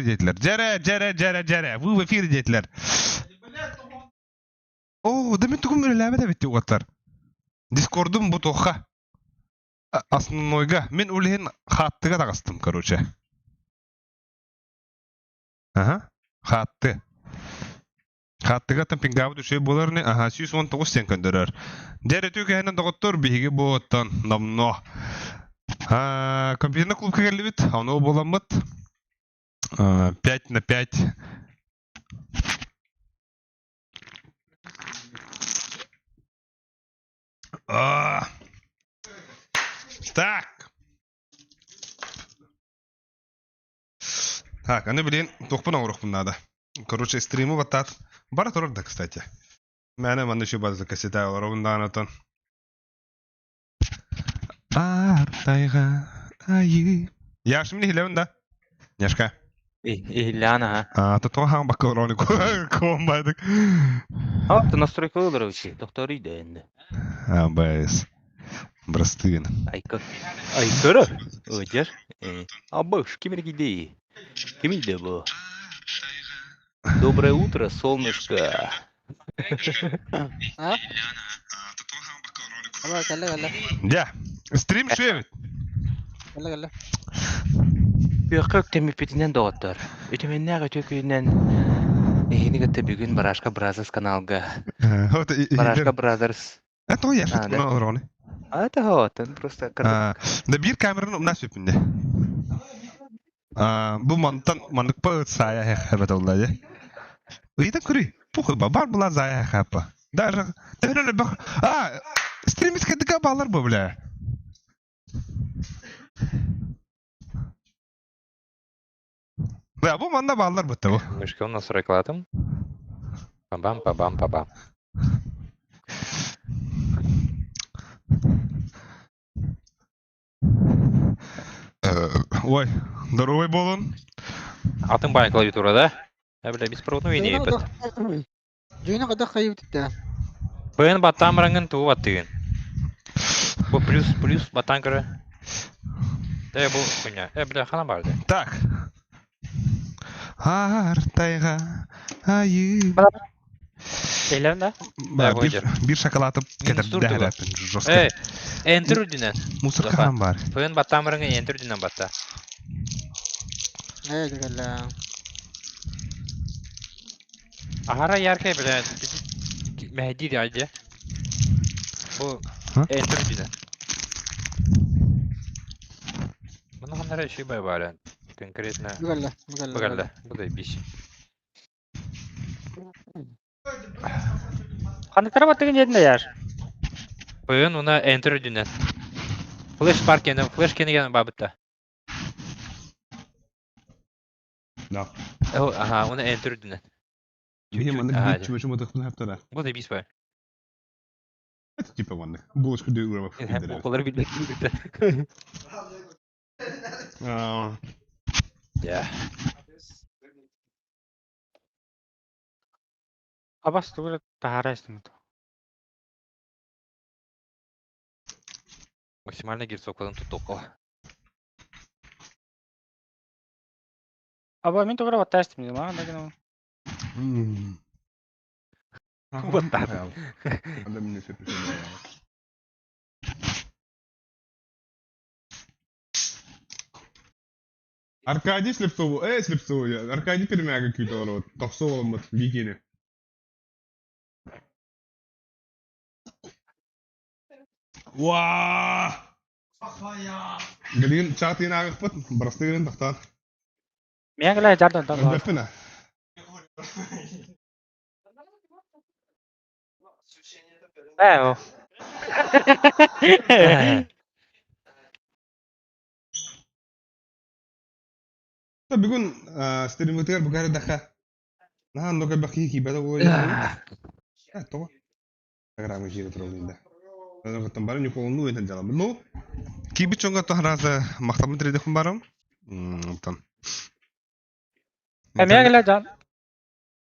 Dediler. Cere. Bu efir dediler. Oo, demek ki böyle lebe bitti ugatlar. Discord'um bu toha. Aslında noyga. Men ulihin hattıga da kastım karoçe. Aha. Hattı. Hattıga tam pingabu düşey bolar ne? Aha, 119 sen gönderer. Cere tüke hemen doktor bihigi boğuttan. Namno. Ha, компьютерный клубка gelibit. Onu bolamıt. 5/5. Так. Так, они, блин, тохпа на урок надо. Короче, стримы вот так. Бара торок, да, кстати. Мене ман еще база кассета ровно на тон. Артайга, айы. Я ж мне хилевен, да? Няшка. Ильяна, а? Ты то хам бакалрони комбайдык. А, ты настройкалар вообще, доктор идеndi. Байс. Брастыгын. Айкара? Öder. Абыш, кимер гидей? Кимилде bu? Доброе утро, солнышко. А? Калла. Да. Стрим шевит. Калла. Бүйөкөк темипетинен доктор. Өтөменнәгә төкүннән. Эһини гәтә бүген Барашка Бразерс каналга. Барашка Бразерс. Это я шут на рони. А это вот, он просто Да бир камераны у нас өпүндө. Бу мандык пыт сая хәбәт алды. Уйдан күри. Пухы бар була зая хапа. Даже тәһрәле бак. Стримис кәдегә балар бу белә. Да, бу манда балар бутты бу. Мышка у нас рекламатым. Пабам. Ой, здоровый болон. Атын бай клавиатурада. Я бля беспроводной вине епет. Жойна када кайып титте. Бен батамраңын туу аттыгын. Бу плюс батангыры. Да бу хуйня. Бля хана барды. Так. Артайга, айы. Эйлән да? Bir şakalatıp getirdi de Эй, enter үдүнөн. Мусор кам бар. Бен батамраңын enter үдүнөн бата. Калла. Ахара яркай бля. Мехди дияде. Бу enter үдүнөн. Мына ханара şey бар. Конкретно. Багалла. Будай биш. Кандыктар баттыгын жеринде яр. Бен уна enter үдүнөн. Флеш парк кенен, флеш кенеген бабытта. Да. Ага, уна enter үдүнөн. Benim anne bir çamaşır matakını yaptılar. Будай биш бай. Это типа ванны. Булочку даю уровок. Околары билбек билбекте. Ya. Абас тугура тахарайстым. Максимально герцогладан туттук. Аба мен тугура баттайстым дедим, а дагы. Вот так. Anda мне все пришли. Аркадий Слепцову, Слепцову, Аркадий перемяга какие-то вот, топсовым вот, бикини. Ваа! Галин, чатын агып бут, брастыгын тахтан. Мен гылай жардан тан. Беппина. О. Бүгүн стримитер бугары даха. Наан нога бахи ки бада ой. То. Программа жире троллинда. Нога тамбары не полну это дело. Ну, ки бичонга то раза мактабын треде барам. Тан. Мен гылай жан.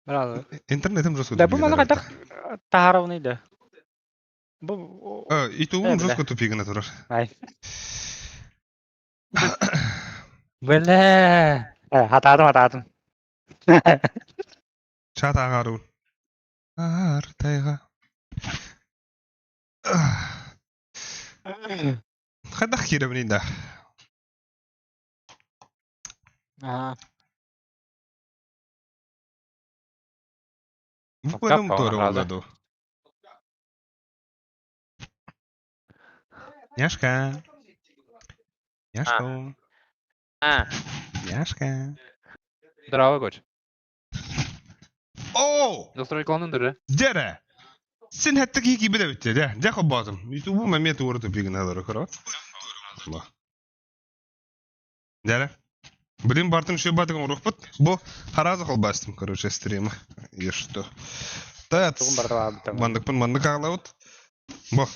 Браво. Интернетим жоско. Да бу мана кайта тахаравныйды. Бу итугун жоско тупигина турар. Ай. Беле. Hatadım. Çat ağarul. Ağar tayga. Kadak kire beni de. Aha. Bu kadar mı doğru Razı. oldu? Яшка. Яшка. Ha. Яшка. Drava koç. Oo! Dostlar reklamındır. Jere. Sen hatta ki gibi de bitti de. Jakob Bottom. Bu memnuniyet uğradı bir gün haber kara. Allah. Jere. Блин, Бартон ще бати кому рухпат, бо хараза холбастым, короче, стрима. И что? Тац. Тугун бардава битем. Мандык аглаут. Бо.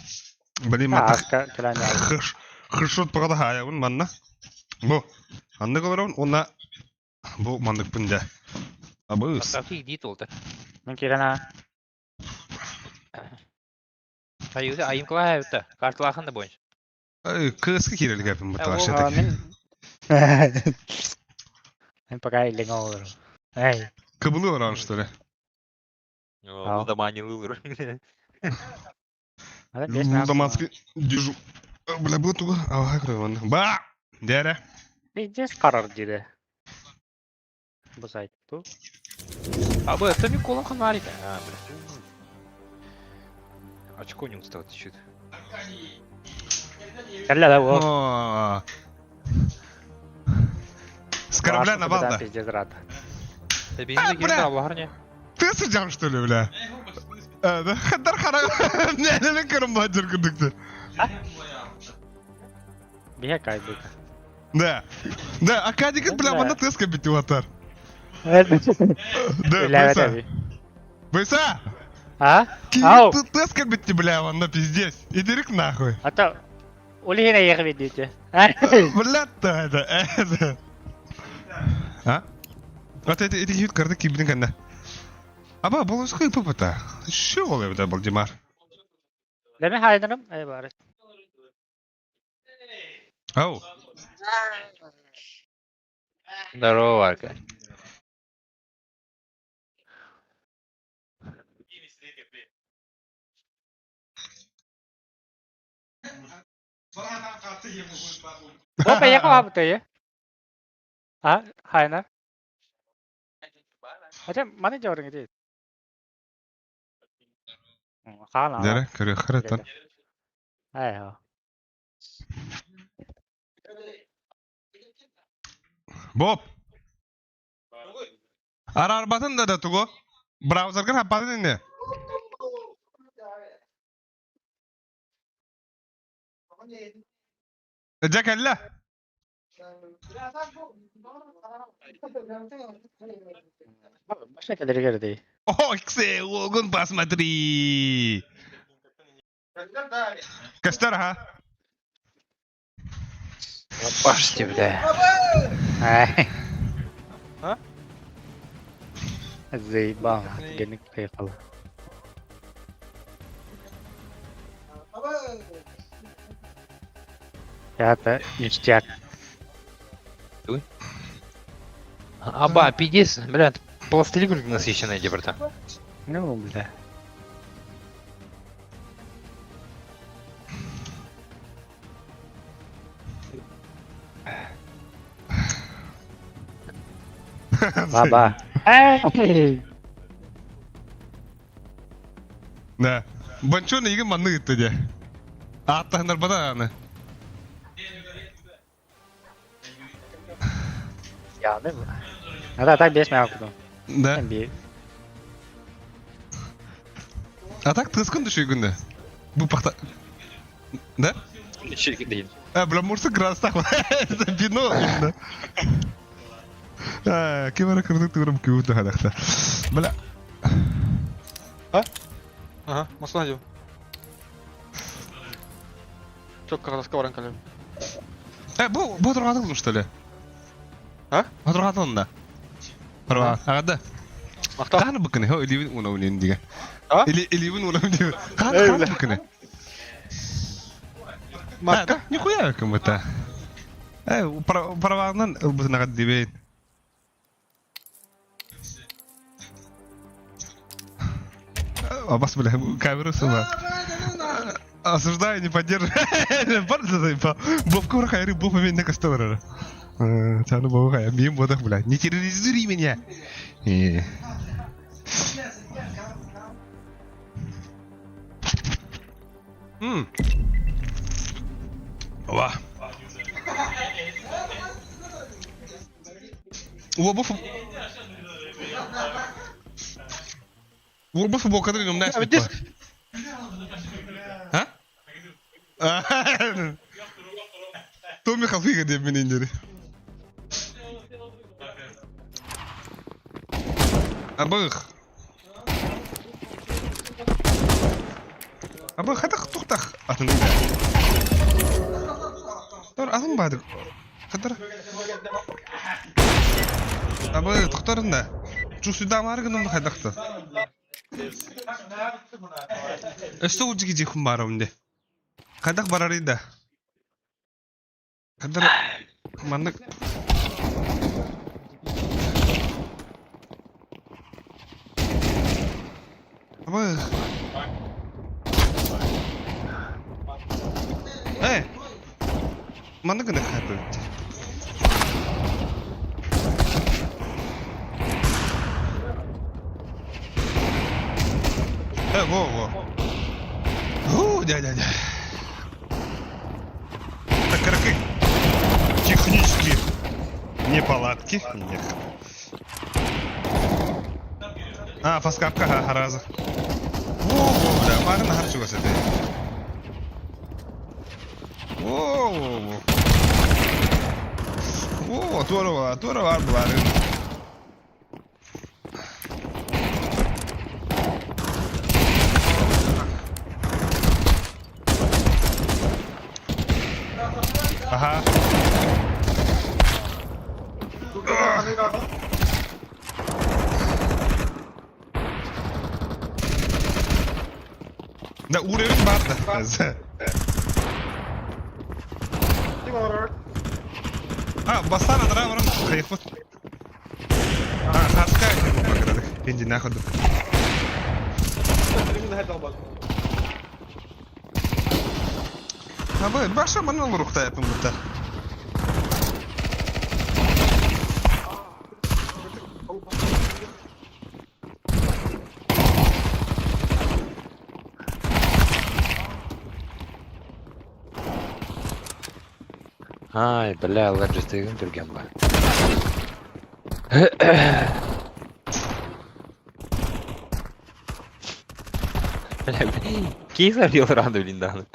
Блин, мандык. Келани алды. Хышот пагада хаявын манна. Бо. Андык оларун, ona bu мандык пында. Абыз. Hatta değil oldu. Мен келана. Hayır, ayım kula hayıtta. Kartılakın da boyunca. Кыска кирелик апым Ha, буташатык. Мен пока илен olur. Эй. Кыбылы оран, что ли? Bu da manyalı olur. Hadi beş mi yaptın? Лудоманский дежу. Бля, был туго. Ага, крован. Ба! Дере. Biz karar dedi. Bu sayt bu. Abi это не колон ханарика. А, бля. Очко не устал чуть. Kelle de bu. О. С корабля на бал, да? Пиздец рад. Да бензин бля. girdi Allah'ın ya. Ты сыджан, что ли, бля? Да, хадар хара. Не керем баджыр кырдыкты. Bir kaydı. Да. Да, а кадикет, бля, Да. мана тыска бити ватар. Evet. Да, Evet Байса. abi. Байса! Ha? Ки Ау. тыска бити, бля, вон на пиздец. Иди рик нахуй. Hatta Uli yine yakı videocu. Бля, это. А? Вот эти хит карты кибдин канда. Аба, болоской пупата. Что oluyor burada Baldimar? Demin haydırım. Ey bari. Ау. Здорово, Арка. Hop yakı abi tuh. Ha? Hayna. Acha mana jorong itu. Kalan. Dere, körüyor haratan. Ayo. Bob. Ara arbatın da tugo. Browser kan hapadın ne? Jack elle. Başka kadar geldi. Oh, ikse ogun basmadri. Kastar ha. Başti bir de. Ay. Ha? Zaybang. Genik kayak kalau. Ya ta ништяк. Аба, пиздец, блядь, пластилин насыщенная, где, братан? Ну, бля. Баба. Эй! Да. Банчон иген манны гитти де. Аттахнар бада аны. Ya ne bu? Ada tak biasa aku tuh. Да. Kan bir. А так тыскын düşüyor günde. Bu pakta. Да? Şirket değil. Бля, может игра стахла. Вино. Кемера кырдык турум күйүтө хадакта. Бля. Ага, масло надел. Çok karan kalem. Bu тургандын что ли? А? Тургандын да. Парва. Агада. Мақта. Каны быкыны, хо иливин уна унен диге. А? Иливин уна диге. Каны быкыны. Маска. Нихуя кым это. Праваңнан ылбытына дибейт. Аббас, бля, камеру сама. Осуждаю, не поддерживаю. Бардо, Бобку хайры, Боб меня на костора. Цану Бобу хайры, бьем водах, бля. Не терроризируй меня. Ва. Вурба футбол кадры, но Ха? Томми хафига деп менен жери. Абых. Абых, хата туктах атында. Тор атым бадык. Хатар. Абы туктарында. Чусуда маргынын хадакты. Өстө уҗиги жихим барымды. Кадак барарыйда. Кадар мандык. Абы. Мандык да хатты. Во. Дядя. Такарки. Технически неполадки. Нет. Паскапка хараза. Во, бля, марна харчуга сете. Во, тура var buları. Aha. Da uğrayın vardı. Басана драйвером хайфут. Хаскай ему пограды. Иди на ходу. Абы, баша маныл рухта yapın burada. Ай, бля, лоджистигин турген бар. Кей забил раду Линдана.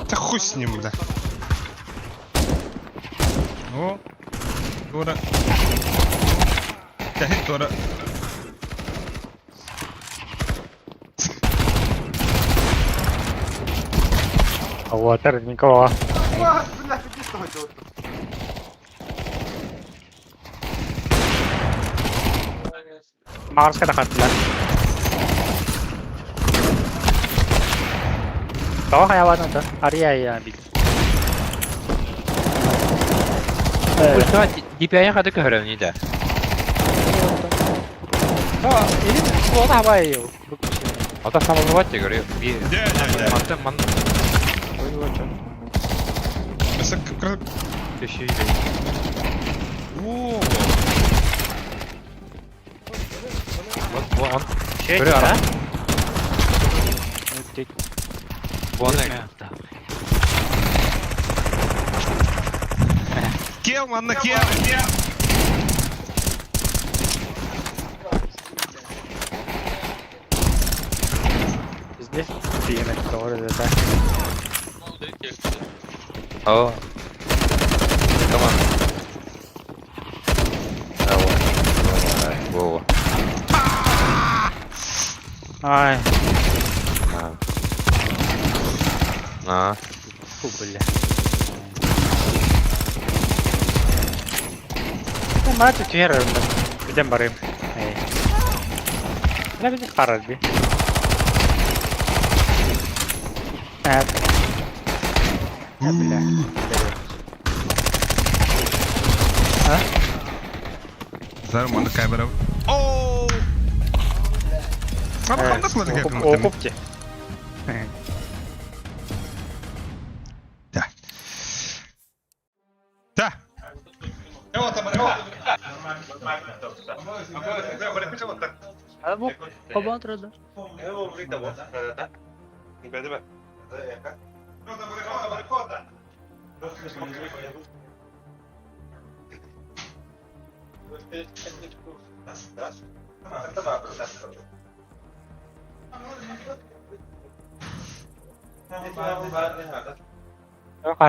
Да хуй с ним, да. О, Тора. Да, Тора. Water, никого. Марска дақаттылар. Кого хаяванында? Ария бит. Ульта DPI хады көрөм ниде. Или слона хавайю. Ата самолет говорю. Да. Ман. Mesela kıpkırık. Teşekkür. Oo. Bu an. Şey Böyle ara. Bu an ne? Kill manna kill. Здесь ты на который это. О. Tamam. Во. Ай, На. фу, бля. Ну, мать, тюнер, где барым? Эй. Я видишь, харад, би. Evet. Bile. Zar mana kamera. Oh! Ama Evet. kandas mı da Okup, kapım? okup ki. Ta. Ta. Abi bu kobantrada.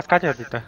Kaç ya itu?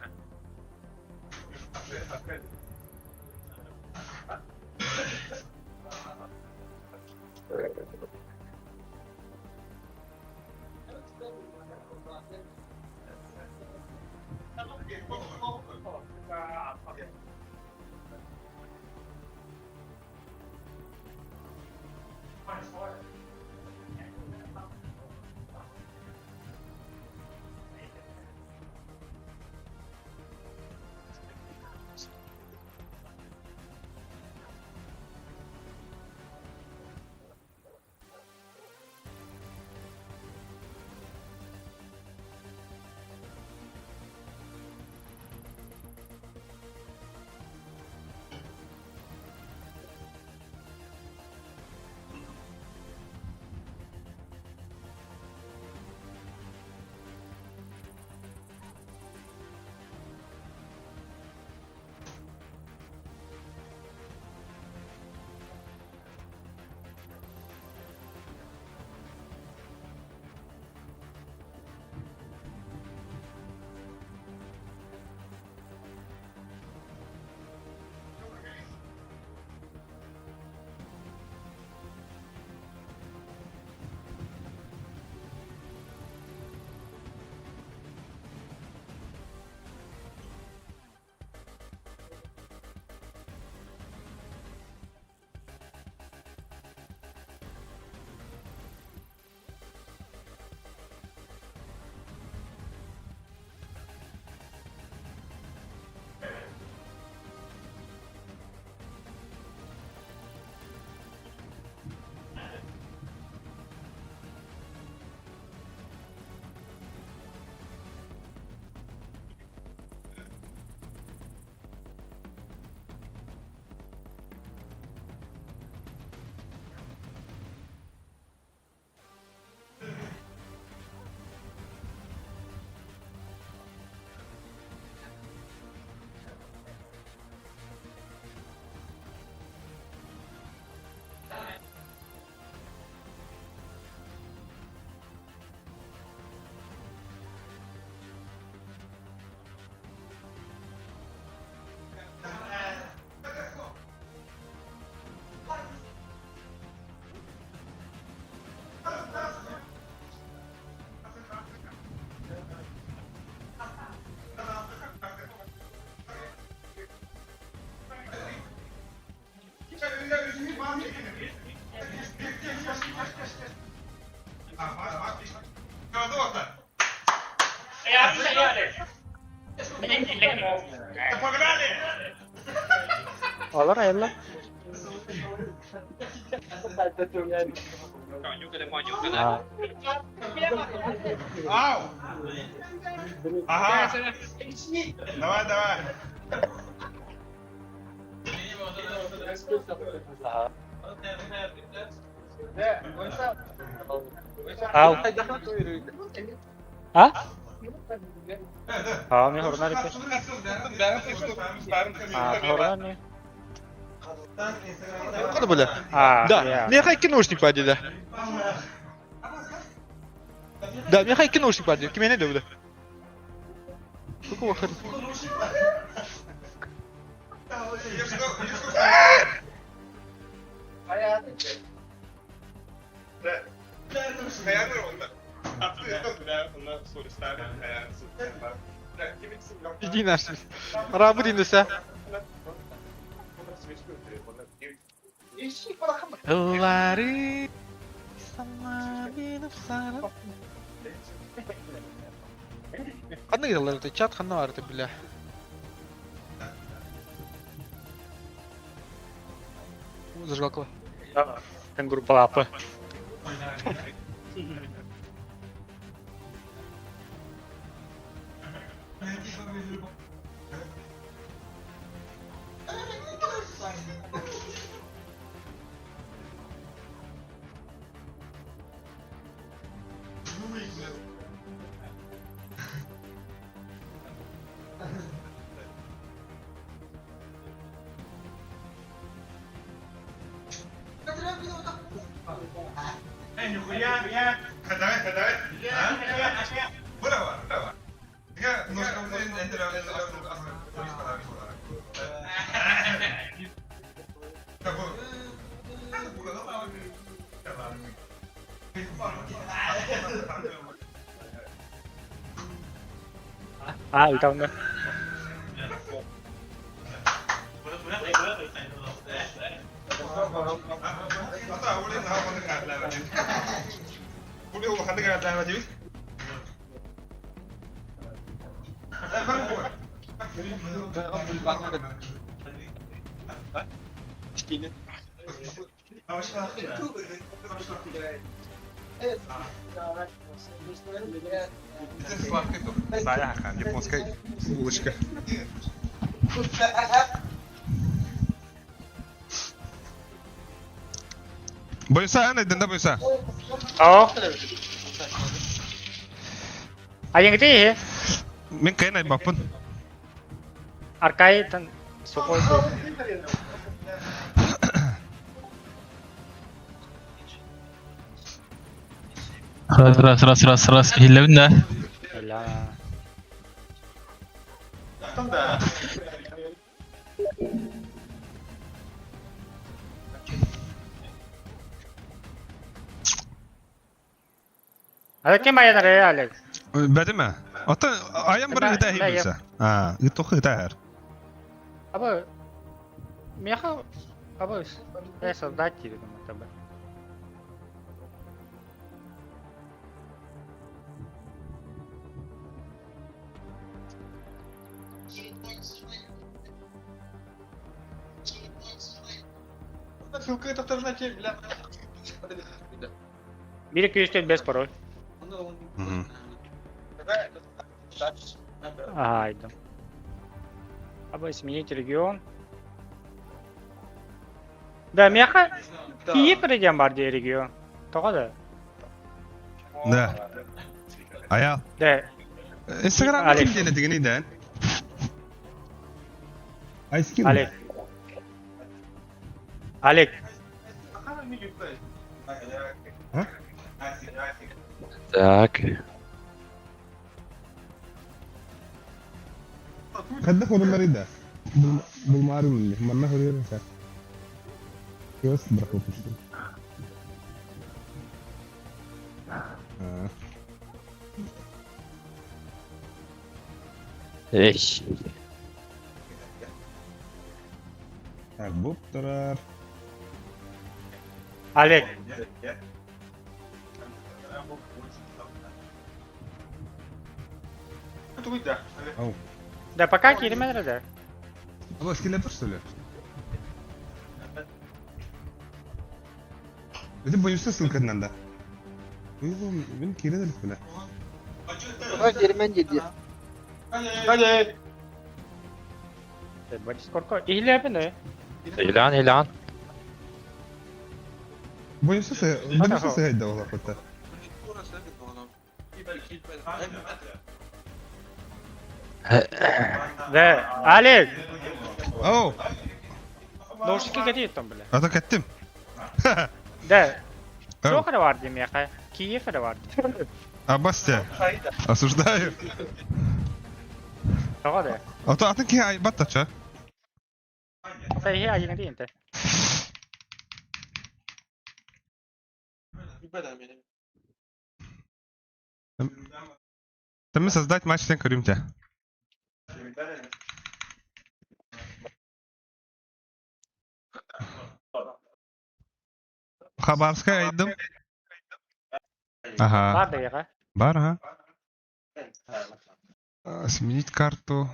Olur ayarla. Ha. Ау! Ага! Давай, давай! Au. Ha? Ha, mi hornar itu. Ha, hornar nih. Куда были? А, Да, я. мне хай киношник пади, да. Да, мне хай киношник пади. Кем не дövdü? Какого хрена? Иди нахуй. Рабы dinlese. Lari sama minum sana. Kanna gidiyorlar öte. Çat kanna var öte bile. Zırgaklı. Kan grup apa? Ah, ikaw na. Sayaka, японская булочка. Boysa ne dedin de boysa? Oo. Ayang ito eh. Min kayna bakpun. Arkay tan support ko. خلاص هلبنا Wala. Alek maya na rin, Alek. Bedi mi? Ata ayam bir gıda Ben- ben bilse. Ha, git oku gıda her. Aba, miyaka, aba, soldat yeri naman tabi. Филка это на тебе, бля. 1205 parol. Hı hı. Ага, иду. Aba, сменить регион. Да, мияка, Киев регион бар diye регион. Тоғады. Ne? Aya. Да, Instagram'da Alex. kim denedi neyden? Ice kim? Alek. Alek. Так. Kadda korularıydı. Bulmarım mı? Manna koruyorum sen. Göz bırakmıştım. Ha. Eş. Ha, bu tarar. Alek. Au. Да пока километр да. Ama eskiler bir söyle. Dedim bu yüzden sılkından da. Yok benim kire de lütfen. Hadi. Бачи сколько? Или апне? İlan. Bu yüzden benim sesi de ola hatta. Да, Алек. Oh, Наушники где там, бля? atak ettim. Да. Oh, Сколько да var diyeyim ya? Kiev da var. Abbasya. Осуждаю. Toğada. Ata atın ki ay battaça. Sai he ajin değil te. Там создать матч тен körüm Habarskaya aydım. Aha. Var da ya. Var ha. Сменить карту.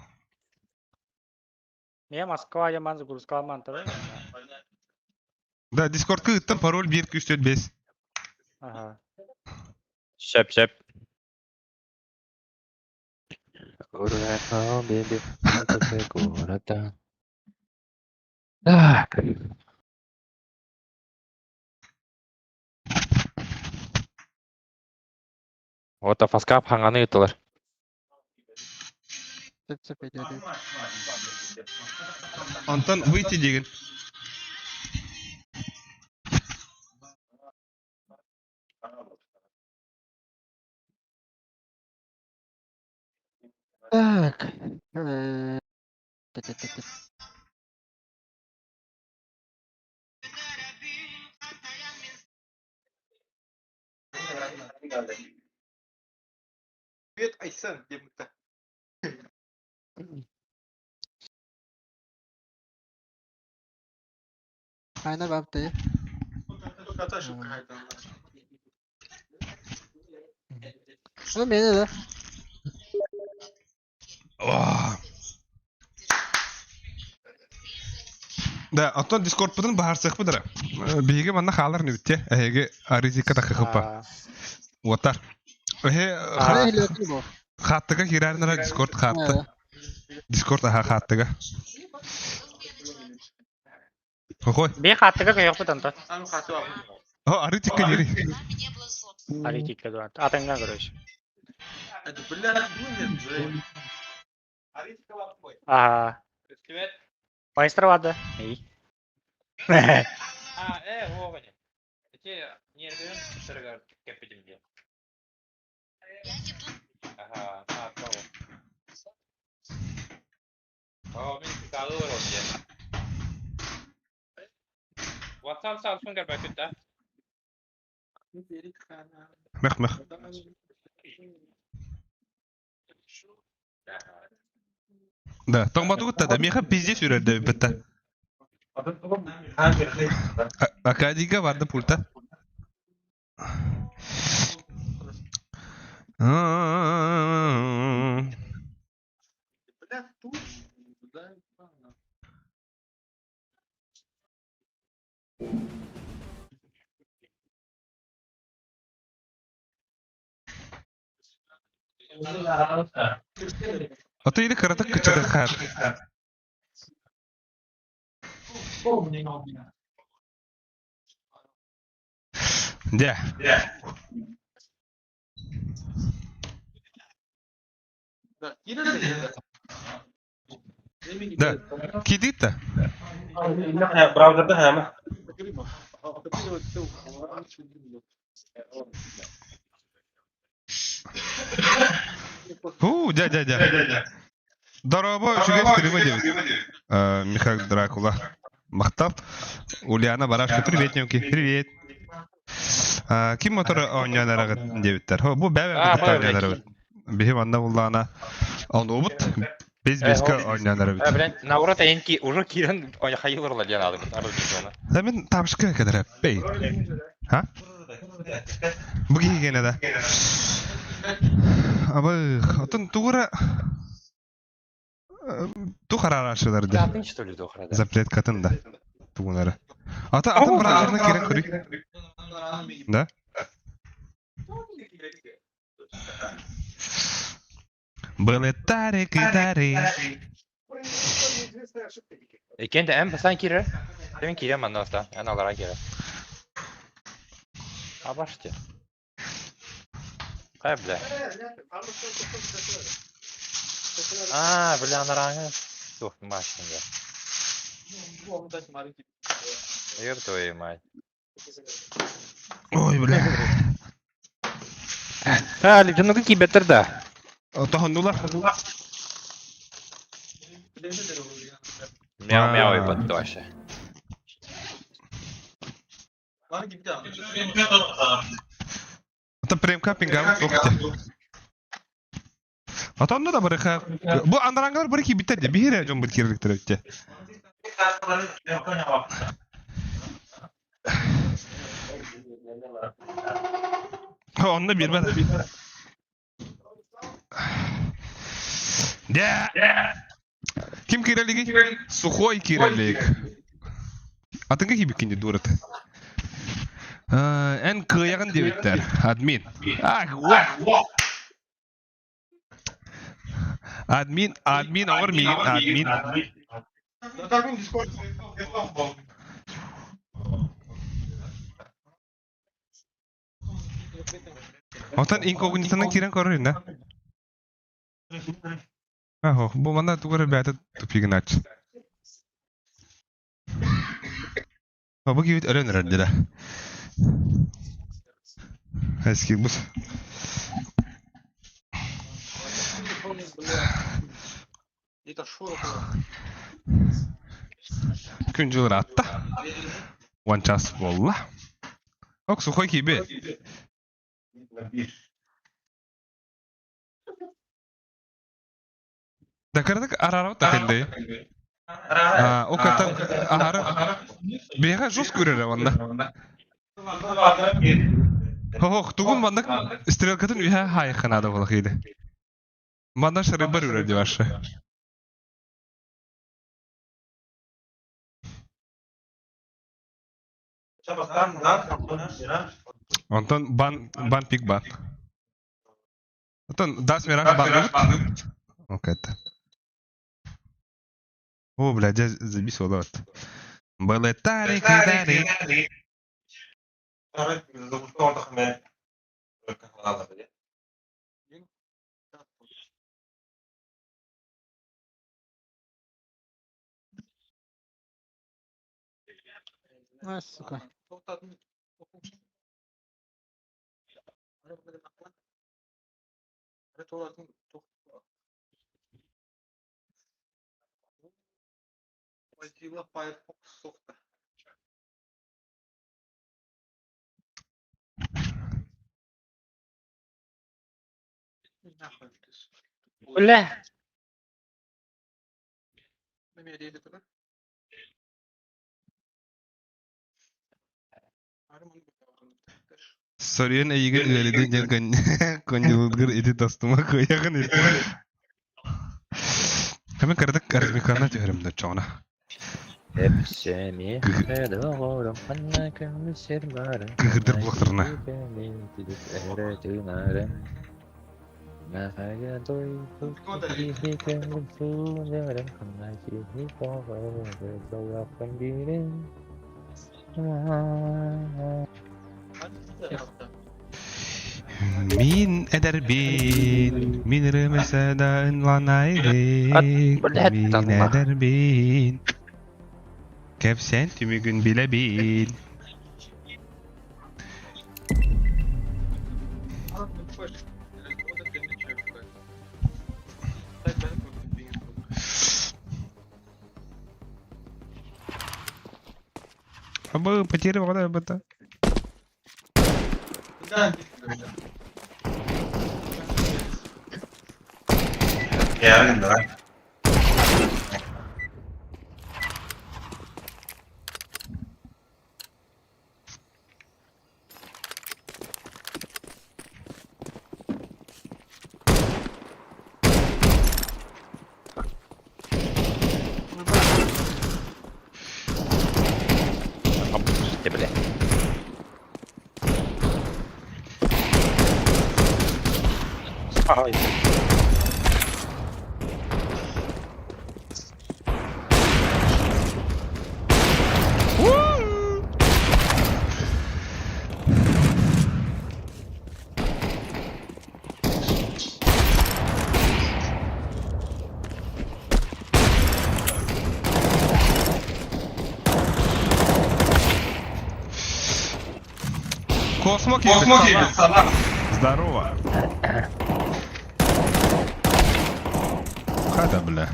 Мен Москва яман загрузка алман тұры. Да, Discord'ка ыттым пароль 1-2-3-4-5. Ага. Шеп. Урата, беби, урата. Так. Вот афаскап ханганы ютылар. Антон выйти деген. Так. Привет, Айсан, где мы-то? Aynen baktı. Oğlum beni de. Да, Антон Discord бутын бахарсық бұдыра. Бейге манна қалар нүбітте. Әйге аризика да қықыпа. Отар. Ara hileti bu. Хаттыға керәрінара Discord хатты. Discord аха хаттыға. Қой. Бе хаттыға көйек бұтын тұр. Аритикка дери. Аритикка дуат. Атыңға көрөш. Ага. Майстер вады. Ей. Вованя. Эти нервы сыргар кепедим де. Ага, кого? Мен калу вроде. WhatsApp Samsung гар бакет да. Мэх. Да, тоңбату гытта да меха пизде сүрерді бітті. Акадига барды пульта. Ата или карата кычыды хар. Да. Да. Кидит-то? Браузерда хама. Дядя. Здорово, шугай стрима девять. Михаил Дракула. Махтав. Ульяна Барашка, привет, Немки. Привет. Ким моторы ойнянарагы девиттер? Бу бәбе ойнянарагы. Бихим анда буллана. Он обут. Без-безка ойнянарагы. Блин, наурат энки уже кирен хайылырлар диян алды. Да мен табышка кадыр бей. Ha? Bu gene de. Абы, отын тугура тухарарашылар да. Ты что ли тухарада? Запрет катын да. Тугунары. Ата бразерны керек көрүк. Да? Были тари. Ekende en basan kire. Demin kire man nosta. En alara kire. Abaştı. Kayble. Бля, нарангы. Тух, машинга. Ёб твою мать. Ой, бля. Лидину какие бетерда? Отохондула. Мяу-мяу и подтоще. Ата премка пингам сокте. Атанды да барыха. Бу андараңдар бир ки битте бире жон бир кириликтер өтте. Онда бирбе. De. Kim kiraligi? Сухой kiralik. Atınga gibi ikinci durat. En kıyagan debitler. Admin. Wah. Admin or me. Admin. Otan incognito'nun kiren korur ne? Bu mana tukar beyat tupigin aç. Bu gibi öğrenir dedi. Eski bu. Küncül rahatta. One chance bolla. Ok sukoy gibi. Dakaradak ararava takındı. O kata ahara. Beha jos görür vanda. Tugun bandak sтрелкатын ühe hayıkına da bolak idi. Bandan şarı bar üredi başa. Ondan ban pik ban. Ondan das merah ban. Okey. О, блядь, я забесил, вот. Было тари-кидари. А, сука. Öyle. Sorun eğigen üyeliden gelken konjulur edi dostuma koyakın edi. Hemen karadak aritmikarına tüherim de çoğuna. Hep seni doğurum bana kırmızır var. Gıgırdır bulaklarına. Nahaya doyduk bir gönlüm kanacı doğapan birin. Min eder bin, min remeseda ınlanaydik. Min eder bin. Kep sen tümü gün bile bil. Абы потеря вода об это. Yani de. İşte bile. Ay. Космо Kosmos sana. Здорово. Хата, бля.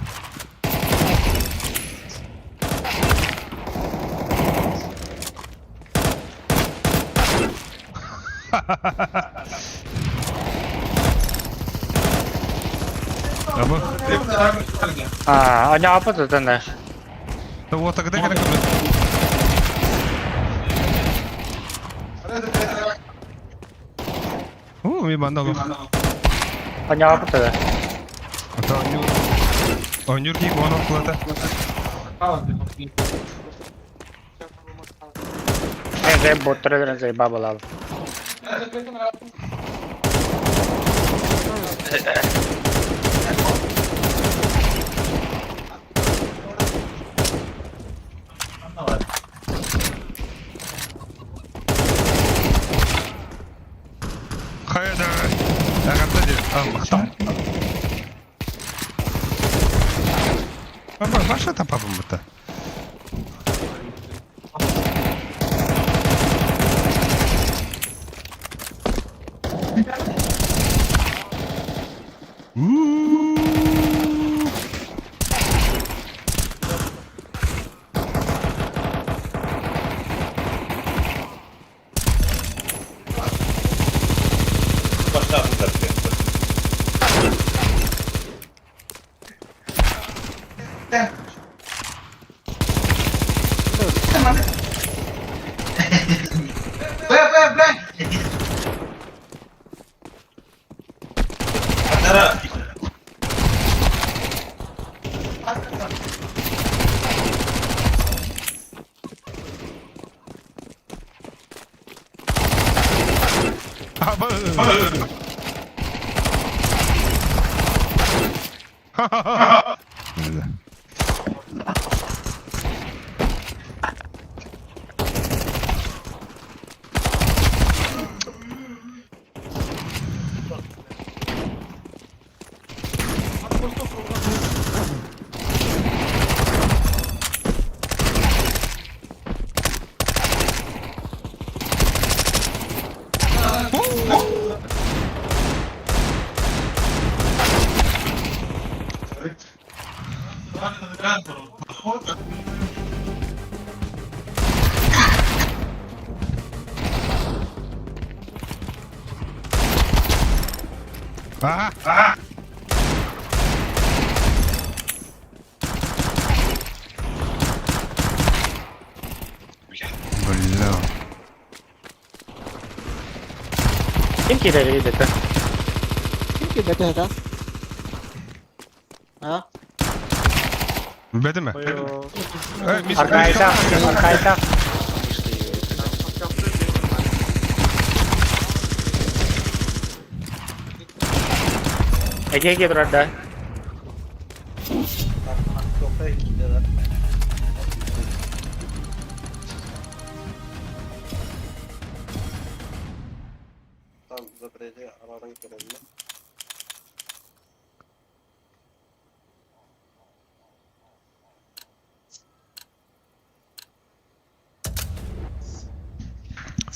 Абы. Они опыт തന്നെ. Вот тогда когда Ми бандалу. Они опыт. Это Oynuyor ki bu anı kulata. Saya bot dan saya bubble al. Hayda. Agapta diyor. Tamam. Baba başla tapalım burada. Aha. Bello. Kim kira dari itu? Kim ki bete heda? Ha? Bedi mi? Mis Arkayda. Ege berada.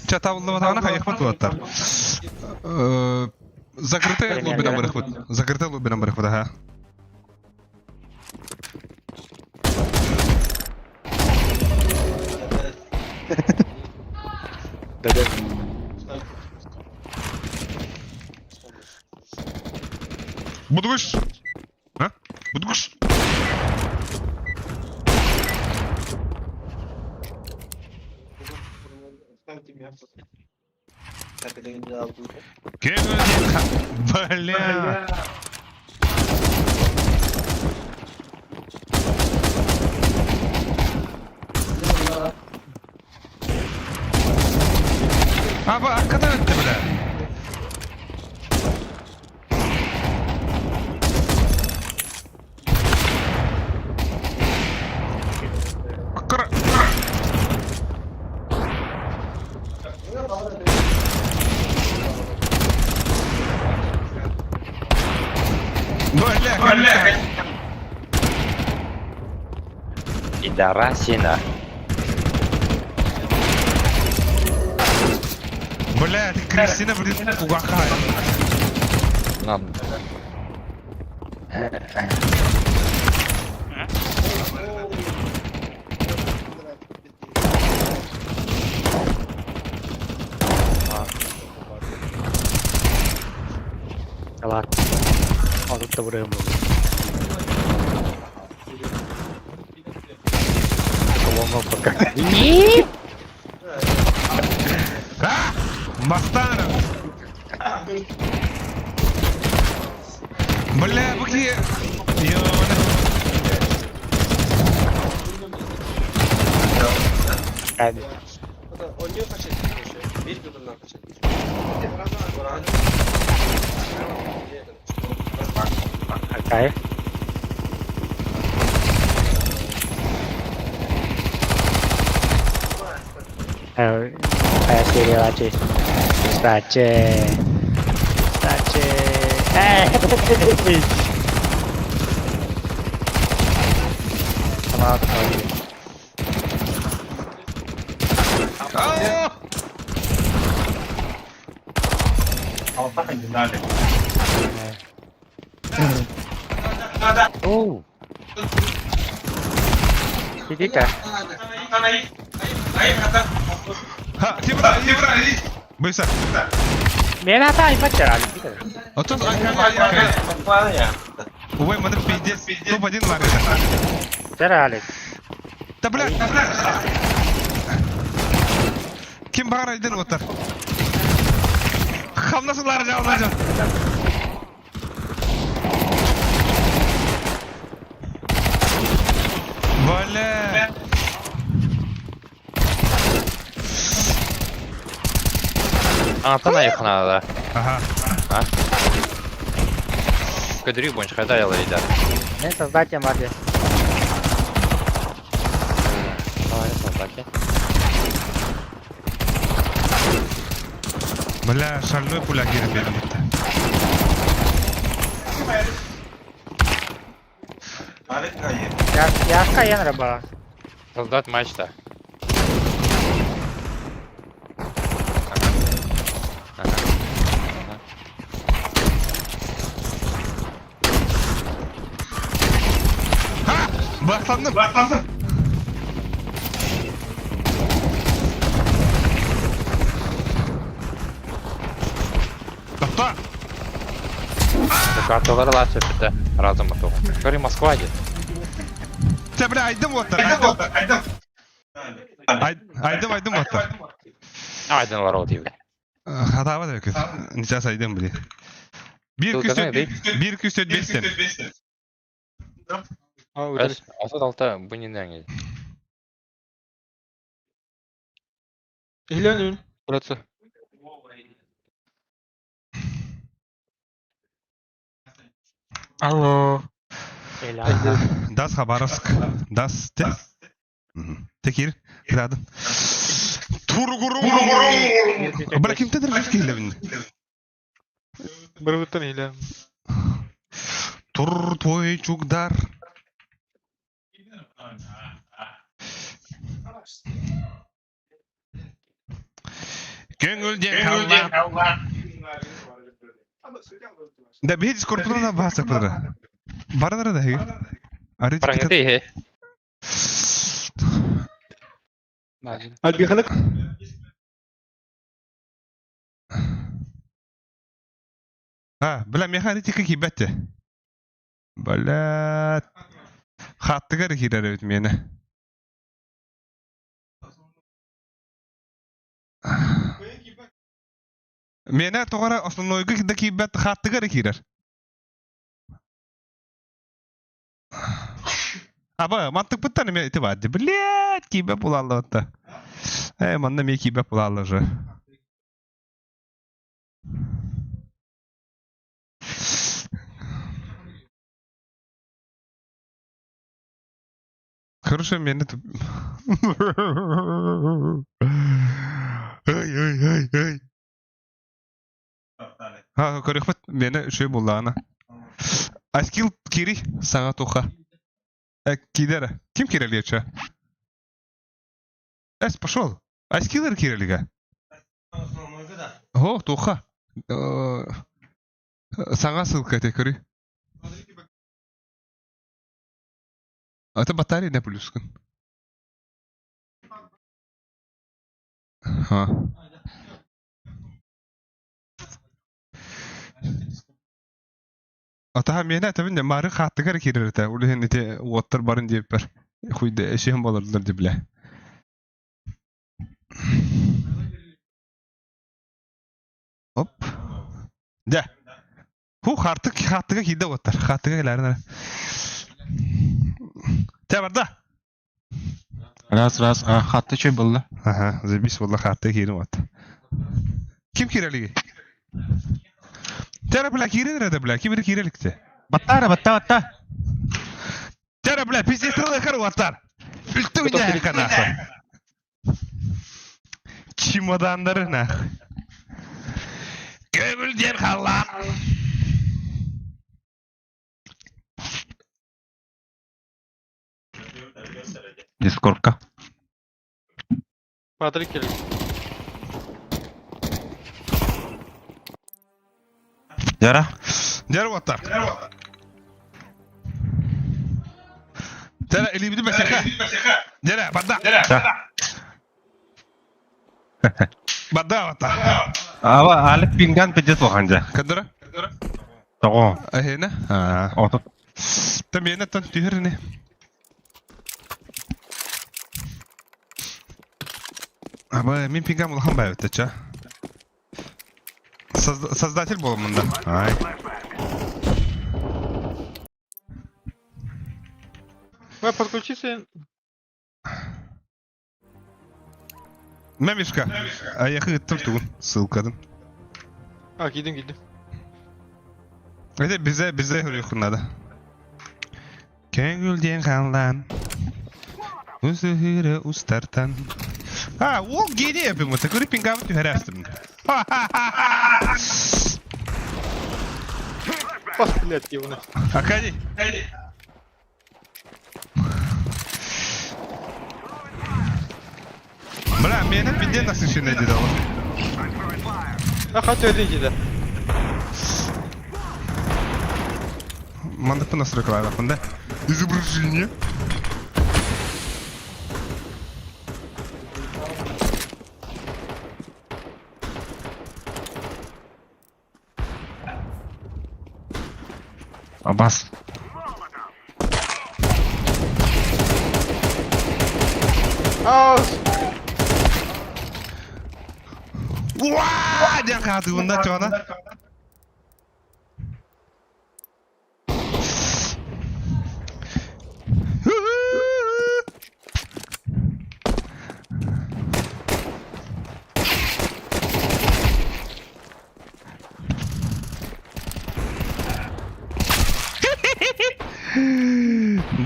Чатавлы ватана хайхмат ваттар. Закрытый лобби номер их вот. Закрытый лобби номер их вот, ага. Будгуш? А? Будгуш? Бля. Abi arkadan öttü bile. Idara Сина. Бля, ты Кристина, блин, плохая. Надо. Salah. Alıp da buraya mı? Мастана! Бля, бухи! Ёна! Hadi. O da oynuyor kaç ediyor? Bir yılından kaç ediyor? Orhan. Okay. Kayak kiri lagi. Sace. Sama sekali. Altta kaydın hadi. Oh. Hindi ka. Ha, Tibra. Bisa. May nata iba cara gitu. Otos Mana ya? Uwe mana pijdes. Tu bajin mare. Cara Alex. Tabla. Kim bağır edin otur. Ham nasıl larca olacak? Böyle. Антона yakınada. Aha. Көдірі бойынша қайда аялайды? Мен создатель var ya. Давай, создатель. Бля, шальной пуля girip benim gitti. Alet kayı. Ya kaya nara Создать матч-то. Baklandım. Doktor. Картоғары лас өтті. Разым ұтуғы. Көрі Москва де. Sen bile aydım otur. Aydım otur. Айдынлар ол дейбі. Hata da yok. Niçin saydım bile. Bir küsür 5'ten. Bəs, асад алта бұненден еді. İhlanın. Burası. Алло. Das Habarovsk. Das te. Tekir. Gradın. Turguru. Bırakayım tedir risk ile Bir buton ihlan. Tur твой чугдар. Көңілден қалма. Да бейдіс корпуна баса пыдыра. Барадыра да хеги. Арит Прагеті хе. Albi xalq. Ha, bila mexanitika kibette. Balat. Xattıgar kirer evet meni. Mena toğara основнойга да кибет xattıgar kirer. Aba mantık bıttanı me itibardı. Блядь, kibet bulallı hatta. Manda me kibet bulallı же. Хорошо, меня тут... Ай. Ha, корехпат, мені şey buldu ana. Askil kiri sana toxa. Kidere. Kim kireliyor ça? Пошел. Askilер kireliga. Ho, toxa. Sana ссылка этой кори. Это батарея не плюскан. Ha. Ataha mena tabii de marı xattıgar kirerete. Ulen ite water barın deyip ber. Xuyda eşeğim bolurlar dible. Hop. De. Hu xattıga kide water. Xattıga gelerler. Te barda. Раз. Hatta çöy buldu. Aha, zebis valla hatta kirim at. Kim kireligi? Tera bla kirin de bla, kim bir kirelikti? Batta. Tera bla pis estrada kar vatar. Ültü bir de kanası. Çimodanları ne? Gömül diyen kallan. Discord'ka. Patrick geliyor. Jara. Jar vatar. Tera eli bir mesaka. Jara badda. Badda vatar. Ava alıp pingan peces wakanja. Kadara? Togo. Ahena? Ha. Otot. También tan tühürne. Ama min pingam ulan bayıttı ça. Создатель болмында. Ай. Вы подключиться. Мемишка. Аяқы ыттым тугун ссылкадан. Gidin. Öyle bize hürüyükünada. Köngül diyen kanlan. Uzahıra ustartan. Ha, o geri yapayım. Takırı pingamı tüherastım. Пострелять его. Акади. Бля, meni bir nasıl şimdi dedi o. Хоть ödeyince de. Mandıklı nasıl reklam yapında? Изображение. Abbas. Wah, dia katu bunda cona.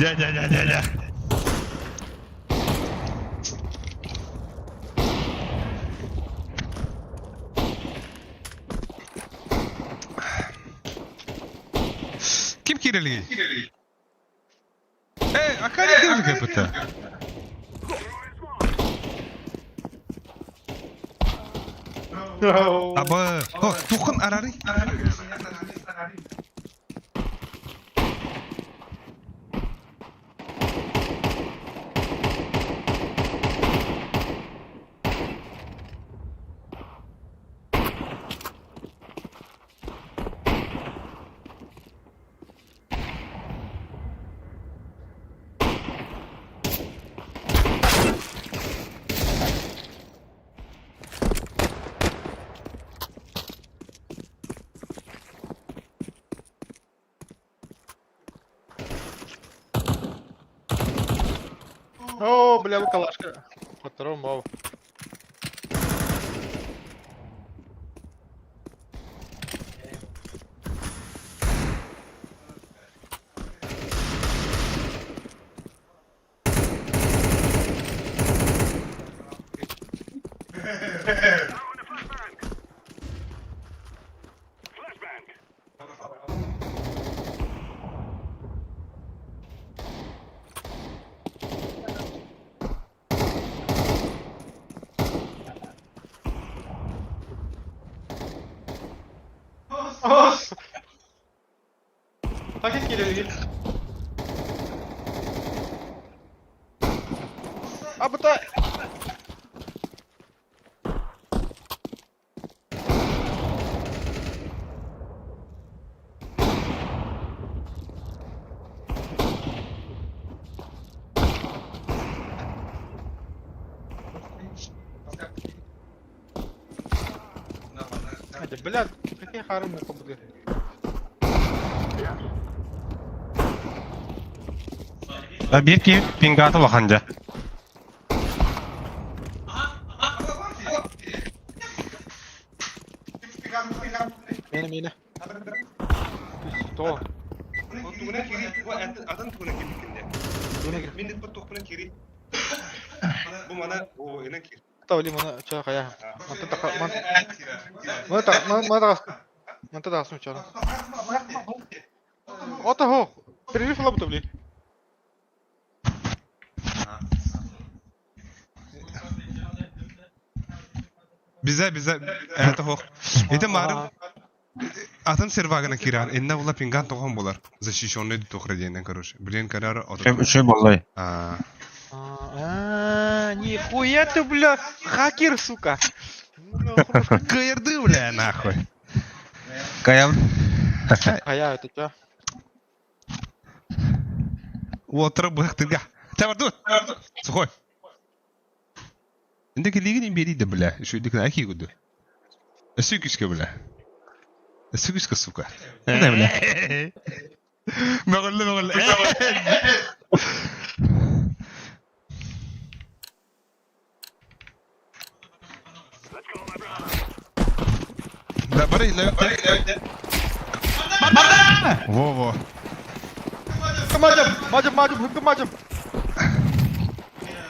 Ja. Kim kireli? Akali kireli kapıta. Aba, tukun arari. О, бля, калашка. По второму мау. Paket geliyor gel. Bu da Hadi блядь, какие хармы побуды. Bir ki pingatı wakanja. Mene. To. Tuğuna kiri, adam tuğuna kiri dikinde. Tuğuna kiri. Mindet bu tuğuna kiri. Bu mana o enen kiri. Tahu li mana cara kaya. Mantap tak asma cara. Ota ho. Pergi fala betul beli. Bize evet hoq. Ete marım atan servagına kiran. Enne ulla pingan toğan bolar. Защищённый de toğra diyenden короче. Bilen karar adam. Üçü vallahi. Aa. Нихуя ты, бля, хакер, сука. Kıyırdı bile nahoi. Kayal. Kaya это что? Oturup bıraktırga. Tamam dur. Sukoy. Indeki ligin beriydi bile. Şu dikine aki gudu. Sükiske bile. Sükiske suka. Ne bile? Mağılle. La bari la. Во. Macam, hüküm macam.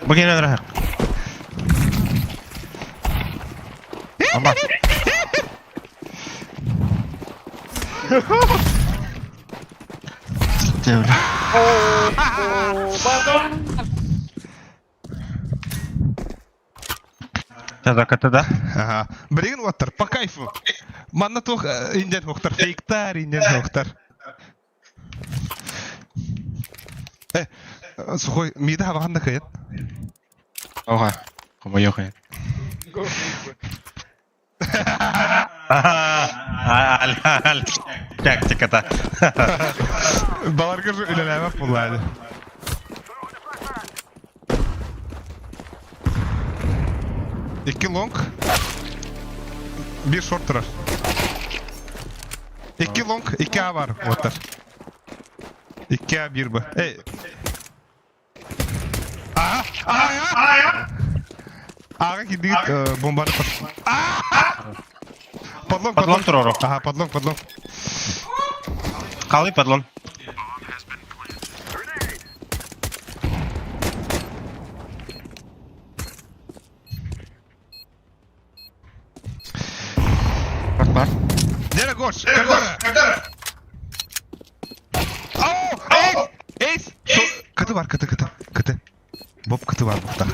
Bagaimana dah? Ama. Jauh. Kata dah. Ага. Блин, water, по кайфу. Манна тох инден хохтар, фейктар инден хохтар. Сухой, мида хаванда кайт. Oha. Kamu yok ya. Al. Cek kata. Balarga öyle bulaydı. İki long. Bir short durar. İki long, iki A var water. İki A bir bu. Hey. Aha. Ağa gitti bombanı pat. Padlon turoro. Aha padlon. Kali padlon. Var. Nere koş? Kadara. Ace. Katı var katı. Bob katı var burada.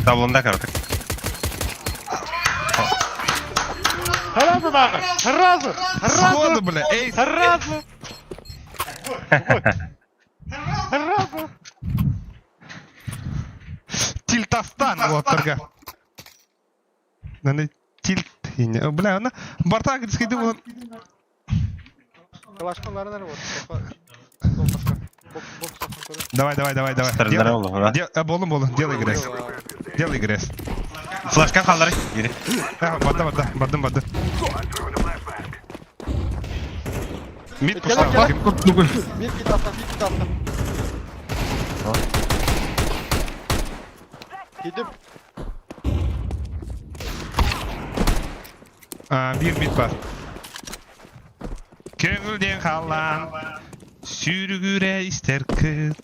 Tablonda karık. Сразу. Сходу, бля, Ace. Сразу. Тильтастан waterga. Наны тильт. Бля, она борта агрессивный был. Калашканлары нәре вот. Давай. Sırlara oldu. Болун, делай гресс. Flashkan kaldır. Geri. Бадда. Mid push Gel. bakayım. Bir git atla. Gidip. Bir mid var. Köngülden kalan sürgüre ister kız.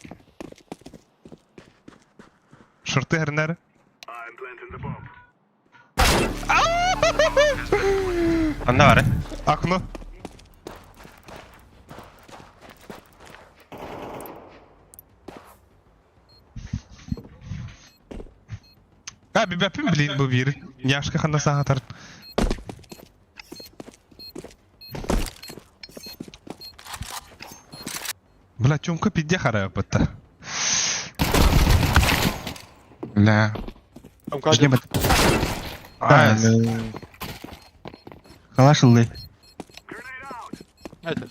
Şortu her nere? Anda var. Akno. Bir yapayım bileyim bu biri. Yaşka kanda sana atar. Бля, чумка пидя харап это. Бля. Жди бат. Калашылды. Это.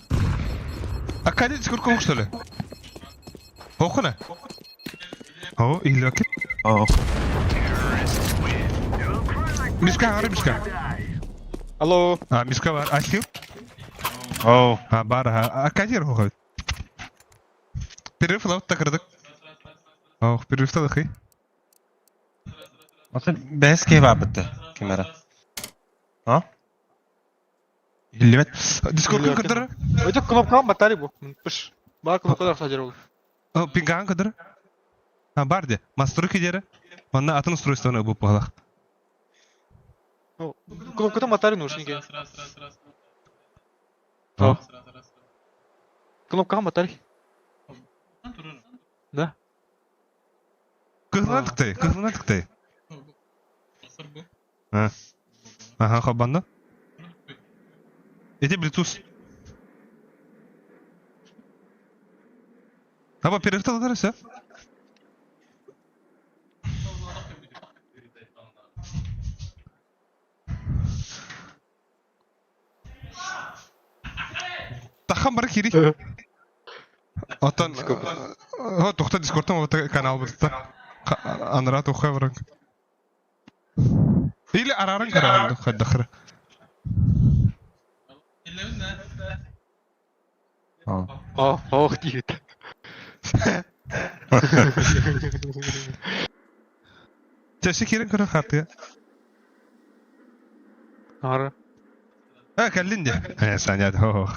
А кадет сколько что ли? Охуна. О, или окей. О. Мишка. Алло. Мишка var. Açayım. О. Бар. Кадир хоğut. Перерыв лаут takırdık. Перерывта дохи. Nasıl behes kebap bitti kamera. Ha? Hillimet. Discord'un kadar. Öyle kınopkan batarya bu. Pış. Bana kınopkalar sadece olur. Pingan kadar. Ha bardı. Master'ı kidere. Bana atın устройствоны bu pahalı. Kınopkadan batarya naушники. О. Kınopkan batarya. Да. Kızına tıktı. Ha. Aha, kabanda. Это Bluetooth. Ama перевертал дарса. Тахам бар кири. Атан. О, тохта Discord'tan o kanal buldu. Anrat o xabarak. İle ararın karardı xaddахыр. Ох, тихо. Teşekkür ederim hatı. Ара. Ha kallin de. Ha saniyad ho.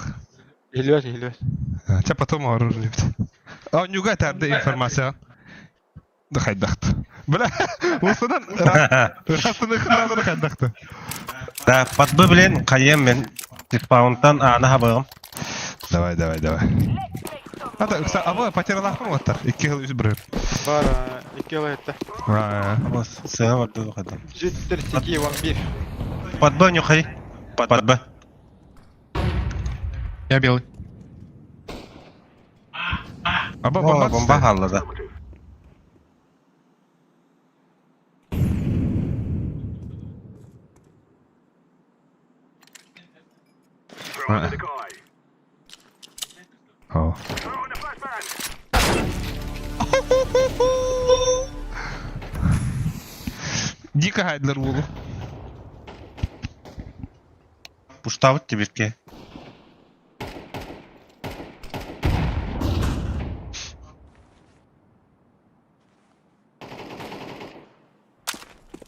Hilvet. Çe потом арыр лифт. А нюга тарда информация. Да хайдахт. Бля, осыдан расыны хыналар хайдахты. Да, подбы билен кайем мен диспаунттан аны хабыгым. Давай. Ата, кса, аба потерялах мı ваттар? 2 yıl 100 bir. Бар, 2 yıl etti. Ha. Сыга барды кадам. Життер секи вампир. Подбы нюхай. Подбы. Я белый. Aba Bomba bomba. halladı. Oh. Дико хайдлар болу. Пуштавыт тибирке.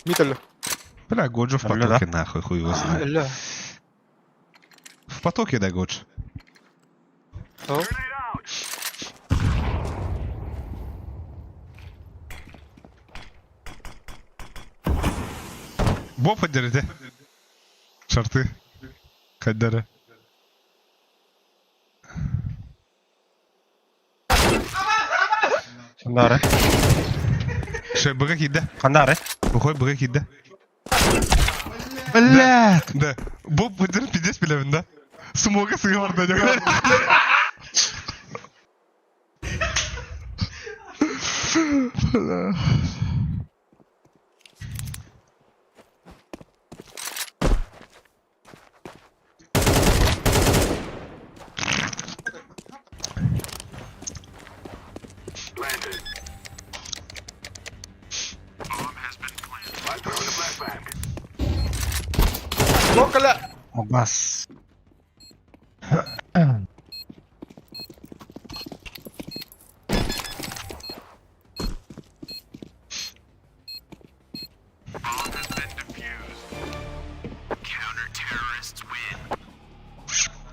Миталь. Бля, Годжо в Бля, потоке нахуй, хуй его знает. Ля. В потоке, да, Годж? Ау. Боб поддержите. Шарты. Каддары. Кандары. Ше, быга кидде. Кандары. Бухой быга кидде. Блядь! Да. Боб поддержит пиздец пилевин, Смога сыгывар да не. Локаля. Бас.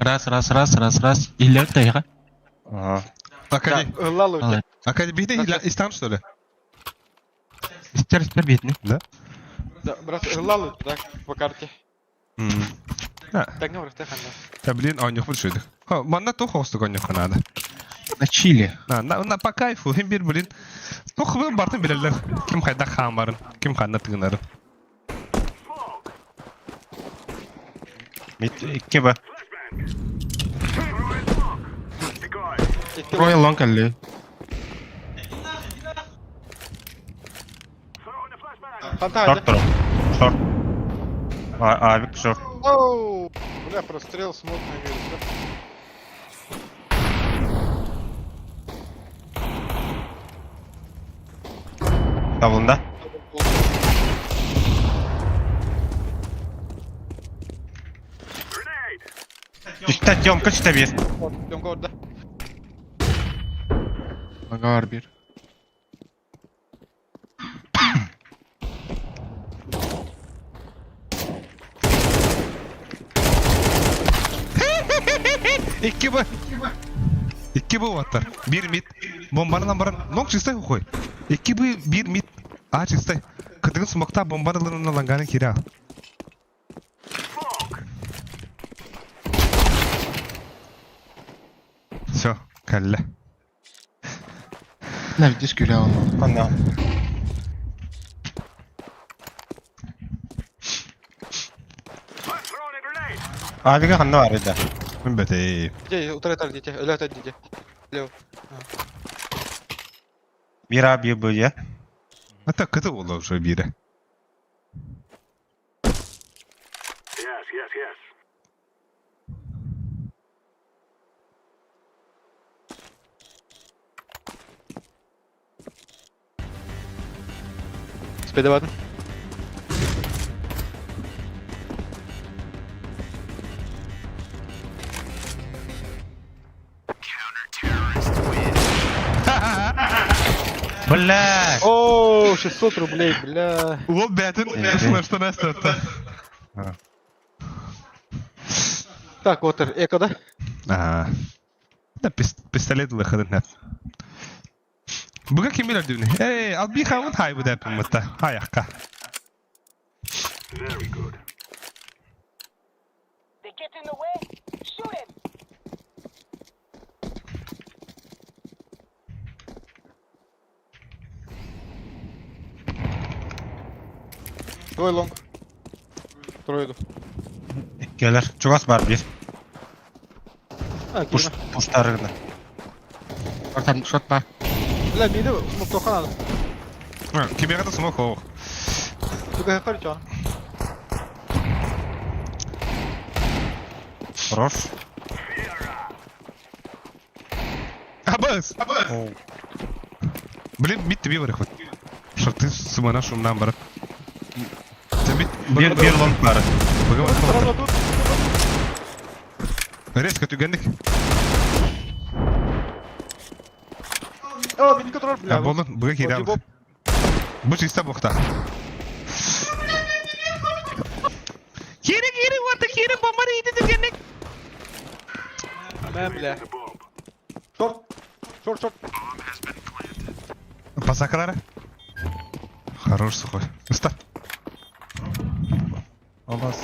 Раз. Или тайга. Ага. Акади. Лалу. Акади бейте истан что ли? Стер бедный. Да? Да, брат, лалу, да, по карте. Да. Так не враг, ханна. Я блин, а у них большой. Ха, манна то хосту коньяк надо. На чили. На по кайфу, хим бир блин. То хвын бартын билерлер. Ким хайда хамарын, ким ханна тыгынарын. Мит икки ба. Трое лонкалли. Фантазия. Шорт тұру. Шорт. Авик шорт. Оу! Бля, прострел, смог на вирус. Табылында. Чиста темка, чиста бес. Дёмка orada. Ага, var bir. İki bu atlar. Bir mid. Bombanın lambaran. Nok çıkstay koy. İki bu bir mid. A çıkstay. Kıdığın smoke'ta bombanın langanın langanın kiri al. Все, кәллә. Nerede güle olma. Anna. Abiga kanna var idi. Мен бәтей. Где, утратар дети, öyle atar дети. Лево. Bir abi bu ya. Hatta kıtı oldu şu biri. Спеде бадın. Bля. О, 600 рублей, бля. Ол бәтін флештан әстәтті. Так, отыр, экода. Да пистолет лыхыдын әп. Бұға кемелер дүйіні? Ал би қауын хай бұд әпім мұтта. Аяққа. Твой лонг. Тройду. Gelir. Çok az var bir. А, Push, кирма. pushlarını. Ortam shot var. Бля, миды, смоктоқа надо. Кемеға да смок оқ. Только хакар чан. Хорош. Абыз! Блин, мид тебе var хват. Шарты сымана шумнан барып. Bir long var. Бұға бар. Сразу тут. Резко түйгендік. О, мини контроль, бля. Болын, бұға кері алдық. Бұл чиста боқта. Кері, орта кері, бомбары еді түйгендік. Мен, бля. Шорт. Шорт. Пасакалары. Хорош сухой. Уста. Olmaz.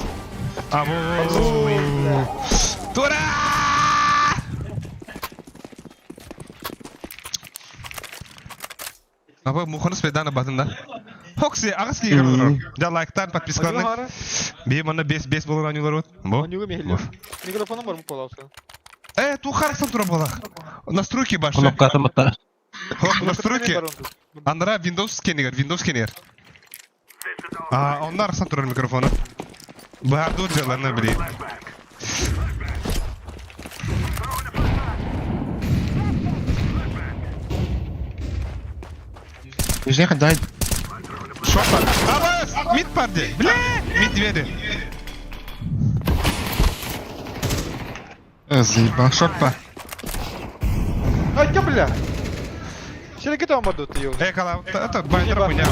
Абу! Тура! Абы мұхыныс беданы батында. Хокси, ағыз кейгір тұрыр. Да лайктан, подпискаларны. Бейім онна 5 болыр анюлар от. Бу? Анюга мехле. Микрофоном бар мı қолаусы? Ту қарыстан тұра болақ. Настройки башы. Кнопка атаматта. Хок, настройки. Андыра Windows скенер. Onlar arasında durur mikrofonu. Bu harda ucalarını bileyim. Yüzüne kadar Şok var. Abas! Mid parti. Bile! Mid veri. заебал. Shot var. Ай, ка, бля. Şereketi olmadı o diyor. Ekala. Bayndırı хуйня.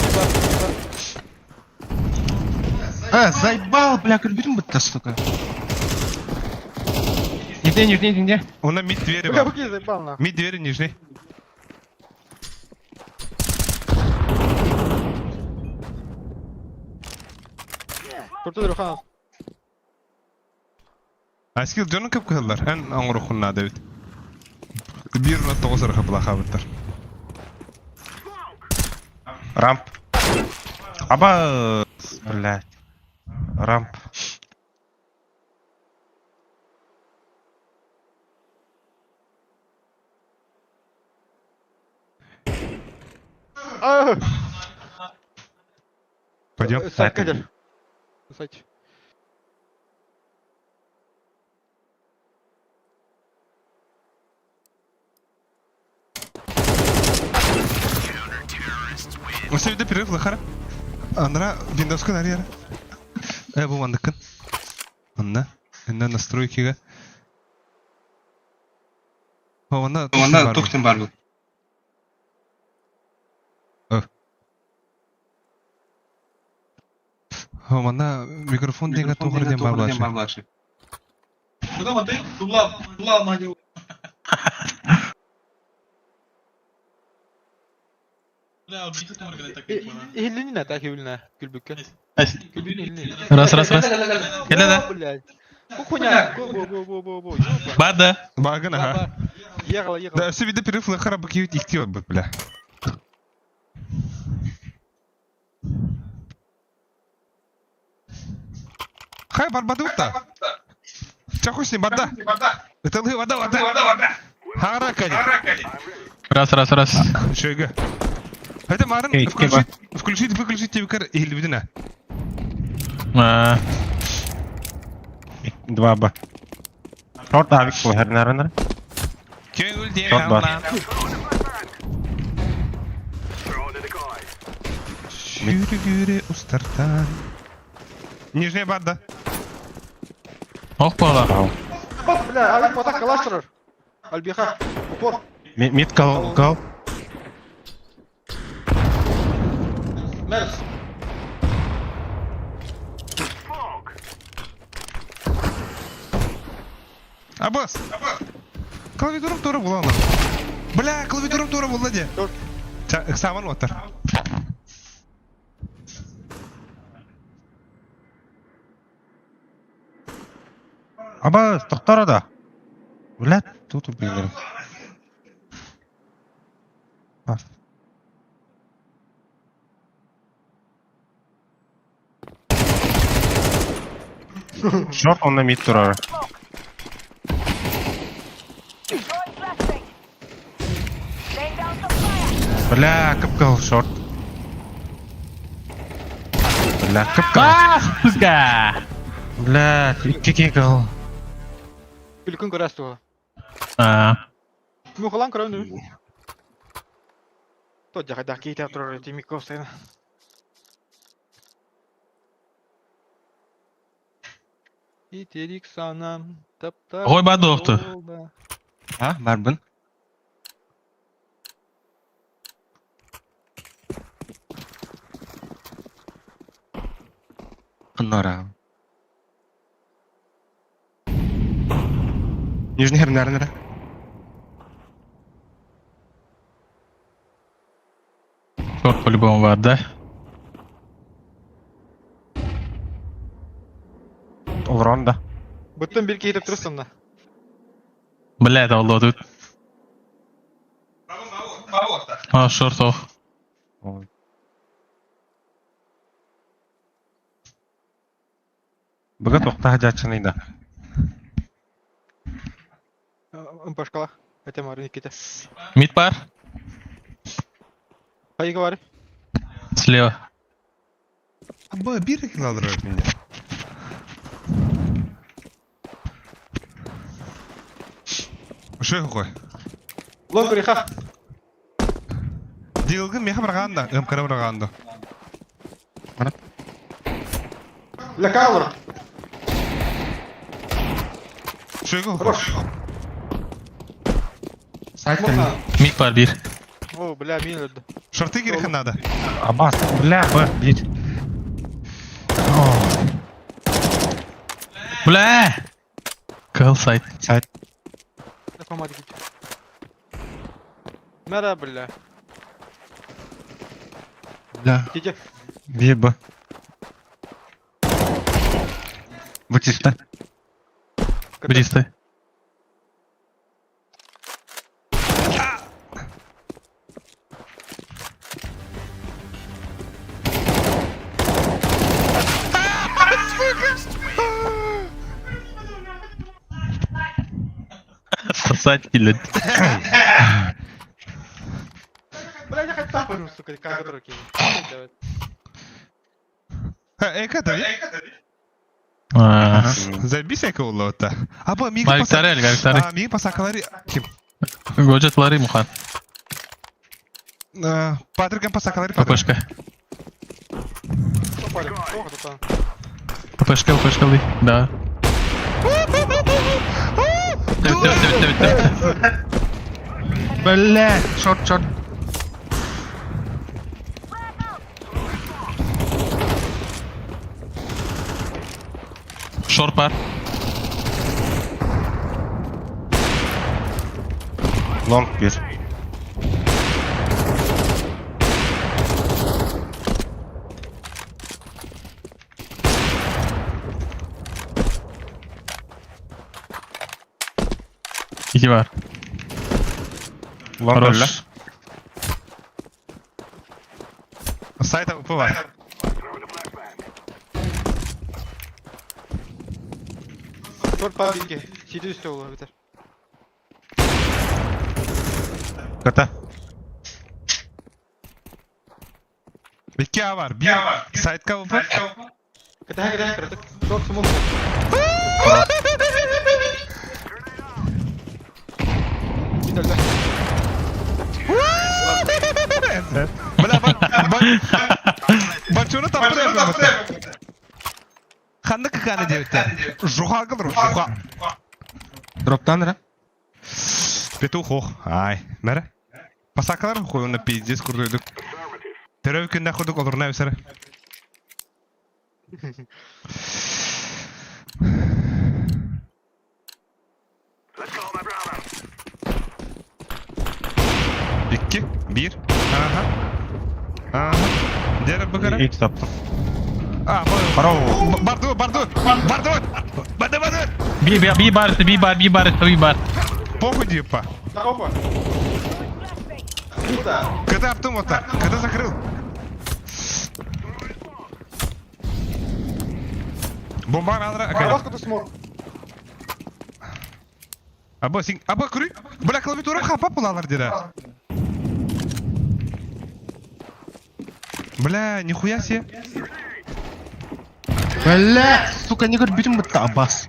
Заебал, бля, кальбирин бытта, сука. Нигде. Onda mid veri Бля, var. букей заебал на. Mid veri нижний. Kurtu Ruhan. Askil canın kıp kıllar. En anğır okunna David. 1.9 rıkıpla xabırlar. Ramp. Aba. Блядь. Ramp. Пойдем. Сайт кадер. Сайт. Осы үйде перерыв лахара. Андыра Windows'kun her yere. Bu mandıkın. Anda. Enda настройкиga. Onda toxtin var bu. Onda mikrofon деген тоғыр ден бар. Куда модель? Тула, мать его. Ihilini так ihilini gülbükke. Gülbükke. Раз. Келеді. Блядь. Bu хуйня. Бу. Барды. Багын, ага. Егала. Да, все виды перерыв лохара бакивит ихтиот бут, бля. Хай, барбады утта. Чахусни, бада. Это лы, вода. Хара, кани. Раз. Шойга. Это Марин, Эй, выключить тебе или видно. Два Б. Шорт авик bu her nerede? Кем өлде, Шорт бар. Шүрігүрі устартан. Нижняя бада. Оқ бола. Бля, Алик потак калаштырыр. Альбиха. Упор. Mid kal. Мерс. Аббас. Клавиатурам тура була ана. Бля, клавиатурам тура була де. Саман отыр. Abbas, to'xtar ada. Ulat, tutur bildirim. Short onda mid turar. Bля, kıpkıl short. Bля, kıpkıl. Сука! Bля, iki kıl. Күлкін көрәс туға. Күмі қолан көрән үй. Тот жағайда кейті тұрар етемек көстайны. Итерик санам, таптар... Ғой бады оқты. Ha, barbun. Кыннара. Нижний хер нерде? Шорт по-любому бар, да? Олрон да. Бұттын бір кейтіп тұрыстым да. Блядь, олды тут. Шорт оқ. Бүгін тоқта хажатшынıydı. Ұмпашқала. Әтем арын екеті. Мид бар. Қайығы бары? Слева. Абба, bir kill alır beni. Ошой қой. Лон көреха. Дилгін меха бірғанда, ұмкара бірғанда. Ләка алыр. Ошой қой. Мид бар bir. О, бля, мен өлді. Шорты керехан надо. Abbas, bля, bir. Бля! Кыл сайт. Сайт. Напомады кетті. Мәра, бля. Bля, Кете. bir bu. Bu çifte. Бристы. Сосать или... Бля, я хоть тапаю, сука, как руки. Эка да? Забись эка уллаута. Абба, миги Гариктары, әлі гариктары. Миги пасакалары... Ким? Годжетлары мұқан. Патрикан пасакалары ППшка. Плохо, ППшка, да. Bля, short. Шорт бар. Long bir. İki var. Long öyle. Хорош. Side up'ı var. Dört pardiyke. City üstte olur biter. Kata. 2A var. Bir side up'ı. Kata kırdık. Dört smoke. Bir de Bela bak şunu tapır yapıyorum. Kandı kıkanı diyor. Жуха kılır. Жуха. Drop'tan nere? Петух ох. Ай. Nere? Pasaklar koyunda pizziz kurduyduk. Terör günde kurduk olur ne üzere. İki, bir. Aha. Aha. Diğer bakara. İlk taptım. Ah, Bardu. Bir bar. Похуй, типа. Опа. Когда автомата? Когда закрыл? Бомба надо. Барбаска смог. Аба куры? Бля, клавиатура хапа пулалар дире. Бля, нихуя себе. Бля, сука, не говори, битим бітта, Аббас.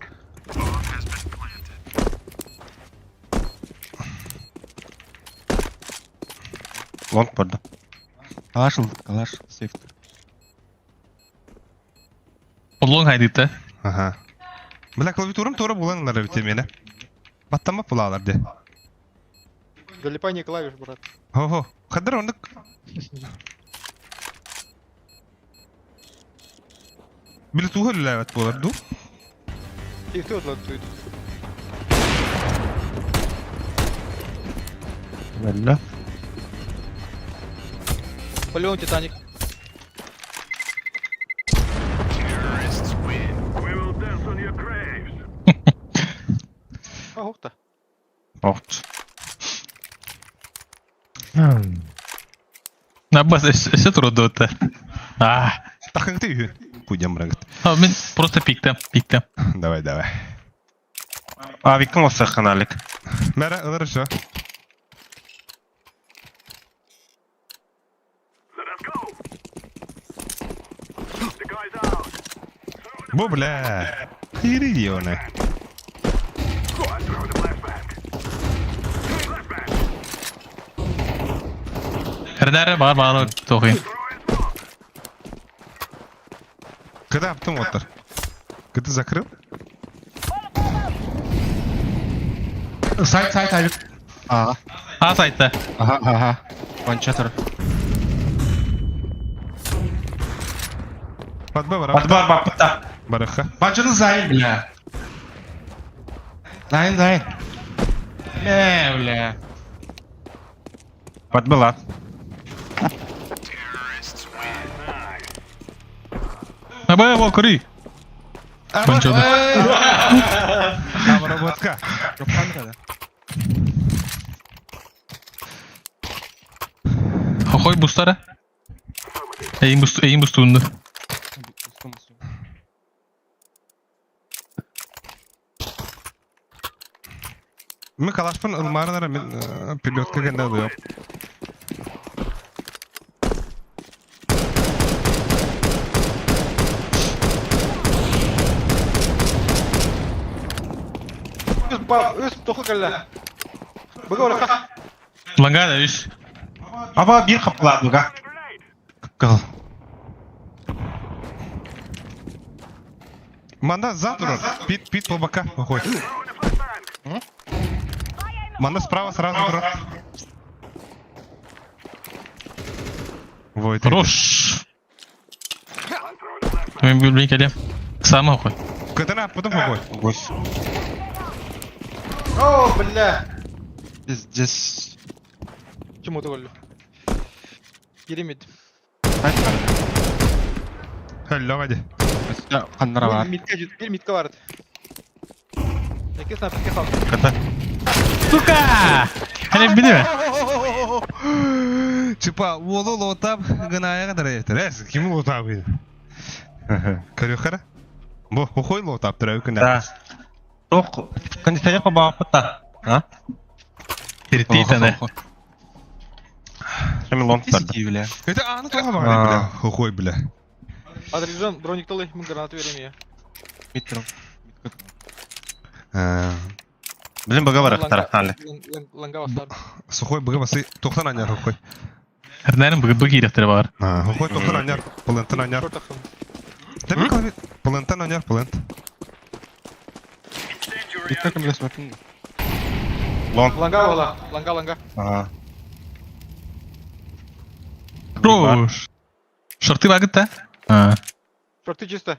Лонг падда. Калаш, сейф. Одлон хайдыйты. Ага. Бля, клавиатурам тоора буланлар бите мени. Баттама пулалар де. Залипание клавиш, брат. Хо-хо. Кадыр ондык. Били туһа ләвәт булар ду. И кто отлатует? Бля. Полеон Титаник. Ух-то. Охт. Аббас, эше турду өтті. Тахың ты үйін. Пуйдем брагат. Мен просто пиктем. Давай. Виктің осы каналик. Мәре ылыр шо. Бу бля. Хири дионе. Herder бар тоқин. Когда автоматор? Когда закрыл? Сайт, Алик. Сайтта. Ага. Панчатор. Подбор, бапта. Бараха. Бачыны Зайн, бля. Зайн. Бля. Подбыла. Абай, его кури. Кончоды. Обработка. Хохой бустара. Эйм бустунду. Мен калашпын ылмарынара мен пилотка кенде алыyorum. Üst toku kalla. Bıga oraya. Лангада, видишь? Аба bir kapılar buga. Kal. Манда сзади урон. Пит по бока выходит. Манда справа сразу урон. Вот. Хорош. Мен блин келем. Сама охой. Катана потом выходит. О, бля. Здесь... Чему ты голю? Керемет. Hello hadi. Üstte kanlara var. Bir mitka vardı. Peki snap'e kaldı. Kata. Сука! Hani bili mi? Çıpa oğlu lotab gınaya kadar yeter. Es kimi lotab yedi? Körüyor kara. Bu koy lotab tırayı kında. Да. Тох. Кондиционер по бапыта. А? Тиртитаны. Şimdi long tutardı. бля. Öte anı toğa bak bile. Koy bile. Adrian bronnik dolu mı granatı vereyim ya. Митром. Bizim bug'a var aktar hali. Langa basar. Sokoy bıgı bası 90 anyar koy. Hernerin bu girekleri var. Ha, koy 90 anyar. Pılantın anyar. Short takım. Tabii kalbi. Pılantın anyar pılant. И как мы смотрим? Long. Langa valla. Langa. Ага. Рош. Шорты багыт та? Ha. Short'ı чисто.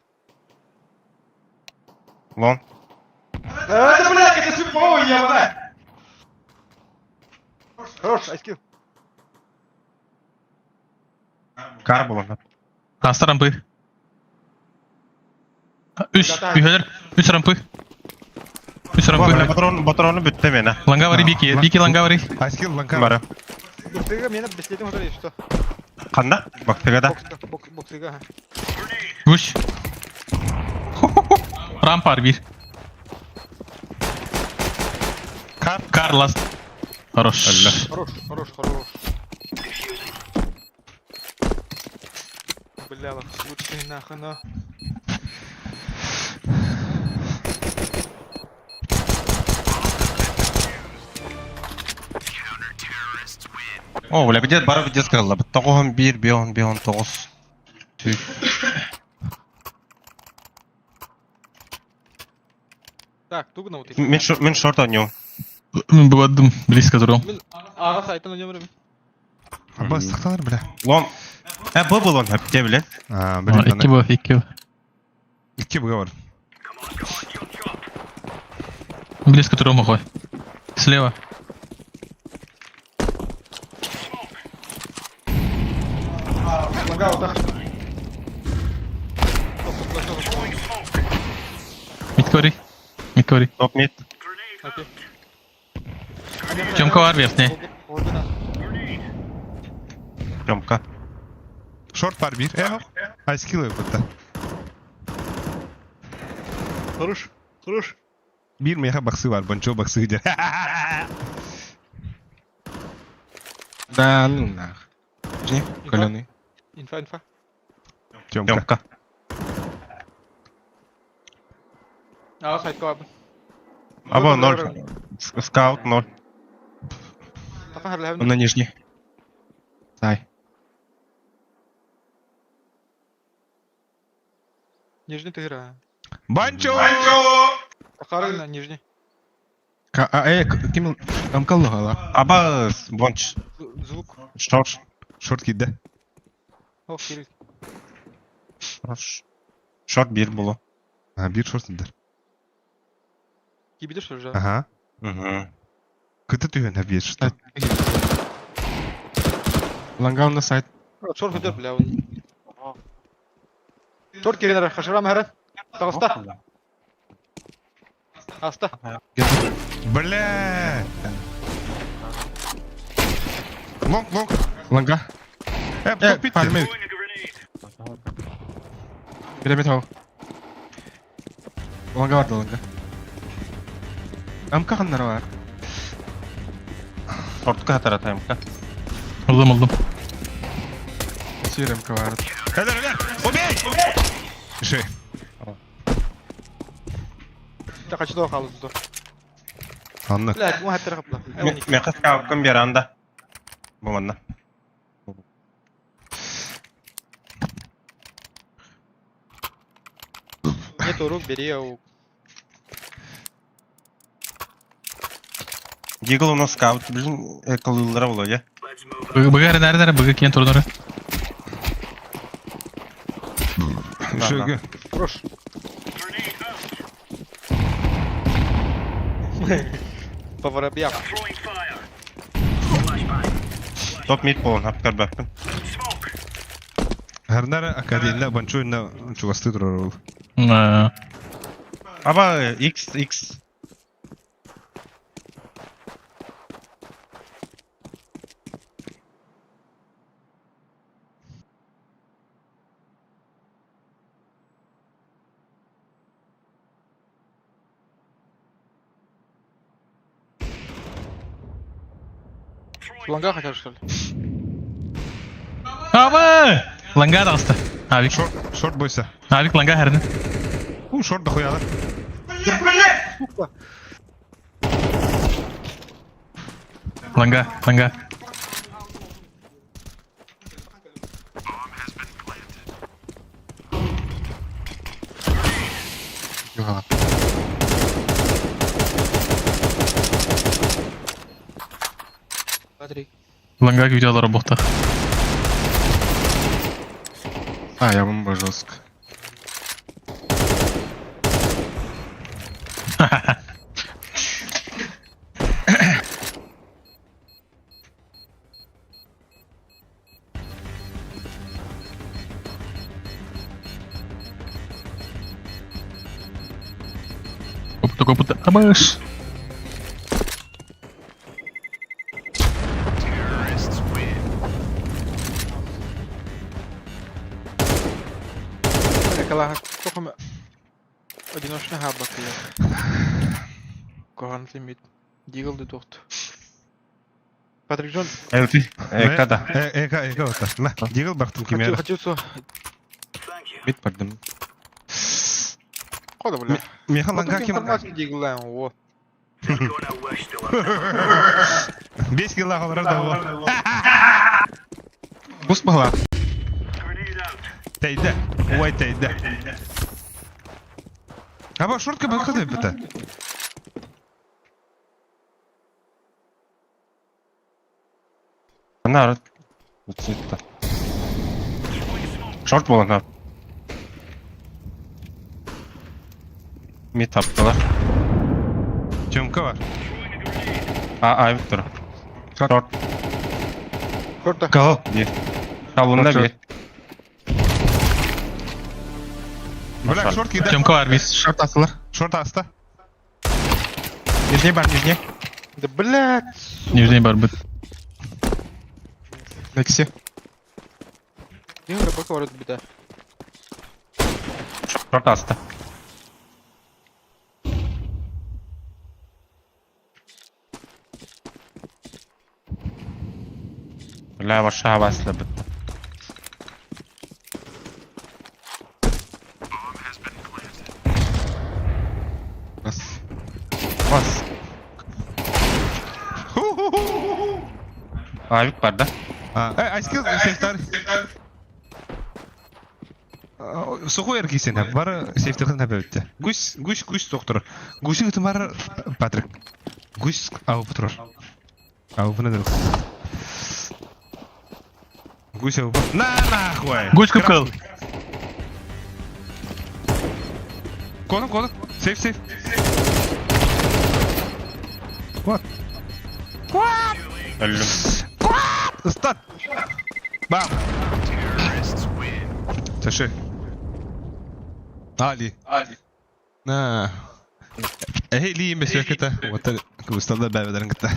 Long. Это, блядь, это слепого ебать! Хорош, IQ. Kar bulun. Hasta rampı. 3 üheler. 3 rampı. 3 Bu rampı. Batronu bütte beni. Ланга вари бики. Бики ланга вари. Айскил ланка. Бара. Боксыга мені беслетим отыр есть, что? Kanda? Bak tegada. Боксыга. Гуш. Рампар bir. Кар ласт. Хорош. Хорош. Бля, лучше нахуй, но. О, бля, где бара где сказала? Тоғын 1, бион 9. Түй. Так, тугна вот. Мен шорт oynuyorum. Бывадым близко durам. Мен аға сайтан oynuyorum. Абба ыстықталар бля. Long. Bu bulun hep de bile. Ha, Aa, bilin 2 bu, 2 bu. 2 bıgı var. Близко durам охой. Слева. Ланга вот так. Мидкори. Top mid. Окей. Темка var верхний. Ордена. Römka. Short var bir. Yok. Айскил yok burada. Хорош. Bir meha baksı var. Bonço baksı gider. Да, ну нах. Жди, коленый. Инфа. Тёмка. Römka. Аға сайтқа abi. Aba 0. Scout 0. Тақан харлы Он на нижний. Дай. Нижний тыгра. Bonço! Тақары на нижний. Ким Амкал hala. Aba bunch. Звук. Short. Short gitti. Оф, керек. Short 1 bulu. Ha, bir short gider. Кибидер, что ли, Aha. Kıtı tüyün hep bir short. Лангал на сайт. Шорт өтер, бля. Шорт керенер, хашырам әрі. Тағыста. Аста. Бля! Long. Ланга. Hep top bitti. Palmer. Piramit hava. Langa vardı langa. Amka kanlara var. Short'ka hatar atayım ka. Aldım. Sür amka vardı. Helal. Obey! Şey. Тақачы да қалды тұр. Anla. Блядь, мұн әттері қапла. Men scout kun bir anda. Bu manna. Не тору, бери, ау. Deagle onu scout bizim kılıldıra buluyor ya. Bıgı nerede? Bıgı kiyen torunları. Şöyle. Хорош. Поворобьяв. Топ мид болон, апкар баппын. Гарнара академия банчуйна чугасты турар ул. Аба, X. Фланга хотят, что ли? Абы! Ланга да аста. Авик. Шорт бойса. Авик ланга хәрне. Шорт да хуяла. Ланга. Югала. Смотри. Ланга видеолары бохта. А, я бомба жестко. Копыта. Абыш. Калаха, сколько мы... Одиночный хаббак я. Когант лимит. Дигл ды тохт. Патрик Джон, Элти, када. Эка ота. На, дигл бактым кимер. хочу со... Мид пардым. Хода, бля. Меха ланга ким. Информация диглаем, во. 5 килла халар да. Буст бала. Тейде. Ой, тейде. Аба шортка бакады бита. Ана Цитта. Шорт болон ап. Мид таптылар. Чөмка бар. Авик тұр. Шорт. Шорта. Кал. Бир. Калында бир. Бля, шорт киде. Темка бар бис. Шорт атылар. Шорт аста. Нижний бар, нижний. Да блядь. Нижний бар бит. Некси. Дигл рыбака ворот бита. Шорт аста. Бля, ваша басла битті. Бас. Авик бар да? Айскил сейфтар. Сухой эркисен бар сейфтер набетте. Гусь доктор. Гусь это бар Патрик. Гусь ау патрор. Ау панадыр. Гусь ау. На нахуй. Гусь кыпкыл. Кон. Сейф. Өлім. Стат. Бам. Таши. Али. На. Ли месье ката. Вот это кустада бәведерин ката.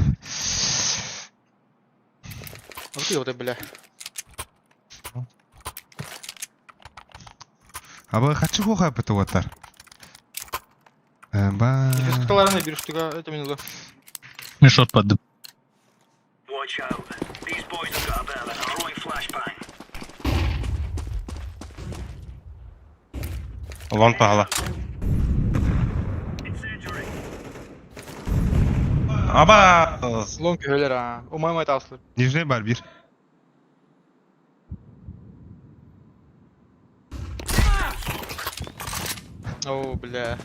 Вот ты вот, бля. Аба хочу хуха біту ватар. Ба. Из каталарына берешь, ты это минула. Мен шот паддым. Лон пағала. Аба! Лонки өлер, умаймай таслы. Нижний бар бир. О, бля.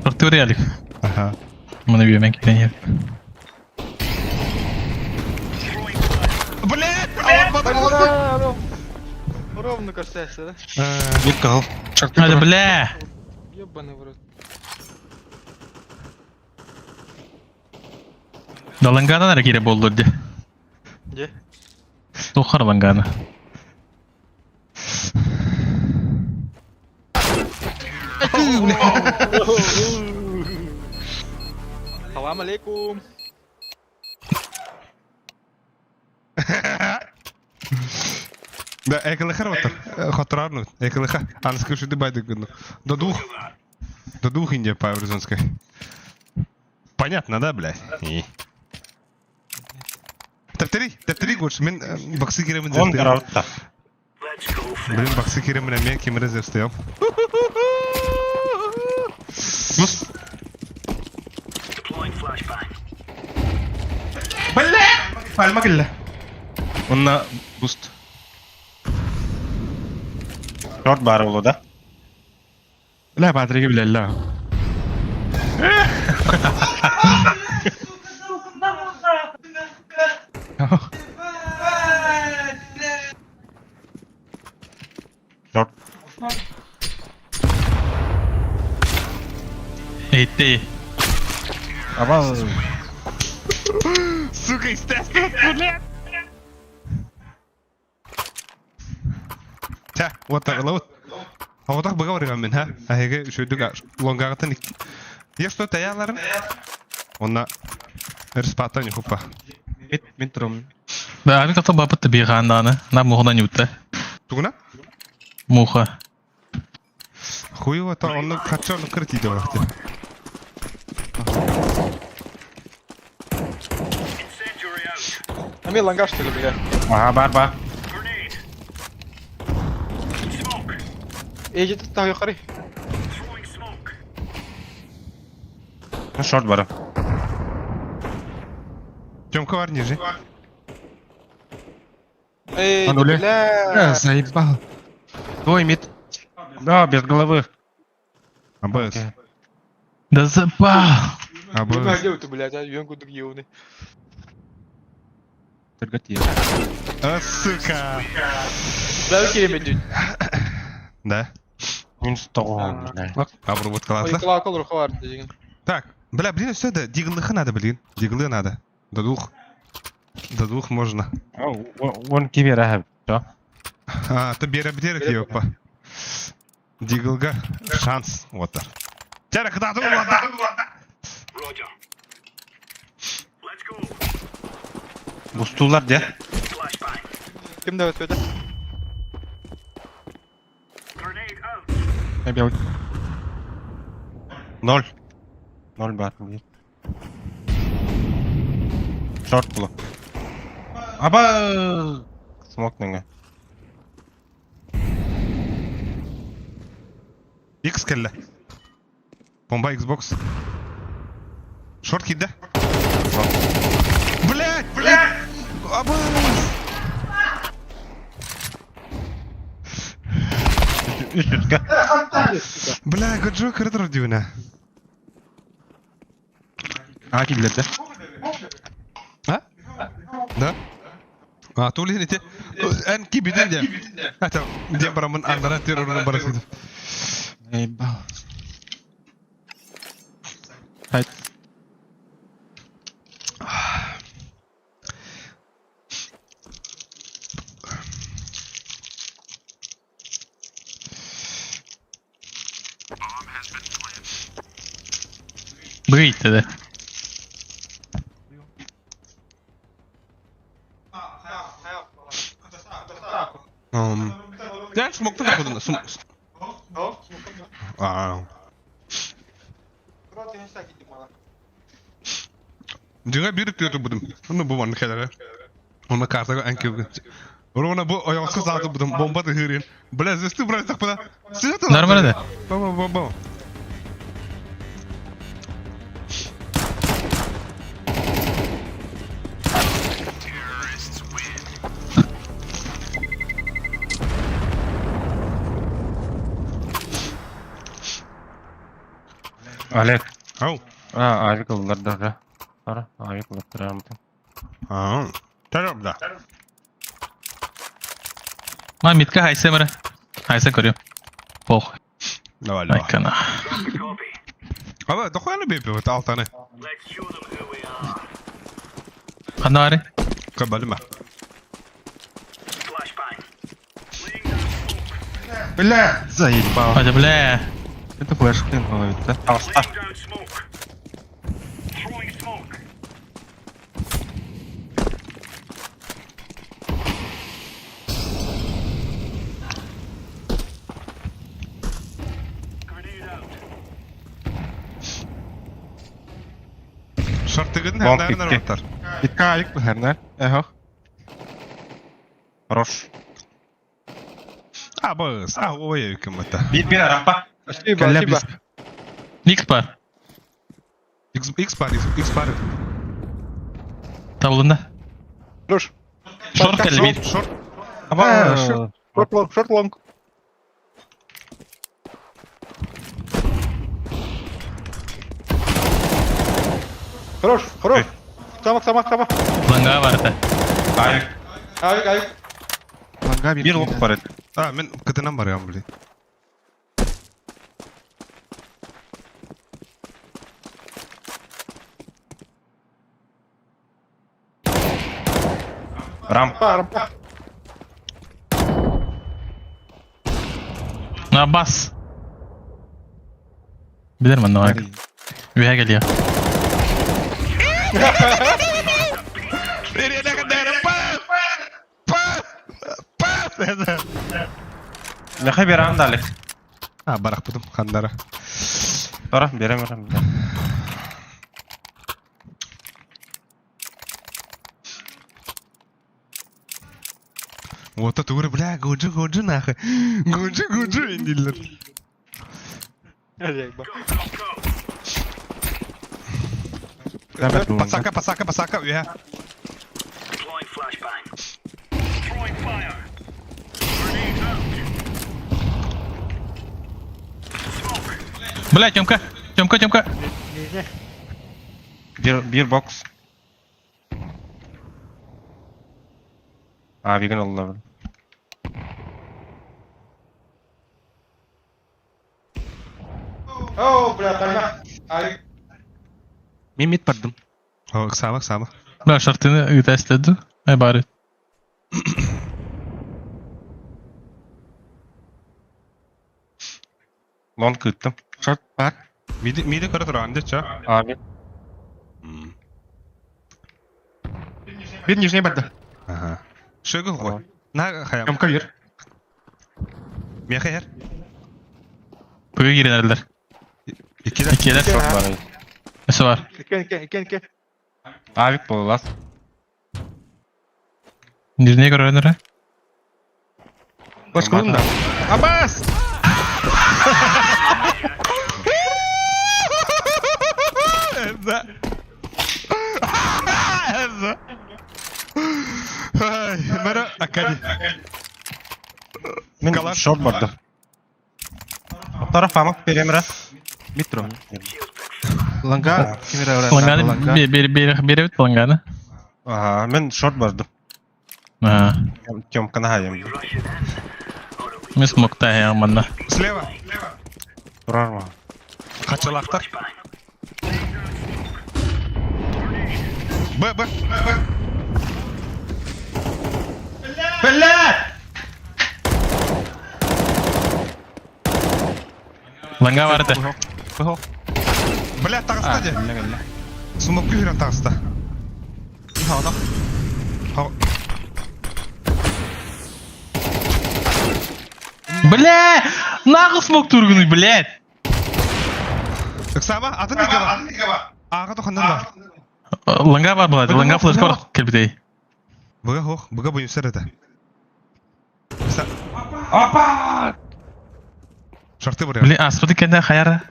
Шорты реалик. Ага. Мына бүйемен кетен ер. Ровно касается, да? Мид кал. Шорт Hadi бля! Ёбаный в рот. Dalangana nere kire boldur de. Je. Tokar langana. Assalamualaikum. Да, эколыхар отыр. Хатырарны. Эколыха. Анскы шуды байды гыну. До двух Индия по Евразонской. Понятно, да, блядь? Таптери год, мен баксы керемін Он зерттеем. караутта. Блин, баксы керемін мен кемірі зерттеем. Бля! Пальма килля. Онна буст. Short бар болу да. لا بعد رجب لله Short. Etti. Ama Сука, естественно, блядь! Та, вот так, ловут. А вот так поговорим мен, ха? А heге шөйдүк лонгагатын Я что таяларын? Онна респаттан юхупа. Мен тұрмын. Да, abi kata babıt da bir kandağını. Na muhdan yutta. Тугуна? Muha. Хуево, то он качал крити да вахте. Ами лангаш тели бля. Aha бар. Ece tut yukarı. Short бар. Тёмка var ниже. Эй, Ануле. бля. заебал. Твой мид. Да, без головы. АБС. Da zıpa. Ne АБС. diyor tu bля, я кудuk yevni. Только те. А, сука. Бля керемет diyor. Да. Мен стоғым. Обработка lazım. Oyun akıl ruhu var diyeceğim. Так, бля, блин, все это диглыха надо, блин. Диглы надо. До двух можно. Он кибер ахаб. Что? А, то беребдер ёпа. Диглга шанс. Вот так. Тяра, когда ты Бустулар де. Kim davet öde? Ноль. Ноль бар. Шорт булу. Аба! Смокныңа. X кelle. Бомба Xbox. Шорт кидде. Блять! Аба! Üst üste. Бля, Годжо кырдыр дивина. А кибилерде. А? Да? А, тули не те. Эн кибиден де. Это где барамын андара террорун барасы. Заебал. Хайт. Bıyıktı da. Я смог так куда. А. Juga bir tutu budum. Onu bu vanı kadar. Ona kartı anki. Ona bu ayakkabı zaten budum. Bomba da hırın. Bla zesti bırak tak bana. Normal de. Baba. Олег. Ау. Авик олар да. Ара, авик олар да. А. Tamam da. Ma mitka hayse mara. Hayse koruyor. Oh. Давай, Ay давай. kana. Ama dokuyanı bir pivot altane. Handa var. Kabbalima. Бля! Заебал. Hadi bile. Это флешка, ну это. Алыста. Шорт тегедin Long hem de kickti. rotar. Bitка alik bu herner. Ehok. Хорош. Bağız. Oya hükümete. Bir rampa. Спасибо, Калля спасибо. близко. X var. X par. Tavlunda. Хорош. Short geldi bir. Short. Шорт лонг. Хорош. Самак. Langa vardı. Ayık. Ayık. Ланга Bir lok var edi. Men kıtınan var ya bile. Rampa. Bas. Bilirim ben de var. Üye geliyor. Nereye ne kadar? Pas. Lehe bir anda alik. Barak buldum kandara. Sonra berem. Ota tuğra bile gocu nakı. Gocu indiler. Hadi bak. Pasaka üye. Bля, Тёмка. Bir box. Vegan oldular. О, бля, Калля. Ayık. Мен мид бардым. Sağma. Bля, şartını test etti. Bari. Long kıttım. Шорт бар. Mide kara duran de ça. Abi. Bir нижний барды. Aha. Şöyle koy. Ne hayam? Тёмка бир. Miye hayır? Bugün girenler. İki de. İkiyeler. Çok var. Nesi var? İki. Abi bolas. Nirneye göre öğrenir. Boş kılın da. Abbas! Ezza. Ay, mera akadi. Min Kalan. short vardı. O taraf ama peremre. Метро. Ланга. Kimira öğrendi. Langanı bir evet langanı. Aha, men short vardı. Ha. Kim kana hayam. Mis mokta ya bana. Sleva. Durar mı? Kaçalaklar. Bak. Langa vardı. Bля, tağısta de. Smoke yürüyen tağısta. Havada. Bля! Nağız smok turgunu blядь. Sama, atın dike bak. Ağa dokanlar var. Langa var bulad. Langa flash var kelbitey. Buga boyun sırada. Şartı buraya. Bля, аспады кенде хаяра.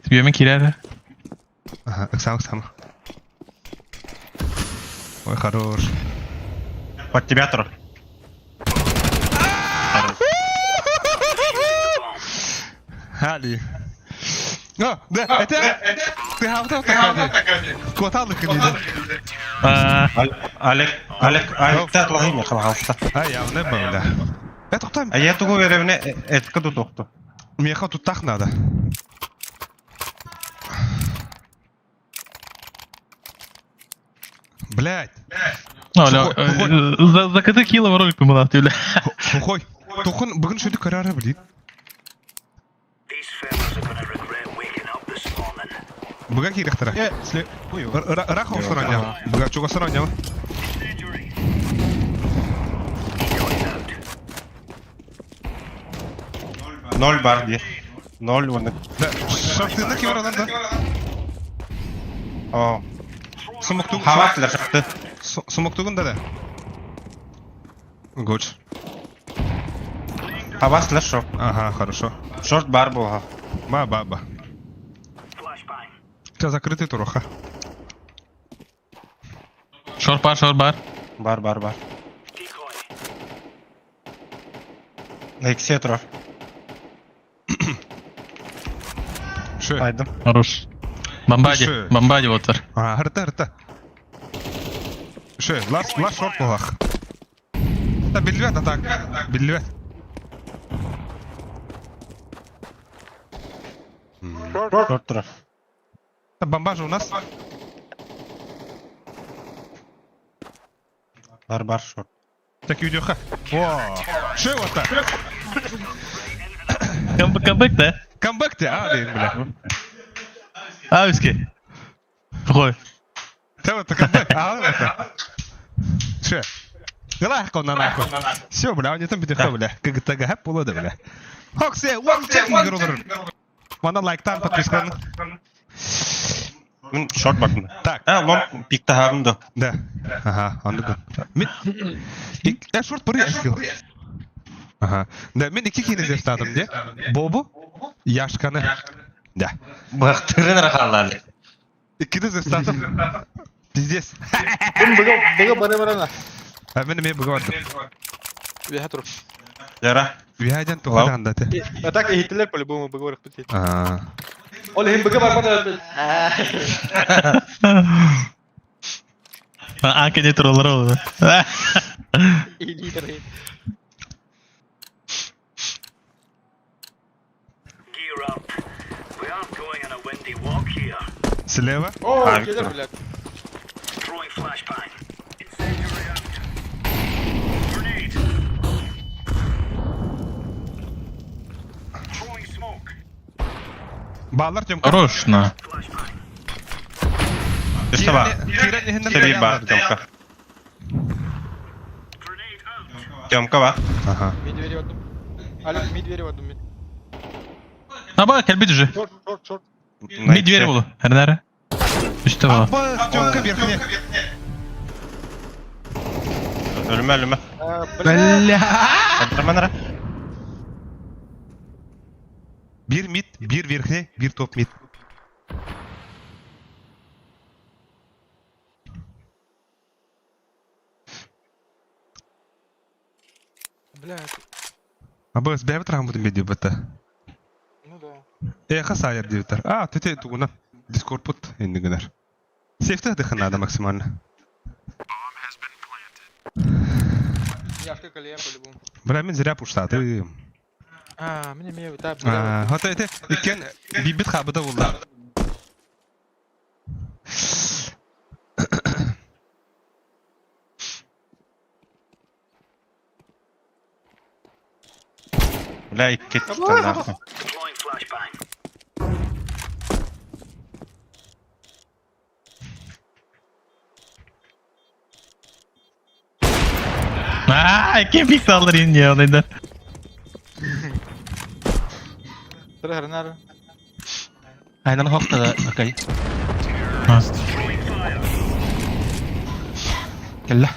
Тибемен кирара. Ага, Оксана. Ой, хорош. Под тебя тур. Hali. No, det har vi takade. Kvotalı kılıydı. Alek tatlahim ya khalasta. Ay ya ne böyle. Ya toktam. Ayatugu verevne etki tuttu. Miyaha tuttakna da. Блядь. Оля, закаты кило ролик помылат, бля. Хой. Тохун бүгін шөді көрәрі білейді. Бұға кейректіра. Рақ оғыстыр ойнауы. Бұға çok оғыстыр ойнауы. Nol var diye. Nol onu. Şaftığında kim var adamda? O. Sumuktuğun. Havaslar çıktı. Sumuktuğun da da. Гоч. Havaslar şok. Ага, хорошо. Шорт бар был. Ба. Тебя закрытый туроха. Short bar. Бар. Eksiye taraf. Şöyle. Haydım. Хорош. Бомбади вот var. Ага, hırta. Şöyle, last short bulak. Da bildivet atak. Bildivet. Short taraf. Da бомбаж у нас. Бар short. Так видеоха. Во. Şöyle вот так. Камбэк, да? Камбэк te, değil bile. Ависки. Какой? Tamam, камбэк. Это. Şöyle. Gılah konudan akıl. Все, бля, они там бедеха, бля. Как это гап было, да, бля. Хоксе, one check игру olur. Bana like'tan подписканы. Ben short baktım. Так. Long pikte habım da. Да. Ага, anladım. Я шорт пари ашкил. Ага. Да, мен iki kini zestadım diye. Bobu, yaşkanı. Да. Bıktırın rakallarlı. İkini zestadım. Пиздец. Быга бара-барана. Ben de bugün Вега тур. Yara. Вияден тухадан да те. А так и хитлер по-любому быга барах бит. Ага. Оля hem bıga бар бара. Анка не троллер. И лидер. Слева. О, Abi, keder dur. блядь. Bağlar tümka. Хорош, на. Üste bak. Tire nehinden Seri bak. Temka. Temka bak. Ага. Мид двери в одну. Алекс, мид двери в одну. Мид. На бak, gel bir düzü. Шорт. Mid veri bulu. Her nere? Üstte var. Abba tümka verhine. Ölüme. Бля. Kaldırma nere? Bir mid, bir verhine, bir top mid. Блядь. Абба сбавит рамбуду медиа бата. Ну да. Эха сайыр диютар. Төте тугунан. Discord put эндигенер. Сефте дыханада максимально. Яшка колея по-любому. Бля, мен зря пуштады. Мне мею, да, бля. Хата эте икен бибит хабыда булды. Bля, ip kettik lan. Kim pik alır in ya onaydan. Sıra Hernar. Aynen hokta da bakay. Kella.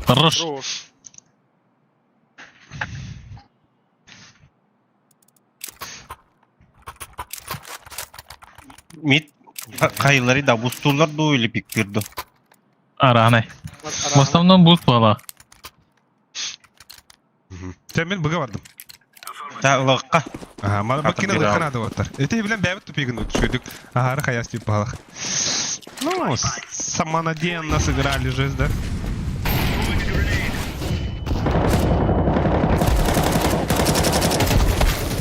Хорош. Хорош. Mid kayıları da bustullar da öyle piktirdi. Аранай. В основном буст бала. Sen ben buga vardım. Tağlıqqa. Aha, bana bak yine Hatırlıyorum. dıkanadı varlar. Öte bilen bäbit tupigin düşürdük. Aha, hayas tip balık. Ну, самонадеянно сыграли жесть, да?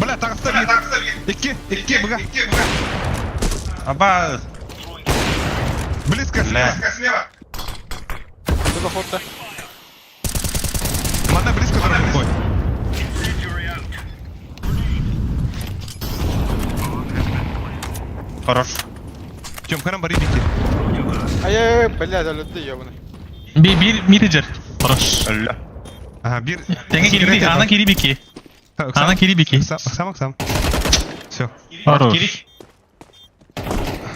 Бля, так остави. İki buga. Aba. Близко, слева. Кто ход-то? Мана близко дорогой. Ой. Хорош. Тёмканан бар бики. Ай-яй-яй, блядь, öldü ебаный. Bir manager. Хорош. Öldü. Aha bir. Теңе кири, ана кири бики. Ана кири бики. Сам. Все. Хорош.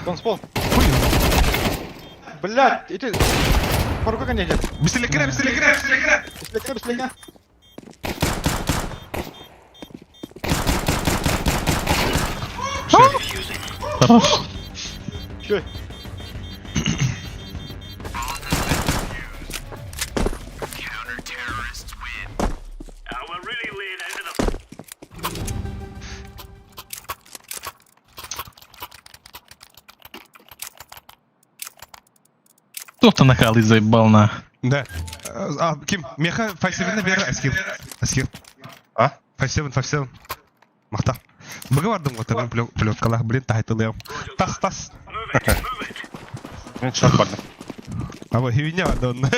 Конспол. Блядь, эти... Порука конечен. Быстрее. Быстрее. Хорош. Чё? Кто-то накал заебал на. Да. А, Ким, меха 5-7'de bir Askil. А? 5-7. Мақта. Бұғы бардым ғотырын плеткалар, блин, тайтылыям. Тас. Мен шот бардым. Ава, хивине барды onun.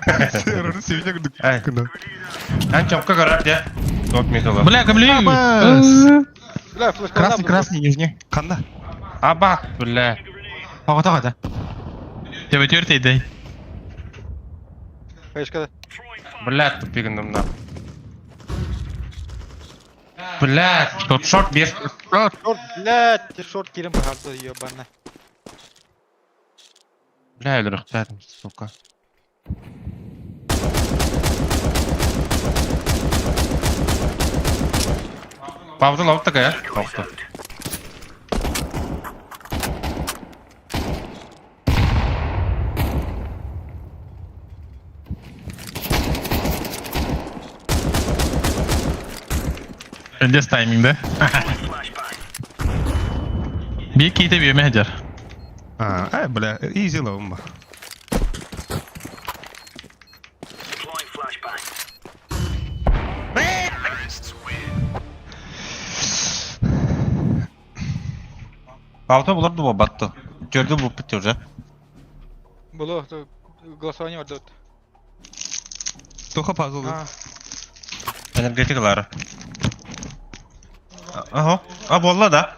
Сырырын севине күндік. Ай. Ан чопка көрөр де. Топ мекалы. Бля, гамли. Бля, флешка. Красный, нижний. Қанда? Аба, бля. Тағы. Тебе тертейдей. Флешка. Бля, тупигіндім на. Бля, шорт бер. Шорт, блядь, шорт кирим бахарды ебаный. Бля, өлірік тәдім, сука. Павдың лауыттық, ә? Лауытты. Öldес timingde. Bir kite bir manager. Бля, easy лауым бар. Павды бұларды бұл батты. Көрді бұл бітті уже. Было голосование var 4. Тоха пазылы. Энергетикалары. Ага. А, болла да.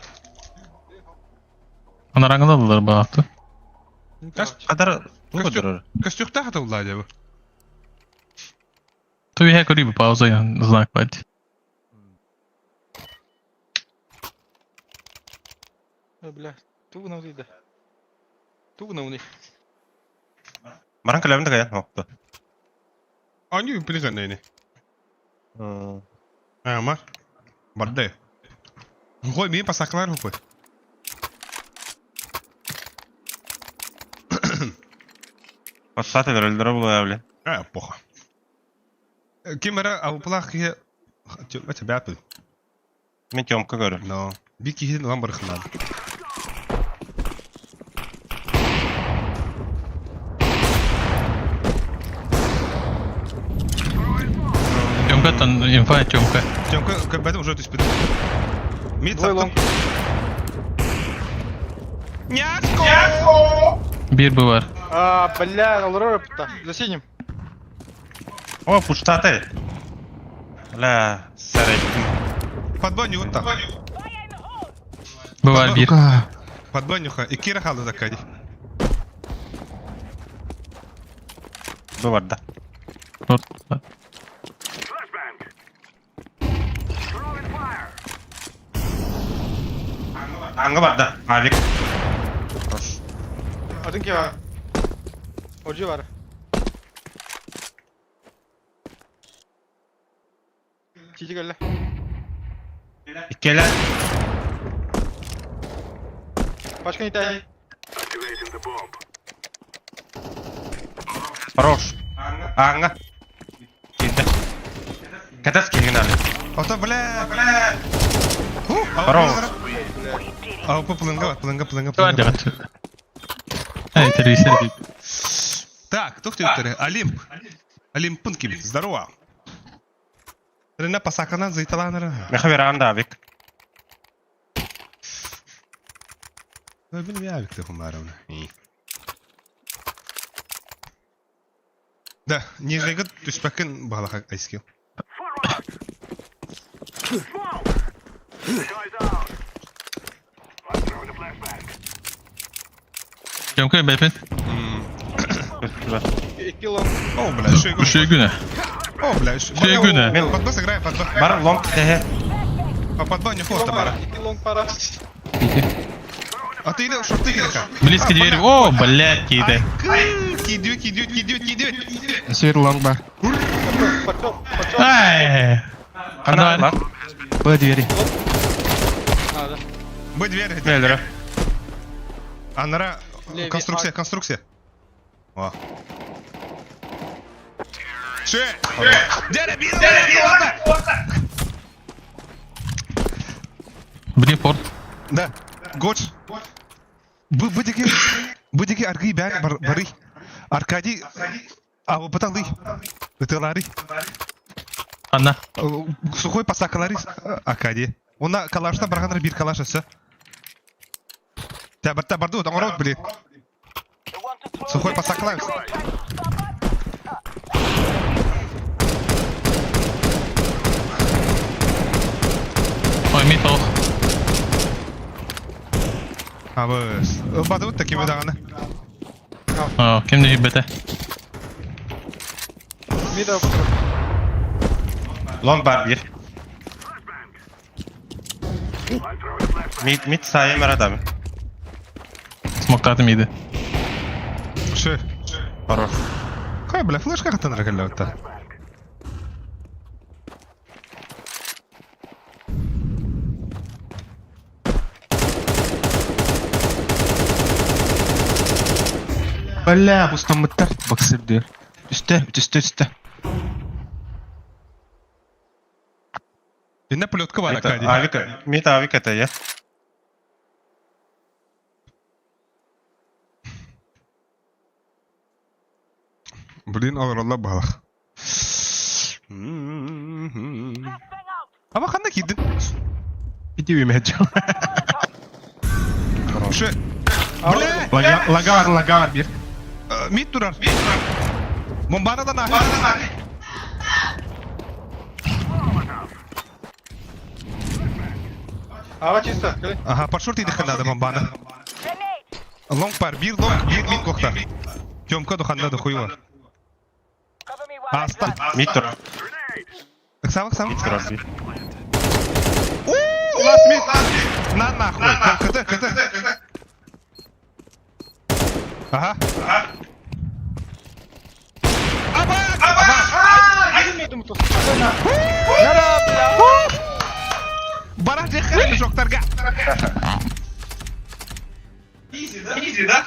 Ona rangladılar baktı. Kadar bu kadar. Костюхта хата улады бұл. То я говорю, пауза, я знак пойти. Бля, тугнау дейді. Тугнау не. Маран кілемді қаян оқты. Аню плезан нейне. Мар. Барды. Қой, мен пасақлар қой. Пассаты өлдірі бұл әвлі. Поха. Кем бәрі ауыпылақ кеге... Өте бәпіл. Мен тёмка көрі. Но. Bir kişinin olan barıkından. Тёмка там, инфа, Тёмка. Тёмка, бәдім уже өтіс беді. Мид Двой сақтым. Няшко! Bir bu var. Бля, алрора пта. За синим. О, пуштаты. Бля, сәрі. Подбаню там. Bu var bir. Подбанюха. И кира халды закади. Bu var da. Short. Аңғы бар да. Авик. Adın ki var. Hoca var. Çiçek öyle. İkkeler. Başkan itahi. Хорош. Аңғы. Келді. Кәтәс келген әлі. Ota bля. Хорош. Аупа плынга. Hadi at. Evet, reset edeyim. Так, кто кто-то? Олимп. Олимпын кем. Здорово. Рена пасакана зайталаныр. Меха веранда авик. Bilmiyorum ki kumlarımı. İyi. Да, нижнего түспәккен балаға айскел. Темка, бэпин. О, бля, еще игру. Уши güne. О, бля, Şey güne. Под босс играем, под босс. Бар лонг тәһе. Под босс не форта бара. İki long para. А ты или шорты или как? Близкий двери. О, блядь, киде. Кидет. Сир лонг бар. Почет. Ай. Қана Anda бар. Б двери. Надо. Мы дверь. Мелдері. Анара, Леви, конструкция. О. Ше! Дядя, бил! Блин, форт. Да, гоч. Будеги арги бәр бары. Аркадий, а поталы. Бетелари. Anda. Сухой пасакалари Аркадий. Она калашта баргандар бир калашасы. Та барду, там рот, блин. Сухой пасакалари. Ой, мид толық. Абыз. Бады вот такими дағаны. О, кемде жібеті. Mida Лонг бар bir. Mid sayı mer adamı. Смоктаты миді. Ше. Хорош. Кай, бля, флешка қаттан рәкелі өтті. Бля, бустамыттар. Баксырдыр. Үсті. Инна пулетка бар, Это Аркадий. авика. Mid авика тәйе. Блин, алла балақ. Ама қанда кидің? Иди үймәді. Ше. Бля! Лагар бір. Мид тұрар. Момбанадан ағы. Ава чисто. Кали. Ага, под шорт идік қандады момбаны. Лонг бар, бір лонг, бір мид коқта. Тёмка дұқандады хуйла. Аста. Mid тұр. Сам. Mid тұрар bir. Ласт мид. На нахуй. КТ. Ага. Барақ жекқарады жоқтарға. Easy, да?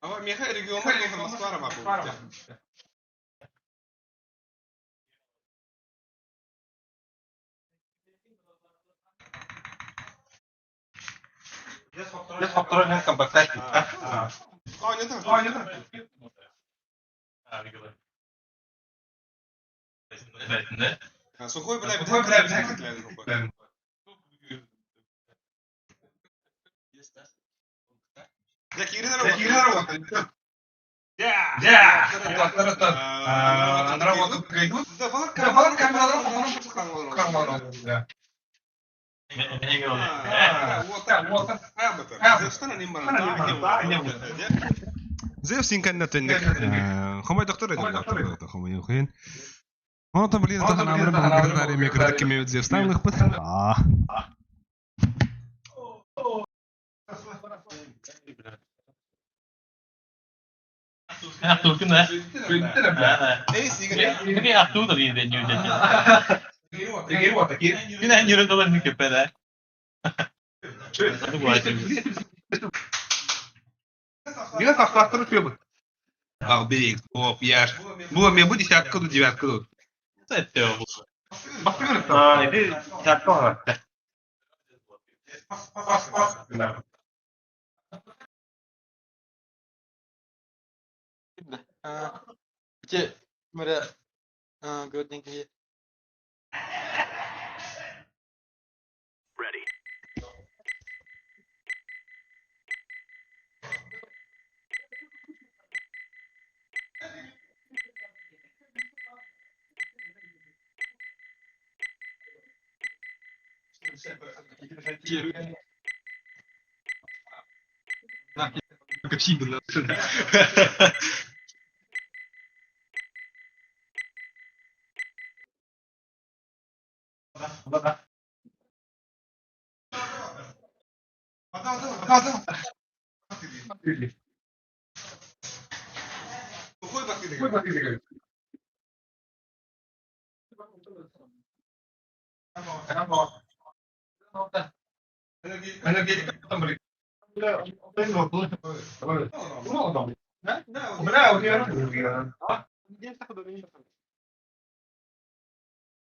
Ama mega regionda mega Moskva var bu. Я фактора не компактать. Oynadı. Sokoy bile bir tane Ya kiriler o. Ya. Андра вот гайдут. Да falan kameralara fotoğraf çıkarmalar. Зевс инканна тендек. Хомой доктор эдем. Хомой юхин. Он там блин, там амры бахар микро кеме Зевс там их пот. Arthur cái này. Cái Arthur là gì để nhiều chuyện. Cái này nhiều đâu bên kịp về đấy. Меня фактор клюбы. Алберик, оп, яш. Было мне будет откуда девятка тут. Это Это такого. Где мэрэ gördüğün gibi. Какие были?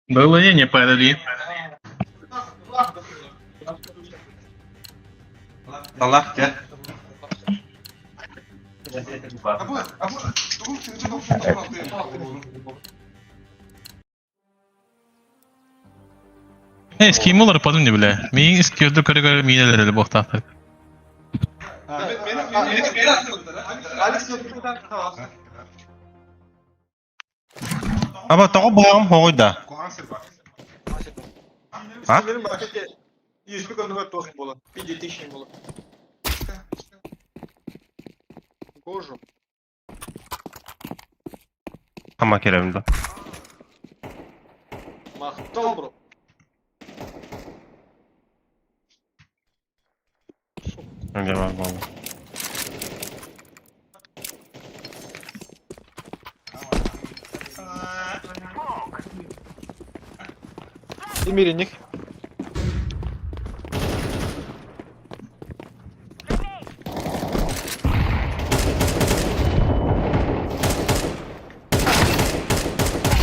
было не подали. Allah gel. Eski mi olur padın ne bile. Mi iskiyordu kare mineleri bu tahta. Aba toqo bağım hoyda. Ha? Benim markette 100 bin konuşma tost bola. 5000 bola. Боже. Ama keremde. Махтал, бро. Önce bak baba. Демиренник.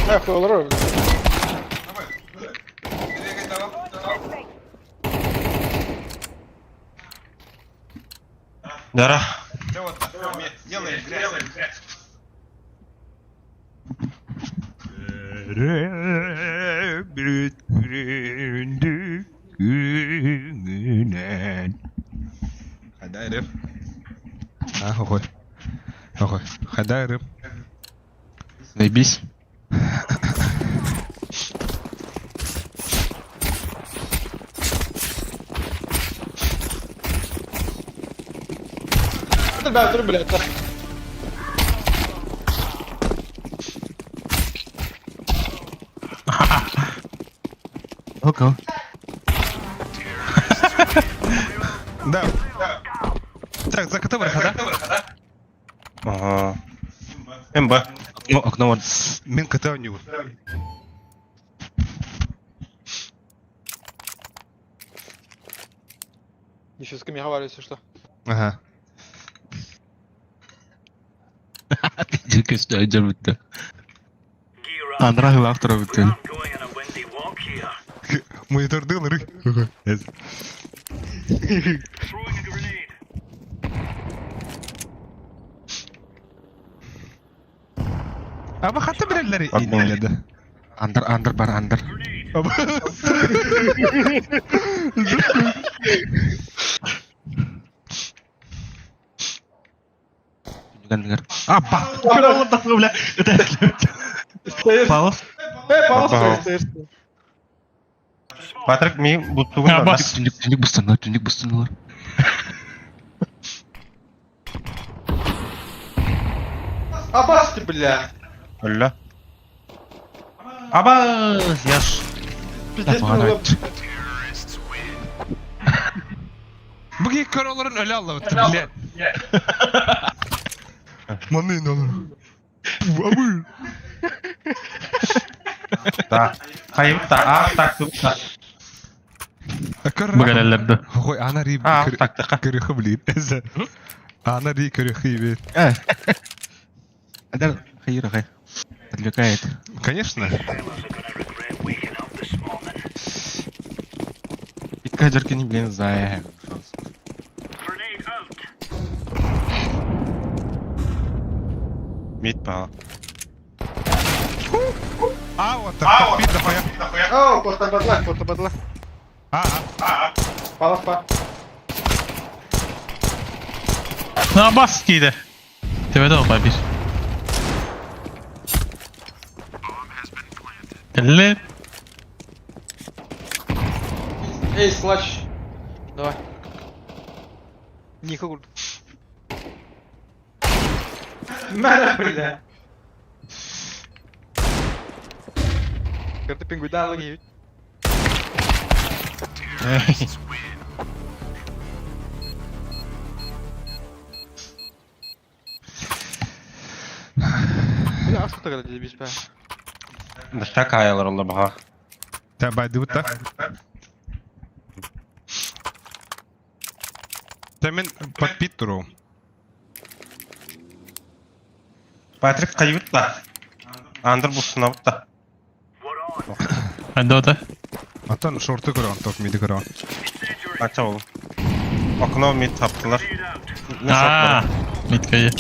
Эх, olur. Dara. Делаем грязь. Хадайрып. Хохой. Хохой. Хадайрып. Заебись. Да, dur, блядь. Окей. Да. Так, заката бырхада. Ага. Эмба. Ну, окно вот. Мен ката у него. Еще с кем я говорю, если что. Ага. Çünkü önce bitti. Andra hıva aktarı bitti. Монитор дылыры. Ama hatta birerleri Bak, inledi. Under bar under. Dengar. Apa? Kalau tak boleh. Paus. Пауза. Патрик, ми буттугун Ha бар. bas. Tunjuk bustanlar. Абасти, бля. Өллө. Абаз, яш. Пиздец, Bana ну, Bu ki karaların öyle Allah'ı bile. Manayın oğlum. Abi. Да. Кайып та, так тук та. Bu gelirlerdi. Koy ana ri Так та. kırığı bileyim. Eze. Ana ri kırığı bileyim. Ada hayır. Отвлекает. Конечно. Питка жаркини, блин, зая. Мид па. А, вот так. Пит захуя. Ау, порта бадла. Палас па. Ha bas giydi. Tepede o bir. Elle. Эй, склач. Давай. Ника гурд. Мара, бля. Карты пингуидан логи. Бля, а сколько тогда без па? Дышта каялар олда бага. Tabi bu da. Temin подпит durу. Патрик кайып та. Андыр бусына та. Hadi o da. Atan şortu kıran, top midi kıran. Ача ол. Окно мид таптылар. Не Aa. шотлар. Mitkayı.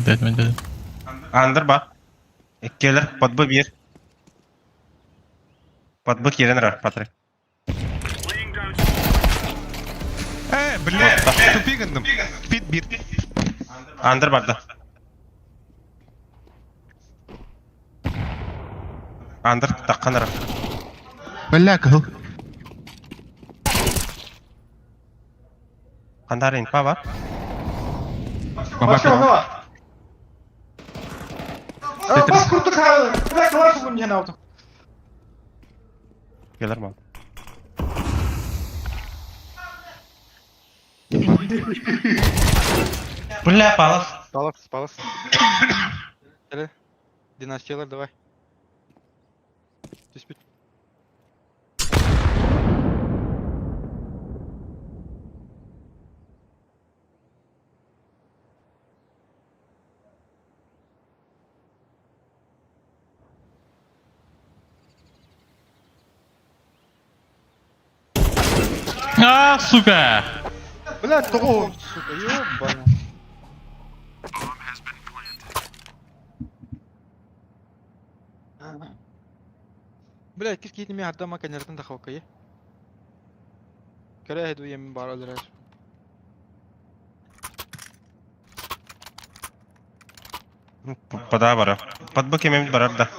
Dedim. Андыр ба. Эккелер, подбы бир. Подбы керенер, Патрик. Bile, tupi gındım. Pit bir. Андыр барда. Андыр таққаныр. Бляк. Қандар инфа бар? Башка баба. А, бас курту калды. Бля, класс бун жана алды. Келер ма? Бля, палас. Палас. Hele. Dinastiyalar давай. Диспют. Aa suka. Бля, того, сука, ёбана. Бля, кис ми адда ма канертан дахавка я. Кара hedu yemin бар алар. Пада бара. Подбы кемем барар да.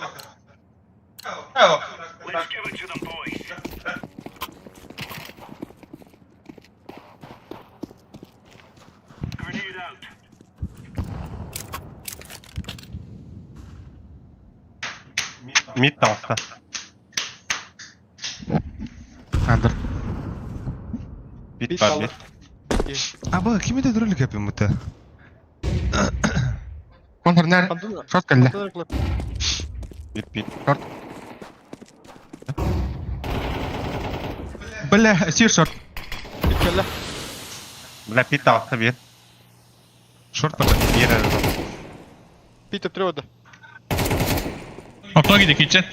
Мид талста. Under. Бит бар бит. Aba kimi de duruluk yapayım mıta? Контр нар. Шот калла. Бит. Бля, сир шот. Калла. Бля, бит талста бит. Şort bata. Бир. Питер трёда. Okula gidiyor. Kitchen.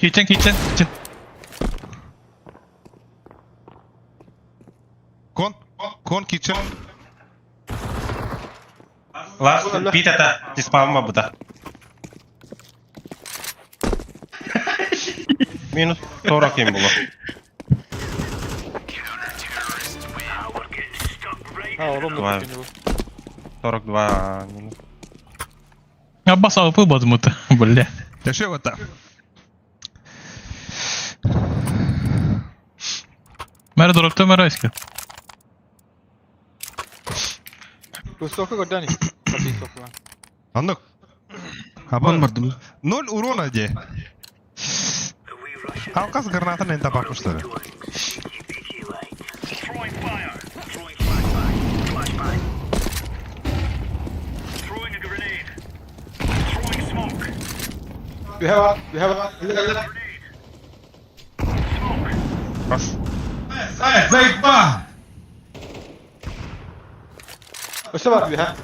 Kon kitchen. Ласт бит ата. Диспамма буда. Minus 40 kim було. Ha, oğlum Vay. da bu. 42 minus. Abbas AWP базмыты, бля. Yaşıyor hatta. Мэра дропта, мэра иска. Высоко гордани. Высоко. Anlık. Абон бардым. 0 урона де. Алкас гранатаны енді бақыштары. We have a. Bas. Öse var we have.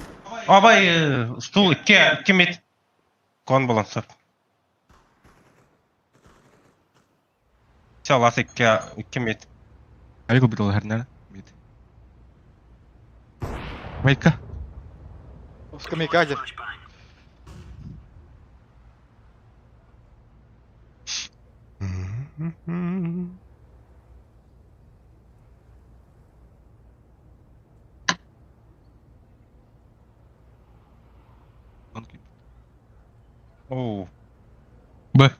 Абай, стул 2 mid. Кон балансыр. Çalas 2 mid. Айгу битол хернер. Вайтка. Скамейка один. Oo. Б.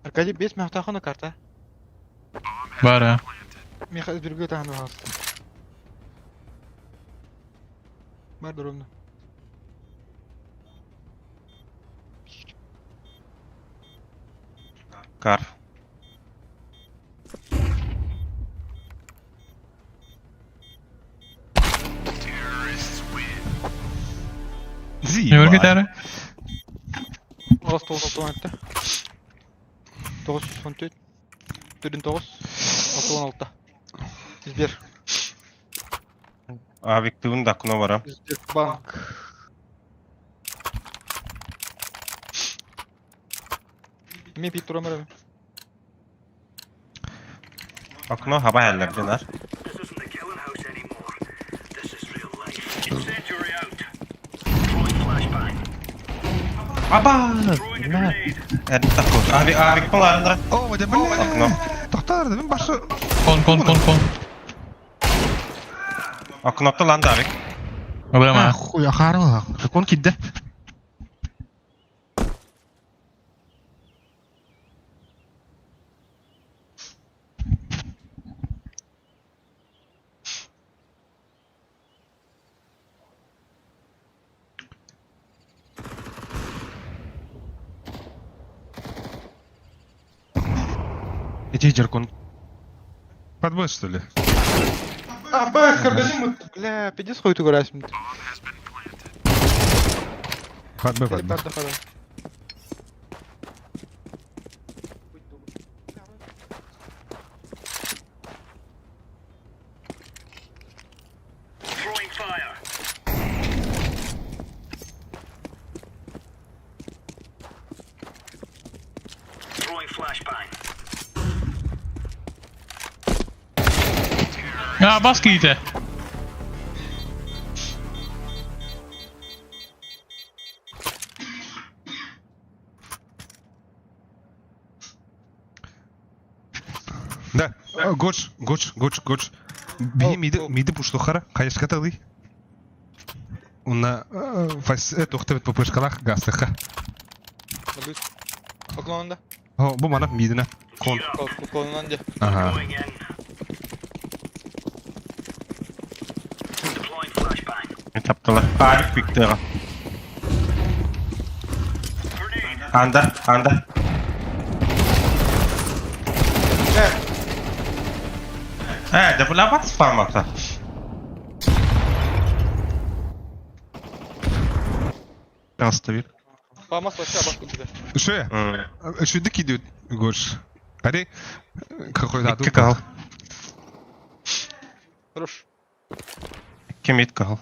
Аркадий бес мехтахана карта. Бара. Меха изберегает тахан вас. Бар ровно. Kar. Не вырги тәрі. Орас 9 etti. 914. 4-9. 6-16. Избер. Avik tığın da kuna varam. Избер банк. Мен пит турамарам. Akno hava herlerdeler. Aba! Erdi takıl. Avik polarında. Oo, de Akno. Doktor dedim başı. Кон. Aknokta lan da avik. Бля, ма. Хуя харла. Кон кидде. Иди, Джеркон. Под Б, что ли? А, бах, кардашим. Бля, 50 хуй ты гораешь. Под Б, под Б. Ja, bas kieten. Да. Гоч. Би миди пуштухара. Кайышка тагды. Уна фас тохтабет попышкалах гастыха. Oklahoma'da. О, bu mana midine. Kon. Kolundan de. Aha. Taptılar. Avik bitti. Anda. De bu lavat spamata. Оставил. Памас вообще обошел тебя. Что я? Что дик идет, Гош? Ари, какой-то İki kal. Хорош. 2 mid kal.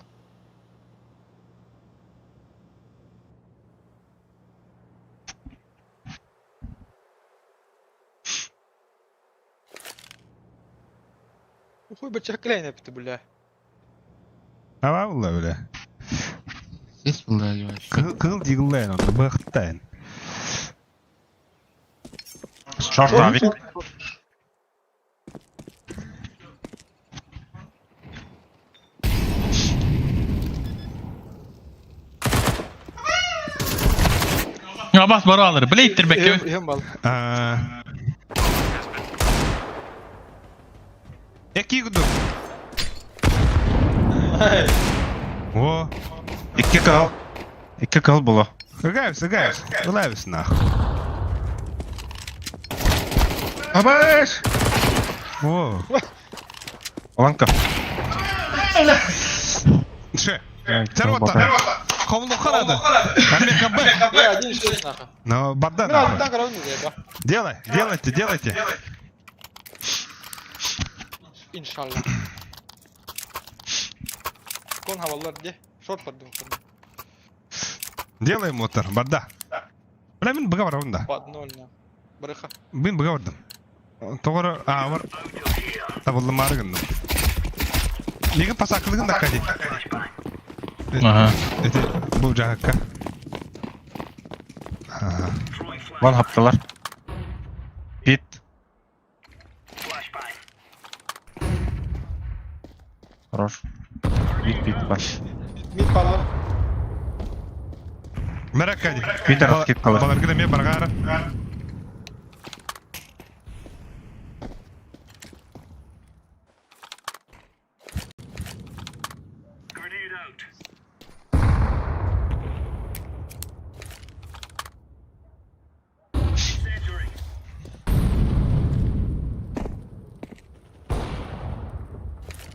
Хуй бачак клейн yaptı bля. Ha vallahi öyle. Здесь была, ебать. Кыл дигыллайн, он бахтайн. Шорт авик. Абас бара алыр. Білейттір бәкке. Ем бал. Эки гуду. О, Икки кыл було. Гайвс. Гайвс нах. Абаш! О. Оланка. Ше. Тервота. Хомлу харады. Амир каббай. Я один шесть нахуй. Ну, бадда Ну, нахуй. один так равно да. Делайте. İnşallah. Kon havalar diye. Short pardon. Делаем мотор, бадда. Бля, мен бұға барамын да. Под 0 на. Барыха. Мен бұға бардым. Тоғыры, бар. Табылды марығын. Егін пасақылығын да қади. Ага. Эти бұл жағаққа. Ван хаптылар. Бит. Хорош. Бит баш. Mid parlar. Мәрәк қади. Бит арас кет қалар. Баларғы да мен барғары.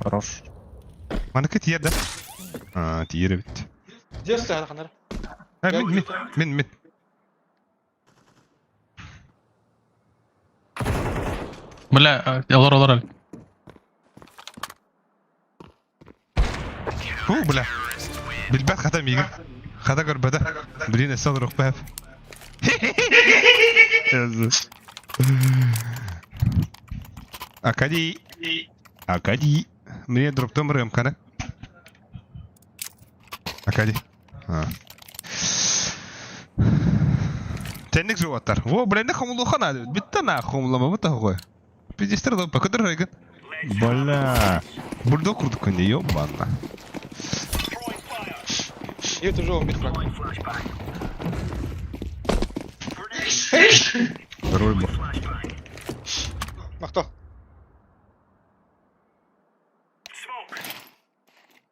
Хорош. Маныкі тиер да? Тиері бітті. Где стоят ханар? Мен. Бля, алар. Бля. Білбәт қата мейгін. Қата көрбәді. Білін әсел рух бәп. Акади. Мне дроптым рымканы. Акади. Тәнік жуаттар. О, біләнді қомылуға нады. Бітті на қомылама бұта ғой. Пиздестер да пакыдыр райгын. Бля. Бұрды құрды күнде, ёбанна. И это уже он мид фраг. Роль был. А кто?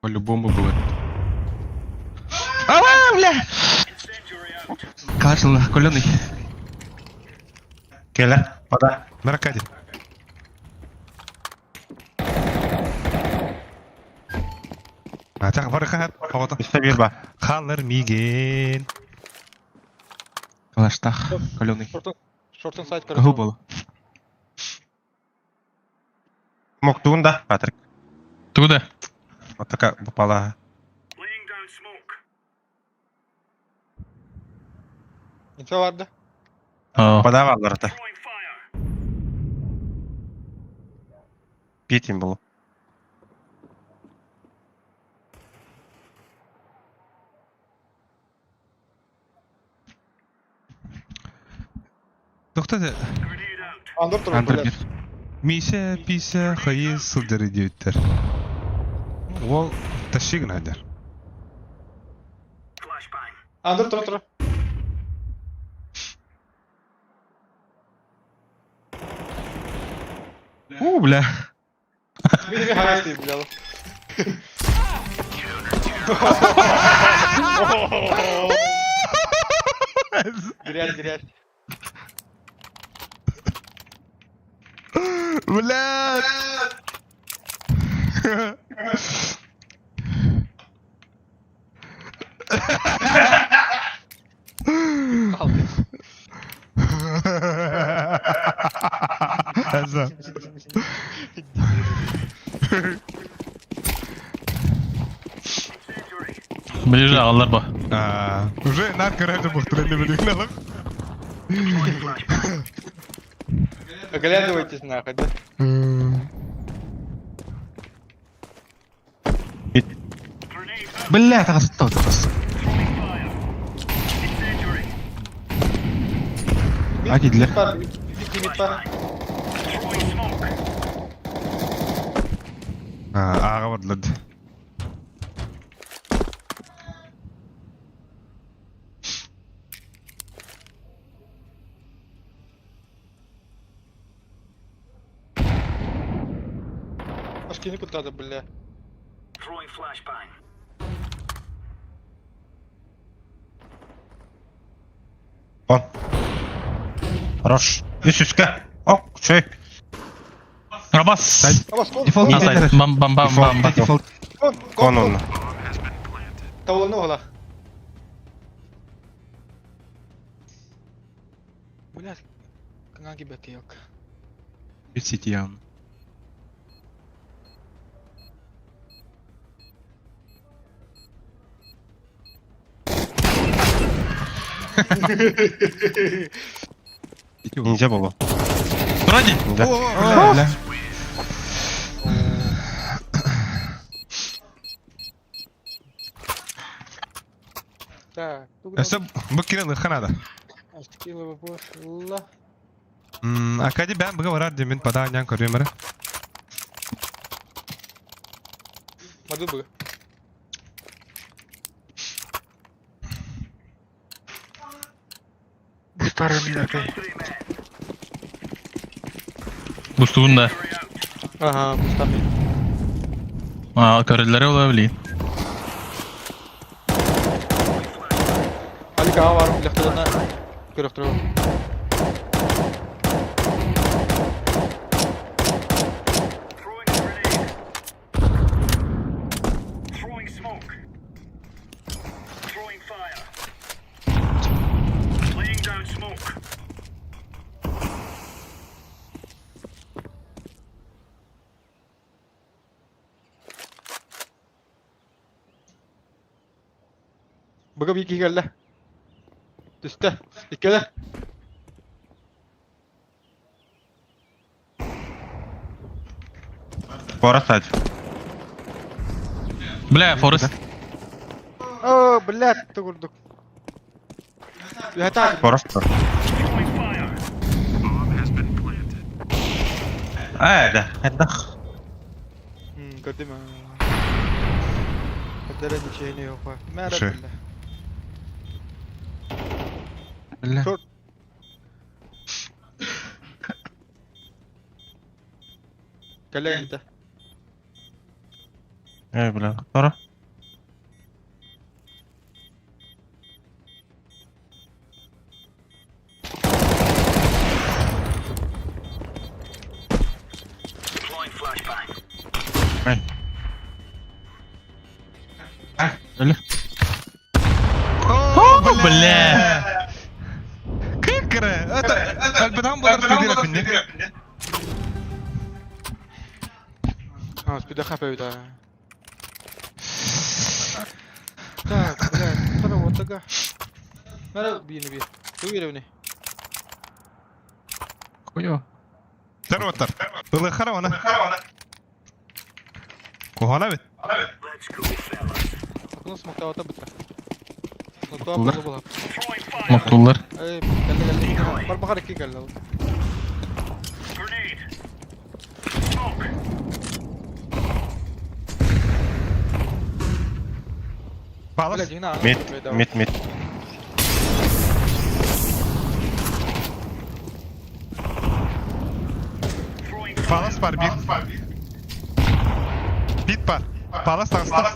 По-любому будет. Бля! Кашел, коленый. Келе. Пада. Маракади. Так, барыха хавата. Üste bir ba. Халыр миген. Калаштах, коленый. Шортон сайт Кого было? Моктуун да, Патрик. Тугда. Вот така бупала. Info vardı. Пада валар да. Битим было. Тоқтады. Андор тұрып Андер келер. bir. Мисе, писе, хайы сылдыры деуттер. Ол ташигін әдер. Андор тұрып. Бля. Bir hayat değil bilalım. Girer. Бля. Әзі. Ближе алар ба. Уже наркорайды бұқтырынды білігін алып. Оглядывайтесь нахуй, да? Бля, так остался. Hadi gidiler. Bir mid var. Ağa vurdular. Başkini kurtardı bile. Он. Хорош. Üst. О, çök. Rabas. Ama skor. Default Asay. gidenler. Bam bam bam bam bam. Default. Kon onu. Tavuğunu ola. Блядь, kanka beki yok. Bir city ya. İnce baba. Dur hadi. İnce. Öyle. Так, тут Ese bu kire lıhkanada. Астикилова пошла. Akadi ben bugün varar demin padanyan koruyorum ara. Мadu бы. Bu старый мир опять. Boost'un Ага, пустами. Karıları olabilir. Алика var mı? Lehtalarına görüp duruyor. Bugün bir iki geldi. Düştü. İkili. Поросать. Бля, Forest. О, блядь, ты вurduk. Hata. Порос. Да. Это. Gördüm ha. Kadere dikeyni yok ha. Merhaba. Şey. Öyle. Short. Gel gitti. Бля. Sonra. Öyle. Бля. Kırkırı. Kalbiden bular stüdyo rapinde. А, спида хапают, а. Так, блядь, второго тага. Надо бini. Ты уверен? Хуyo. Tervatlar. Lıhkana ona. Kohana bit. Bunu smoke'ta ata bıtta. Smoke'ta Bunlar? bula bula. Mutlular. Ey, geldi. Bar bakar iki geldi. Palas. Блядь, не надо. Мид. Palas var bir. Bit var. Palas tağısta.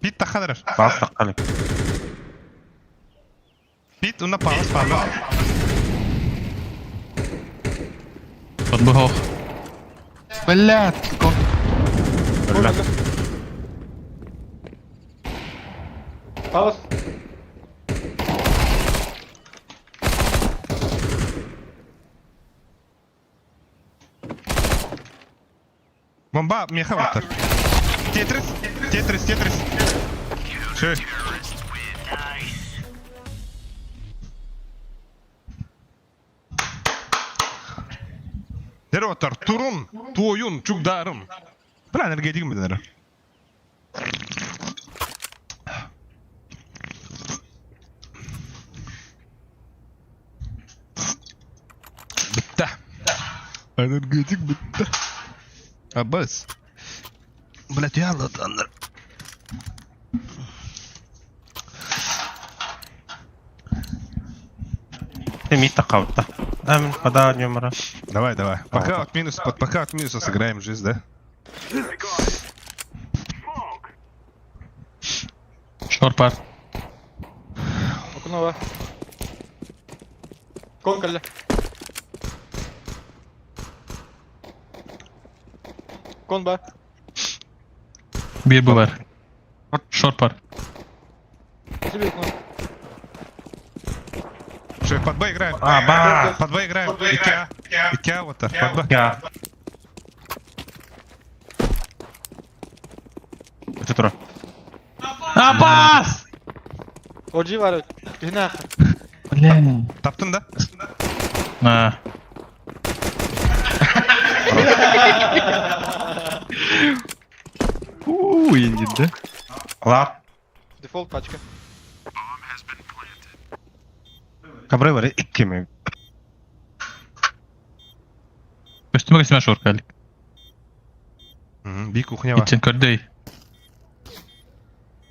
Bit takılır. Bas takalım. Bit onda palas var. Под бы hoch. Блядь. Паус. Bomba meha var. Tetris. Şey. Tervatlar. Turun. Toyun. Çukdarın. Plan ergedik mi denir? Energetik bitti. Abbas. Блять, я латандар. Ты мид-то каута. Пода нюмера. Давай, давай. Пока от минуса сыграем жизнь, да? Short бар. Окно бар. Кон калла. Кон бар. Bir bu var. Short бар. Тебе окно. Что, под Б играем? Аба! Под Б играем. Икеа вот так. Под Б. Я. Это тура. Abbas! OG var. Hina. Бля. Таптın da. Ha. Indi. Ла. Default пачка. Кабры var 2 mi? Üstüme geçme short geldik. Bir kuchня var. İçin kördey.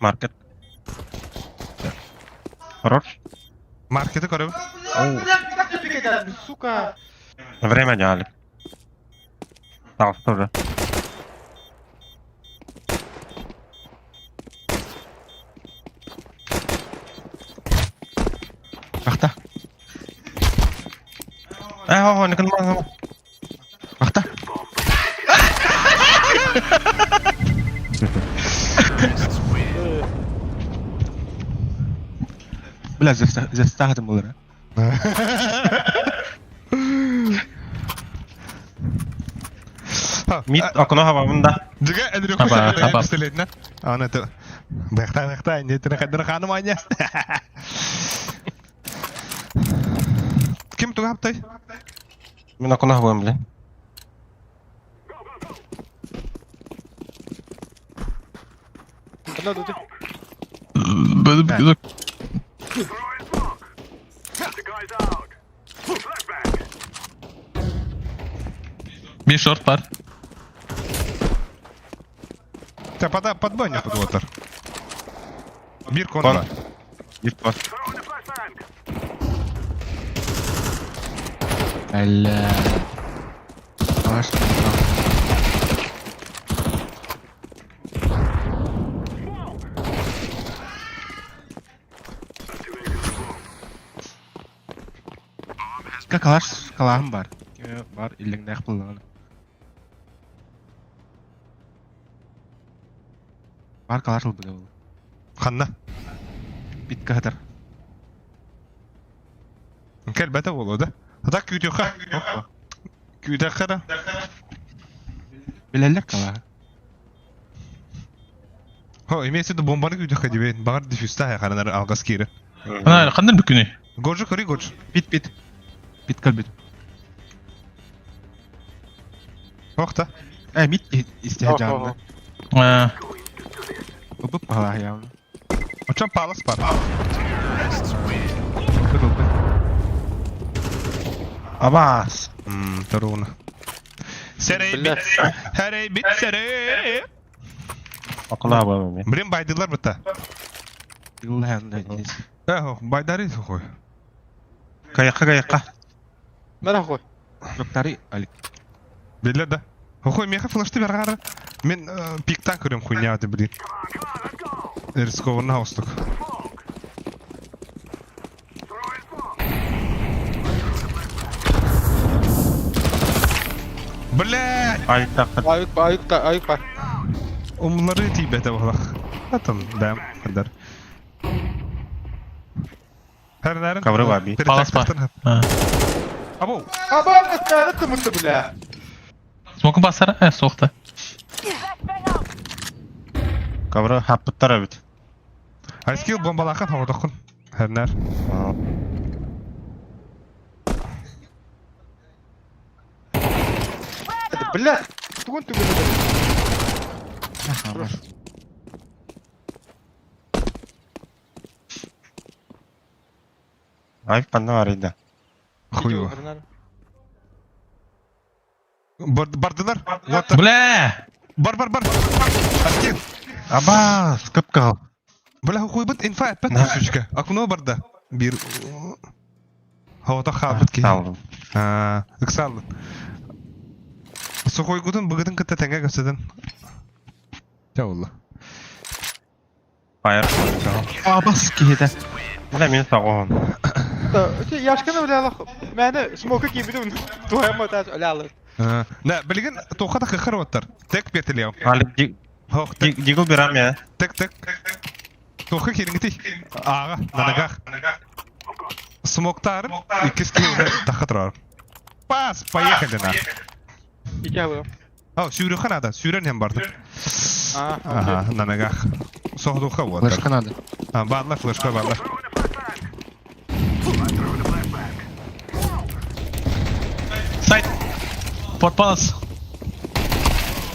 Market. Хорош. Markete koru. Сука. Время дали. Так, тоже. Ахта. Не конман. Ахта. Бля, застагdım bunları. Мид окно havamında. Juga ada Apa, apa? pistolетna. Ana tuh. Bekta ini terakhir kanım anyas. Kim tuh haptay? Мен окно havamım блин. Kına dur. Böyle bir yok. Bir short var. Ты под баню под water. Bir konu Kon. var. Git var. Bella. Yavaş. Kalahım var. Var illingde yapılan. Var kalar bu da. Xanna. Bit kadar. Kelbete olu da. Hada kütüqa. Kütüqa da. Bileller kalar. Ho, imesi de bombanı kütüqa dibe. Bağır difüsta ya karanlar algas kiri. Ana kandan bükünü. Gorju kori gorju. Bit. Bit kal bit. Hoqta. Mit istihacağım. Ha. Bu pahalı ya. Oçan palas par. Abbas. Taruna. Serey bit. Herey bit serey. Okno havamım ben. Birim baydılar bıta. Yıllarında. Ho, baydari koy. Kayakka. Merhaba koy. Doktori alik. Belli de. Hoy meha flash'ta bir gara. Men piktan көрөм хуйня аты, блин. Рискованно хаустук. Блядь! Ayık var. Onları tibete bak. Atın dam kadar. Her nereden? Kavrı var bir. Palas var. Ha. Abo. Aba ne tımısı bile. Smoke'un basara. He soğukta. Kavrı hapıttara bit. High skill bombalakın hava dokun. Her ner. Bile. Tuğun tuğun. Ayıp bana var idi. Хуево. Bardılar. What? Бля! Бар. Астин. Аба, скып кал. Бля, хуйбыт инфа әппәт На. сүчкә. Акуно барда. Bir Havada xabıt ki. Салдым. Иксалын. Сухой гудun быгытын кытта тәңгә көсөдөн. Жаула. Фаер. Абас киһитэ. Бля, мен сагон. Yaşkana öyle alak. Mene smoke gibi de tuhayma taş öyle alır. На, билген тоқата хыхыр оттар. Тек бетелеу. Али Хох, тек, дигл берам я. тек. Тоқы келингити. Ага, нанагах. Смоктар, икис киуне тахатрар. Пас, поехали на. İki alırım. Сүйрі қанада, сүйрен hem барды. Ага, нанагах. Сохдуха оттар. Флешка надо. Барлар, флешка барлар. Сайт! Под палас!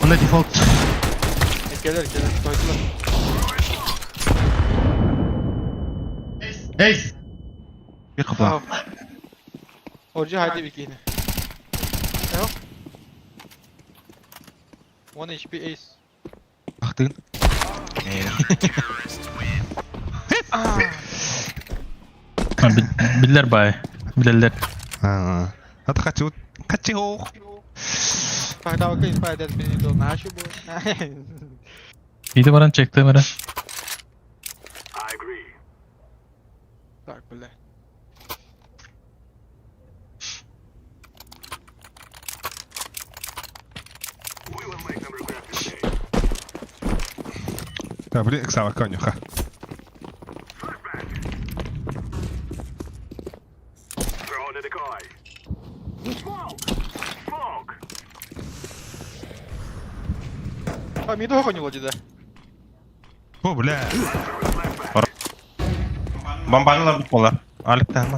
Он на дефолт. Gelir. Koydular. Эй! Bir kapı. Orcu haydi bir yine. Yok. 1 HP ace. Baktın. Biller bay. Bilirler. Hadi kaçı hoğ. Fayda bakayım fayda beni de ona şu bu. İyi de baran çekti Emre. Tak böyle. Ya bile eksava kanyo ha. А миду хохонило деде. Bu bile. Бомбалар бит болар. Алик тама.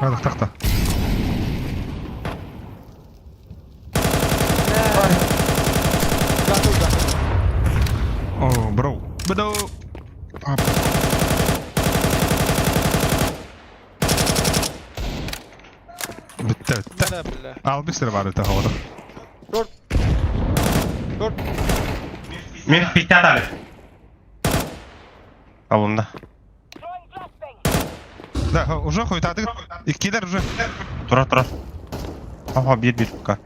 Hadi takta. Oh bro. Bro. Bitti. Ne böyle. Al bir sürü var öte havada. Dur. Мен питят али. Алында. Да, уже хуйтады. İkiler уже. Тура. Ага, bir пока.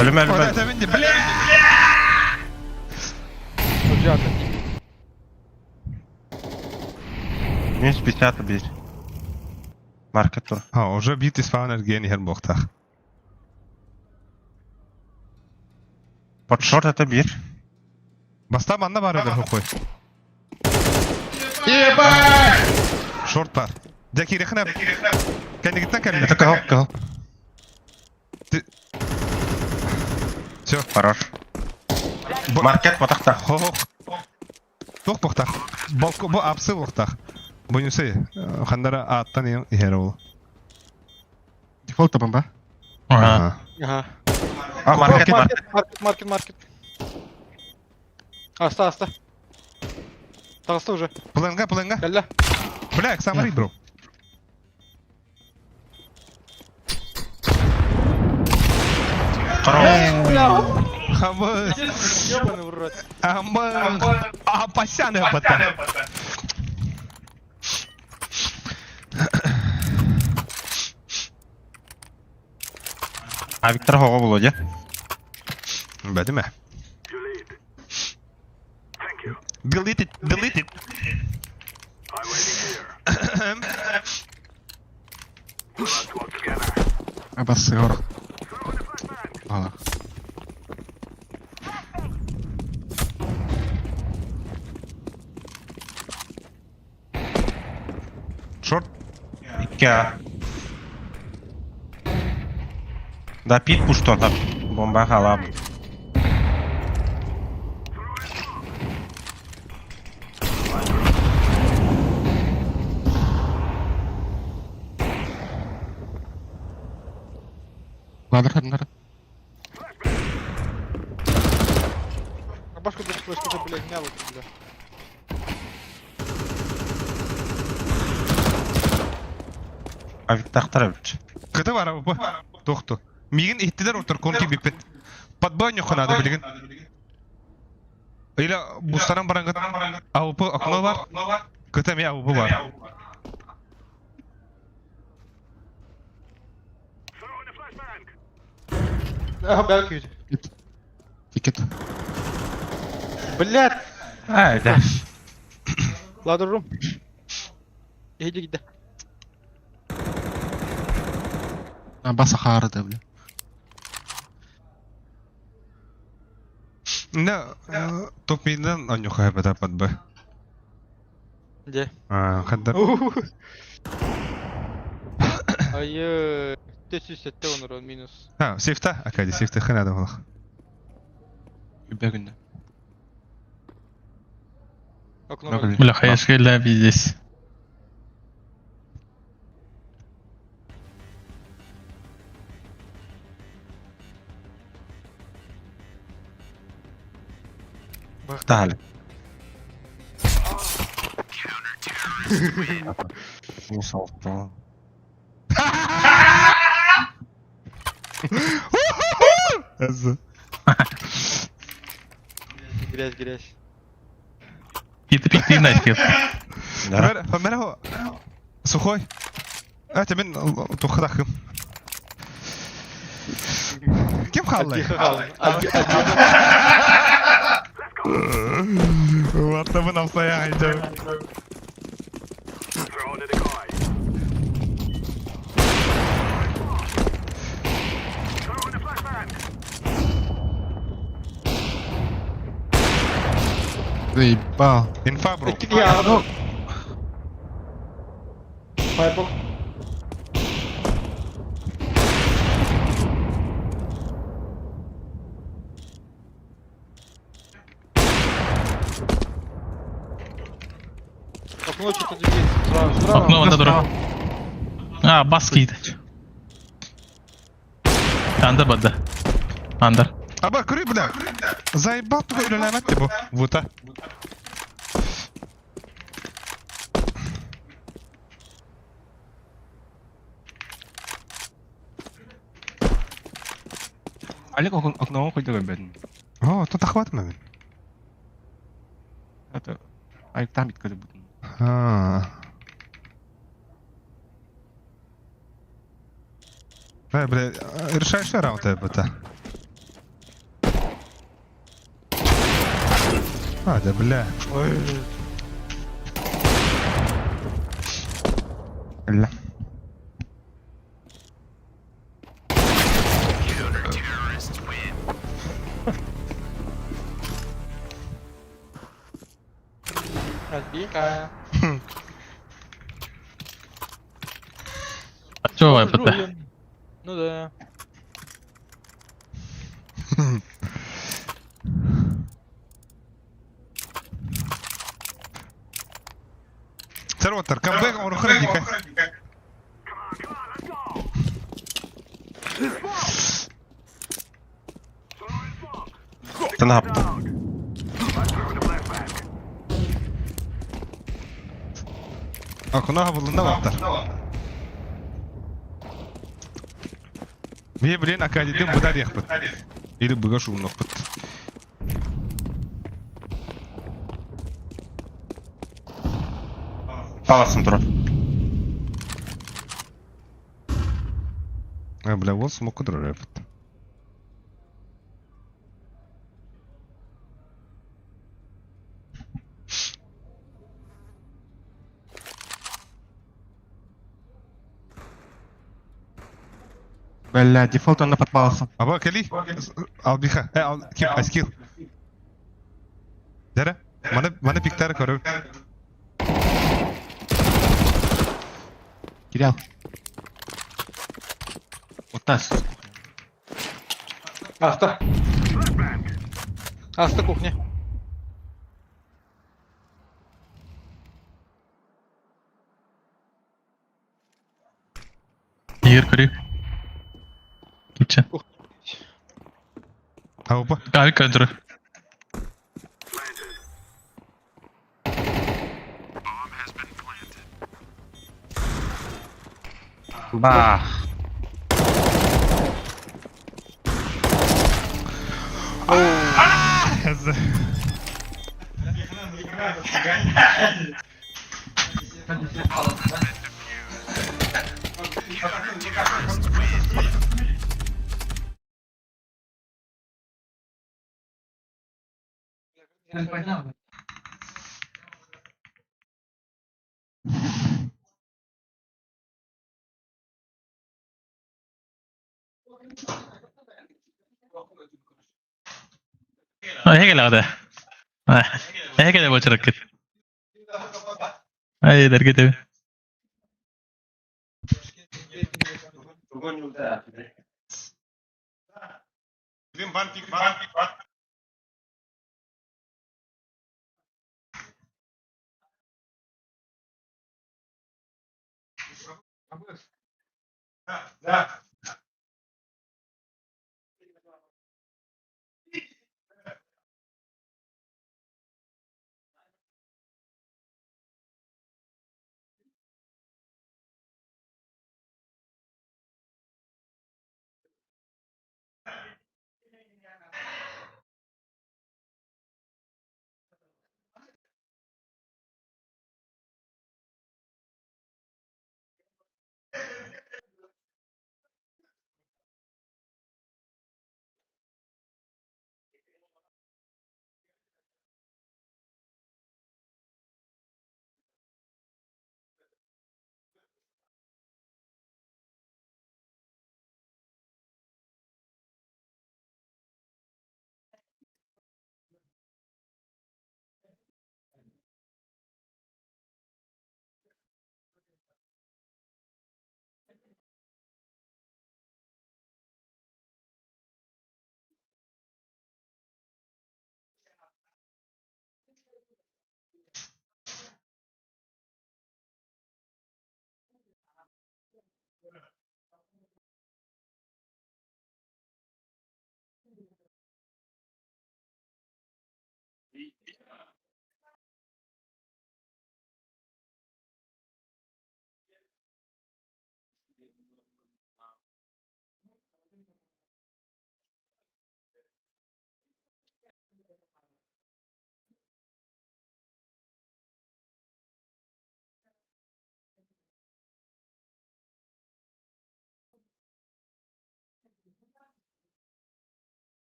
Ölüm. Orada bindi. Bile. Orcu artık. Мен 51. Market тура. Ha, уже бит испаунер гени her boktaq. Под шорт это bir. Баста banda var öyle hukuy. Short var. Jackie rekna. Kendi gitsen kendi. Это кал. Все. Хорош. Market потақта. Хох. Тох боқтақ. Балко bu апсы боқтақ. Бұнысы хандара аттан ехер ол. Дефолт табам ба? Ага. Aha. А, Market. Asta. Tağısta уже. Пленга. Gel la. Бля, самарий, бро. Хамы. Ёбаный в рот. Амы. Пасяны бата. А Виктор хого було, Бәдіме? Delete it. Абас сығыр. Ала. Short. İki. Да пит пуштон там. Бомба халаб. Ладыр. Башку без флешки, блядь, мяло, бля. А Виктор тарабич. Кыты бар абы. Тоқты. Мигин иттидер отыр конки биппет. Подбаню ханады билген. Или бустанан барангат. Абы окно бар. Кыты ми абы бар. Бәл күйді. Тикет. Блядь! Ай, да. Ладно, рум. Иди гиде. Баса харыды, бля. Не, топ миден анюха бета подбы. Де. Хаддар. Айы. Төсүсетте оныр минус. Сейфта? Акади, сейфта ханады олық. Үбәгінде. Окно. Бля, хаяшка лаби здесь. Далі. Не салто. Грязь. Пит найфил. Фамера هو سخوي من تخدخم كيف خلي وقت من الصياح يجو Заебал. инфа бро Файбок. Окно что-то двигается. Справа. Окно ванда дура. Бас кийді. Андер бадда. Андер. аба күрей бля заебал туга үйләнәмәт бу вута Олег окно койдуга бәдін. о то тахватма мен Это... Олег там биткали бүтін. бля решающий раунд это да бля لا Разбейка. Чего вайпата? Ну да. Сервотер, камбэк, он охранника. Тынап. Акунаға бұлында баптар. Мен білен акадеден бұдар еқпіт. Или бұға шуын оқпыт. Паласын тұрар. Бля, ол смоку тұрар еқпіт. Бля, дефолт он подпался. Аба, кәли? Ал биха. Кем? Аскил. Дәрі? Маны пиктары көріп. Кирилл. Утас. Аста. Аста кухня. Егер көрейік. Кетші. Аупа. Кавик көндірі. Бах. Хазы. هيك لا ده هيك ده بوشركت اي درجة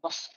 Бас.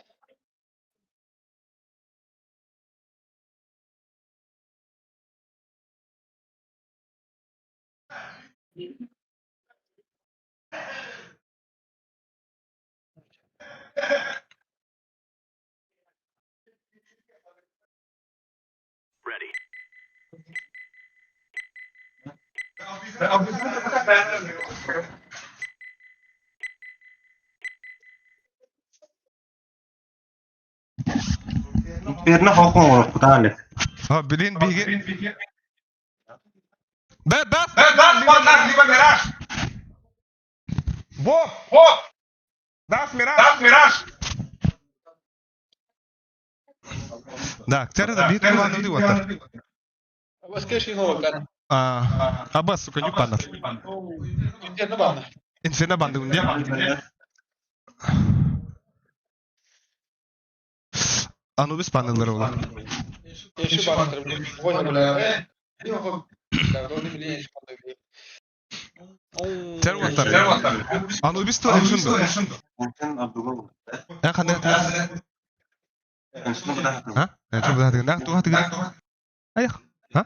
Birine halkın olur kutale. Ha bilin bilgi. Das Das Mirage! Bob. Das Mirage! Да, ктере да бит команду ди ватар. Бас кеши ховган. Абас сука не панар. Интерне бана. Инфина банды унде. Anubis panelleri olan. Кеши бана требли. Война бля. Yok. Да, рони били еш бана. Ter vatar. Anubis to enşundu. Sen Abdullah. Ya kanne. Ha? Enşun da hadi. Nak tu hadi. Ayo. Ha?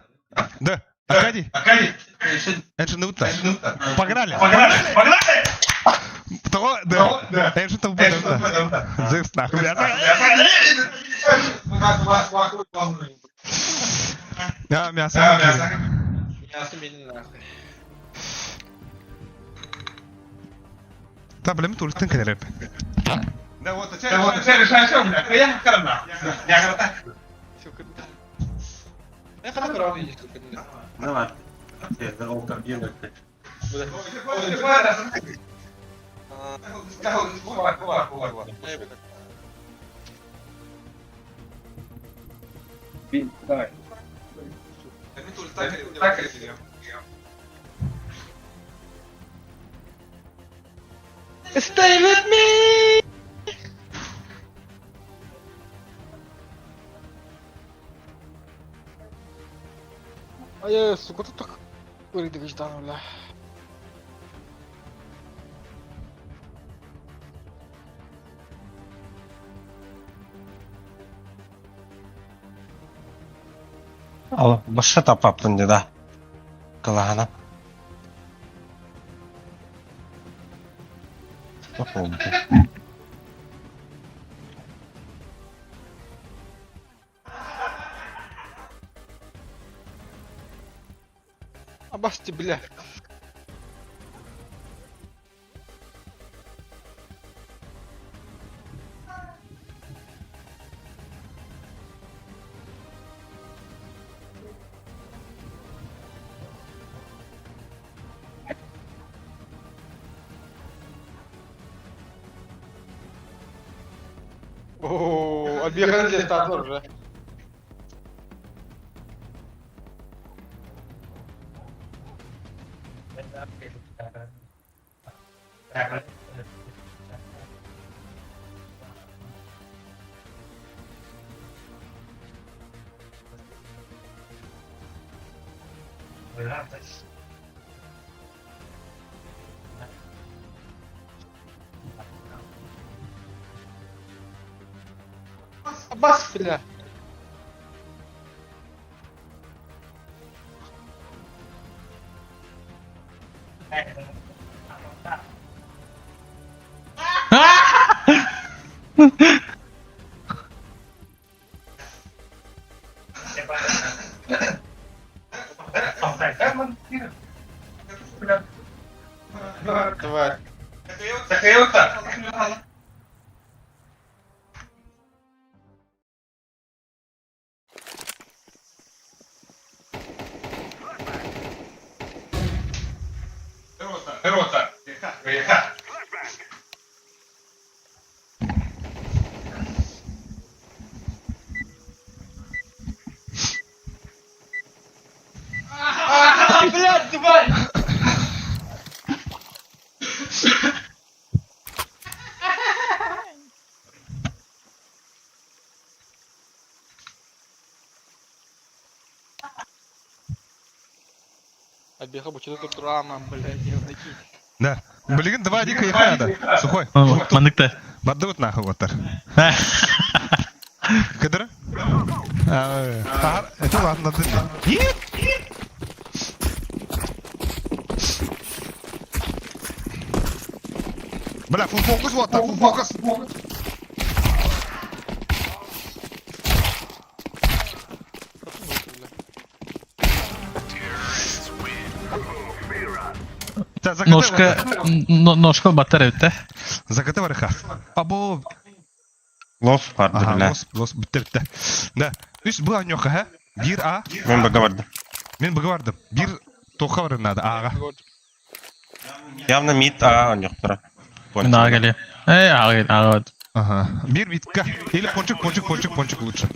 Да. Акади. Enşun da utta. Погнали. Того, да. Enşun da bu da. Зевс нахуй. Ya мясо. Мясо били нахуй. Та блин, туристин кенереп. Да вот, решай, бля. Я карна. Я карна. Я хана крови есть тут. Давай. Это олтар делает. Давай. Stay with me. Ай, сука, тут так вырыдываешь, да, бля. Al, başa tapaptın da. Kılahana. Çok oldu. Абасти, бля. О, объехали здесь статор уже. Аббас, бля. Давай. Альбеха бучуду тут драма, блядь, девники. Да. Билигин 2-1 кыйха да. Сухой. Мандыкта. Барды вот нахуй готтар. Кыдыр? Это ладно, да. Бля, full focus вот так, full focus. Ножка баттар өтті. Закаты варыха. Або. Лос барды, Ага, бля. лос бітті. Да. Үш бұл анёқа, ха? Бир А. Мен бага барды. Мен бұғы бардым. Бир тоққа барым надо, Аға. Явно мид А он ёқтыра. Мен аға келе. Аға. Ага. Бир битка. Или пончик лучше.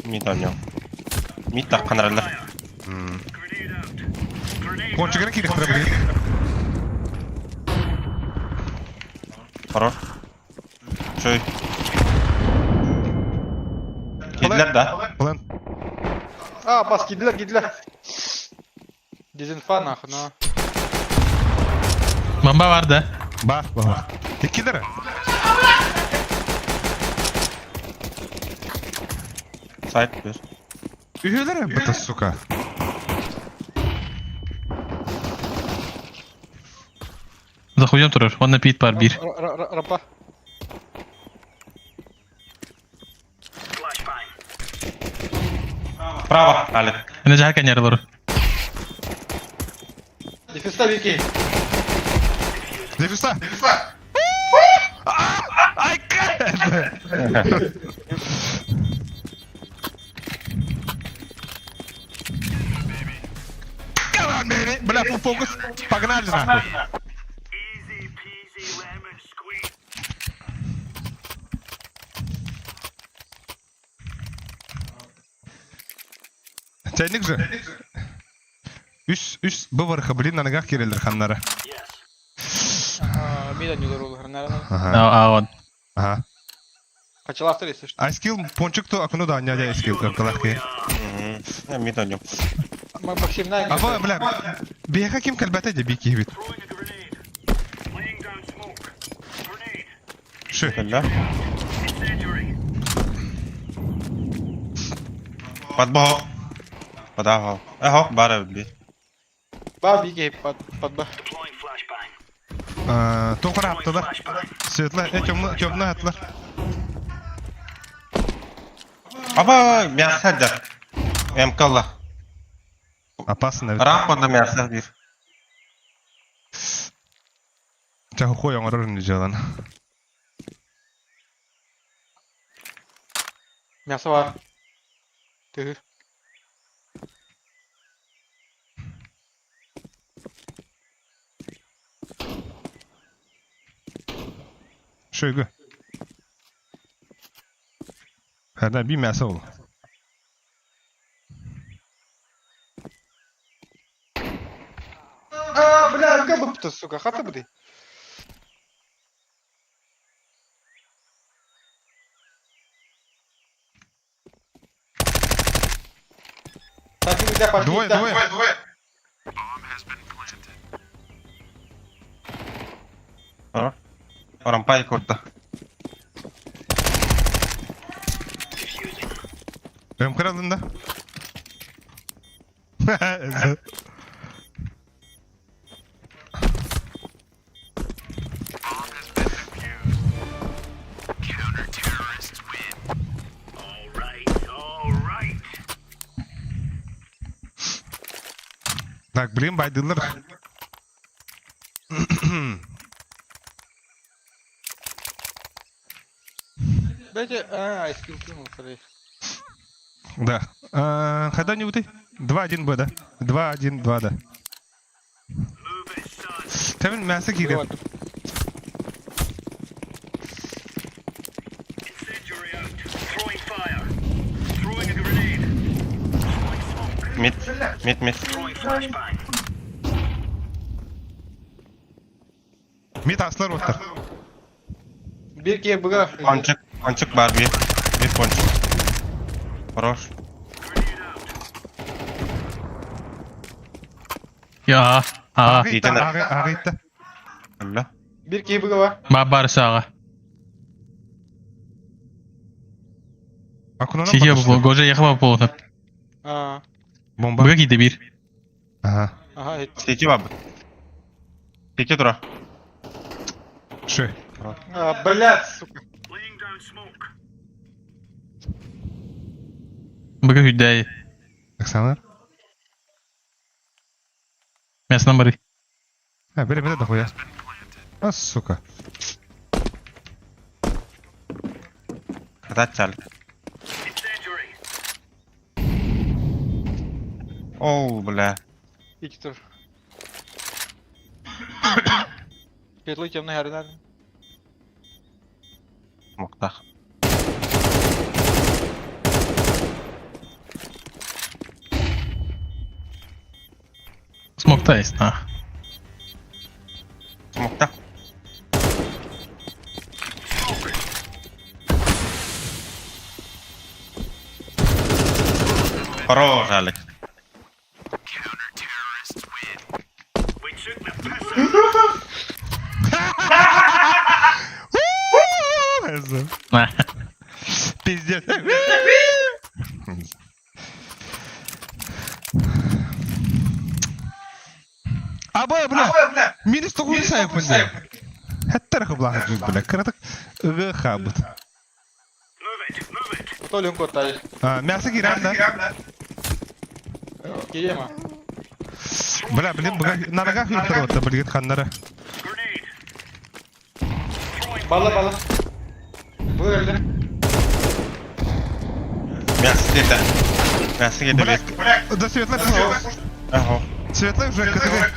Мид он ёқ. Мид таққан рәлі. Пончигіне керектірі білген. Хорош. Чөй. Кеділер да. План. Бас, гидлер. Дезинфа нахуй, но. Бомба var da. Бар. Екелері. Сайт бер. Үйелері бұты, сука. Zahujem turur. Onda pit var bir. Rampa. Право, Алек. Yine jahaken yaraları. Дефиста, Вики. Дефиста. Ай, Come on, baby. Бля, full focus. Погнали, нахуй. Çaynik же. Üç bu varıqa bilin anagaq kerelir xanlara. Мида не дорогу, наверное. Aa. Aha. Kaçılaftır если что. Айскил пончикто акуну да няня айскил калахки. Мид он ёқ. Максим, на. Aba бля. Беха ким калбата да бики бит. Шу. Да? Подбог. Подагал. Эхо, бара би. Ба, Вики, под Б. Тоқыр аптылар. Светлі, темні атлар. Аба, мясо да. МКЛ. Опасно. Рампада мясо бир. Чаху қой оңырыр не жалан. Мясо var. Тыгыр. Şöyle. Herden bir masa ol. Бля, как бы, сука, хата буде. Двое. Рампай корта. Kralında. Bak bileyim baydırlar. Дайте, скилл кинул, скорее. Да. Когда не ты? 2-1 Б, да? 2-1-2, да. Тевин мясо кири. Мид. Mid aslar otur. Bir kere bırak. Пончик бар bir. Bir пончик. Хорош. Ya. Ağa. Ağıytta. Öyle. Bir keybi var. Barısı ağa. Akunana Siki bu. Goca yakıma bu oldu. Aa. Bomba. Buga gidi bir. Aha. Aha et. Seki var. Seki dura. Şu. Aa, блядь, сука. Buga hüddeyi. Baksanlar. Mesnan bari. Ha böyle de koya. As suka. Kadat çal. Oh bля. İki tur. Ketlo темный herden. Mokta. Smoktayız. Ha. Mokta. Хорош, Алек. Пиздец. Абай, бля. Минус 9 sayı bunda. Hatta rakı bulağı düz bля. Kıratık ıgı xabıt. Толин котай. Мясо girer da. Киема. Bля, bilin buga nanaga hürtür otta bilgit kanlara. Бала. Bu öyle. Мясо где-то. Мясо где-то. Bля, da svetla. Ага. Svetla уже категория.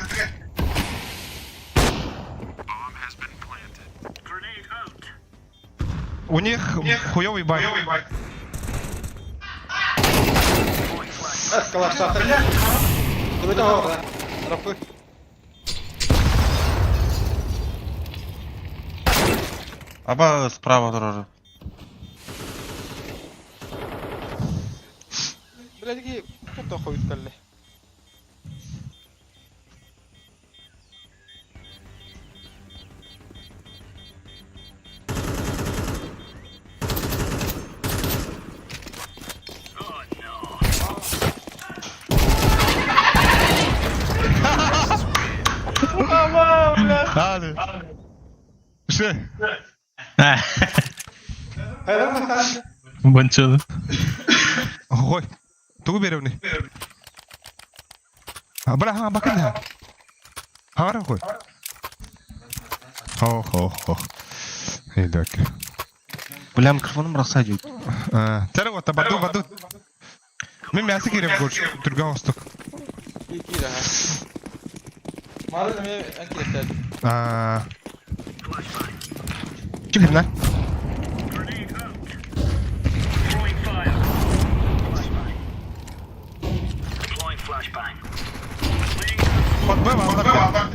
У них хуёвый бай. Калаша. Давай давай. Рапы. Аба справа тоже. Блядь, кто ходит калли? Hadi. Şey. Банчады. Ой. Тугу беревни. Бля, bakın ha. Hara koy. Ho. Bir dakika. Бля, микрофоном бросать. Тәрі отта, баду. Мен мясо керем көрш, түрген остық. İki daha. Mağazada mı en kireçler? Çıkın lan. Bak böyle var.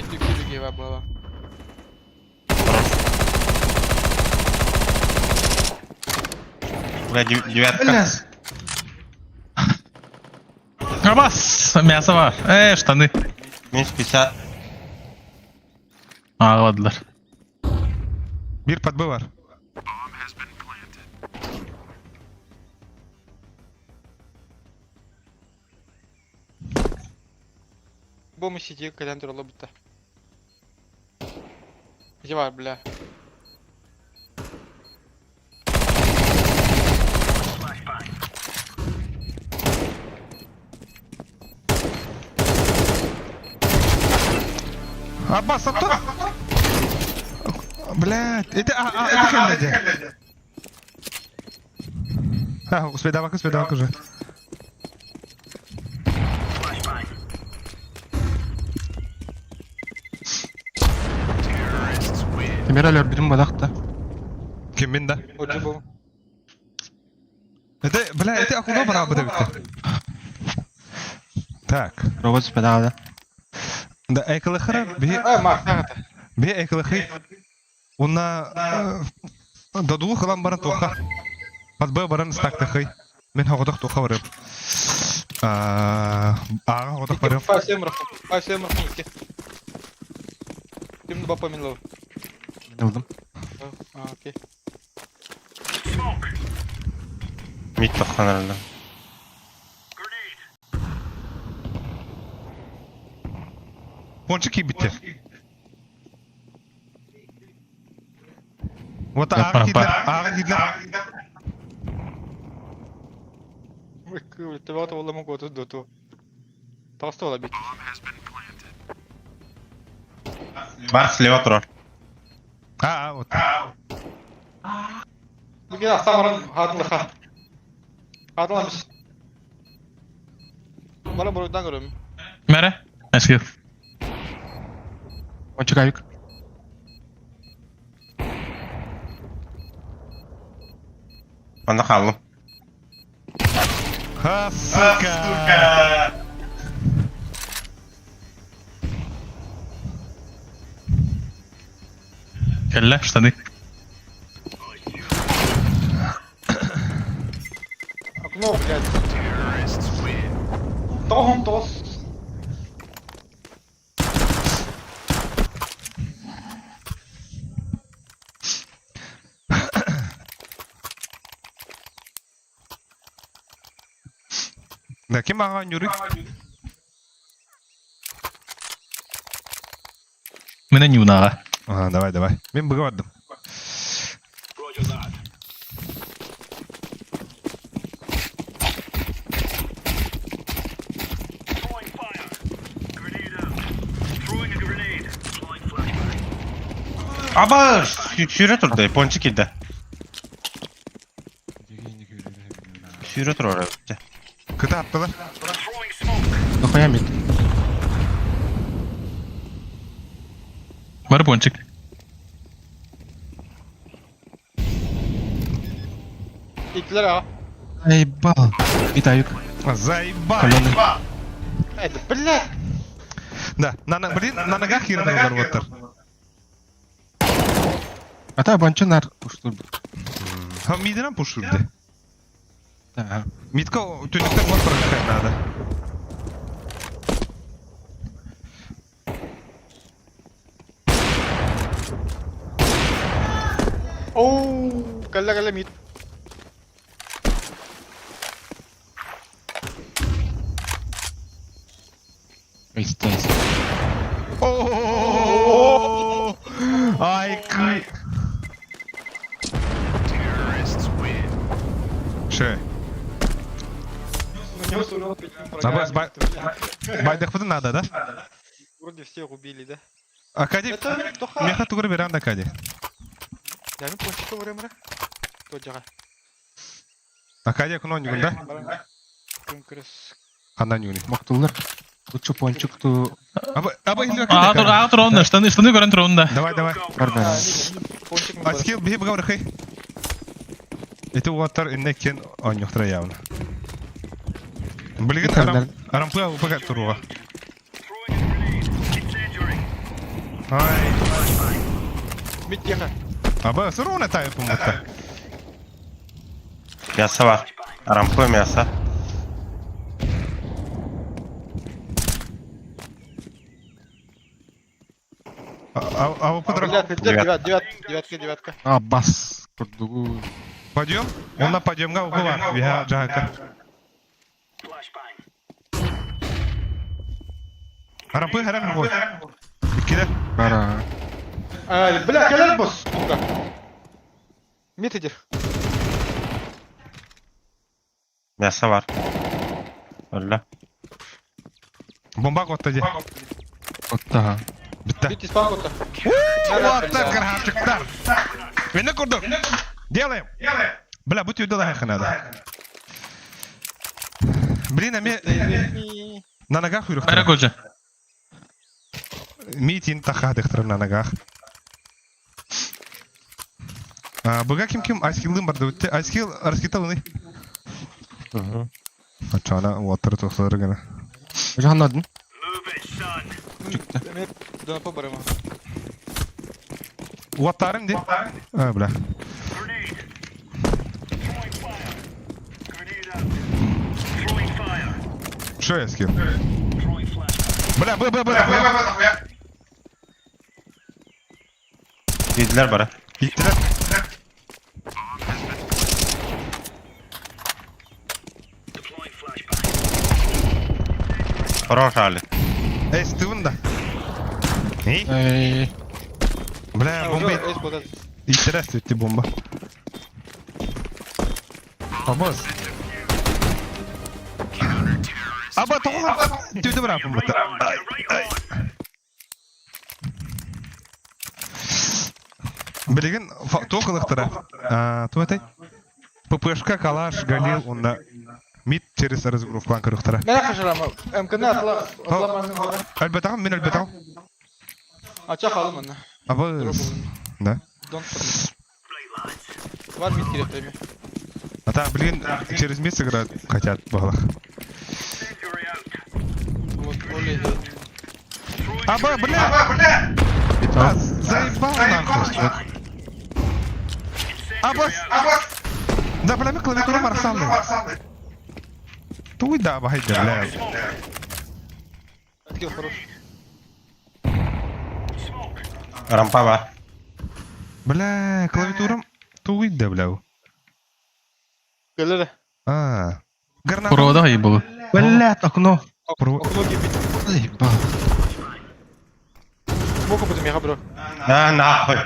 Bir düğü var burada. Бля, девятка. Абас! Мясо var. Штаны. Минус 50. Ağladılar. Bir patbı var. Bu mu сети, когда он bitti. Где var, бля? Аббас, атто! Блядь, это кәлләде. Успейдавак уже. Камералар бірін бадақта. Kim min de? Hoca bu. Это акуна барабы да битті. Так. Робот спедағада. Да экалыхыра Мақтағыты. бе экалыхы. Уна дадулы қылан барын тоқа. Патбы барын стактықы. Мен хоғыдық тоқа барып. Ağa odak barıyorum. 5-7 rıhtım. 5-7 rıhtım 2. Şimdi bapa min low. Aldım. Okey. Mid baksan herhalde. Ponçik iyi bitti. Vata Yapma, ağa gidler. yapma. Ağa gidler. Ты вот вол могу тут доту. Просто вол бит. Бар слева тұрар. Vata. Бugün самаран хадылха. Хадыламыз. Bana buradan görüyorum. Mere. Eski. Ponçik ayık. Onda kaldım. Ha suka. Kelle. Штаны. Окно, блядь. Тогом тос. Да kim ağa yürü? Mene Newnaga. Aha, давай. Ben bug'a vardım. Aba şüre turdu. Ponçik idi. Şüre tur oraya bitti. Kıta attılar. Dokoya mid. Var ponçik. İkler ha. Ебал. Mid ayık. Заебал. Колонны. Hadi блядь. Да, на ногах хернулар ваттар. Ата банчынар пуштурду. Ha midden puşurdu. Да. Midka tönükten vаттар kaynadı. Oo, kalla mid. Айстайс. Oo! Ay kıy. Şey. Байдахпыды надо, да? Вроде всех убили, да? Акади, Это Тоха. меха тугры берем да Кади. Я не пончика время. Тоджага. Акади кунон югун, да? Кым крыс. Хандан югун. Мактулар. Лучше пончикту Аба илю Ağa tur onda. Штаны görün tur onda. Давай. бар бәрі. Пончик мы Аскил бихи бага бырахай. Это ваттар инне кен онюхтара явно. Билген арампы упага туруга. Ай. Мид тихо. Аба суруна тайып умутта. Мясо var. Рампы мясо. А подруг. Девятка. А, бас. Курдугу. Подъем? Он на подъемга угу var. Виха джака. Арампы харам гой. İkide. Бара. Ай, бля, келер босс. Мид иди. Мясо var. Öyle. Bomba kottadı. Отта. Bitti. Бит из пакота. Ваттар кархатчыктар. Мені курдук. Делаем. Бля, будь үйді лайық надо. Блин, а мне на ногах Mere үйрықтар. koca. Митин тахадықтыр на ногах. Бұға кім айскилдың барды өтті. Айскил арскиталыны. Ачана уаттары тоқсалары гана. Жан адын. Да по барама. Уаттарың де? Бля. Что я скину? Бля, Б. Yediler bara. Gittiler. Хорош Ali. Ey, Steven da. Ey, Ey. bля, Уже бомба. эйс вот этот. Gittiler sütti bomba. Abaz. Aba toğla. Tüydü bırakın bu. Білеген тоқылықтыра. Туатай. ППшка, калаш, галил, онда мид через разгрув план кырықтыра. Merak kaçıram. Emkana atlamanın var. Әлбәтағым, мен әлбәтағым. Açak alım onu. Абыз. Да. Don't forget. Var mid kirетemi. Ата, білген через мид сыграть хотят бағлақ. Вот более. Аба, бля! Заебал нахуй. Абаз! Да, бля, ми клавиатура марсалны. Туй да, бахайда, бля. Откил хорош. Rampa var. Бля, клавиатурам туй да, бля. Gelere. Гранат. Провода iyi булу. Блядь, окно. Okulu gibi. Заебал. Smoke будем я бро. Ha, nahıy.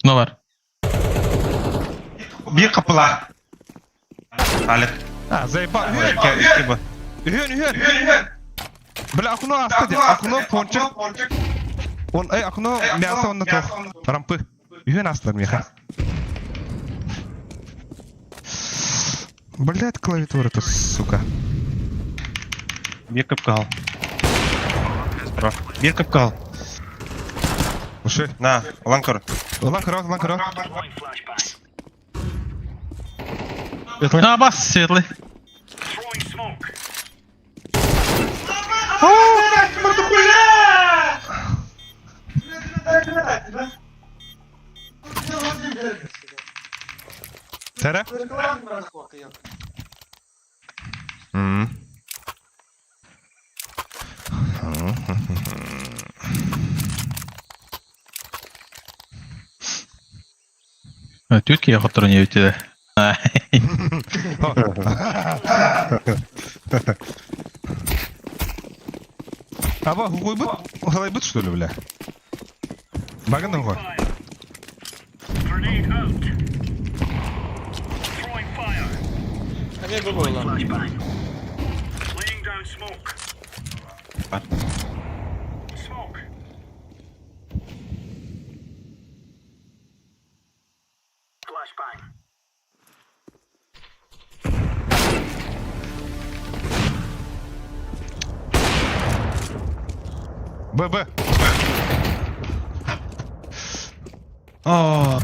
Ne var? Bir kapılar. Ali. Заебал. İki bu. Ühön. Бля, окно астады. Окно пончик. Он, окно мясо он на то. Рампы. Ühön астар меха. Блядь, клавиатура-то, сука. Bir kapı kal. Bro. Bir kapı kal. Уши. Na, lan kır. Лан кырат. А, бас, светлый. Тәрә? Тютки я хоть не өтеді. Аба, хуй быт? Халай быт, что ли, бля? Багандан ғой. Hemen bu boyla. Б. Aa.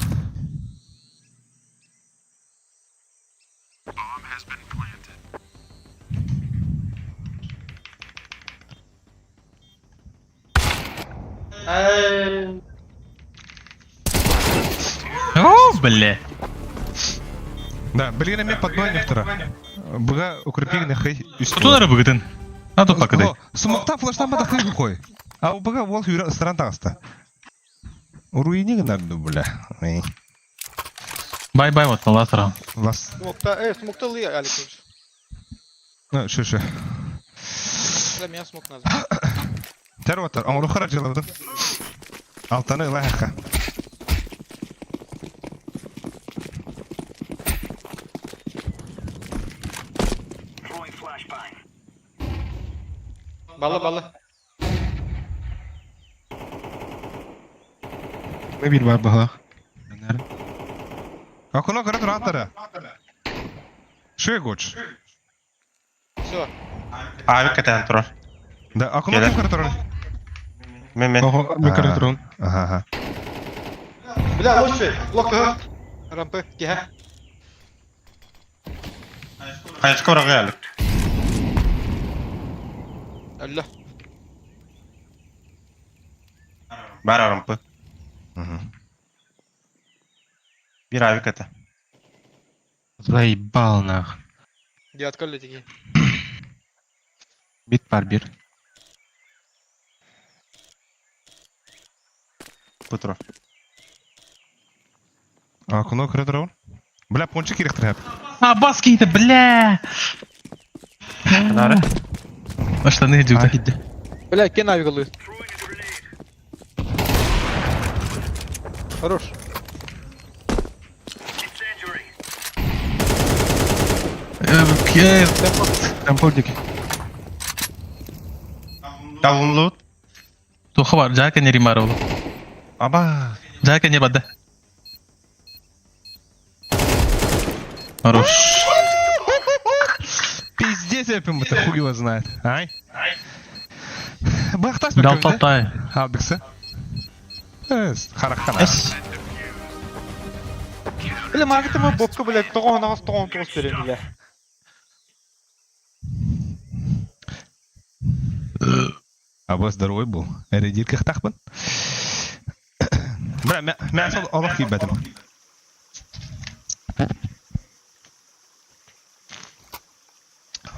О, бля. Да, білген мен подбойник тұра. Бұға укрепигіне хай үсті. Кутулары бүгітін. А тут пакыдай. Смокта флештан бада хай қой. А бұға ол үйрен ыстыран тағысты. Уруини гынарды, бля. Бай-бай, вот, ластыра. Лас. Smoke'ta lıyı Ali Kılıç. Şu. Для меня smoke назад. Тәр ватар, аңыру қара жылавды. Алтаны ылай хаққа. Balı. Ne bir var bağlaq. Акуно кара тұран тәрі. Шөй көч. Все. Abi keten turur. Да, акуно Келе. кім кара тұран? Men. Мен кірі тұрын. Ага. Бля, лучше. Блок ага. Рампы. Gehe. Hayır, oraya geldik. Allah. Бар rampı. Bir abi kete. Заебал нах. Где открыли такие? Bit var bir. Butro. Куно кыра тұрауын. Бля, пончик керектір әп. Бас кейді, бля! Нары. Аштаны идет. Бля, кен авигалует. Хорош. Темпордики. Download. Туха бар, жака не римар олу. Аба. Жака не бадда. Хорош. Пиздец, әпім бұты, хуй его знает. Ай. Бақтас Дал бөкімді. тотай. Алдықсы. Харақтан. Бля, маркетима бобка, бля, тоғон тоғыз берем, бля. Аба здоровый был. Эредирка хтахпын. Бля, мен асыл олық кейбәдім.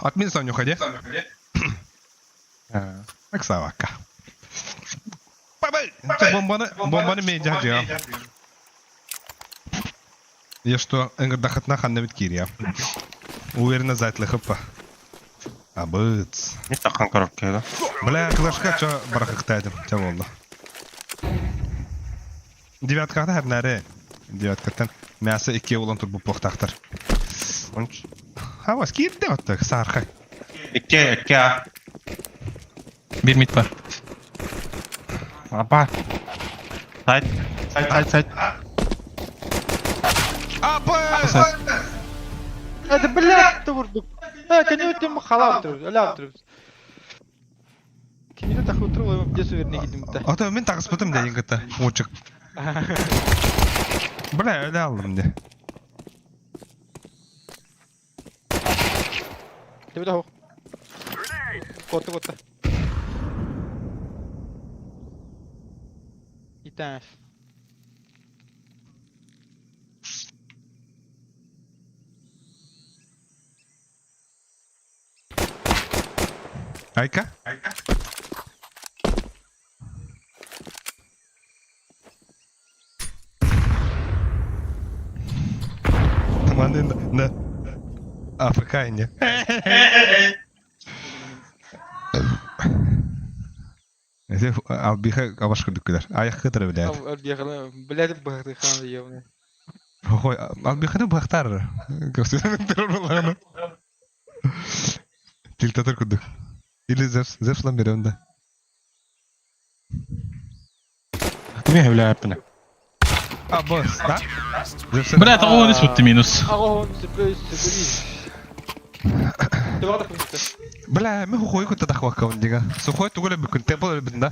Отмен сон нюходе. Как собака. Бабай! Бомбаны мен жа. Я что, энгірдақытна қанда біткер, я. Уверенно зайтлықып па. Абыц. Не таққан коробка еді. Бля, қылашқа чо барақықтайдым. Чо болды. Девяткақты әр нәрі. Девяткаттан мәсі 2 олан тұр бұл поқтақтыр. Онч. Havas kirdi отты, сарқай. Ikke а. Bir mit var. Аба. Сайт. Абыц! Hadi bля, ты vurduk. Ha, kene ötüm xala oturuyoruz, öyle oturuyoruz. Kimine takı oturuyor, bir severine gittim bir de. Ата, мен тағыс бұтым дейін күтті. Очық. Бля, өлі алдым де. Bir de o. Kotta. Bir tane. Айка? Маны на АФК не. Эти албиха авашка дукдар. Аяқ кытыры біледі. Біледі бұқты қанды еуіне. Ой, албиханы бақтар. Көстенің тұрғылағаны. Тилтатыр күдік. Или зевслан беремді. Кime hevle yapını? А, босс, да? Бля, это он испытый минус. Ағо, сөбілейді. Ты бағда күнді. Бля, мен хухой күнті тақуаққа өндегі. Сухой түгілі бір күн темпл өлбін, да?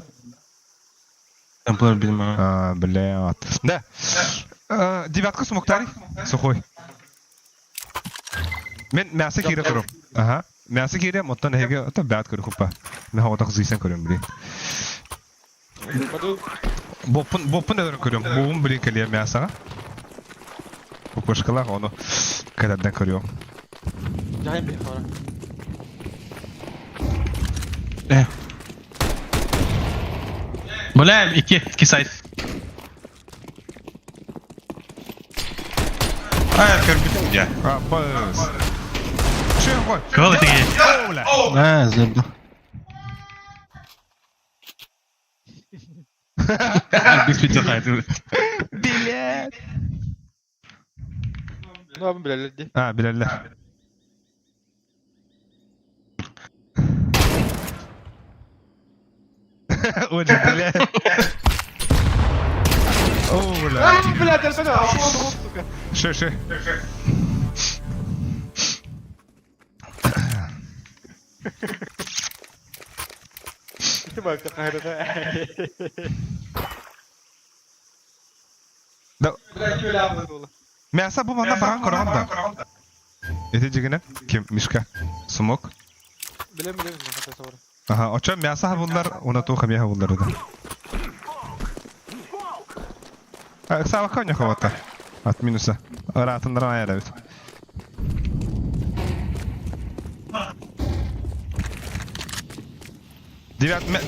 Темплар bilmem. Бля, от. Да. Девятка сумоктарий? Сухой. Мен мясы кире тұрым. Ага. Мясы кире, моттан әйге, ота бәт көрі құппа. Мен хауатақ зүйсен көрім білейін. Боппын өдірін көрім. Буғым білейін кәлия мясаға. Пупышқылақ оны кәдәдден көріем. Жайын бей қара. Бля, iki sayt. Hayır körbütüm ya. А, босс. Че ғой? Кого ты гей? Оуля. Ha zırdı. Bir spitzer hayatı. Билет. Ne yapayım bilerler А, билерлер. Очень, блядь. Оуля. Блядь, я тогда охуел, сука. Ши. Ты бак, какая-то. Да, Блядь, не ляпнула было. мясо бұл манда баран көрғанда. Эти жігіні? Кем? Мишка? Сумок? Білем, не хата савар. Ага, оча мясо бұлдар, оны туға меха бұлдар еді. Сабаққа не хаватта? От минуса. Ратындыран айыра бит. Девятка.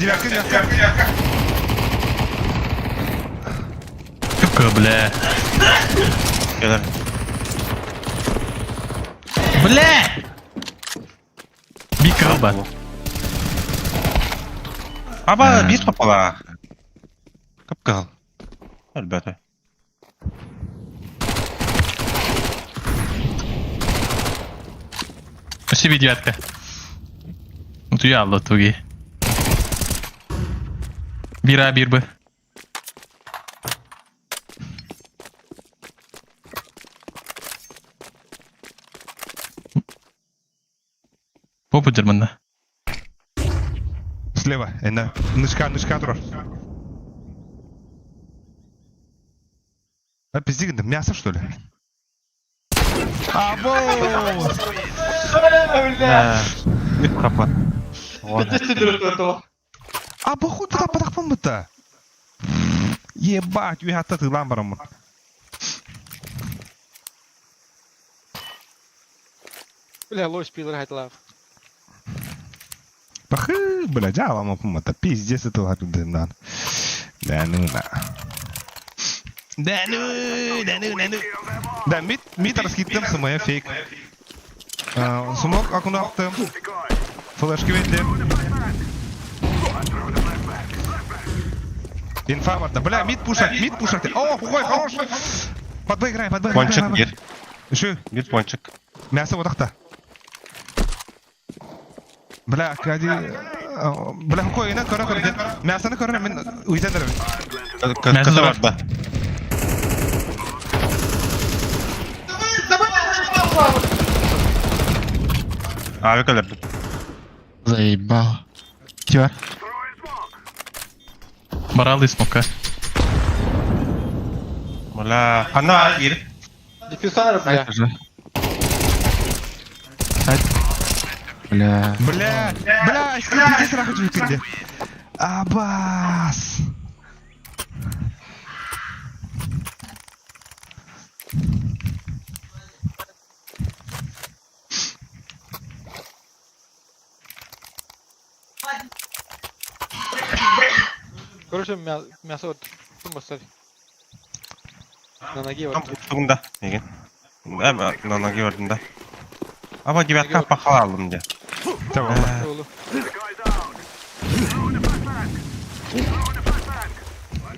Тупо, бля. Келер. Бля! Bir kral var. Аба, bir попала. Кып-кыл. Әлбәттә. Почти девятка. Вот я алды туги. Bir A bir B. Попу Германа. Слева. Нышка тұрар. А пиздигінді, мясо, что ли? Або! Bir kapı. Або хуй туда подақпан бұта. Ебать, уйхатта тылан барамын. Бля, лось пилер хайтла. Бахы, бля, жалама пумата. Пиздец, это ладно. Да ну на. Да, мид раскиттым, сумая фейк. Сумок акуну ақтым. Флешки веддім. Инфа барды. Бля, мид пушат. О, хухой, хорош. Подбой играй. Пончик bir. Еще. Bir пончик. Мясо одақта. Бля, кәди... Бля, хухой, ина көрі. Мясоны көрі, мен уйдандырым. Кызы бар да. Abi келер. Заебал. Тер. Барал и смока. Бля, ана bir. Диффюзор, бля. Бля. Бля, иди сразу хочу выпить. Абас. Короче, мясо вот. Поставь. На ноге Там вот. tuğunda. Negen? Ama nana gördüm de. Ama девятка пахала aldım diye. Tamam. Oğlum.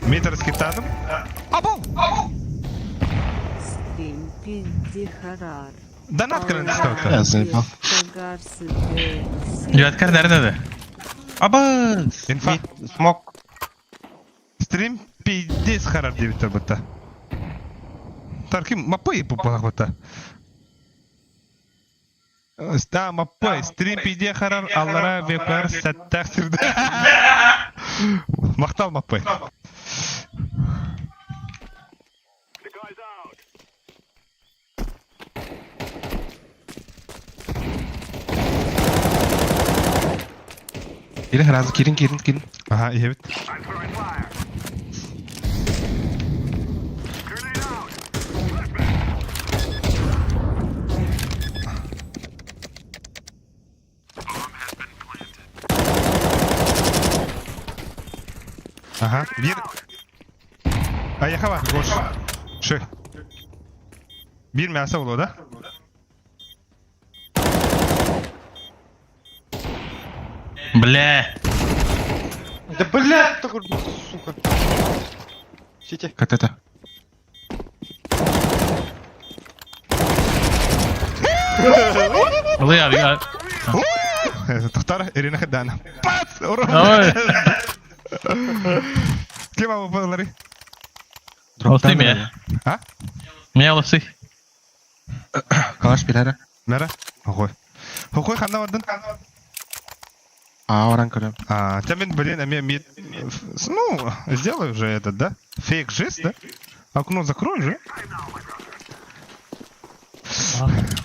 Мид раскитаdım. Або! Донат кірін стойка. Я заебал. Девятка nerede? Aba! Инфа. Smok. Стрим пиздец харар девиттер бұтта. Тарким мапай пупақ бұтта. Ста мапай. Стрим пиздец харар аллара вебкар сәттәк сірді. Мақтал мапай. Келin разы, келин. Ага, iya bit. Aha, bir. Ayağa var, boş. Şu. Bir мясо olur da. Бля. Да бля, такой, сука. Сити. Как это? Ой, abi. تختار إيرينا خدانا. باس. Ой. Kim abi buraları? Olsun mu ya? Ha? Ne olsun? Калаш пилер. Nere? Hoy. Hoy kanna vardın. Оран көрем. Тямин, блин, ну, сделай уже этот, да? Фейк жест, да? Окно закрой же.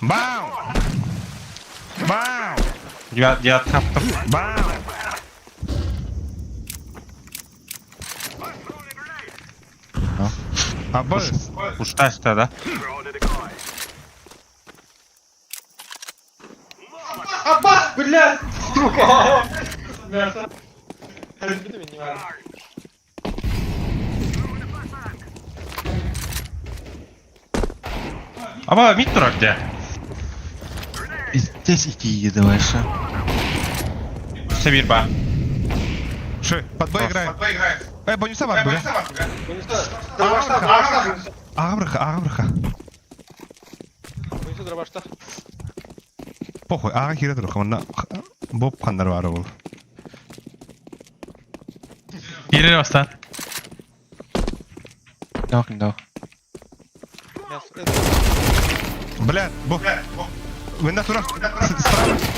Бау! Бау! Девятка yaptım. Бау! Аббас! Ушта işte da. Аббас, бля! Сука! Мясо. Bir de beni var. Aba mid durak de. Здесь иди, еды выше. Все bir ba. Ши, под Б играет. Бонуса бар, Б. Ага. Oyuncu dura başta. Похуй, ага кире тұр, қымында боп қандар бары бұл. Biri basta. Дох. Блядь, боп. Вында тұра.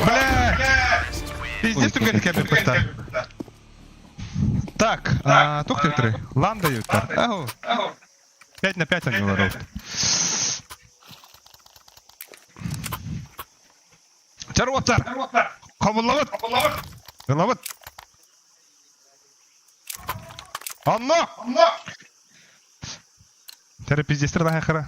Блядь! Пиздец түгел кәбір пытта. Так, тоқ тектірі. Ланда юттар. 5 на 5 они воруют. Чаруаттар! Қабыллавыт! Ғылавыт! Анна! Тәрі пиздестір да хақыра.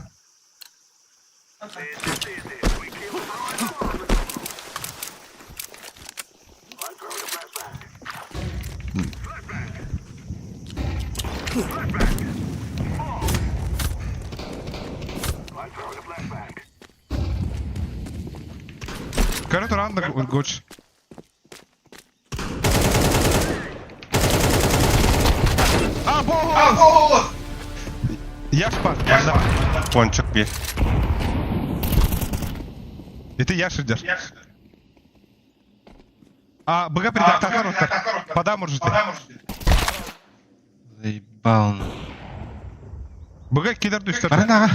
Көрі тұран да көч. Або! Яш бар. Пончик bir. Это яш идер. Быга предактатар оттар. Пода можете. Заебал. Быга килер düştür. Барана.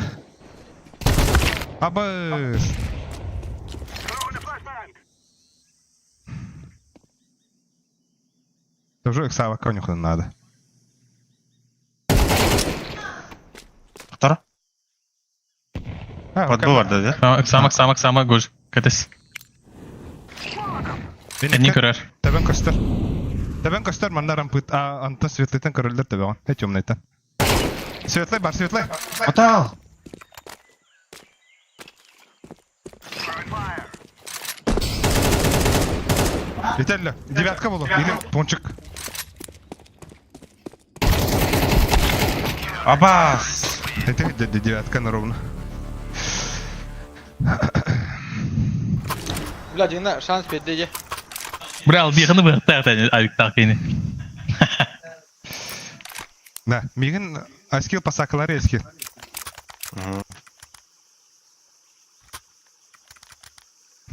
Абы. Тоже их сава конюха надо. Ақтар? Под Б var dedi. Сама гуж. Катас. Не көрөр. Табен көстер мандарам пыт. Анта светлайтан көрөлдер табен. Хет темнайтан. Светлай бар, светлай. Отал. Yeterli. Девятка болу. Или пончик. Абас. Это девятка на ровно. Bля, yine şans bedeli. Брал, биханы быхтар айыктак ини. Да, мигин аскил пасакалары эскил.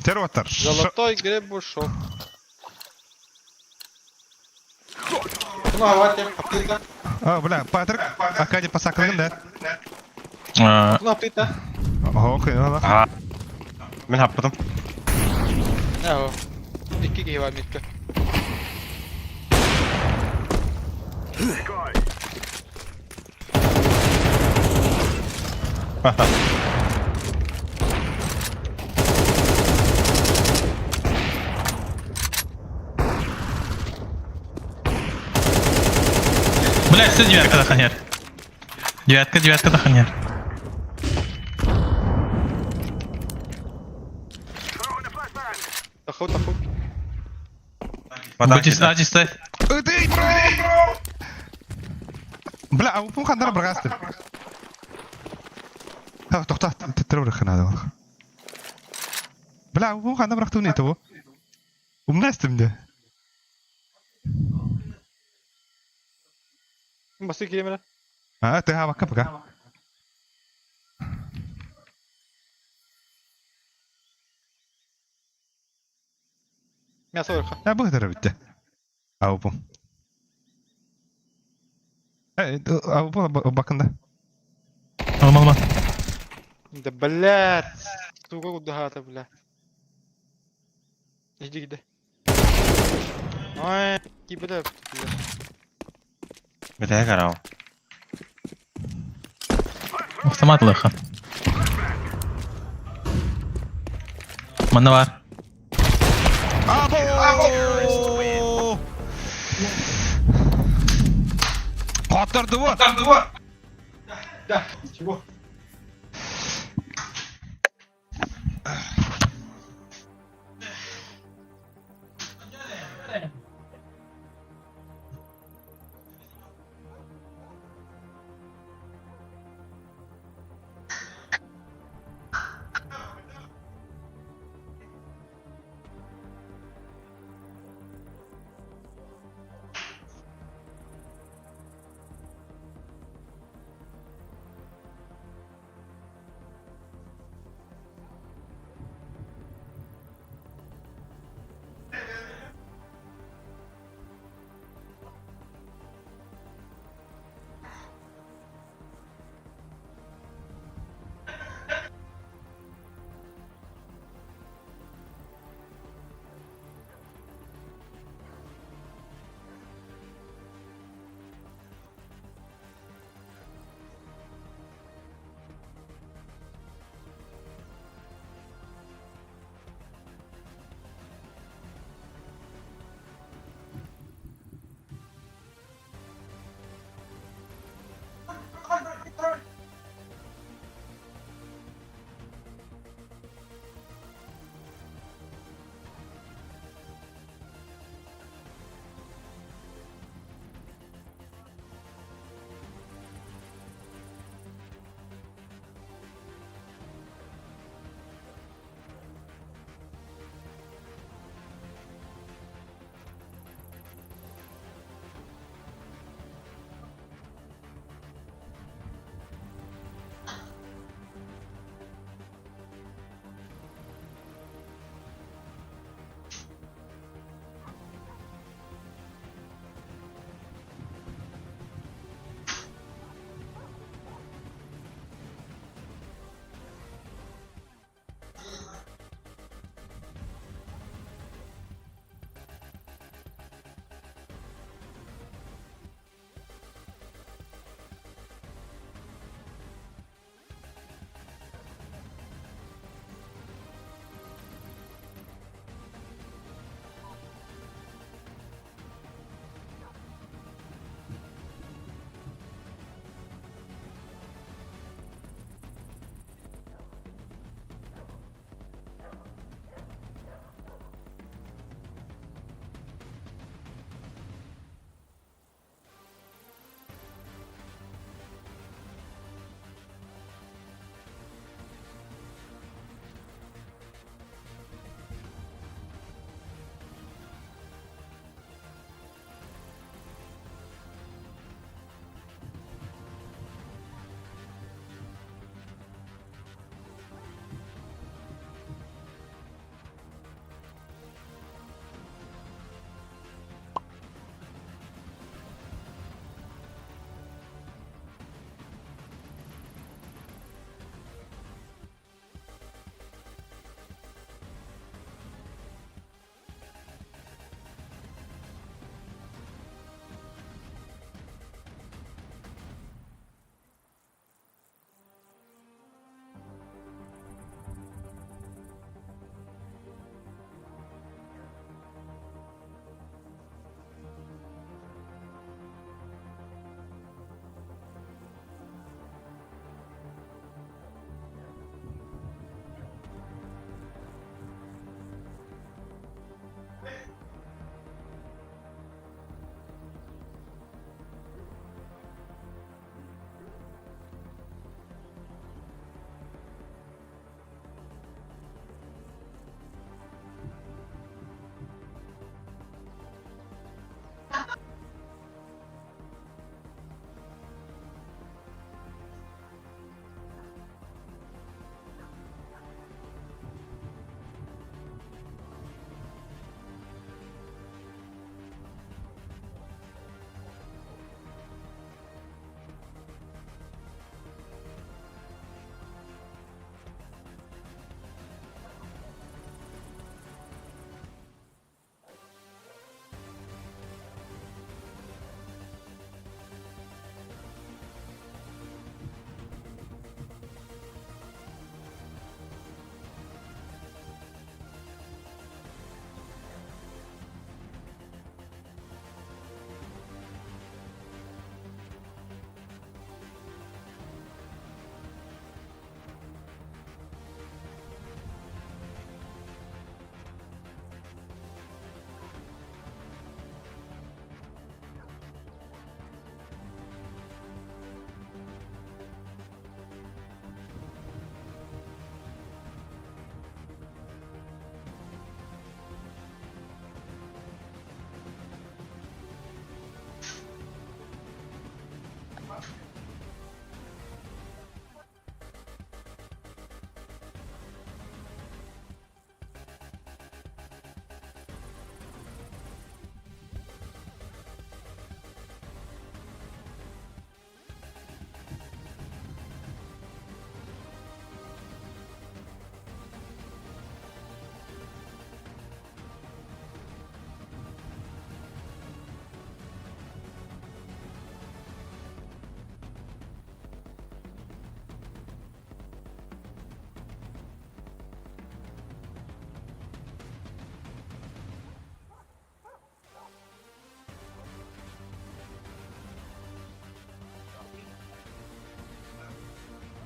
Терватар. Золотой гребушок. Bunu hava kapıyla. Бля, Патрик, Акади пасакаларын да. Bunu hapıyla. Окей, ладно. Ben hapladım. Ne o? İki gibi var mitte. Бля, все девятка да ханер. Девятка да ханер. Takıl. Чисто. Эй, бро! Бля, а упум хандара брагасты. Тоқта, теттербрых надо. Бля, упум хандара брахту не того. Умнастым да. Bası giremedi. Ты хавака пока. Мясо орха. Я быхтара битте. Упум. Упум бакында. Алма. Да блядь. Туга удахата, блядь. Иди. Ай, gibi de. Bir de karav. Автомат лыха. Мана var. Қатырды bu. Да, чего?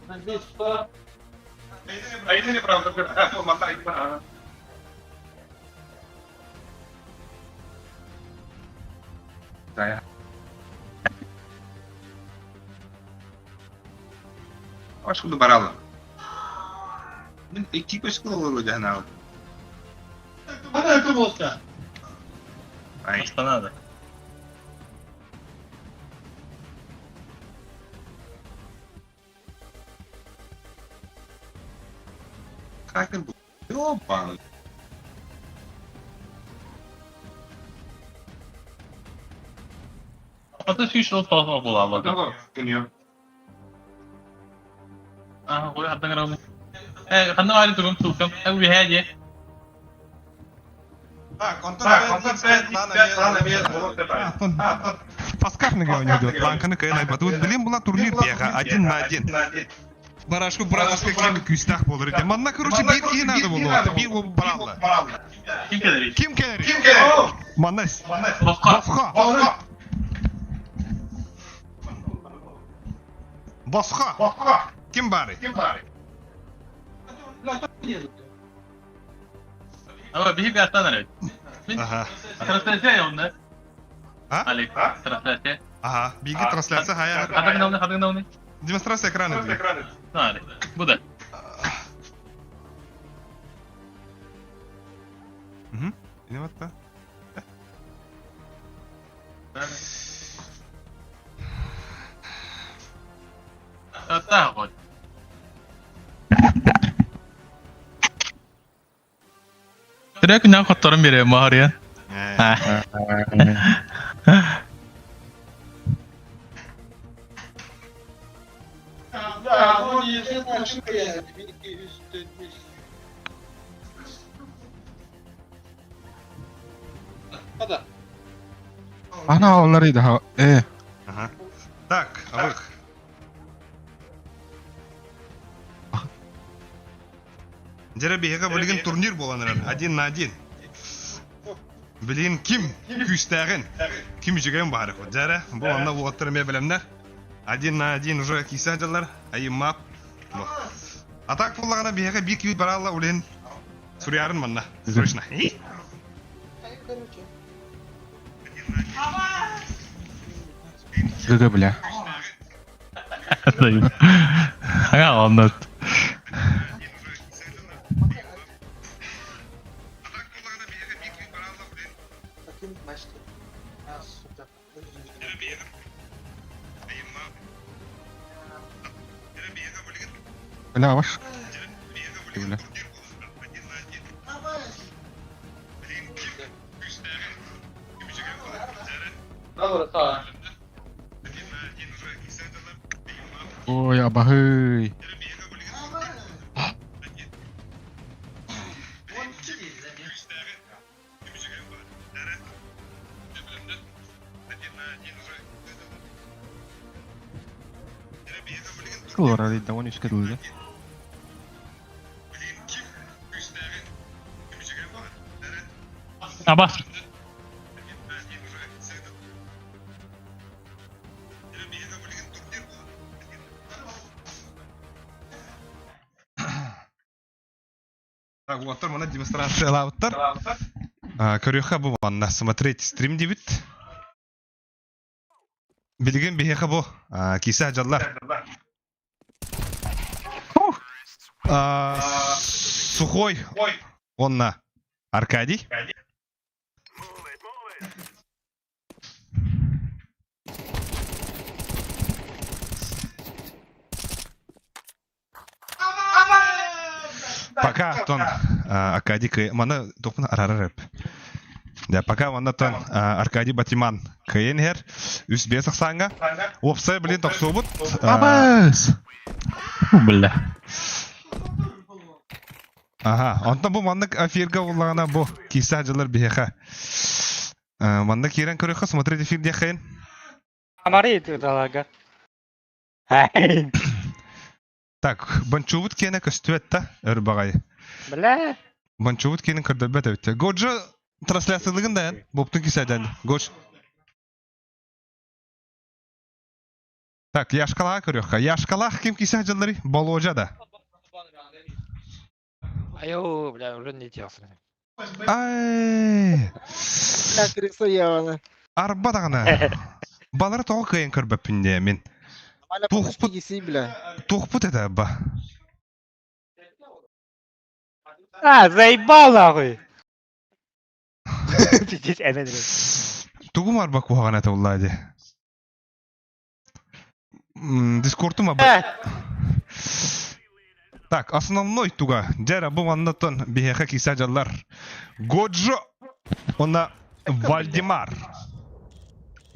А это неправда, мотай. Да. Аш куда барала? Мен экипаж кылып вроде она. Это булка. Ай, Что надо? как это? Опа. Ата сүйші ол толық бола алады. Давай, кенё. Қой аттан қарауы. Қандай айлы тұрғын тұлқым. Өй хәде. Паскарныга у него идет. Ланканы кайнай батут. Блин, была турнир бега 1-1. Барашку братовская кем күстах болыр екен. Манна, короче, бир кие надо было. Бир ол баралла. Ким келер? Ким келер? Маннас. Босқа. Босқа. Ким бары? Ава бихи bir attan arıyor. Ага. Трансляция ya onda. А? Алик, трансляция. Ага. Bilgi трансляция haya. Kadın ne onu? Демонстрация экрана. Hadi. Bu da. Угу. Не вот так. Hatta koy. Direkt ne katlarım biri Mahariye. Ana onlarıydı ha. Ага. Так, авык. Жара бега билген турнир боланыр 1-1. Билген ким күстәген? Ким жеген бары. Жара бу анда уоттыр ме белемнәр. 1-1 уже кисәҗәләр. Айымап. Атак буллагана бега бик ют баралла улен. Сурьярын манна. Срочно. Gıgı bile. Dayım. Ya anlat. Öyle var. Öyle. Oy abahıy. Keluar dari dawan iska dulu ya. Abah. Так, вот там она демонстрация лаутар. Көрөха бу манна смотреть стрим дебит. Билген бехеха бу киса жаллар. Сухой. Онна Аркадий. Пока тон Аркадий мана топна арарап. Да пока мана тон Аркадий Батиман кайенер үс бесак санга. Опсай билен токсобут. Абас. Бля. Ага, онтан бу мандык эфирге уллагана бу кисажылар бихеха. Мандык кирен көрөкө смотреть эфир дехен. Амари далага. Хай. Так, банчубут кене көстүетта өрбагай. Бля. Банчубут кенин кырдабет өтө. Годжо трансляциялыгын да боптун кисадан. Гоч. Так, яшкалаға көрөкка. Яшкалақ ким кисе жыллары? Боломжа да. Айо, бля, уже не делся. Ай! Криса яваны. Арба дағына. Балары тоғы кайын көрбөппінде мен. Тухпут. Тухпут это ба. Заебал нахуй. Пиздец, әмен. Тугум арба куғаған это уллады. Дискордума ба. Так, основной туга. Жара бұл аннаттан бейхе киса жаллар. Годжо. Она Вальдемар.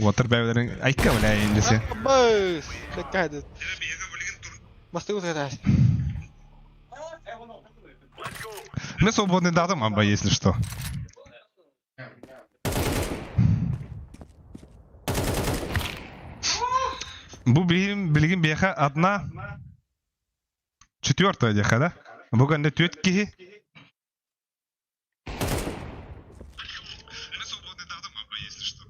Отыр бәуілерін айтқа білә ендесі. Абыз. Дәккәді. Басты ұзғадаш. Мен свободный дадым, аба, если что. Бұл білген бейхе одна... Четвертая деха, да? Бүгінде төт кихи. Мен свободный дадым, аба, если что.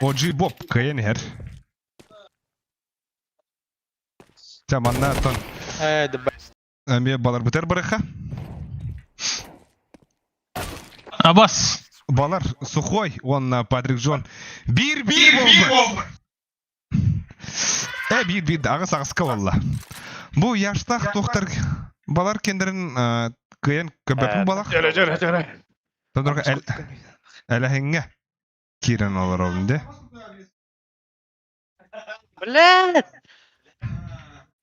Оджи Боб, кайын хер. Жаманна тон. Әме балар бітер біріға. Абас. Балар Сухой, он Патрик Джон. Bir oldu. Bir ағыс ағысқа валла. Бұл яштақ тоқтар балар кендерін кайын көбәпін балақ. Жара. Тодорға әләхіңе кирен олар олынды.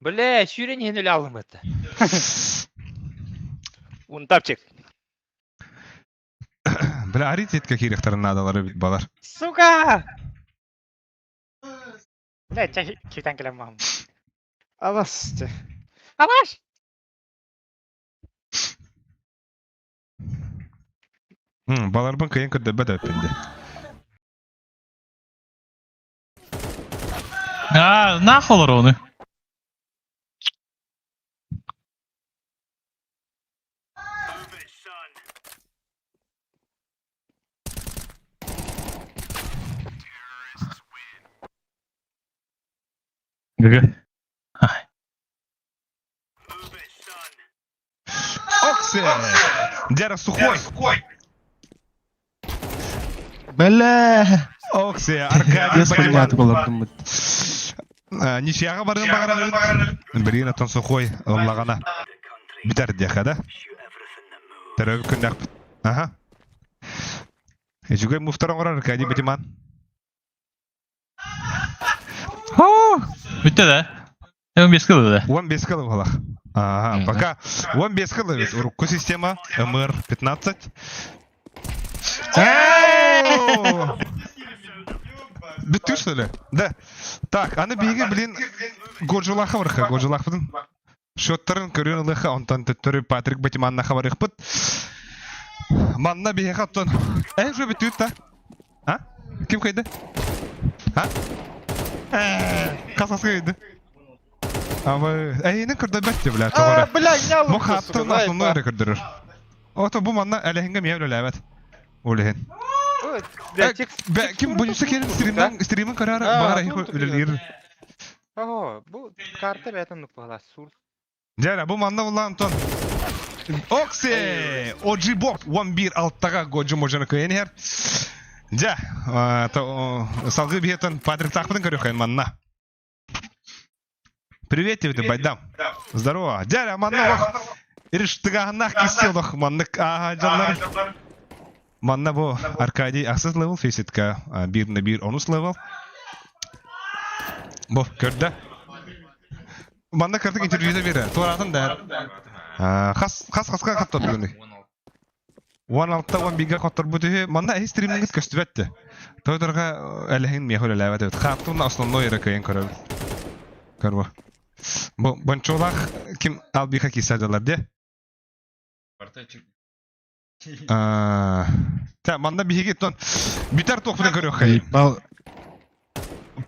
Бля, сюрен не нулялым это. Унтапчик. Бля, аритетке керектарын надалары бит балар. Сука! Бля, читан келем мам. Абас. Абаш! Балар бін кайын көдді бәді өппенде. Нахуй олар оны. ГГ. Оксе! Дяра Сухой! Бля! Оксе, Аркадий Понятно Батиман. было. Ничияға бардың бағарады. Бірген атын Сухой ұллағана. Бітер деха, да? Тәрәбі күнді ақпыт. Аха. Жүгай мұфтарың ғырар, Аркадий Батиман. Бітті да? 15 кылы да? 15 кылы болақ. Ага, пока 15 кылы. Урукку система МР-15. Бітті что ли? Да. Так, аны бейге білен Годжулаха варха. Годжулах бұдың. Шоттарын көрген ұлыға, онтан түттірі Патрик Батиманна хабарық бұд. Манна бейге қаттон. Жо бітті үт та? А? Кім қайды? А? Қасасқа қайды. Әйінің күрді бәтті, бля, тоғыры. Бля, не алып. Бұл қаттың асылны өрі күрдірір. Ото бұл манна әліхінге мейәулі ләбәт. Олеген. Кім бұнысы келін стримін көрәрі бағар әйі өлілер. Ого, бұл карта бәтін нүкпағала сұр. Жәра, бұл манна ұлла Антон. Оксе! Оджи Боб, 1-1 алттаға Годжи Можаны көйен ер. Жа, салғы бейетін Патрик тақпыдың көрі қайын манна. Привет тебе, байдам. Здорово. Жәра, манна оқ. Иріштігағынақ кесе олық маннық жанлар. Манна бұл Аркадий ақсыз левел, фейсетка 1-1 10 левел. Бұл, көрді. Манна кірдік интервьюді бері. Туаратын да. Қасқа қаттар бүгінді. 16-та 11-ге қаттар бұты. Манна әй стримінгіт көсті бәтті. Тойтарға әліхін мейхөл әләбәт өт. Қаттығын основной әрі көйен көрі. Көрі. Бұнчолақ кім албиға кейсадалар де? Манда биһиги тон битер тоқпыдан көрөк хай.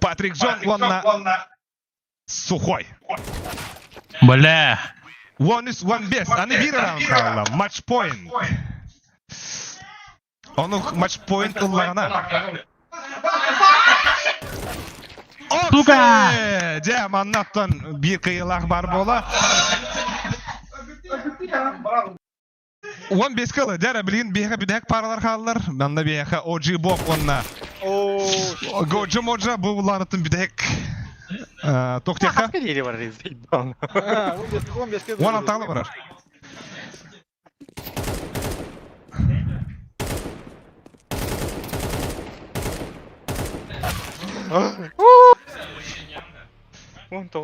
Патрик Джон ванна Сухой. Бля. 1-5. Аны bir round kaldı. Match point. Onu match point ıllağına. Suka! Cem anlattan bir kıyılak var bola. 15 kalı. Dere bilgin bir büdek paralar kaldılar. Banda bir OG Bob onunla. Goca moca bu lanetın büdek. Toktiyaka. Hakkı değil var rezil. 15 kez. 16 tane var.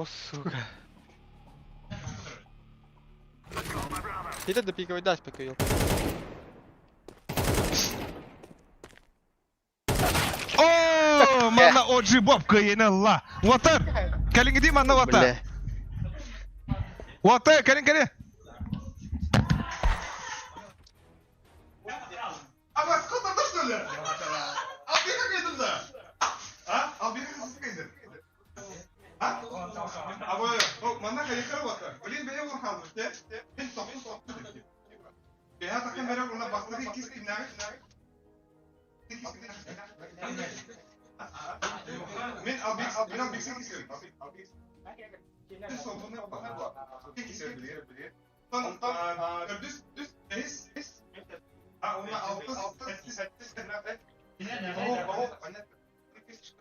Сука. Где-то до пиковой дашь пока ее. Oh, mana OG Bob kıyını la. Water. Kalin gidi mana water. Water kalin kalin. Ama skota da söyle. Abi ne kaydın da? Ha? Abi ne kaydın? Ha? Ama o bana kayıklar var. Öyle bir yol kaldı işte. Ben topu. Ya takım böyle ona baktı ki ikisi kimler? Men abi bir şey istiyorum. Ben sonuna bakar var. Bir kişi bilir. Tam düz. Ha ona altı nerede?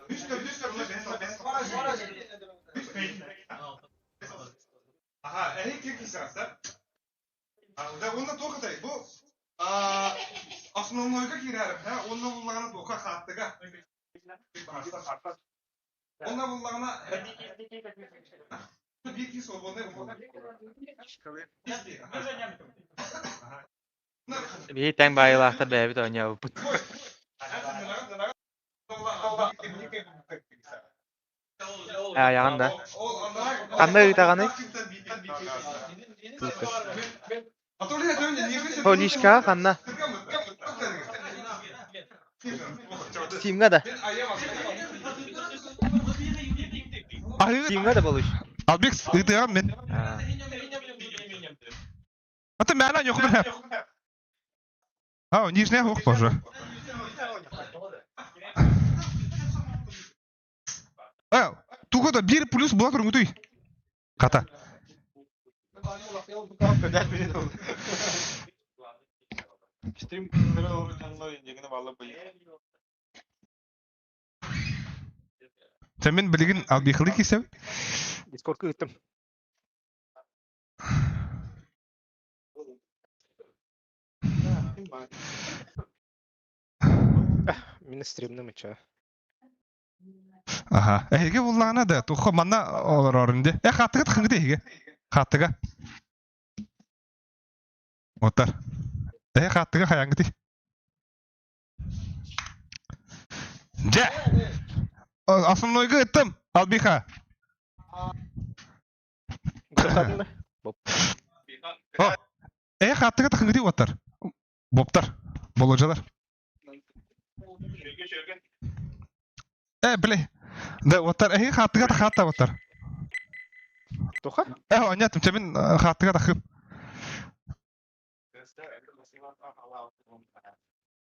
Düz ona Aha, iki kişi var. Da onda to'xtay. Bu основнойга kirar. Ha, onda bunlarni to'qa xattiga. Onda bunlarni bir kişi svobodный Bir tane bayılakta bebi de oynuyor. Ayağında. Kandı ıйтағаны. Polişka kanna. Simga da. Simga da buluş. Albix ıйтağım ben. Hatta meğlen yok mu? Ha, нижняя хук тоже. Туго да 1 плюс была кругуй. Ката. Стрим Sen ben bilgin albixlik ise. Discord'u ıttım. Mini stream'de mi ça? Aha. Ege bullana da tuxu manna ororinde. Xattıga tıxıngı ege. Xattıga. Otar. Xattıga xayangı di. Ja. Основнойга ıttım. Albixa. Gırtadın mı? Xattıga tıxıngı di otar. Boptar. Bolocalar. Bile. Da otar. Xattıga da xatta otar. Toxa? Oynatım. Çemin xattıga da xıp.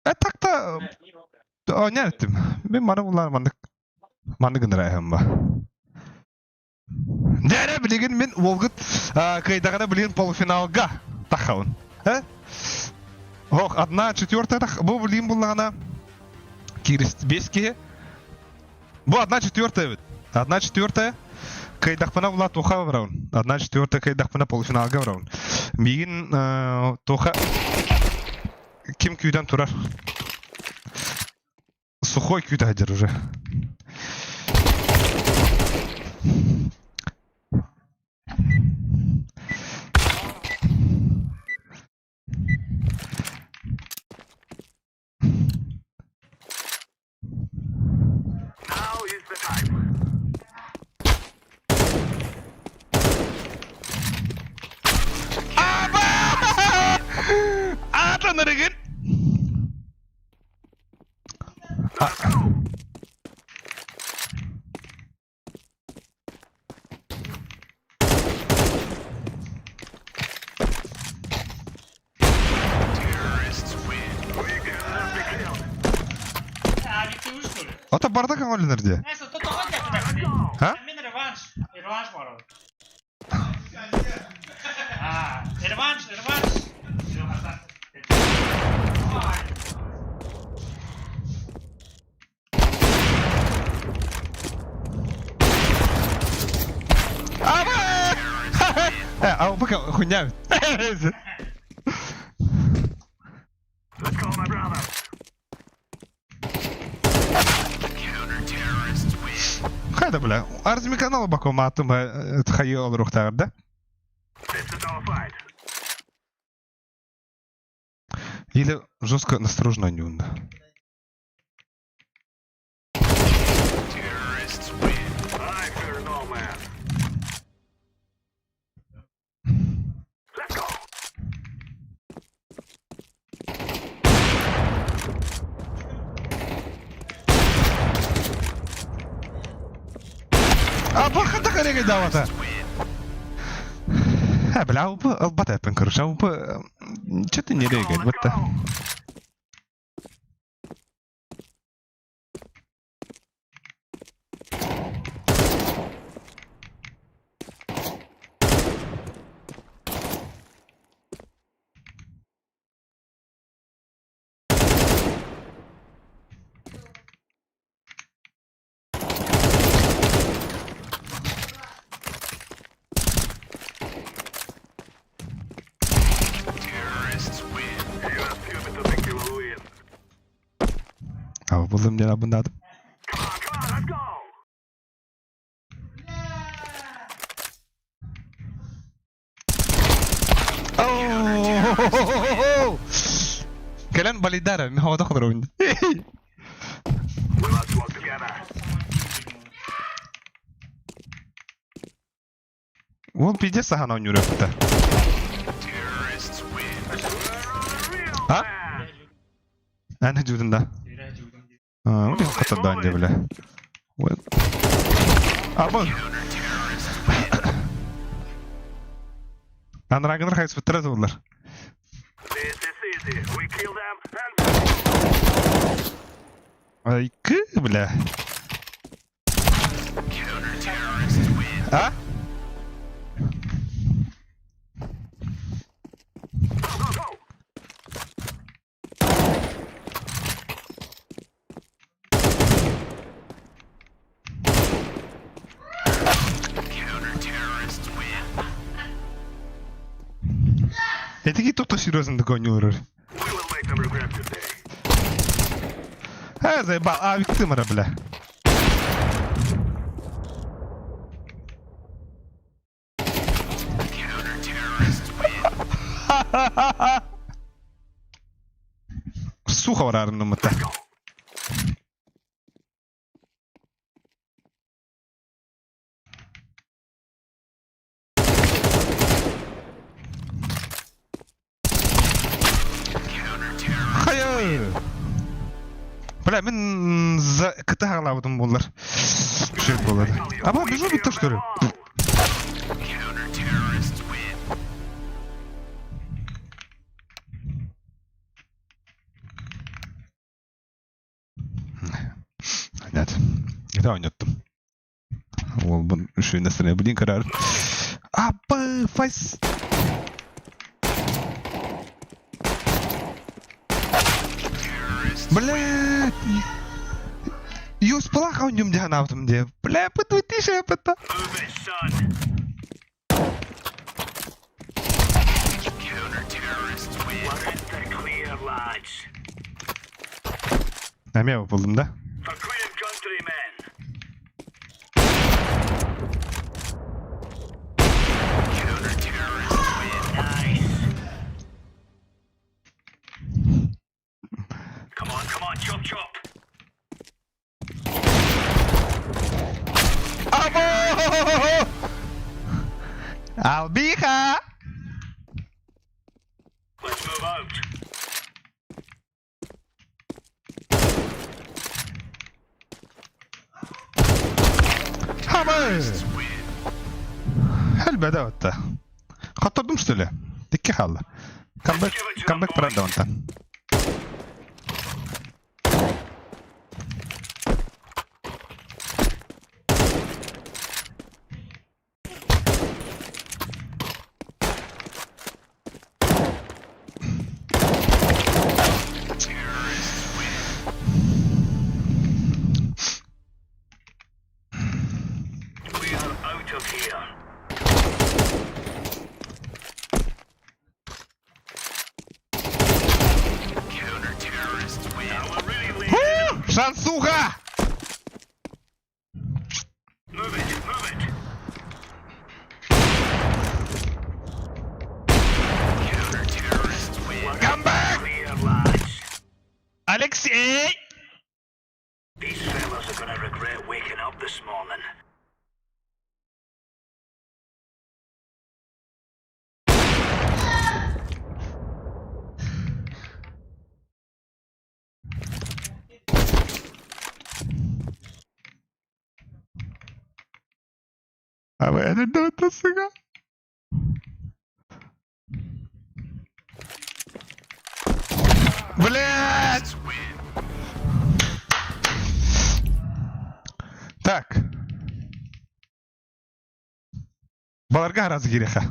Takta oynatım. Ben bana bunlar mandık gındırayım ba. Dere bilgin ben Volgut kaydağına bilgin polfinalga taxavun. Hoq, 1/4 bu bilgin bunlarına kirist 5-ге. Bu 1/4 evet. 1/4 kaydağına bunlar toxa varaun. 1/4 kaydağına polfinalga varaun. Migin toxa kim köyden turar? Сухой күйді әдер уже. Atlanırıgın. Ata barda kan oynanırdı. Neyse totoğun yapacak. Ha? Min revanş. Revanş var o. Ha, revanş. Ama! Ama bakın hunyam. Хайда бля. Арзми канал бако матым тхайы олрух тагырда. Или жестко насторожно не унда. Або хата карега давата. Бля, албата япен короче, че ти не регай, бата. Abi buldum diye bunu adım. Kalian balik darah, ni hawa tak terus. Wong pijat sahana nyuruh kita. Ha? Ana judunda. Udah kata danja bela. Apa? Anraganlar hayat fıtrat olurlar. Ay kı bela. Ha? Это не то серьезно догоню. Заебал, Виктимора, бля. Сухо варарно мата. Бля, мен за кыта каалабытым булар. Şey болады. Ama biz o bitti что ли? Нет. Это ойноттум. Ол бун үшү нерсене билин карар. Апа, файс. Блядь! Юс плаха у нем дяна автом де. Бля, поту тише пата. А я buldum da. Albiha! Let's move out. Hamay! Hel بدأت. خطرت مشتله. دكي حالة. Come back برا دونتا. Жансуха! Come back! Алексей! These fellas are gonna regret waking up this morning. А вы это да сыга? Блять! Так. Баларга раз гиреха.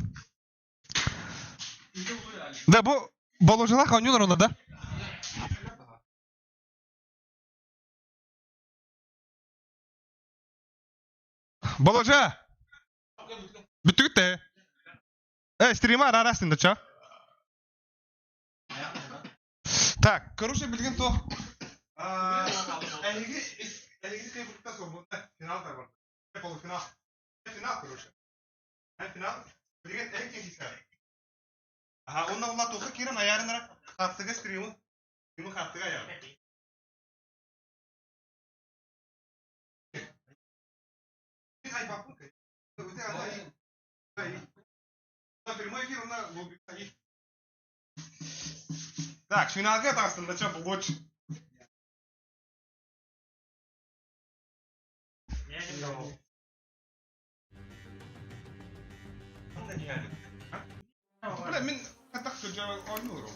Да бу боложала ханюлар ола да? Боложа! Бүтүтэ. Стрима арасында ча. Так, Короче, билген то. Әлеге кай бутта событта финал да бар. Полуфинал. Финал, короче. Финал. Билген әйке хисар. Ага, онда ула тоқы кирен аярынара хаттыга стримы. Стримы хаттыга аяр. Ай бапын кай. Өте ай. Ай. Прямой эфир на лобби. Так, финалга тастында ча булоч. Бля, мен атак сөжә ойнуyorum.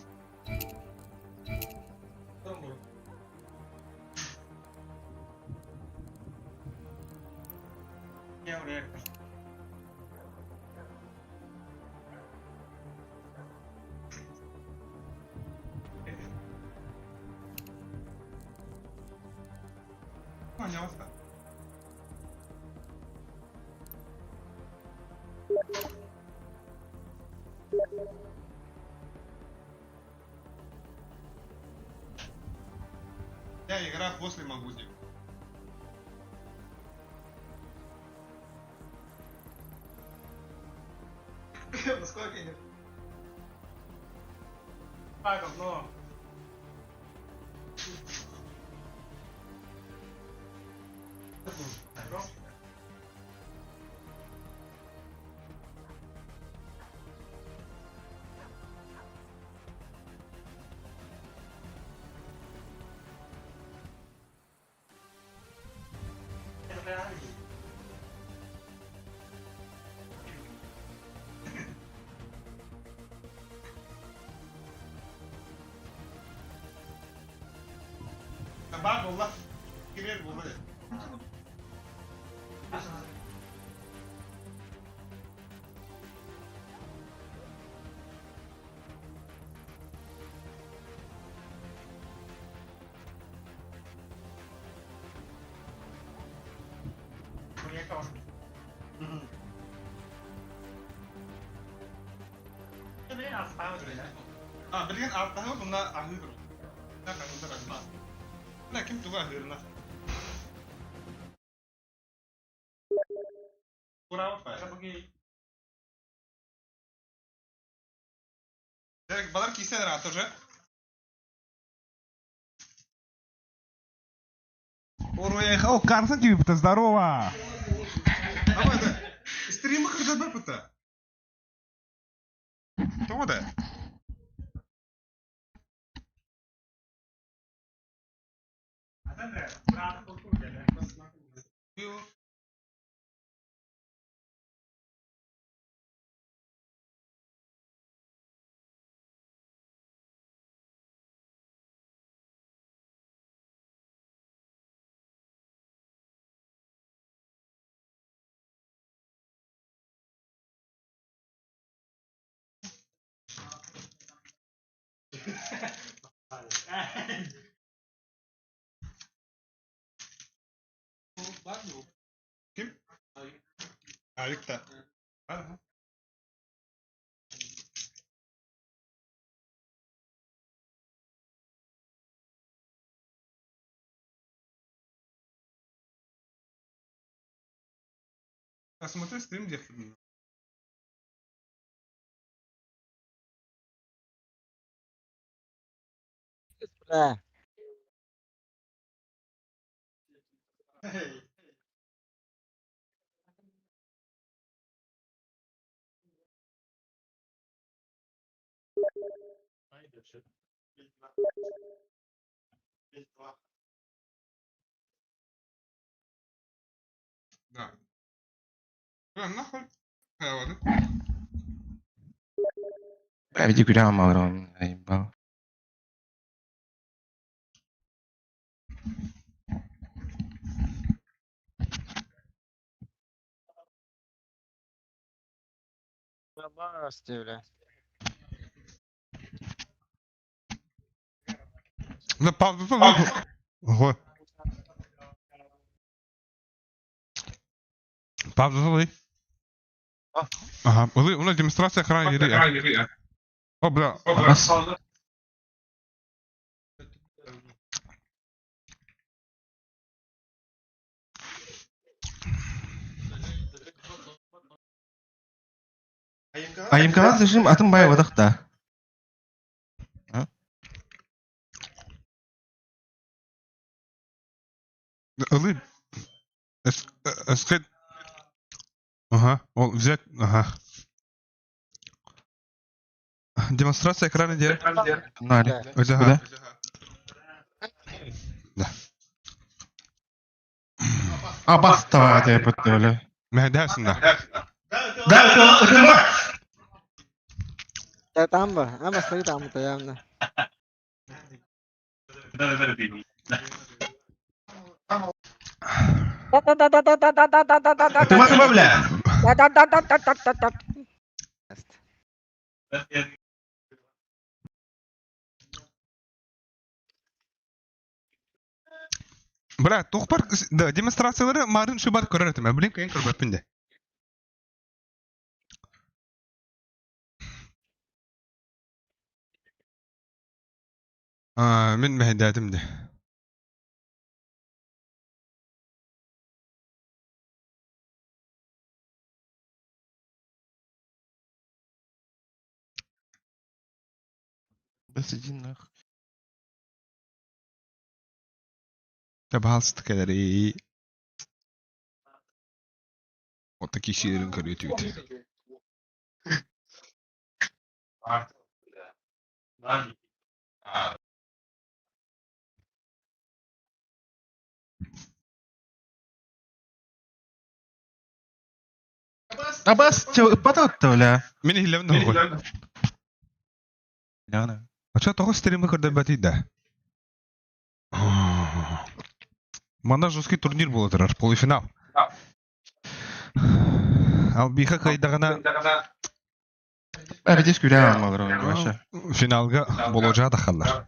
Пожалуйста. Я игра после могу делать. Насколько нет? А, говно. Bak Allah. Girer bu böyle. Buraya kal. Bilgen altta bunda ahli durur. Ne kadar da لا كم تظاهر نفسك كرة وفاء Derek Balar kise de rahat hoca. О, Карсон тебе-то здорово! А вот это, стримы когда бэпэта? Кто это? Kim? Alik'ta. Hadi. Посмотри стрим, где фильм. Да. Нахуй. Hayvanı. Бля, bir gülüyorum ağrım. Ay bal. Bas devle. Ne pauzası var. Oho. Pauzası var. Aha, ona demonstrasyon ekranı yeri ya. O bla. Bas. Ayım kağıt sıçrım atın bayağı vadak da. Alayım. Eski. Aha, o güzel. Aha. Demonstrasyon ekranı diye. Bunlar. Öyle Bu da. ha. Aa bas da yapıp öyle. Mehdersin de. Ya tamam mı? Ama sayı tamam da yani. Tuma bile. Bırak, tohpar demonstrasyaları marın şu bar kurar etme. Bilin kayın kurar bapinde. Min mehdedim de. Bas cinler. Tabi halsızlık eder iyi. Ottaki şiirin karıyor tüyütü. Aa bas. Çabuk patlattı öyle. Min hillevin de koy. Yani. Açığa toğu stream'i kırdı batıydı. Манда жесткий турнир был это раз, полуфинал. Албиха кайдагана Ben hiç gülüyorum ağrım başa. finalga bolacağı da kallar.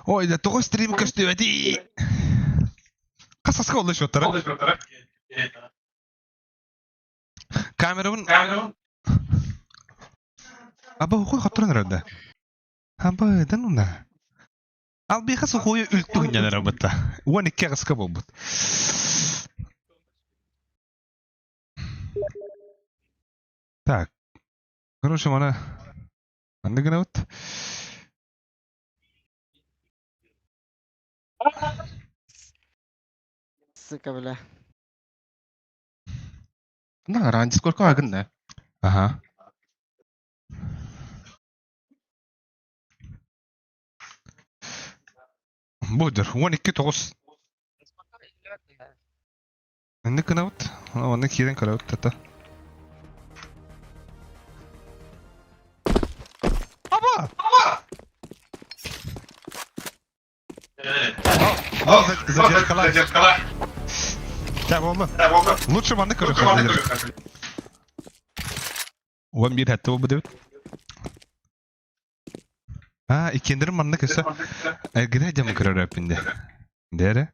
Ой, да тоғы стрим көсті өті. Қасасқа олы шоттары. Камераун. Аба оқой қаттырын әрді. Аба өдің ұна. Ал бейқас оқойы үлттің жәнер абытта. Уан ikki қысқа бол бұд. Так. Короче, мана. Анда гына вот. Sıkı bile. Ne aran Discord kağıdın ne? Aha. Budur. 12-9. Anda gına вот. Anda kiren kala вот tata. Aba! Задержка. Так, волна. Лучше банды короче. Он бит это будет. Ha, ikindirin manna köse. Gire camı kırar öpünde. Dere.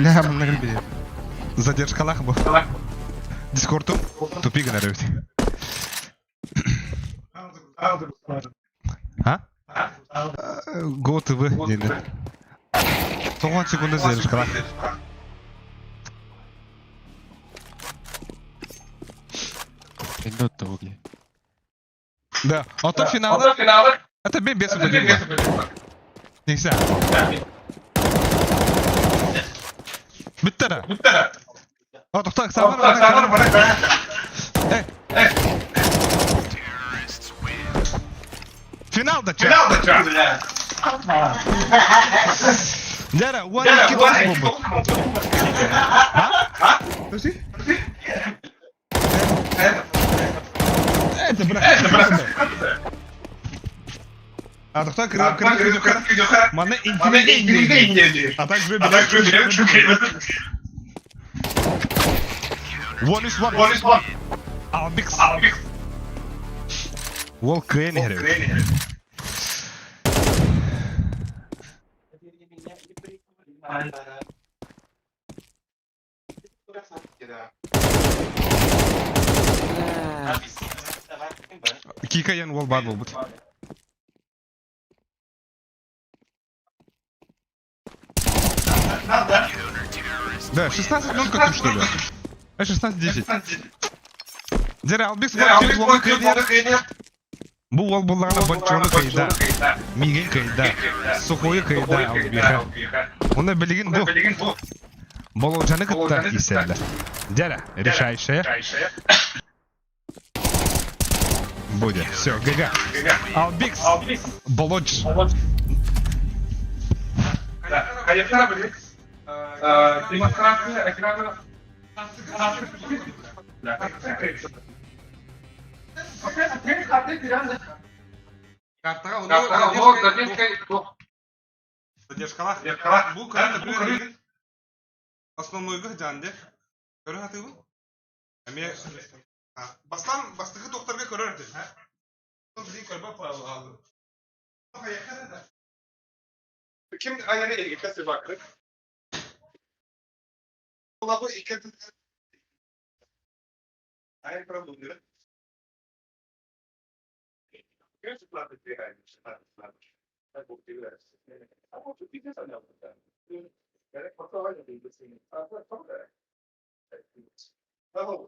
Ля, манна грибе. Задержкалах bu. Discord'um tupi gına öptü. Ha? Go TV dedi. 9 sekunda задержкалах. Elli otta bu. Да, ото финала. Это бе без удаления. Neyse. Bitti de. O doktor sana bana. Finalda çak. Dere, 1-2 bu. Ha? Подожди. Это брат. А доктор кырып мана интеллигентный инди. А также One is one. Albix. Wall crane herif. Кикаен wall bad oldu. Да, 16-0 как что ли? 16-10. Дere Albix wall crane. Bu wall bullana bançonu kayda. Migen kayda. Suhoyu kayda albiha. Onu bilgin bu. Болоджаны кытта киселдер. Дера, решайшая. Будет. Все, ГГ. Албикс. Болодж. Демонстрация экрана. Задержкалах. Bu kadar основной гыжанды. Көрө хатыбы? Эме бастыгы докторга көрөр дед, ha? Bizim körbe paralı aldı. Kim ayarı ilgisi bakırık? Ola bu ikinci... Ayar problemi. Gerçekten de bir ayar. Ben bu gibi dersim. Ama çok bir kez anladım. Gerek fotoğraf da değil de senin. Çok da. Tamam.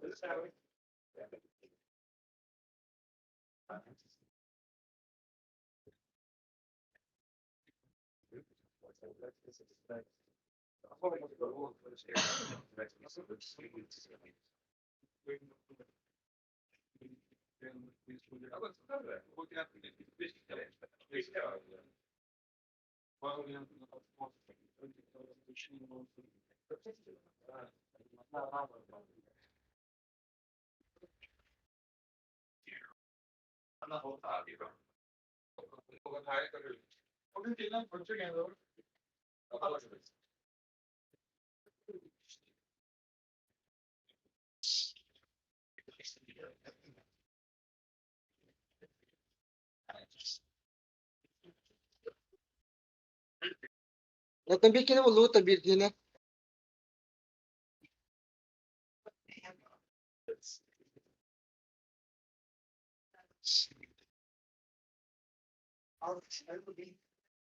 Tabii ki ne olur tabii ki ne.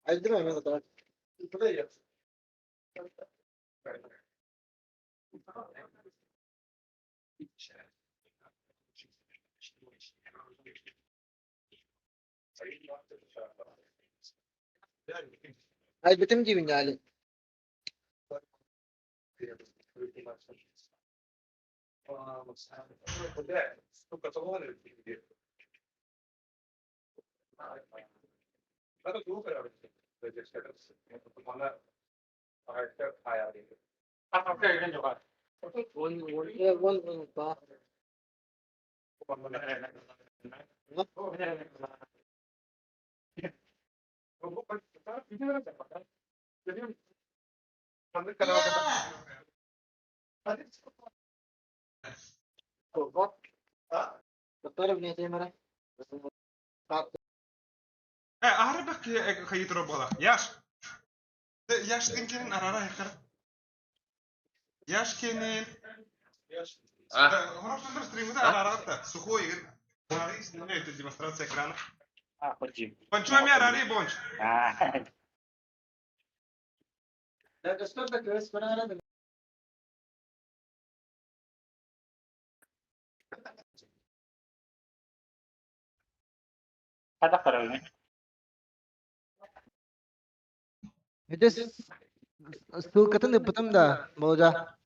Aydır mı Mehmet abi? Ay bitim gibi yani. Ahri bak kayıt robola. Yaş. Yaş dinkenin arara yakar. Yaş kenin. Horaftandır stream'de arara da. Сухой игр. Это демонстрация экрана. Ходи. Бончоми арары бонч. Hadi kararını. Sulkatın ıpıtım da Moja.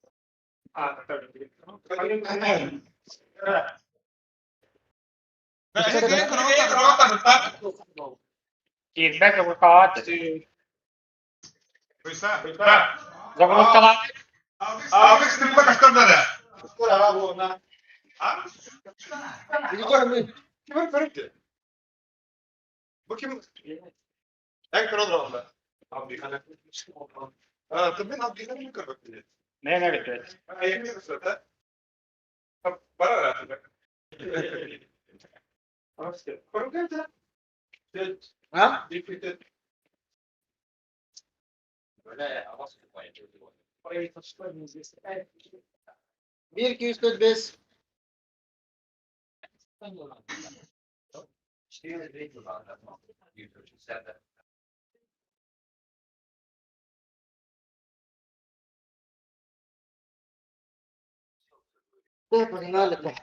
Feedback выход. Загрузка. Abi stream'de kaçtan da. Kimin körüktü? Bu kimin? En kör olur Abi kana. Tabii abi kana mı körüktü? Ne bitti? Ayıp bir şey de. Para ara. Körüktü. Ha? Böyle avaz koyuyor. 1, 2, 3, 4, 5. Ne parinale.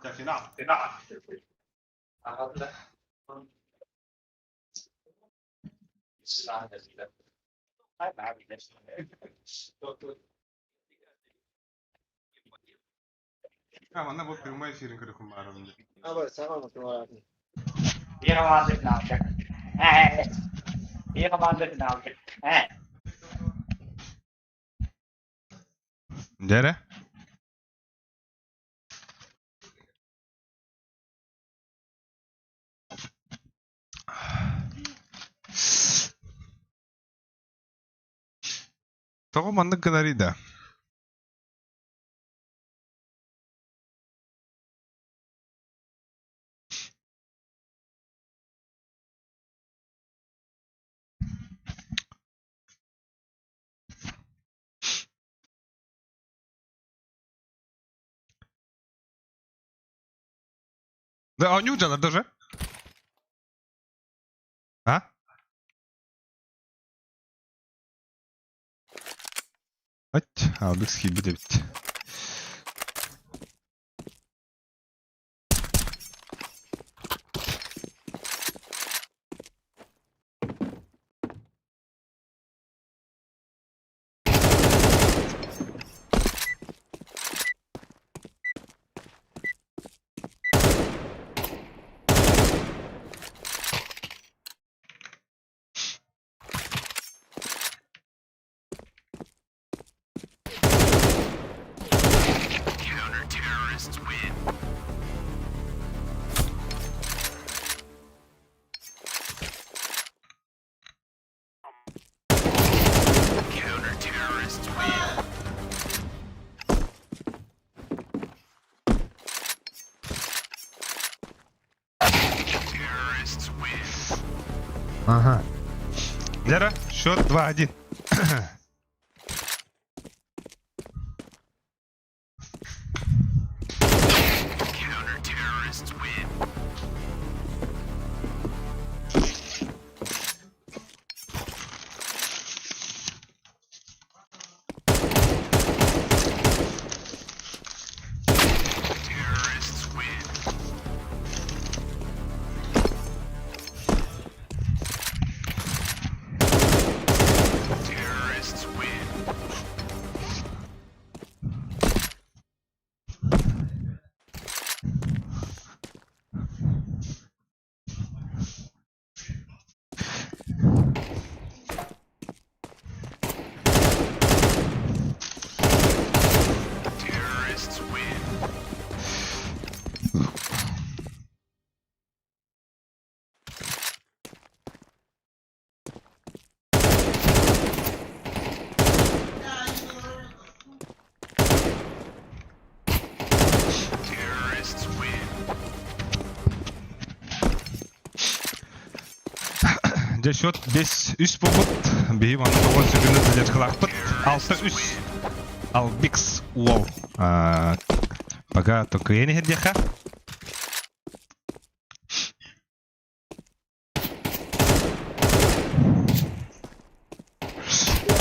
Ya final. Ama bu prima efirin kırık umarım. Abi sana mı var? Bir havandık ne yapacak? Bir havandık ne yapacak? Nere? Togo mandık kadar iyi de. Да, а не уджалар даже. А? Hadi aldık skill bir de bitti. Ага. Лера, счет 2-1. Жашот 5-3 болбут. Бейім аны 9 секунды зілер қылақпыт. 6-3. Албикс Уол. Пока только ені хердеха.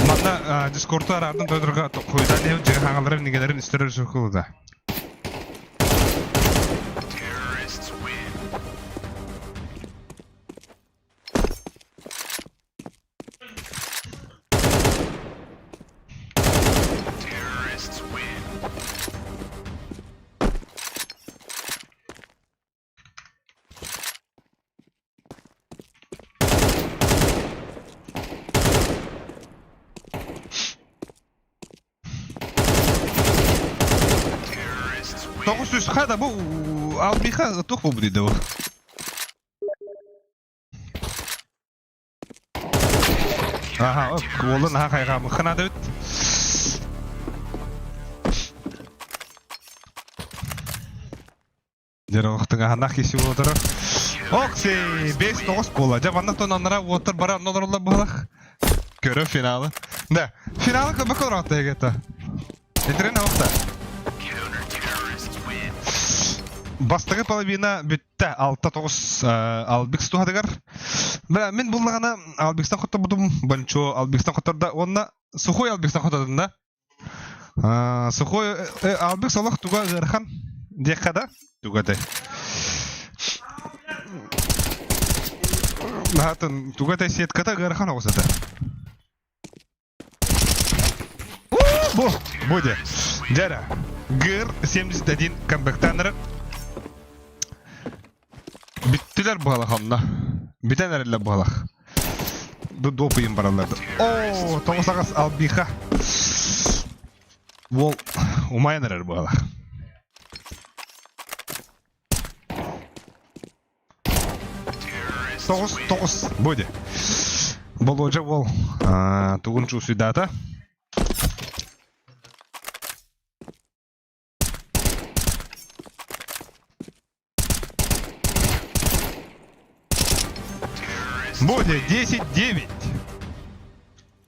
Мана Дискордта арардың төдірға қойдан еу жері хаңаларын негелерін істері жүркілді. Тоғыз сөз қайда бұл албиха тоқ бұл дейді бұл. Аха, олын қайға мұқынады өт. Жер оқтың ағанақ кесі отыры. Оқсы, 5-9 бола. Жабаннақ тонанлара отыр бара ноларылы болақ. Көрі финалы. Да, финалы көмек орақта егеті. Етерен ауқта. Бастығы половина бүтті 6-9 Албикс туғадығар. Мен бұллағана Албикстан құтты бұдым. Банчо Албикстан құттарда. Онна Сухой Албикстан құттадында. Сухой Албикс олақ туға ғырхан деқада туғады. Туғады сетката ғырхан оғысады. Бұде. Жара. Гыр 71 комбектаныры. Биттилер бұғалақ онна. Битен әрілі бұғалақ. Допыйын бараларды. О, тоғысағыз албиха. Ол умайын әрі бұғалақ. Тоғыз. Бұде. Бұл өже ол тұғын чүсі дата. Буде 10-9.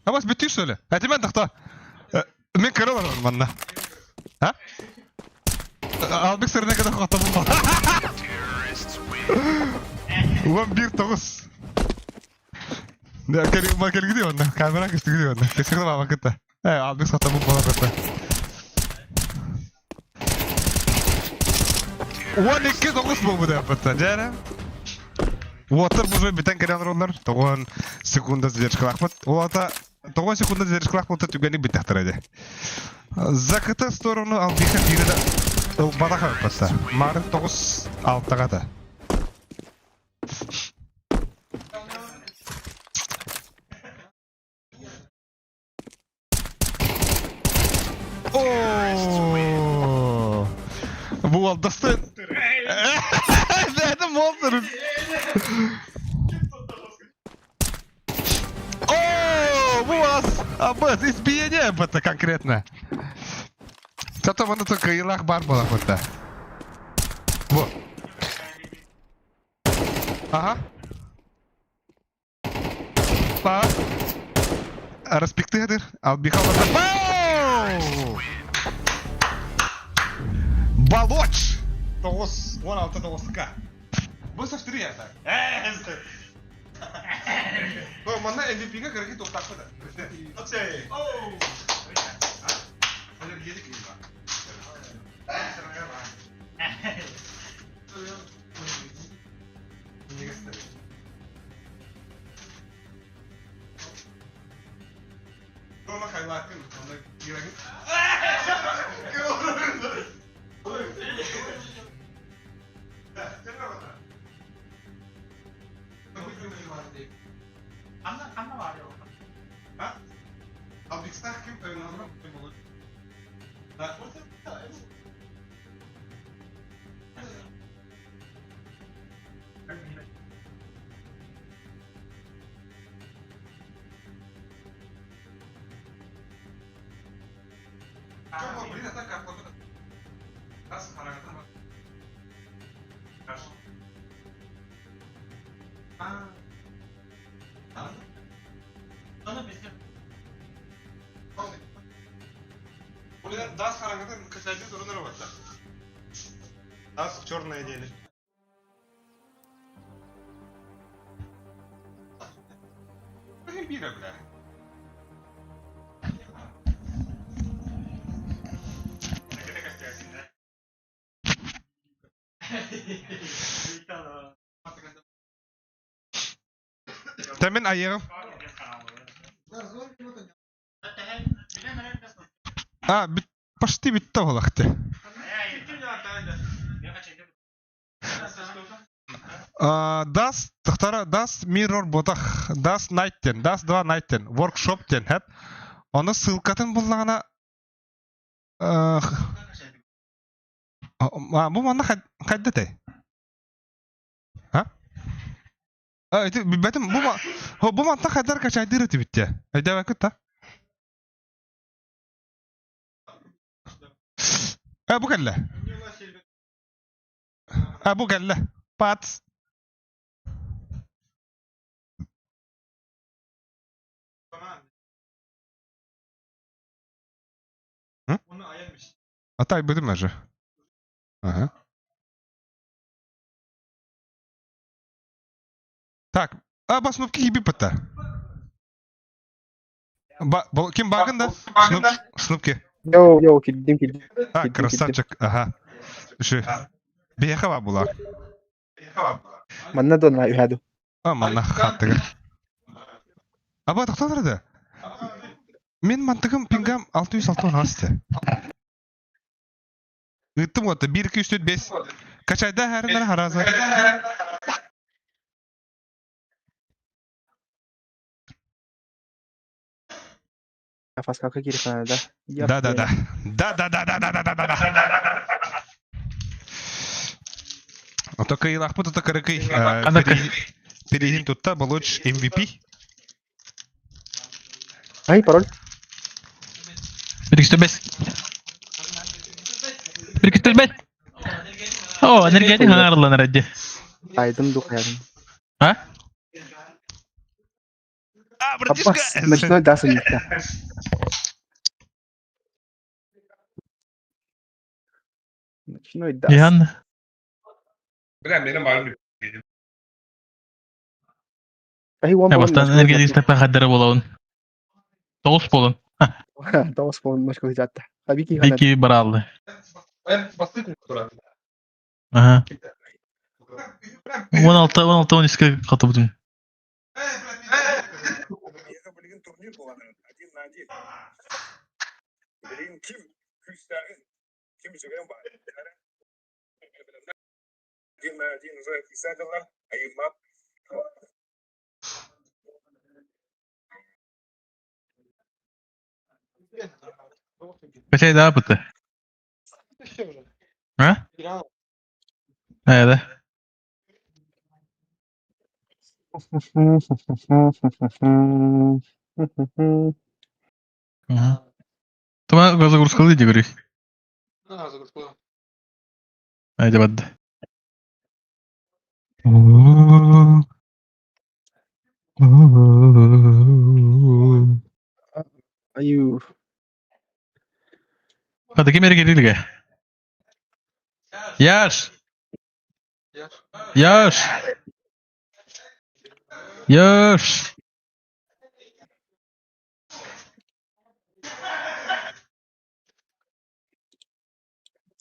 А вас бітті, що ли? А ти мен тақта? Мен кірі бар манна. А? Албек сырына кәді қоқта бұл бар. Уан 1-9. Ма келгіде онна. Камера кестігіде онна. Кестігіде мама кітті. Албек қоқта бұл бар кітті. Уан 2-9 бұл бұды апытта. Жәрі? Уотыр бұзбай бітен кәряныр олар. 9 секунда звершқылақ бұд. Олата 9 секунда звершқылақ бұдты түгені біттіқтір әді. Закыты сторону албиха биреді бадаға өппатта. Мары 9-6-ға. Бұл алдасты. Дәді молдырын. О, бұл аз. Абыз, избиение бұтты конкретно. Зато мұны только илақ бар болақ бұтты. Во. Ага. Па. Распекты ғадыр. Албиха бұтты. Бау! Балоч! 16-9-қа. Бұл саштыры ясақ. Бұл мұнда MVP-ға кірге тоқтақ бұды. Өтсей! Оу! Әлер едік ей ба. Сырыңа ба. Неге сұры? Дома қайлақын. Онда керегін. Кірі Anna var ya orada. Ha? Albiks'ta kim nazara kim olur? Ha? Çok bir de tak kapatı. Nasıl hareketler var? Karşı. Ha. Дас харагатын качайды турунар батта. Дас черное деле. Бира, бля. Temin ayağım. Почти bitti olaktı. Das tıhtara das mirror botak das night'ten das 2 night'ten workshop'ten hep onu sılkatın bullağına bu manna kayda te ha betim bu manna kadar kaçaydı reti bitti hayda vakit ta bu kelle bu kelle pat Onu ayırmış. Atay bedim acı. Aha. Так, баснупки gibi пыта. Kim bakın da? Снупки. Yo, kildim. Красавчик, ага. Şu. Bir yaka var bulak. Manna donay hadu. Manna hattıgı. Aba taktalar da. Men mantıkım pingam 606 hasta. Gittim o da 1 2 3 4 5. Kaç ayda herinden haraza. Nafas kalka geri sana da. Да. Ото кыйлах пут ото кырыкый. Перейдин тутта Балоч MVP. Ay, parol. 1-2-5. 1-2-5. Oo, energetik hangarlanır hadi. Aydım du kayalım. Ha? Abbas, начиной даса никта. Начиной даса. Yan. Benim malum. Ay, one Ya bastan energetik tepe kadar bolağın. Toğuz bolun. Davos falan başka hizatta. Tabii ki. Peki barallı. Bastık mı Turan? Aha. 16-13 katı budun. Bir şey daha bıttı. Ha? Evet. Tamam, газа грузкалы иди, говори. Haydi baddi. Ayu. Hadi kim yere geliyor ki? Yaş.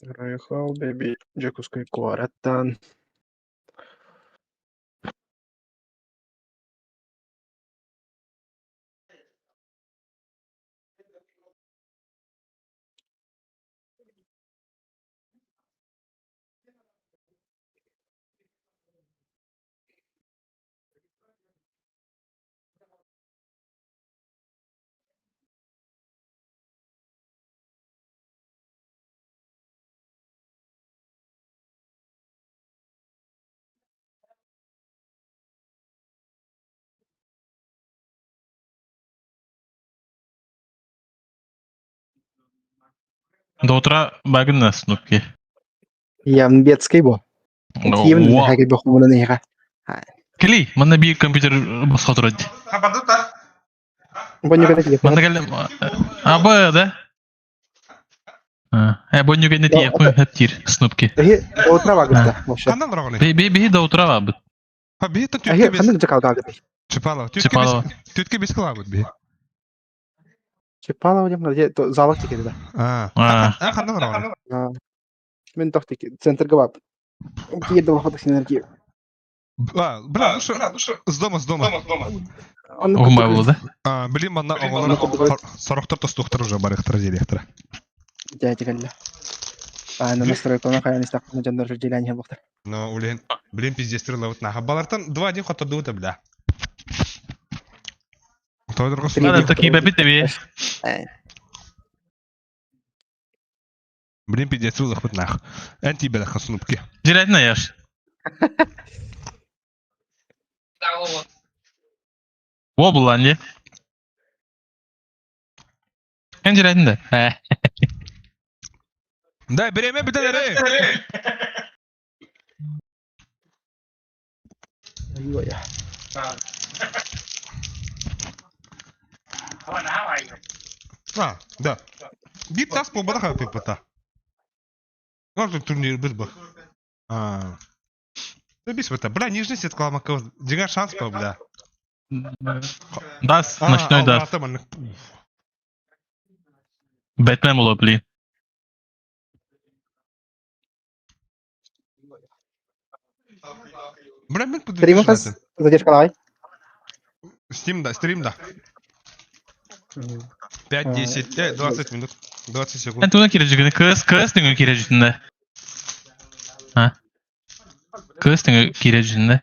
Райхал, беби, Джекуской Куараттан. До утра багын на снупки. Ямбецкий бо. Киевный хакер бо хумана нега. Кели, мана bir компьютер басқа тұрады. Хабардута. Бо не гадак. Мана келем. Абы да. Бонню генне тие кой хаттир снупки. Утра вагыста. Вообще. Кандан рогоны. Би до утра вабыт. Ха би та Ахи, тютке бес. ханны чакал гагы. Чипалов. Чипалова. Тютке бес кылагыт би. Чепала удем, где залак тикеді да. Кандан рогоны. Мен тох тики, центр габап. Киеді лохотық синергия. Бля, ну что? С дома. Огумай болду да? Блин, манна оголар сорохтор тостухтар уже барыхтар директора. Дядя Галля. На настройканы қаян истақпыны жандар жүр желәне бұқтыр. Но, блин, пиздестер лавыт наха. Балартан 2 ден хатта дуыта, бля. Тоодырға Ладно, такие бабит тебе. Блин, пиздестер лавыт наха. Энти бля хаснупки. Жирать на яш. Вобулан не? Кен жирать да? Да, береме бітелері. Ой-ой. Да. Bir tas bombada kapıyı pata. Nasıl турнир biz bak. Да без пата. Бля, нижний сет каламаков. Дига шанс по, бля. Дас, ночной дас. Бэтмен было, блин. Бля, мен Стримас, задержка давай. Стрим, да. 5, 10, 20 минут. 20 секунд. Sen tuna kirecikini kız tüngü kirecikinde. Ha? Kız tüngü kirecikinde.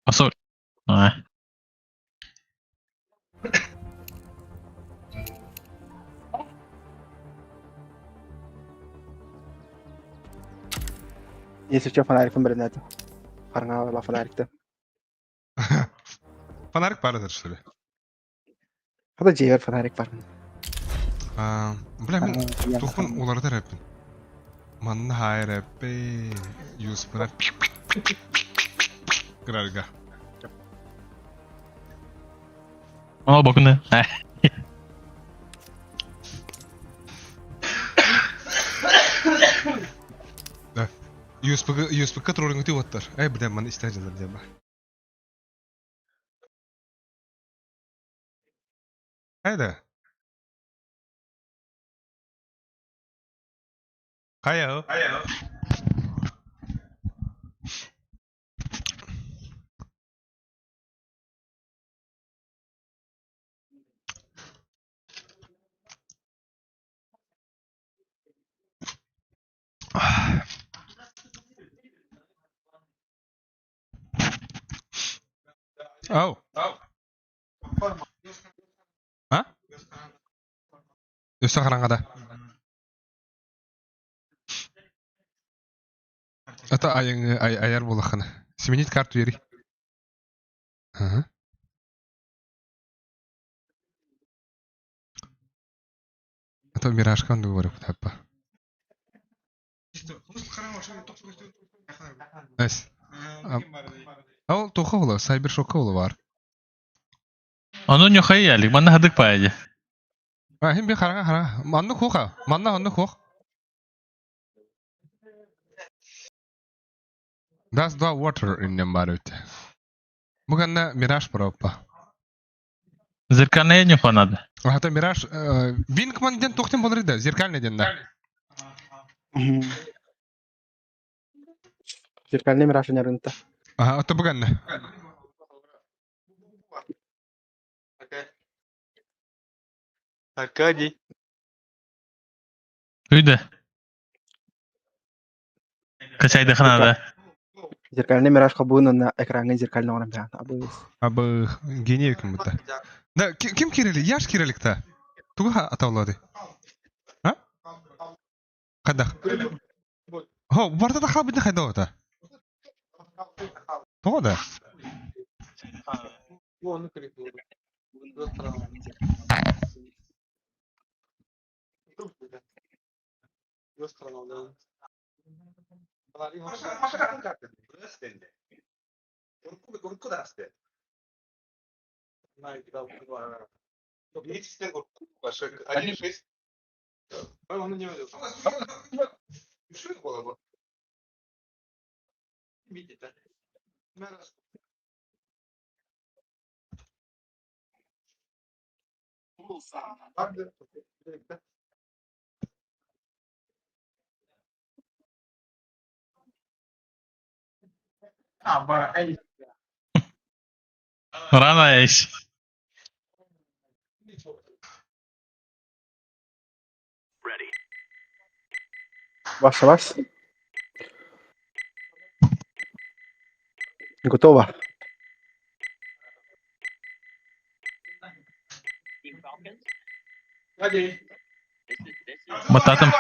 Asol. Ha. Если что, фонариком бренет. Харнава фонарик-то. Фонарик парадыр, что ли? Хада жевер фонарик бар. Бля, мен тухын оларды рэппін. Манны хай рэппі. Юспына. Гральга. Ama bakın ne? USP'ga trolling ötüp atlar. Birden bana isteyeceğiz diye bak. Hayda. Kayo. Oh. Ha? Üstü karangada. Ata ayar bolakını. Сменить карту ери. Ага. Ата мирашкан говорю, тапа. Эс. Ал тоха ола, сайбершокка ола бар. Onu yok hayali, bana hadık payacı. Hem bir kara. Manlı koka. Manlı kok. That's the water in the marut. Bukan na Mirage Propa. Zirkaneye yok onadı. Hatta Mirage Winkman'den toxtem bolur da, zirkalneden da. Zirkalne mi raşın yarınta? Aha, hatta bukan na. Arkadi. Uydu. Kaçaydı kanada. Zirkalne mi raş kabuğunun ekranı zirkalne olan bir an. Abi geniye kim bu da? Da kim kireli? Yaş kirelik ta. Tuga atavladı. Ha? Kada. Ho, varda da xabidni xayda ota. Toda. Onu kırık Göz kanalı. Maşa kartı. Röstende. Korku da hasta. Hiç isten korku. Başka. Один шесть. Onu ne öyle? Что это было? Видите? Rana eş. Ready. Başla baş. Готово. Hadi. Бататом.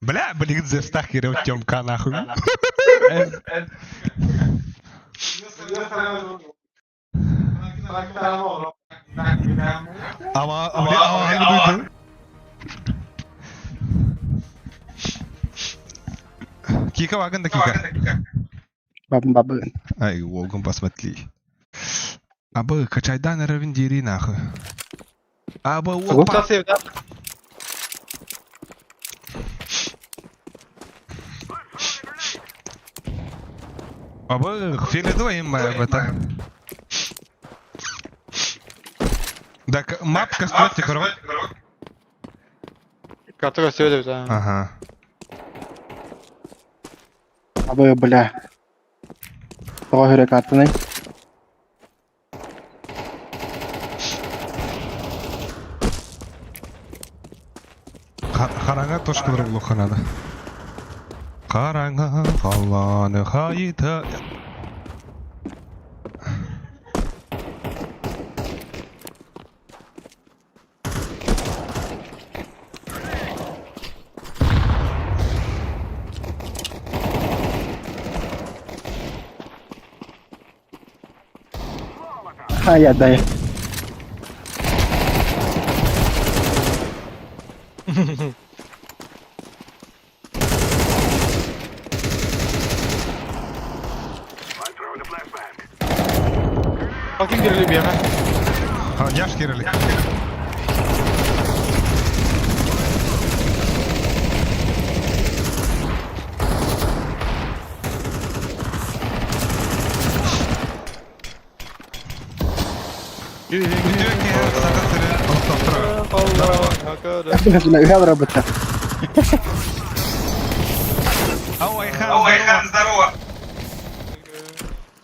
Бля, блин, застах и Тёмка нахуй. Ama duydu. Кика вагон да кика. Бабын. Ай, волгом посмотри. Абы качайдан равен дери нахуй. Абы опа. Sevda. Абы филедуем мы об это. Так, мапка стоит теперь. Который söyle bir Ага. Abi bля. Toğa göre kartını. Қараңа тошқылыр ұлықанады. Қараңа қаланы қайта. Ha ya dayı. Bakın girili bir yana. Ha, yaş gerili. Gidiyor ki zaten seni Я на играл робота. Ау, Айхан, здорово.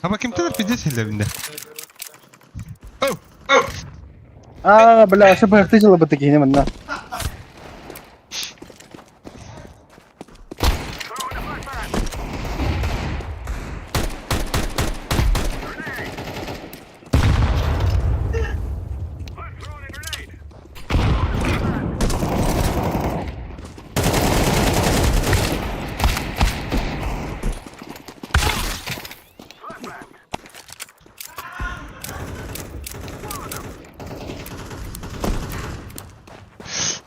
Ama kim tanır pidesi ellerinde? А, бля, что бы ахтыжила бы такие, не на.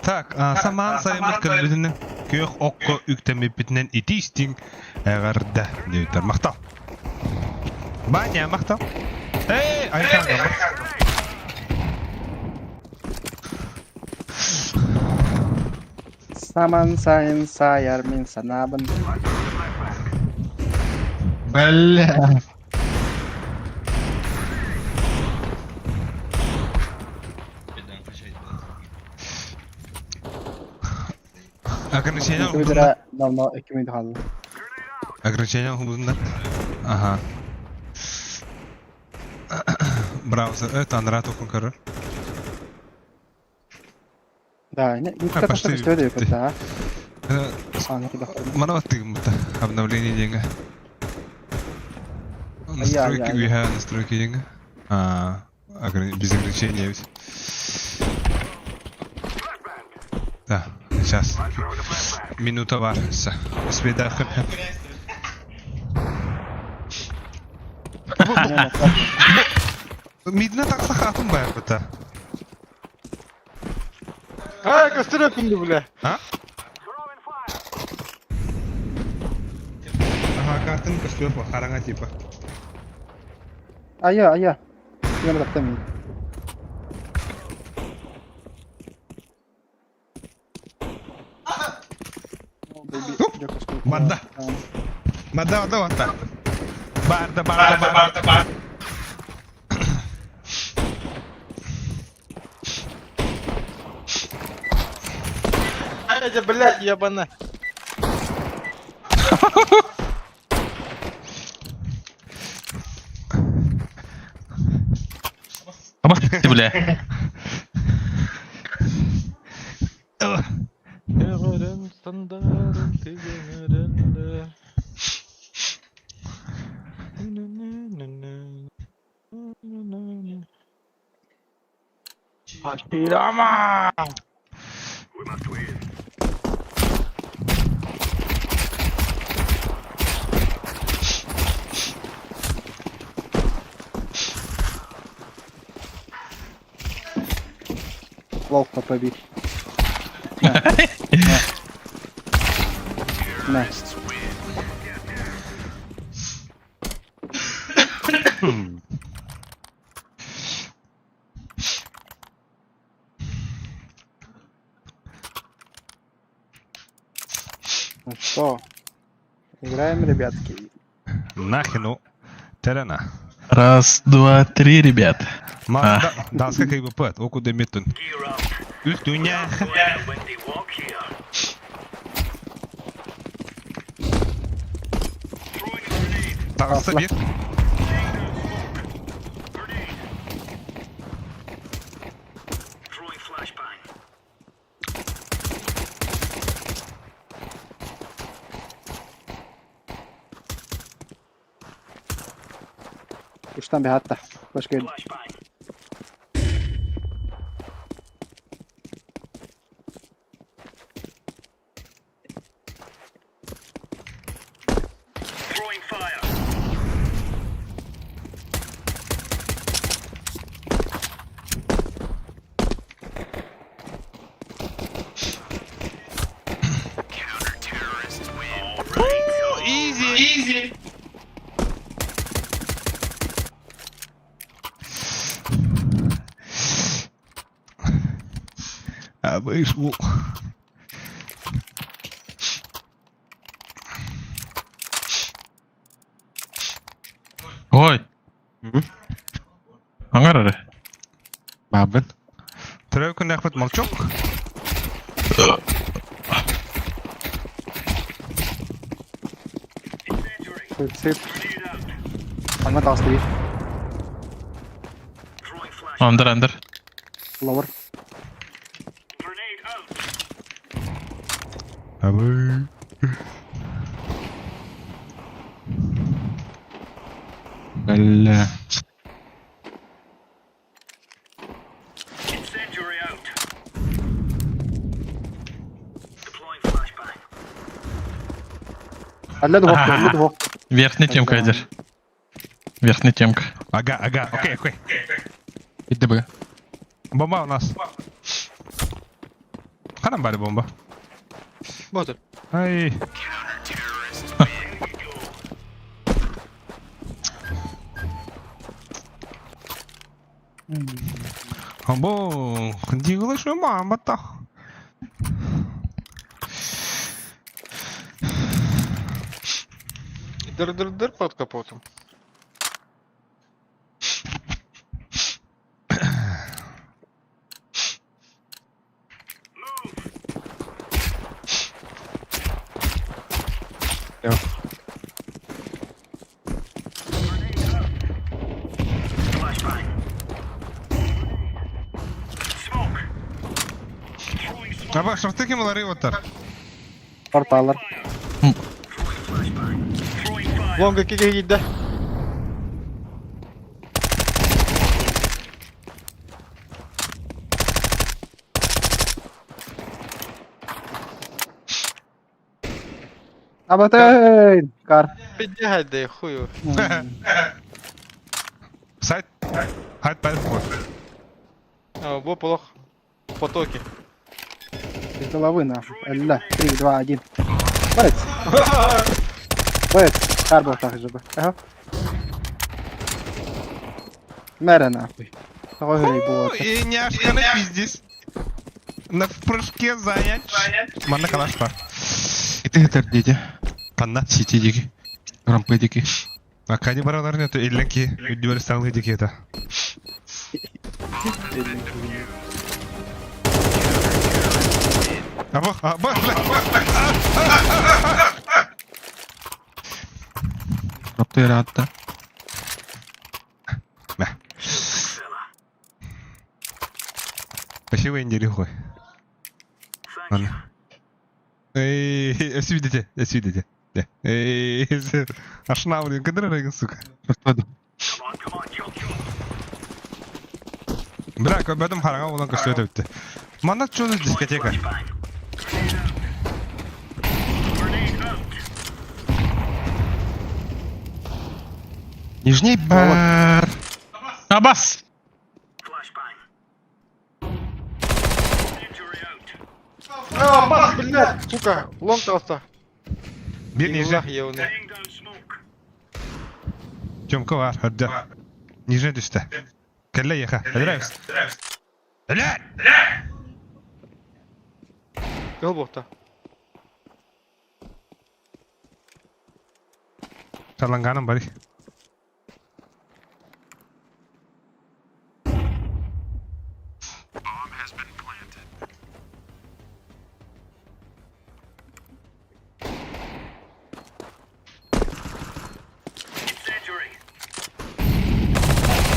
Так, саман sayımız kılbidinin kök okko üktemi bitinen iti istin ağırda deyitler. Maqtal. Banya maqtal. Hey, Ayhan ama. Saman sayın sayar min sanabın. Бля. Ограничение Bir lira damla ekmeği kaldı. Ограничение hubundan. Aha. Браузер, это Анрат окун корор. Да, не как почти. что это да. Ладно, куда. Mana ваттыгымта обновление деньга. Настройки уйха, настройки деньга. Без ограничения ведь. Да, сейчас. Минута var. Успей дохнуть. Midine taksa hatun bayar bata. Ha, gösteriyor şimdi bile. Ha? Aha, kartın kastıyor bu, haranga tipa. Ayah. Gimana tak temi? Madda. Madda. Barda. Aja блядь, ебана. Ama s**ti bile. Yarın standarın tigenlerinde. Hashirama! Волка побить. На. Ну что? Играем, ребятки. Нахину. Терена. Раз, два, три, ребят. Мазда, данска кайбы пэт, оку демитун. Gear up. Üst dünya. When they walk here. Taksa bir. Throwing flashbang. Uçtan bir hatta. Başka yerde. Flashbang. Throwing fire. Easy. Abi bu. Ой. Аңар ары. Babın. Trevkün yakıt mal çok. Сыт. Аңа тағысты бейт. Throwing flash. Андыр. Лавр. Grenade out. Abi. Bella. Incendiary out. Deploying flashbang. Алле двох. Верхняя темка, Айдер. Верхняя темка. Ага. Окей. Bitti bu. Bomba у нас. Kanan bari bomba. Вот он. Ay. Амбо, дигла şu мамата. Дыр под капотом. Flashbang. Smoke. Throwing smoke. Aba şurada kim var yotlar? Порталар. Flashbang. Throwing fire. Лонга киге гидде. Абатейн! Кар. Піднягай, де хую. Хайт пайт хой. Во полох. Потоки. Из головы на. Ля. 3, 2, 1. Бэт. Бэт. Карбо так же бы. Ага. Мэра нахуй. Ой, вот. И няшканы пиздец. На прыжке занять. Манна калаш бар. Ити хетердейди. Панна. Ситидиги. Рампедиги. Акади баралар нет, илленки. Үддүбөр стаңлы дики это. Або, бля. Рапты радда. Бля. Спасибо, индири хой. Ладно. Свидите. Ашна блин, кадр райган, сука. Растады. Бля, көбөдім қараға олан көсті өтті. Манда чоны дискотека. Нижний бар. Абас! Бас, блядь, сука. Лонг толста. Bir ниже. Ебаный. Тёмка var, hadi. Ниже düştü. Kelle yaka. Öldürəyiz. Öldür! Кыл бокта. Çalanganım bari.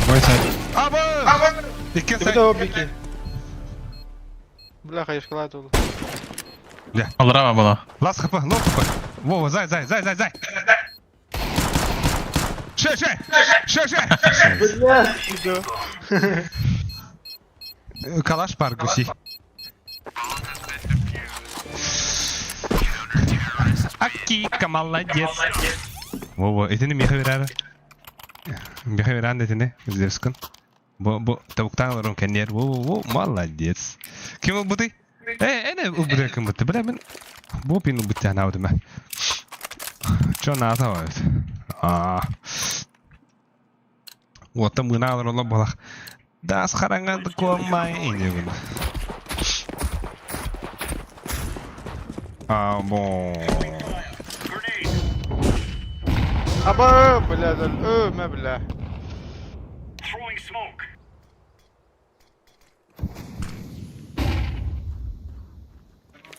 Вай сайт. Abo! İki Ты say. это обики. Бляха, я шоколад был. Алрава была. Лас kapı, lol kapı. Вова, зай. Şey. Kalaş var gusi. Akika молодец. Вова, etini mihe verer. Mihe veren etini, izlersin. Bu tavuktan alırım kendi yer. Вова, молодец. Kim o budu? Ene o budu kim budu? Bile ben bu pinu budu yani avdım ben. Çok nata var. Otta mına alır ola balak. Das karangandı koymay iniyor bunu. Bon. Аба, блядь, мэ, бля. Throwing smoke.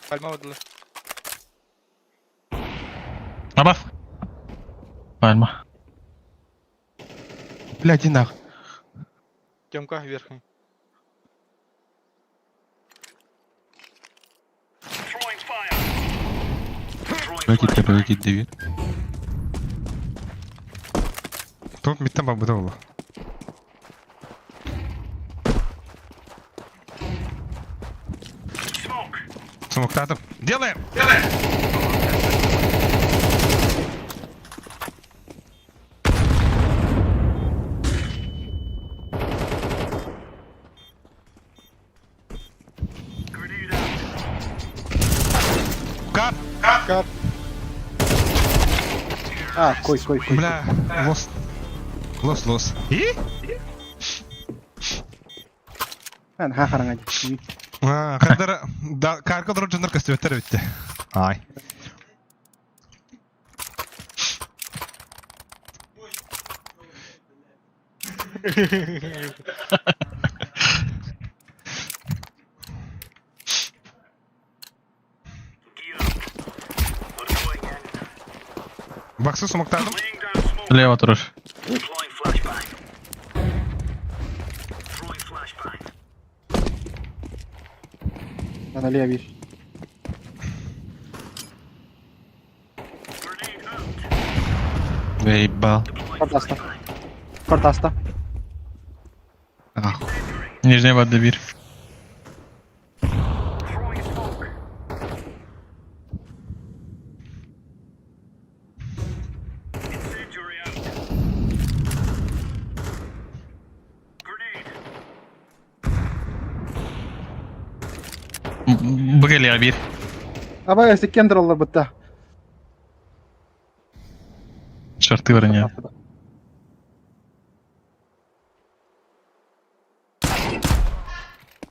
Пальма выдала. Абас! Пальма. Бля, иди нах. Темка верхний. Throwing fire. Ракет, Дэвид. Тут midden bak bu da olur. Smoke. Smokladım. Делаем! Grenade out. Кап! Кап. А, кой. Бля, лос. И? Ben ha karanga. Karga doğru canlar kastetler bitti. Ay. Gear up. We're going in. Baksı smokladım. Laying down smoke. Слева трош. Deploying flashbang. Throwing flashbang. Bana bir. Grenade out. Вейбал. Кортаста. Ах. Нижняя вода бир. Throwing smoke. Incendiary out. Grenade Бгелия бир. Абай секендер алар бытта. Шорты вырыня.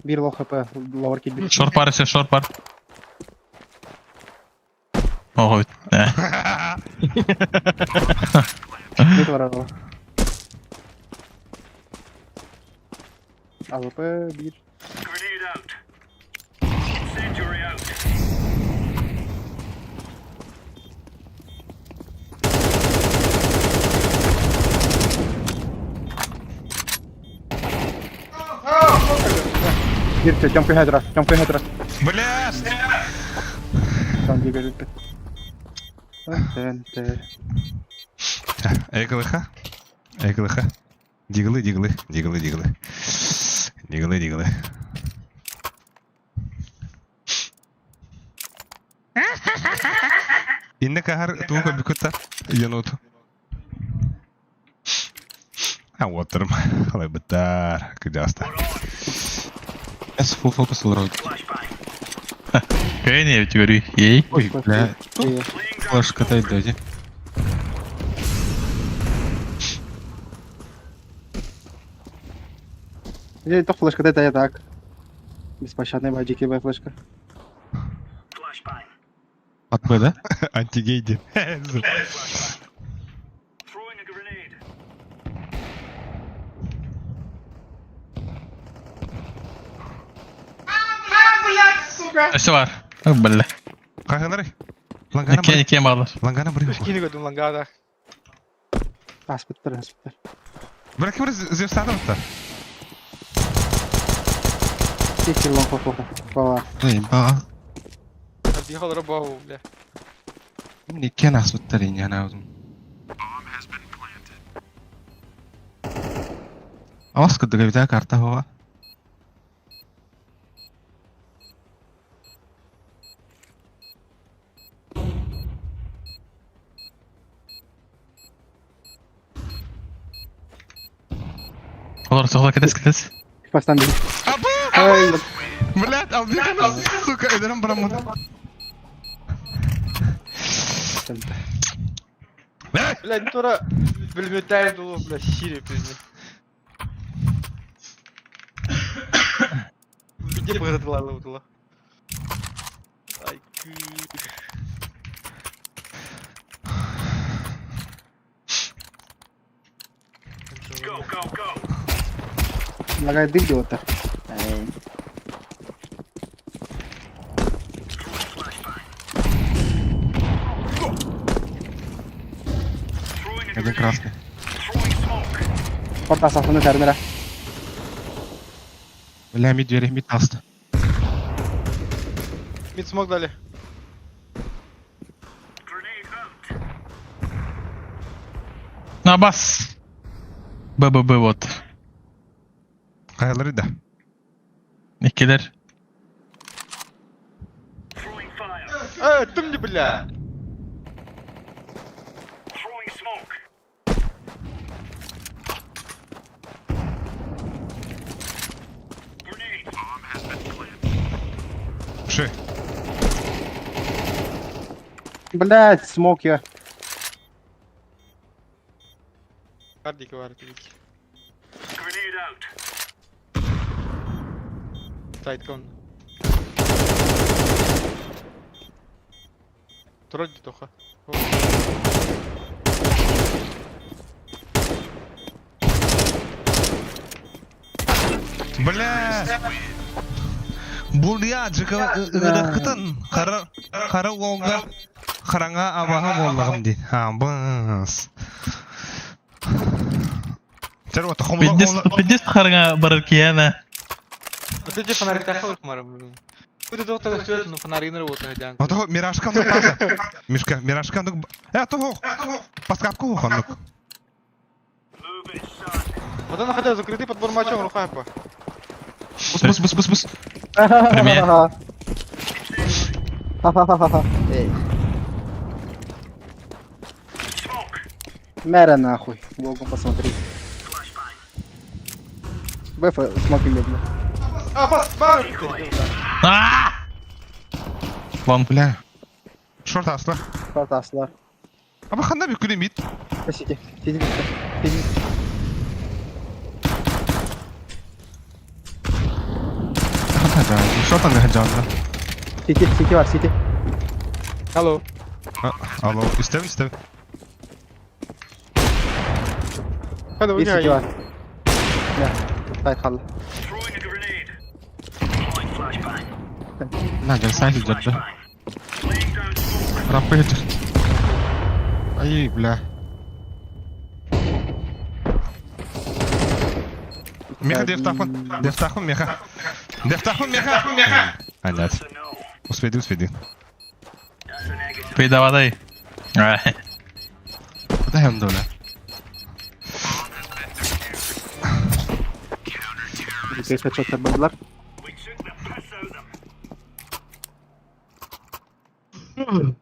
Bir low HP, lower kill bir. Шорт бар ise шорт бар. Ого. Mid var arada. AWP bir. Grenade out. Incendiary out. Bir şey, jump Hydra, jump Hydra. Блядь! Там где бежит. Эйглыха. Эйглыха. Диглы, диглы, диглы, диглы. Диглы, диглы. Инне кахар тука бикута януту. Уотерм. Халай бытар. Кыдаста. С full focus already. Какая не говорю. Ей. Ой, бля. Флэш катает дяди. Или то флешка, это я так. Беспощадная бадики, флешка. От Б, да? Антигейди. Throwing a grenade. Nesi var? Belle. Каханары. Лангана Niye niye bağlar? Лангана бри. Скини gördüm lan gada. Аспектер, аспектер. Бля, кем зевстадым то? Тихий лонг фофоха. Бала. Ой, ба. Дихал рабау, бля. Не кенас вот тарин я наудum. Аваска дагавита карта хова. Olur sohla kedes. Пастан бежит. Абу! Блядь, албихана, сука, эдерам брамада. Бля, не тура бөлмөтайм дулу, бля, сири пизди. Где бырдылар лутула? Ай, кü. Go, go, go. Лагает дым делать-то. Один красный. Порта сахны термера. Бля, мид двери, мид аст. Мид смог дали. Grenade out. Na bas. Б вот. Кахалары да. İkiler. Throwing fire. Ты мне, бля. Throwing smoke. Grenade. Bomb has been planted. Ши. Блять, смог я. Кардики var tabii ki. Grenade out. Side con. Тройди тоха. Бля. Бул я жыка ыдыкытын. Кара олга. Караңа абаха боллагым ди. Ha, бас. Сер вот хомла. Пидес харга барыр кияна. Вот эти фонари тахал кумарым, блин. Будет доктор свет, но фонари не работают, дянь. А то мирашкам да паса. Мишка, мирашкам да. То паскапку хонук. Move it, son. Вот он хотел закрытый подбор мачом, рухайпа. Бус. Пример. Ха-ха-ха-ха. Эй. Smoke. Мэра нахуй. Богом посмотри. БФ смог или бля. А, бас, бар! Long. Бля. Шорт асла. Шорт асылар. Аба ханда бик күлемит. Сити. Сити бітті. Сити. Шорт аны хаджанда. Сити var Сити. Алло. Алло, istep. Hadi Bir Сити oynayın. var. Ne? Sayt kaldı. Throwing a grenade. Deploying flashbang. Naja sayt jadda. Laying down smoke. Rappa hit. Ay bля. Меха Дефтахун, меха. Понятно. So no. Успеди. That's a negative. Передавай. Da hem dole. Bir kez headshot yapmadılar. We took the piss out of them.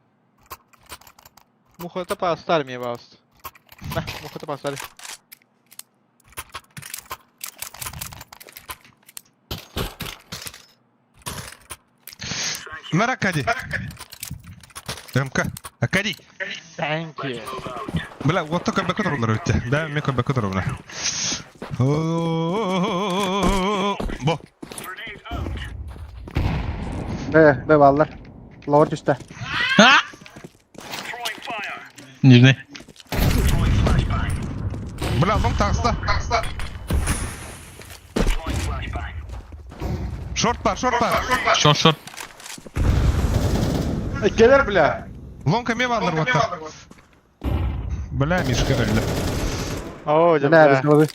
Муха это поставь мне, пожалуйста. На, муха это поставь. Мэр Акади. МК. Акади. Thank you. Бля, вот только бэкот ровно рвете. Да, меко бэкот ровно. Бо. Grenade out. B varlar. Lower üstte. Throwing fire. Нижний. Throwing flashbang. Бля, лонг такста. Throwing flashbang. Шорт пар. Шорт. Gelir bile. Лонг ме ваннер вот так. Бля, Мишка öldü. Oo, Ne abi abi.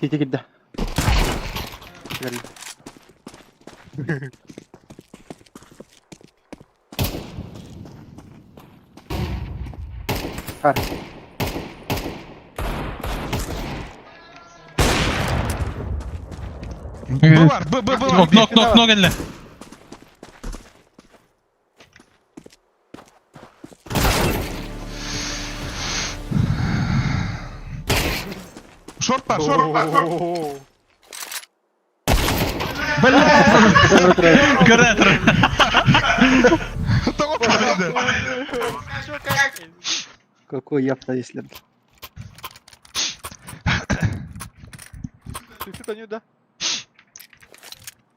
Siti gitti. Geldi. Var. B var. B var. Nok elle. Шорт пар. Oo. Кратер. Того победа. Какой япта если. Ты это не да?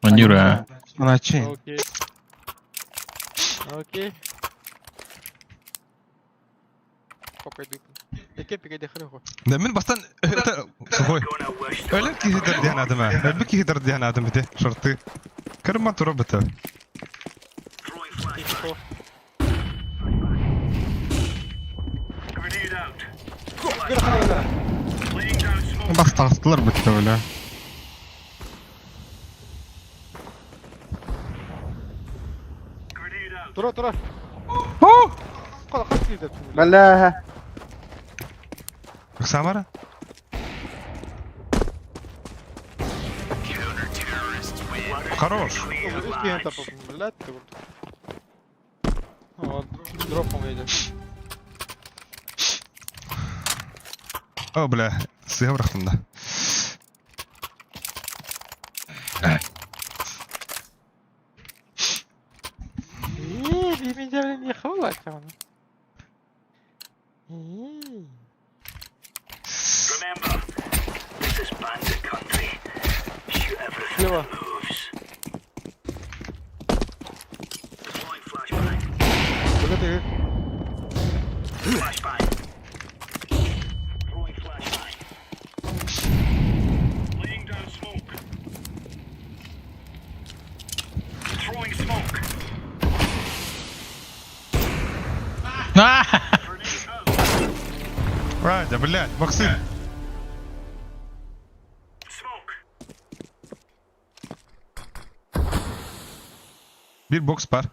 Манюра. Начи. Окей. Окей. Попойду. Яке пигеде хрехо. Да мен бастан это сухой. Gonna wish to Öyle ki hider diyen adam ha. Öyle ki hider diyen adam bir de şortu. Kırma turu biter. throwing flashbang. Grenade out. Laying down smoke. Bas tastılar bitti öyle. Grenade out. Dur. Kala kaç gider? Bella. Samara. Хорош. Üstüne tapıp millet de vurdu. Aa, drop mu yedi? О, бля, сыгра бıraktım da. Bir milyarın niye havalar ki onu? Remember, this is bandit country. Shoot everything Слева. that moves. Deploying flashbang. Burada değil. Flashbang. Throwing flashbang. Laying down smoke. Throwing smoke. Grenade out. Радя, блядь, боксы. Smoke. Bir boks var.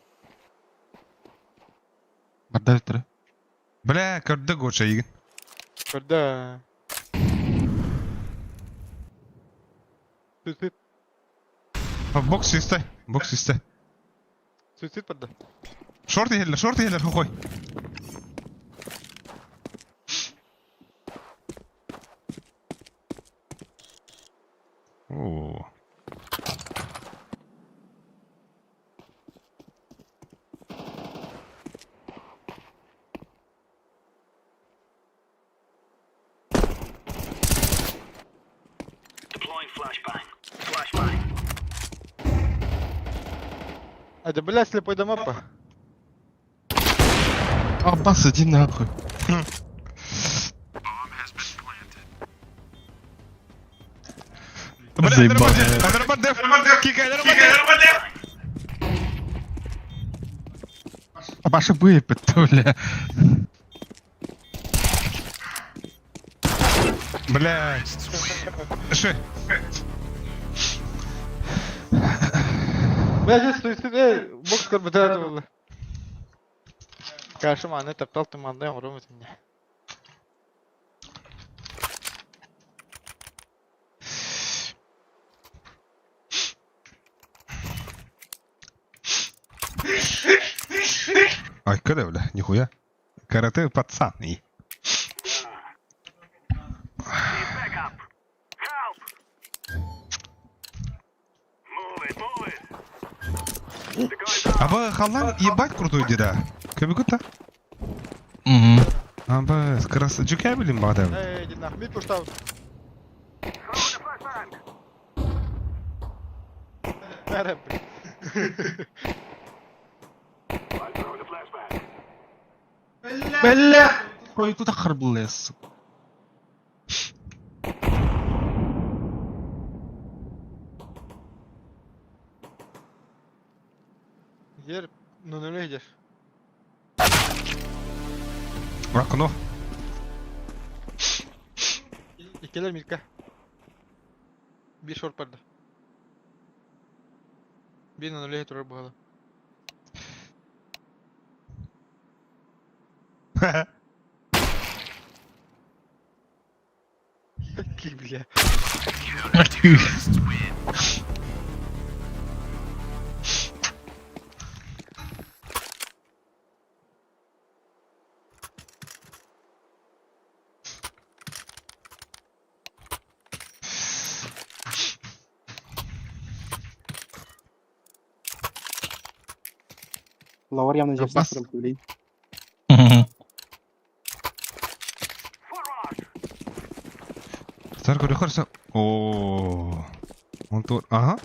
Barda bitti. Бля, körde goça yigin. Burada. Süt. Boks iste. Boks iste. Süt burada. Şort yehiler, koy. Oo. Это, блядь, слепой домапа. Аббас, иди нахуй. Заебал. Паша выпит, бля. Блядь. Ши. Блядь, стой, бокс карбодрата было. Каршыма аны таптал туманда яңгырым өтүнне. Ай, когда, бля, нихуя. Карате пацан. И. Аба халан ебать крутой деда. Кебекута. Мгм. Аба скрас жука билим бада. Эй, иди нахуй, мид пуштал. Мэрэп. Бля! Ой, куда харблес? Ер, ну не идешь. Ракно. Икелер мидка. Bir short barda. Bir нуле турар бугала. Ки, бля. Лавар явно здесь Аббас. прям блин. Мгм. Сар көрө көрсө. О. Он тур. Ага.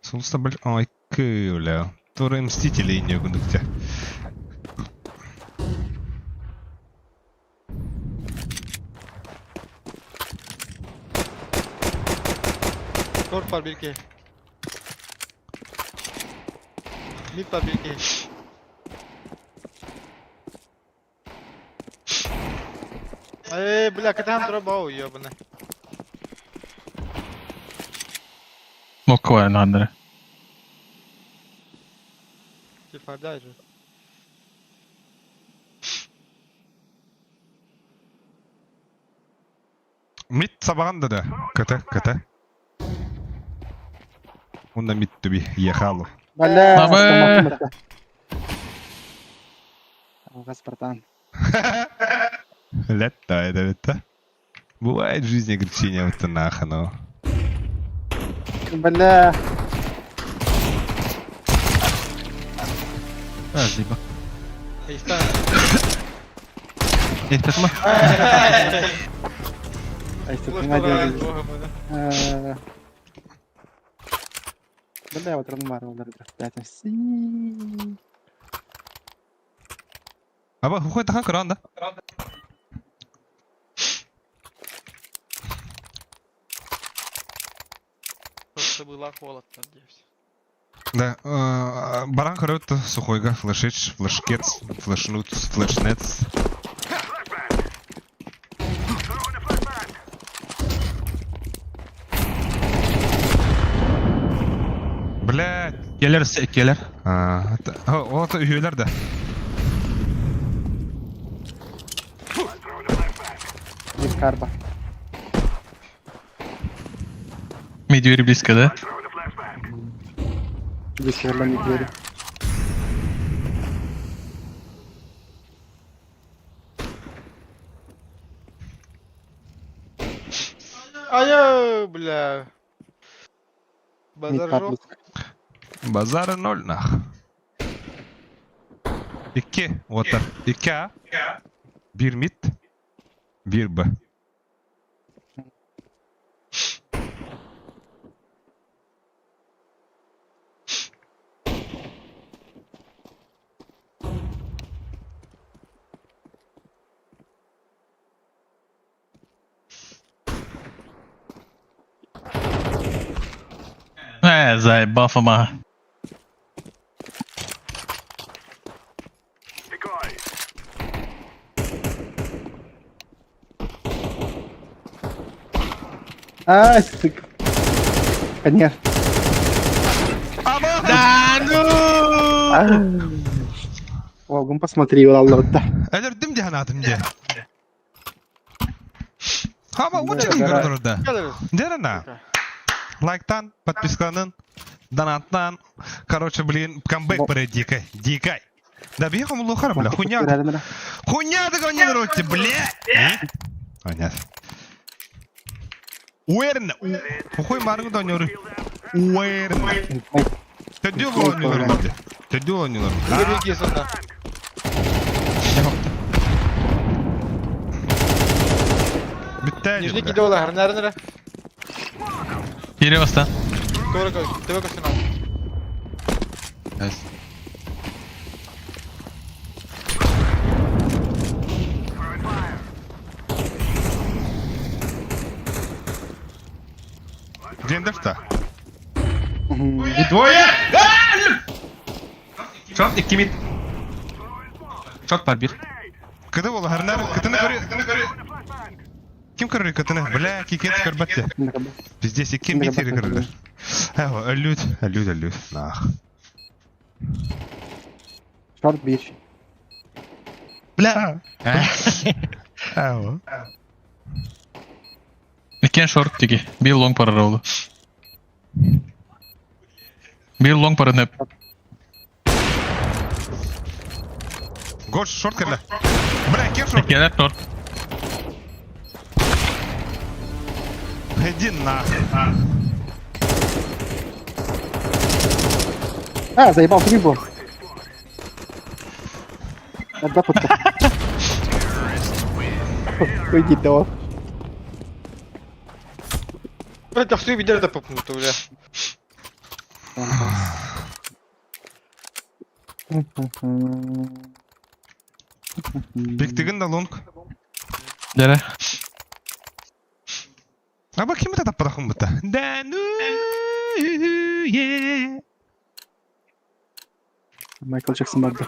Солста бил. Ай, кыля. Туры мстители не гүндүкчө. Short var bir ki. Mid var bir ki. Эй, бля, когда он дробау, ёбаный. Мокко var en andre. Типа, дай же. Мит сабаганда да. Ката. Онда мит туби ехалу. Бля, Бабы. автоматом это. Алгас, братан. Это. Бывает в жизни огорчение вот наха, но. Бля. Спасибо. Эй, стань. Естественно. Ай, что ты Слушай, надеялся? бога моя. Бля, вот Ранмар, он пятым. Аба, хухой тахан кыранда. Просто была холод, надеюсь. Да, баран көрөт сухойга флешич, флешкетс, флешнут, флешнетс. Блядь. Келер. Вот üyeler de. Без карба. Mid двери близко, да? Без северной двери. Ай, бля. Мид Базар падлик. жёг. Базары ноль нах. 2 отыр. 2 A. 1 mid. 1 B. заебал Фома. Ай, стык. Конечно. Да ну! Oğlum посмотри, Allah'ta. Ölürdüm diye hanatım diye. Ama o Да, çekin да. görünür orada. Geliriz. Дерена. Лайктан, подписканын, донаттан. Короче, блин, камбэк перед дикой. Дикой. Да бьехал лухар, бля, хуйня. Görelim. Хуйня такого не народите, бля! Понятно. Уверенно. Хуй маргу да не Уверенно. Tödüyor oynuyorlar bence. Tödüyor oynuyorlar. Geri kesinler. Bitti. Nижний gidiyorlar. Nere? Geri bastı. Doğru koy. Teve koşun abi. Nice. Cendefta. Двое! Shot 2 mid. Shot var bir. Kıdı oğlu her kıtını görüyor. Kim kırıyor kıtını? Bля, kiketi kırbattı. Здесь kim bir tiri kırılır. Ha, ölüt. Nah. Short bir. Bля. Ha o. İken short tiki. Bir long para oldu. Bir long para ne? Goç short kırla. Bля, kim short? İkeler short. Иди на. А, заебал трибу. Отда путка. Уйди, давай. Ben de suyu bir de popmutu bile. Bektigin de long. Dere. А bakayım da tapırakım bu da. Danu. Yeah. Michael Jackson vardı.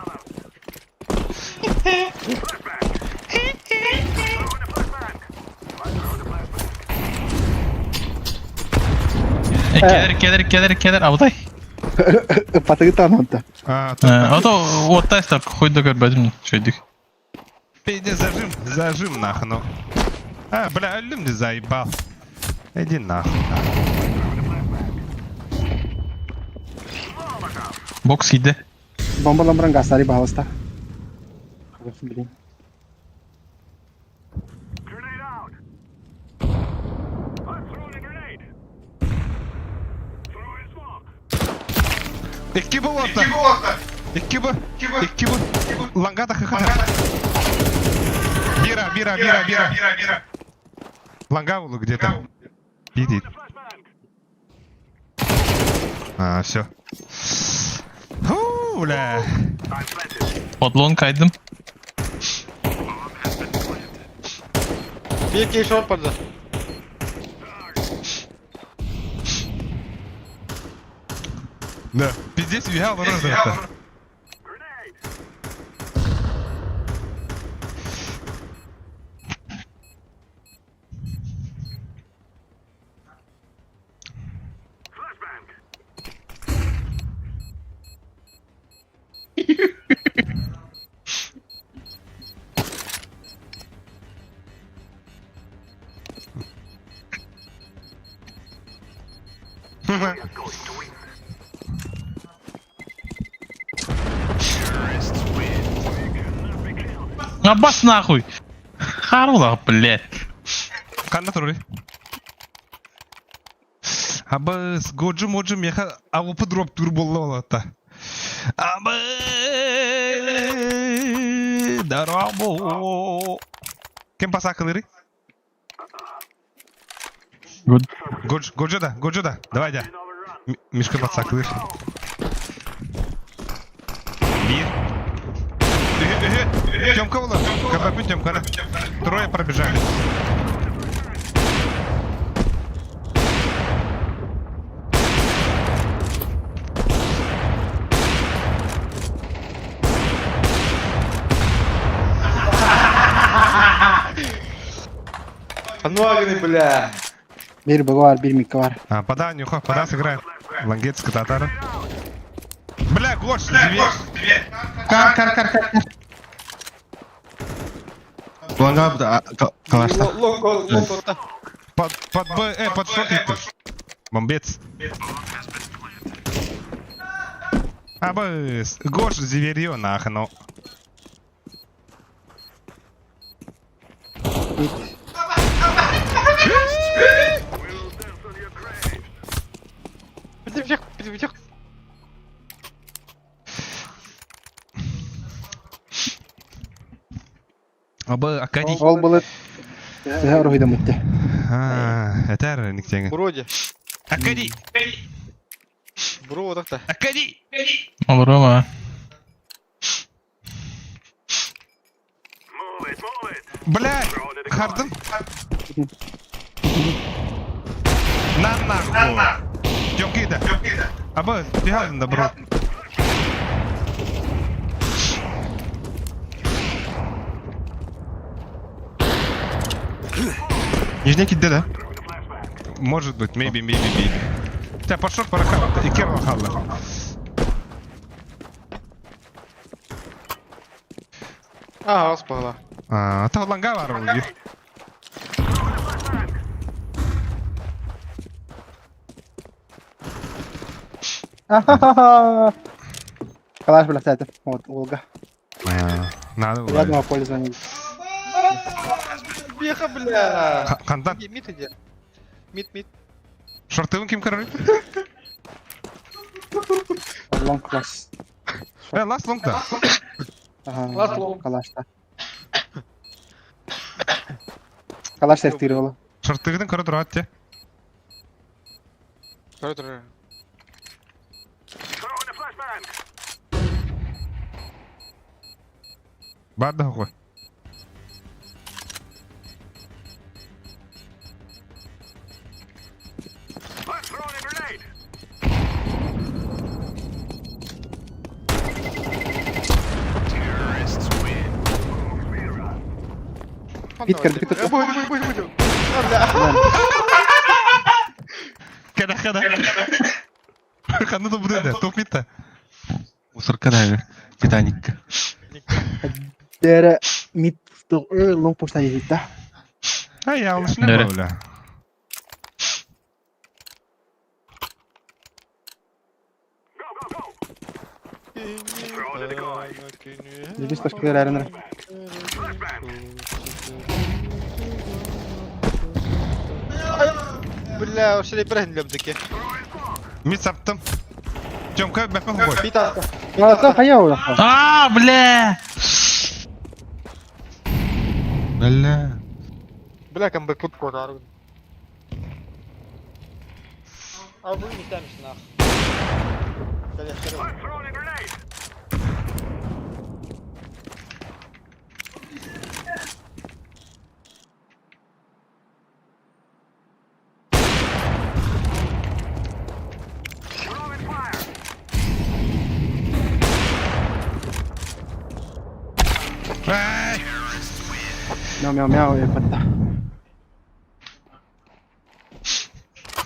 İkeler. Avday. Patı tanıdı. А, O da orta istak. Koydu görmedim. Şeydik. Пейди зажим нахуй, ну. А, бля, ölüm de заебал. Иди нахуй. Box gidi. Bombalamıran gazları bağlısta. Nasıl bileyim. İki bu orta. İki bu. Langa da kaka. Бира. Ланга улу где-то. Видит. А, все. Бля. Pod long kaydım. Bir iki short paddı. Да. Пиздец, вигал в это. Аббас нахуй. Харула, блядь. Канда туруй. Абыз, годжу меха авупы дроп тур болла болата. Абы дарабо. Кем пасакылыры? Good. Годжо да. Давай, да. Мишка пасакылыр. Bir. Тёмка была. Кабаку Тёмка, да? Трое пробежали. Много, бля. Bir bug var, bir mik var. Пода, Нюха, пода сыграем. Лангет с кататара. Бля, Гош, зверь. Кар. Лонга калашта. Лонг. Под Б, под шорт идешь. Бомбец. Абыс. Гош, зверьё, нахно. Битих. Абы, Акади. Ol bulut. Size ruhida mutte. Этер, никтеңе. Вроде. Акади. Бро, так-то. Акади. Olur ama. Бля, хардым. На. Жокида. Абы, тихалында, бро. Нижний кидде да? Может быть, maybe. Тебя под шорт порахал, и керва халла. Ага, спала. Ата ланга бар ул. Калаш, бля, кстати. Вот, Волга. Надо Я думал, поле звонит. Беха, бля. Кандан. Мид иди. Мид. Шортывын ким кырыр? Long class. Лас лонгда. Last long. Калашта. Калаш тестировала. Шортыгын кыры турат те. Тура. Бада хой. Питкер. Будь. Када. Ханны да буде, топ митта. Мусорка да, Титаник. Дere mid long posta yedikte. Yanlış ne Nere? böyle? Здесь точка раренер. Бля, вообще Ибрахим лёбдыки. Мит саптым. Тёмка, бәппен хой. Питаска. Молодца, хая уже. А, бля! Бля, камбэк тут подарок. А вы не там нах. Мяу, я подта.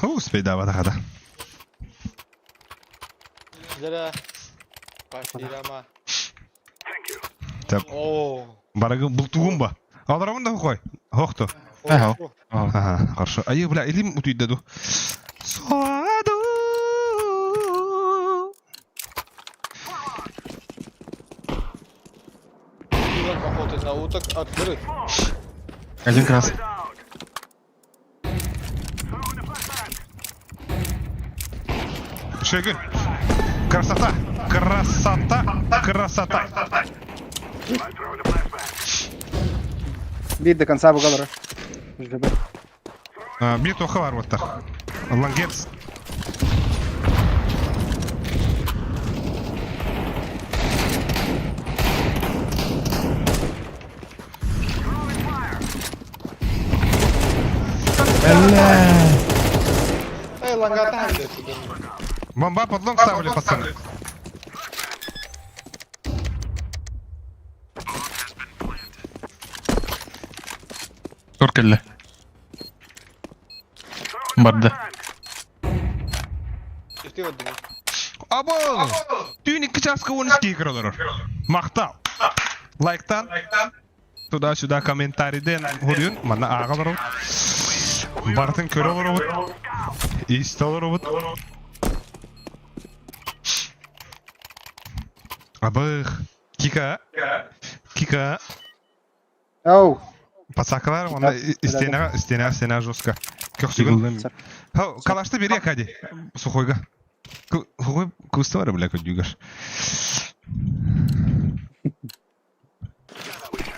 Успей давай хада. Зара. Паштирама. Тап. О. Барагы бултугум ба. Аларымын да хой. Хохто. Ага, хорошо. Ай, бля, илим утуйдаду. Суаду. Иван походу на уток открыт. Один крас. Шегин. Красота. Бит до конца бугадора. Bir toka var botta. Langets. Эй, лангата. Бомба под лонг ставили, пацаны. Dur kelle. Барды. Üstü öldü. Abo! Tüyün 2 çaska 12 kırılır. Maqtal. Like'tan. Suda kommentariden huruyun. Mana ağa var. Bartın körü olur. İste olur. Abı. Kika. Оу. Пацакалар, onda isteyene sena жестко. Köksügün. Ha, kalaştı biri hadi. Suhoyga. Suhoy kustu var bile ködüger.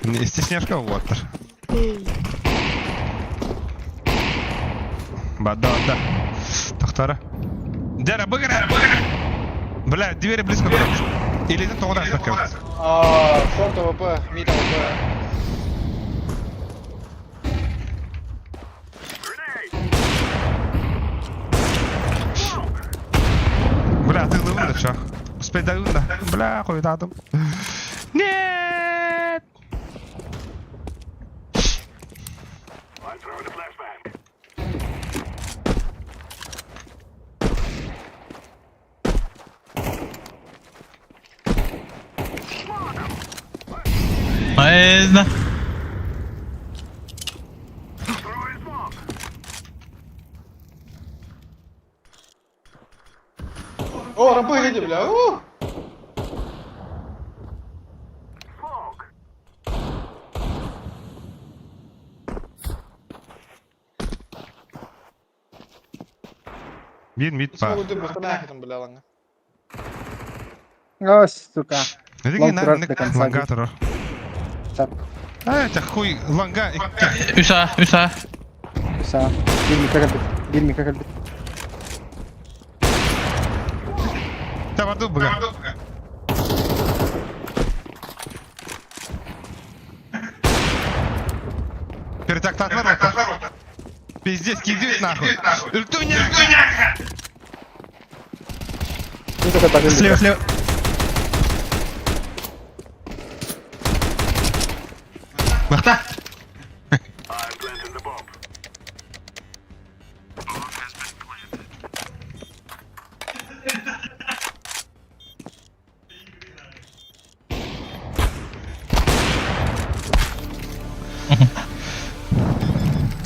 Не стесняшка вот. Бада. Тахтара. Дара быгра. Бля, двери близко было. Или это тогда такая. Шорт АВП, мид АВП. Бля, ты ловил шах. Успей даю да. Бля, хуй дадым. Нет! Айзна. О, рампы иди, бля. Bir mid pa. Смогу ты просто нахер, бля, ланга. О, сука. Ne Long diyorsun durar lan? da kanka. Langa terör. Çap. Evet, хуй langa. Üsa. Sağ. Bir mi kakıldı. Та vardı bu. Перетактатlar orta. Пиздец, кидают нахуй. Ультуня! Bir kakıl bakın. Слева. Махта!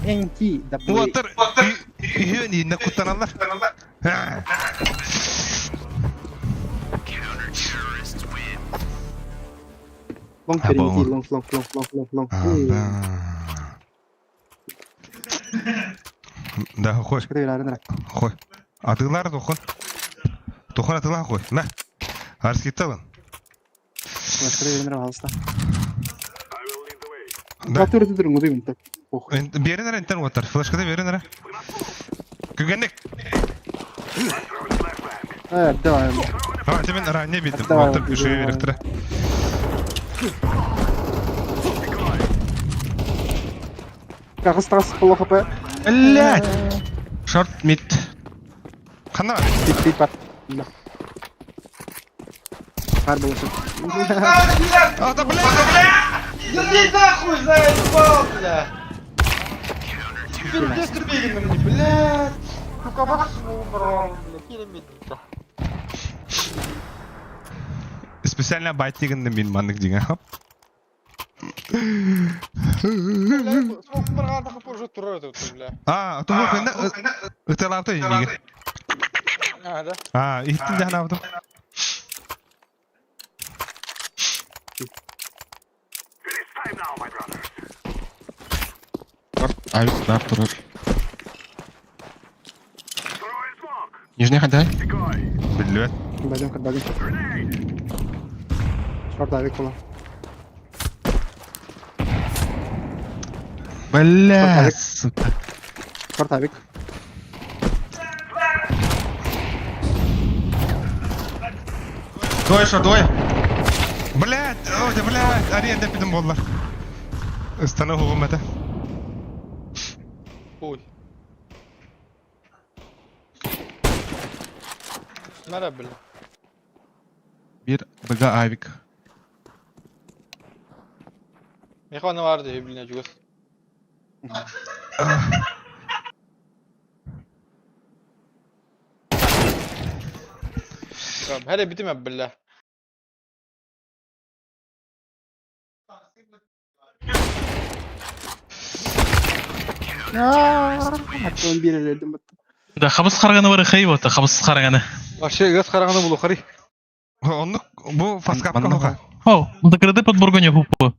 Enki. Water. Yön yine kutananlar. Long carry. Long. Да, хуй. Şurada bir arada. Хуй. Атылар тоқын. Тоқын атыла хуй. На. Арс кетті алын. Şurada bir arada halsta. Да. Kaptırdı durun udayım. Берінер ентен water. Флешкада берінер. Күгенік. Evet, devam. А, темен ранее бейдім. Давай, Water күшіге беріктірі. Kakıs плохо по. Блядь! Шорт мид. Қана? Тип pat. Har buluşun. Ата, блядь! Иди нахуй, заебал, бля. Пиздец, ты бегай мне, блядь. Ну-ка, брал, бля, километр. Специально байт дегенде мен мандық деген. Смог барғанда қып уже тұрар өтіп, бля. А, тұғы қойында ұтылапты енеге. А, да? А, иттің жағын аптым. Авик бар тұрыр. Нижний ходай. Білует. Кырбадым. Шорт авик olan. Бля, сука. Шорт авик. Двое. Блядь, ой, блядь, аренда підім боллар. Стану хуғым әті. Ой. Нара, бля. Bir bıga avik. Mehvanı vardı, bля, жүгіз. Hele bitim billah. Hatta bir yerlerden battı. Da xabız qaragаны бар хей вот, xabız qaragаны. Aşı göz karağını bulu kari. Onu bu faskapka hoka. О, закрытый подбор гоня хупу.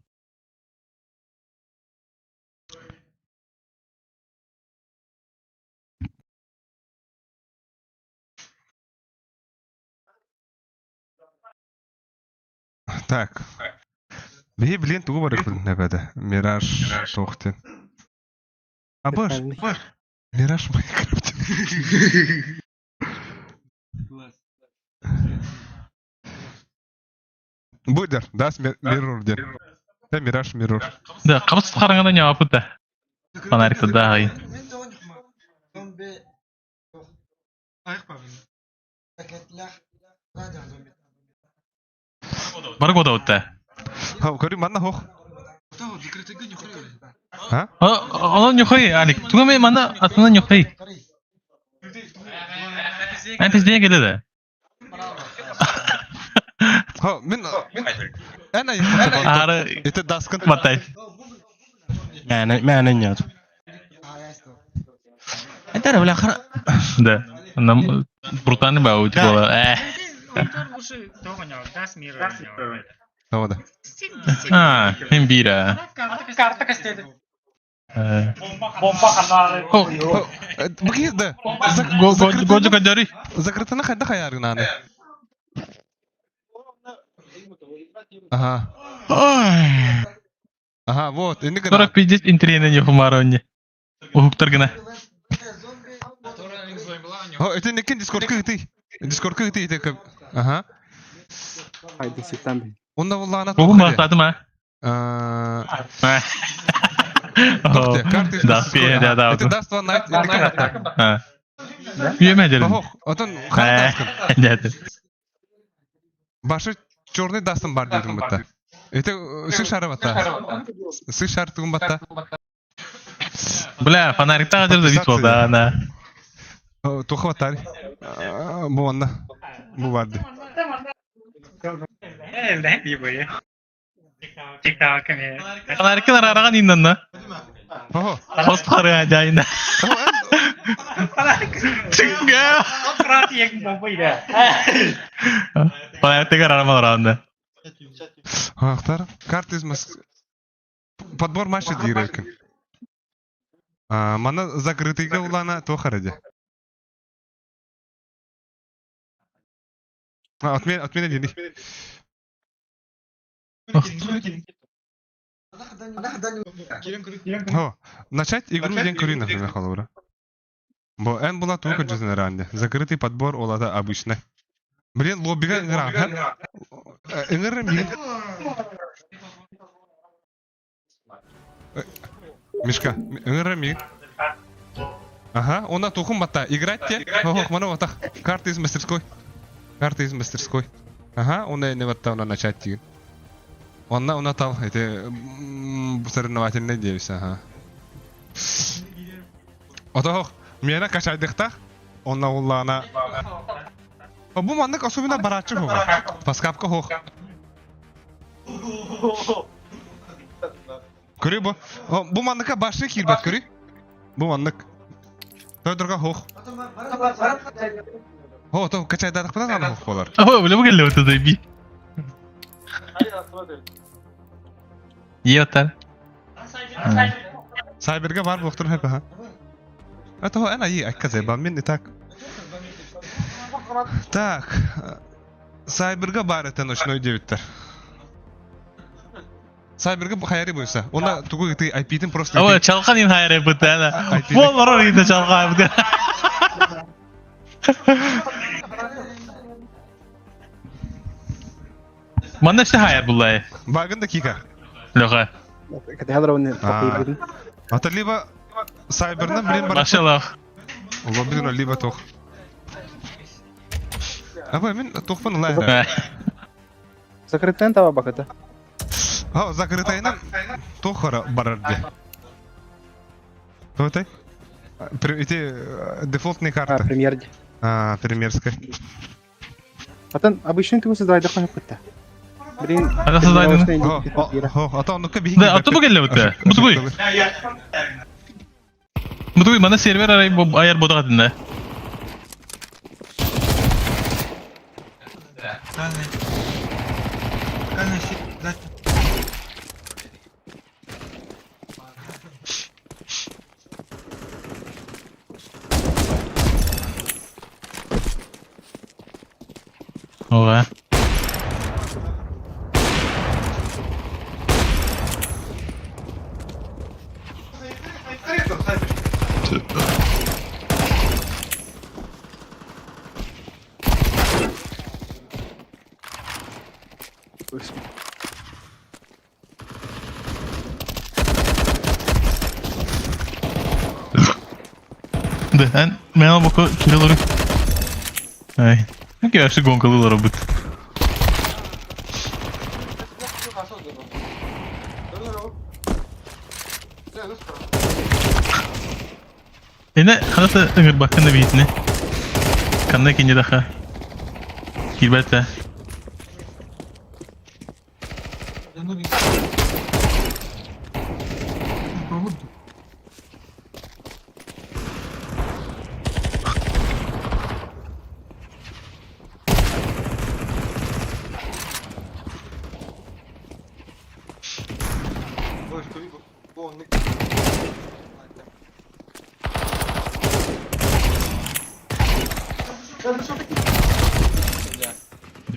Так. Бей, блин, тугу барык бұл нәбәді. Мираж тоқтен. А баш, Мираж Майнкрафт. Будер, дас миррор дер. Да, Мираж миррор. Да, xabız qaragаны не апыта. Фонарикта да хай. Бар года утта. Ха, көрі манна хоқ. Ha? Onu нюхай, Алик. Тугаме манда атынан нюхай. Мен пиздеге келеді. Ha, min... Ana Ары ete daskın. батай. Мәнен яд. Айтар бля хара. Да. Нам брутальный бау типа. Havada. А, мен бира. Карта кастеді. Бомба каналы. Bu kızdı. Годжо кадери. Закрытана қайда қаярын аны? Ага. Ага, вот. Енді кіра. 40-50 интернет не хумаронне. Ухуктар гына. О, это не кен дискордка гыты. Дискордка гыты ете көп. Ага. Haydi sikten bir. Onda vallahi Богу мақтадым а. Да, спе, да. Это даст one night. Üyeme edelim. Бахох, отон қара даскын. Деді. Başı черный дастын бар дедім бұтта. Это сый шары бата. Сый шары тұғын бата. Бля, фонарикта қадырды бит болды ана. Тоқы баттар. Бұл онда. Бұл барды. Evden iyi boyu. TikTok mi? Фонарикын араған иннан на. Бахо. Пост қары ажайында. Чыңға. Kırat yek bombaydı. Фонарикта арамал арағанда. Ақтар. Карта из Москвы. Подбор матча дирекін. Мана закрытыйға улана тоқы ради. Отмена денег. Начать игру день кури, например, халура. Бо эн была только дженеральная. Закрытый подбор олада обычно. Блин, лоббига игра. Игра миг. Мишка, игра миг. Ага, она тухум бата. Играть те. Ох, мана вот так. Карта из мастерской. Карта из мастерской. Ага, он не вот там начать тигр. Он там эти соревновательные девицы, ага. Ото, меня качайдыхта, он на улана. Бу мандык особенно барачы хога. Паскапка хог. Көрі бу. Бу мандыка башы кирбет көрі. Бу мандык. Тойдырға хог. О, то качайдадық бұдан аны хог болар. О, бля, бұл келі өті дөйбі. Еттар. Сайберге бар бұқтыр хеп, ха. Это она ей акказай, бамин и так. Так. Сайберге бар это ночной девиттер. Сайберге хайари бойса. Она тугу ты IP-тин просто. О, чалқан ин хайари бұты ана. Бол барор ин чалқан бұты. Манда işte hayal bullay. Багын дакика. Лёха. Kati hadra onu takıyı. Ата либо сайбернен билем бар. Машаллах. Лоббиден либо тох. Аба мен тохпан лайна. Закрытен тава bakıtı. Ha, закрытайнан тохора барарды. Кто это? Эти дефолтные карты. Премьерди. Премьерская. Атын обычный тümü sızdaydı koyup gitti. Birin Ata sızdaydı mı? Ata onlukka bihin Da atı bu gelle bitti. Butu buy. Butu buy bana server arayıp bu ayar boda kadında. Oha. Ben meğer boku kiloları. Ay. Ne gerçi gonkalılar bu. Ene kanata öngür bakın da biyitini. Kanna ikinci daha. Girbette.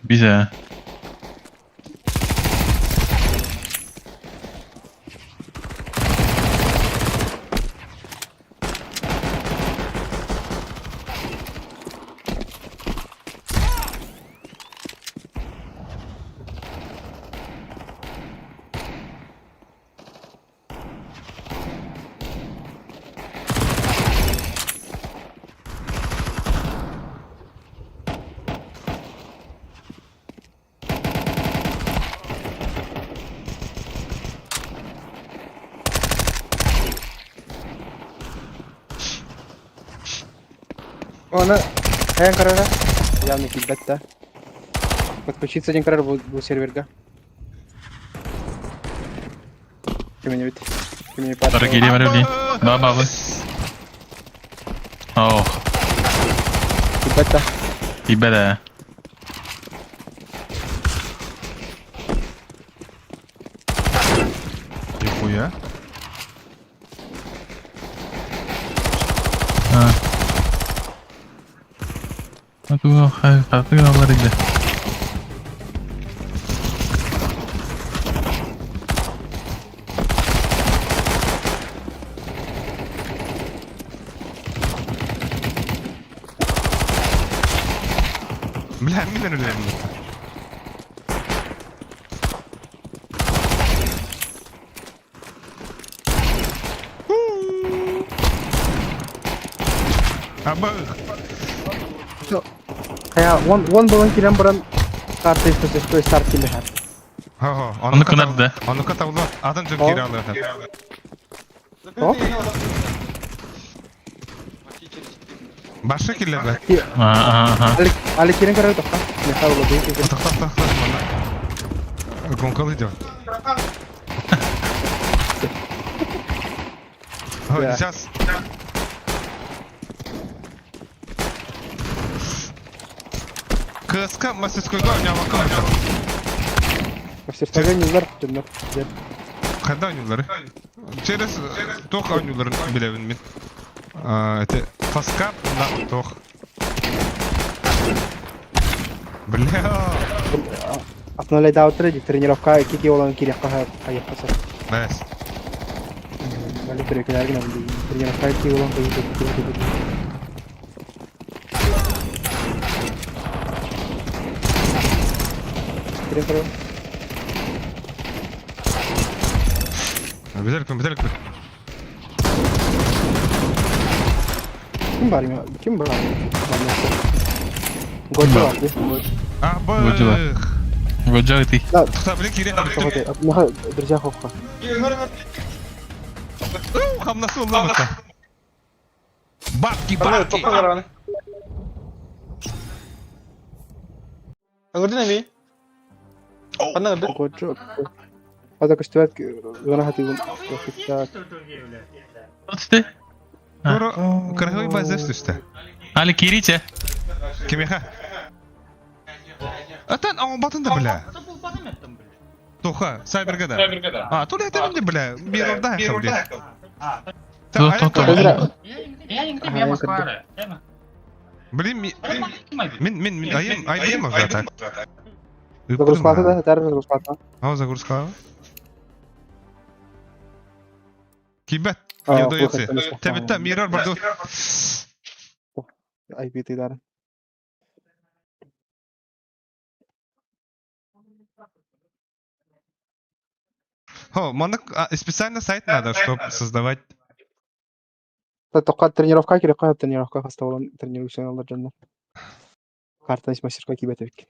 Bize. Ona yang karara yani kilbette. Подключиться один карар bu серверга. Kimini bit. Kimini pat. Sarı geliyor var öyle. Baba baba. Oh. Kilbette. İbere. Nихуя. Ha. Aduh, kalktı kenarlara gidiyor. Bilen mi ben öyle? Abah. Kayak one bulan kiran bulan kartu itu start kilihan. Ha, Onu kınadı. Onu katavla. Adam çok geri alıyor. Oh? Başka killer be. Aha. Alik kiran karar tak. Ne tahu lebih. Tak. Gonkalı diyor. Ya. Сейчас. Kıska masasıyla oynayalım bakalım. Masirtaga nyular cennet. Kanda oyunları? Через тох oyunların bilevin min. Это Фаскап на тох. Бля. Основной даутер di тренировка kiki olan kiri kah ayah pasar. Nice. Balik mereka lagi nanti trенировка kiki olan kayak gitu. Kira kira. Обязательно. Kim bari? Gojo abi. Абы. Годжа ты. Да, Таблик кире. наха друзья ховка. Хамнасу ламата. Бабки. Топ Öngürdün emi? Kanna ördü? Kocu. Hadi kıştıvat gana hati gun. Tuttu. Toro kırhıy bazes üstte. Ali kiriçe. Kim ya? Atan ama batında bile. Toha, cybergada. Ha, tolu etem de bile. Bir orada yakın diye. Dur, dur. Bileyim min ayım mı zaten? Загрузка да, тарif загрузка. Ha, загрузка. Kibet. Aa, Yılda bu yoksa. kadar. Tabii mirar bardo. IP idare. Ho, манак специально сайт надо, чтобы создавать. Тока тренировка керек қой, тренировка басталған тренирующий алар жандар. Картач мастерка кибет бек.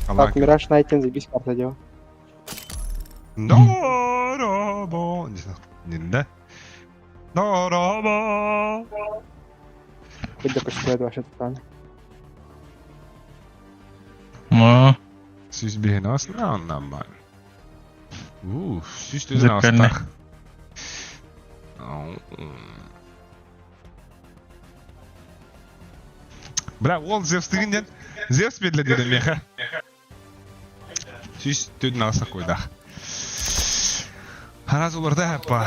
Так, Мираж Найтен забись карта дело. Дороба. Не знаю. Дороба. Хоть кıştıvat вообще там. Mu. Süs bir nas ne anlam var? Süs de nas Zıkkınne. tak. Bra, ol Zeus degenden Zeus belli dedim ya. Süs de nasa koydak. Haraz olurda hapa.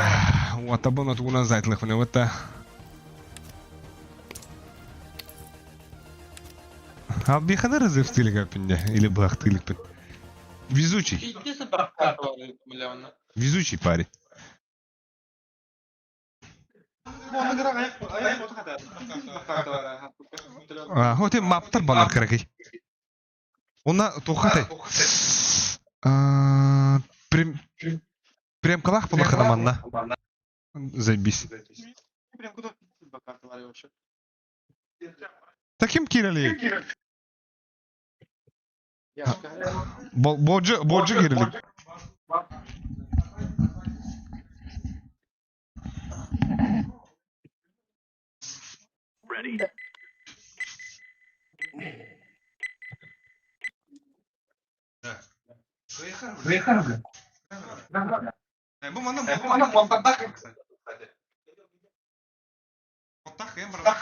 Wata bunu tuğunan zaytlık ne wata. А бихана разывстили капинде или бахтылик пин. Везучий. Везучий парень. Вот и маптар балар каракай. Она тухатай. Прям калах была ханаманна. Заебись. Таким кирали. Borcu gerilim. Ready. Bu mana kontak kısa. Kontak ya berapa?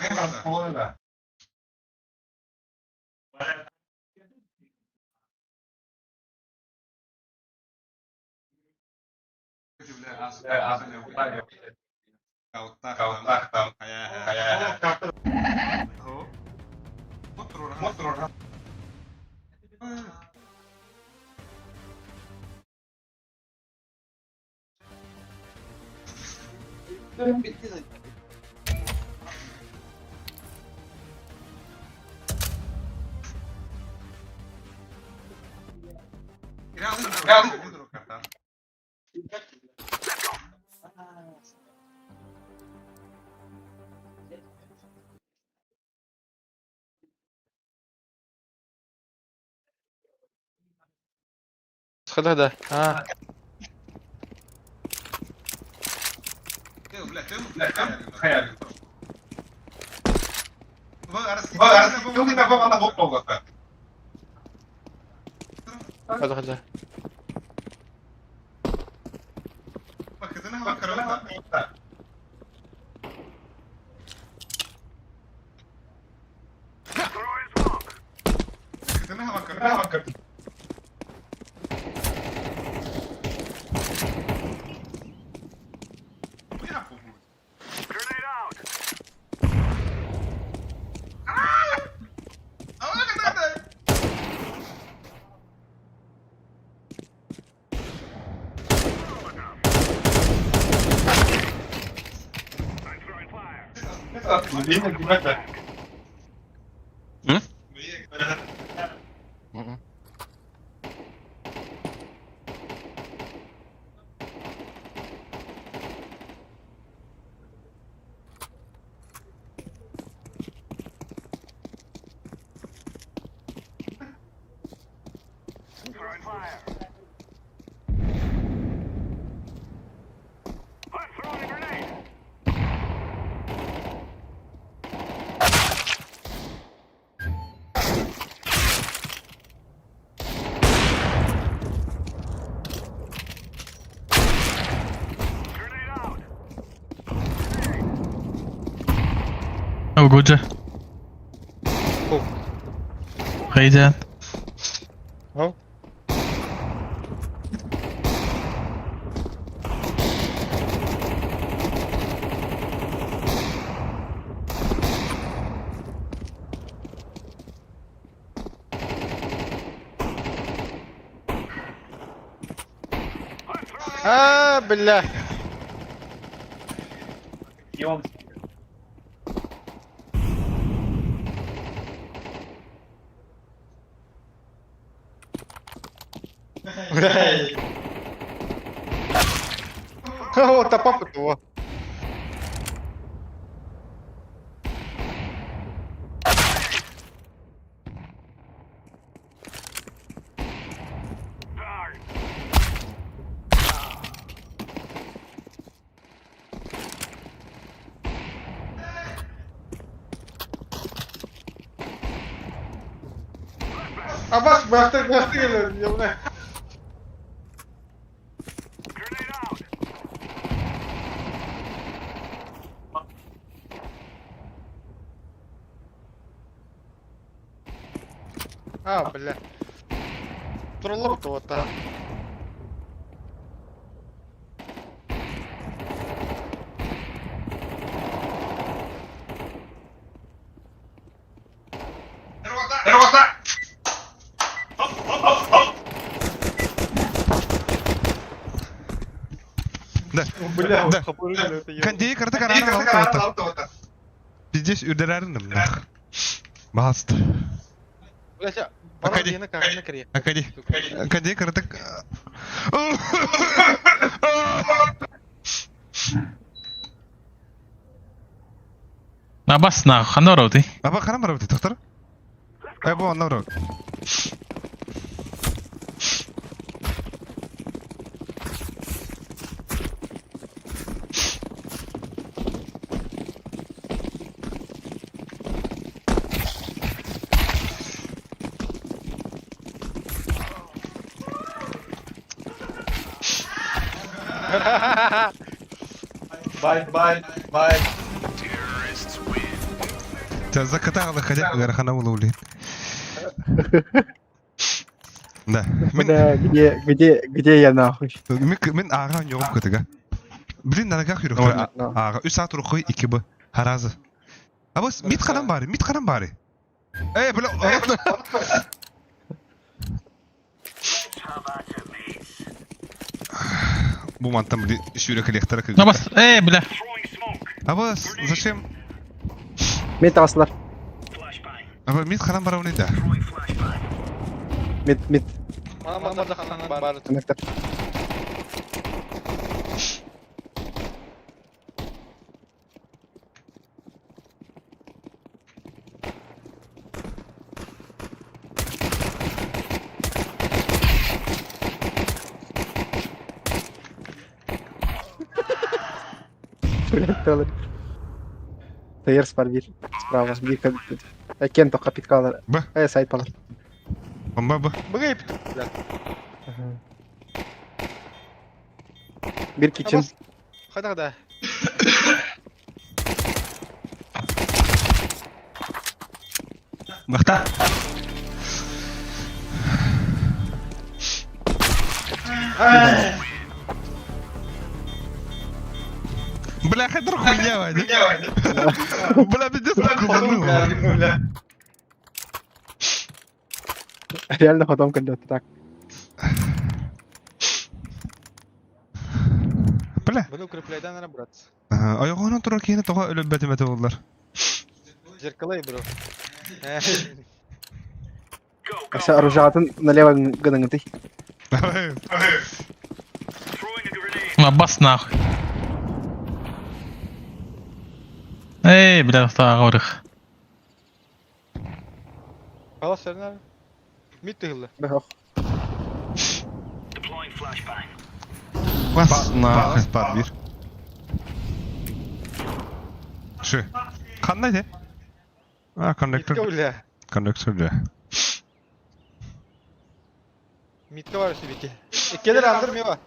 Sıkıntı hadi. Ha. Hadi hadi. Hı? موجود جه خيجان اهو بالله يوم هو طبقت هو Abbas bastır geliyor yoluna. بالله طلبت وقتها ده كان دي كرتك انا بيجيش يدرارن بهاست ولا أكادي أكادي أكادي كرتك نا بس نا خلنا روتي أبا خلنا مروتي تختار أبو أنا روت باي تذكرت هذا خدع غير خنا ولولين ده где я нахуй? من آخر يوم كتجا بلين أنا كأخير آخر أسعة تروحي إكبا هرازة أبوس 100 قدم باري 100 قدم باري إيه بلا Bu mantam bili şuraya elektrik. نا بس ايه بلا Ama zачем? ميت أصلا Ama mit kalan bara onu da. ميت ما دخلنا بارد مكتب Тайер спарвир. Справа. Бирка. Кенто капиткалар. Сайт палар. Бомба. بغيب Bir kitchen. خدها ده Bakta. بلا خدر خويا واحد بلا بديت نقول Реально потом, когда ты так. بلا bunu укрепляйдан ana брат ayağına durak yine toğa ölüp betimete oldular. зеркалай bro Asa оружатın налево гыныңды. نا بس ناخ ايه بلا غورخ خلاص سرنا ميت تغلى Бэх. flashbang. Бас нахуй. Бар бир. Шы. Кандай де? А, Мидке коннектор. бля. Коннектор да. Мидке var üstü biki. İkkeler andır mı var?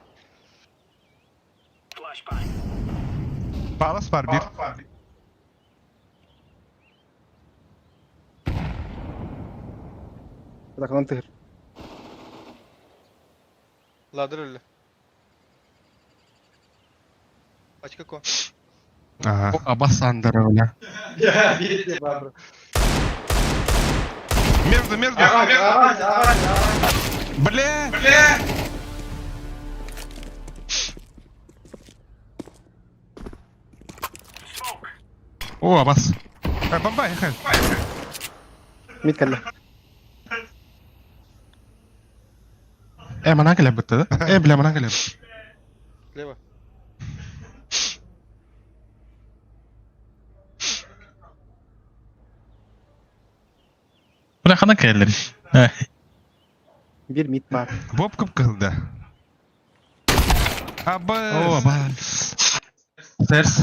Flashbang. Палас бар бир. Takılan tır. Ладыр öyle. Açık ko. Ага. Абас андыры бля. Ya biri de var. Между. Бля. Smoke. О, Абас. Бомбай, хай. Mid kelle. Mana kelep bitti da. Bile mana kelep. Leva. Bırak kana kelleri. Bir mid var. Bob kıp kıldı. Abas. О, Абас. Терс.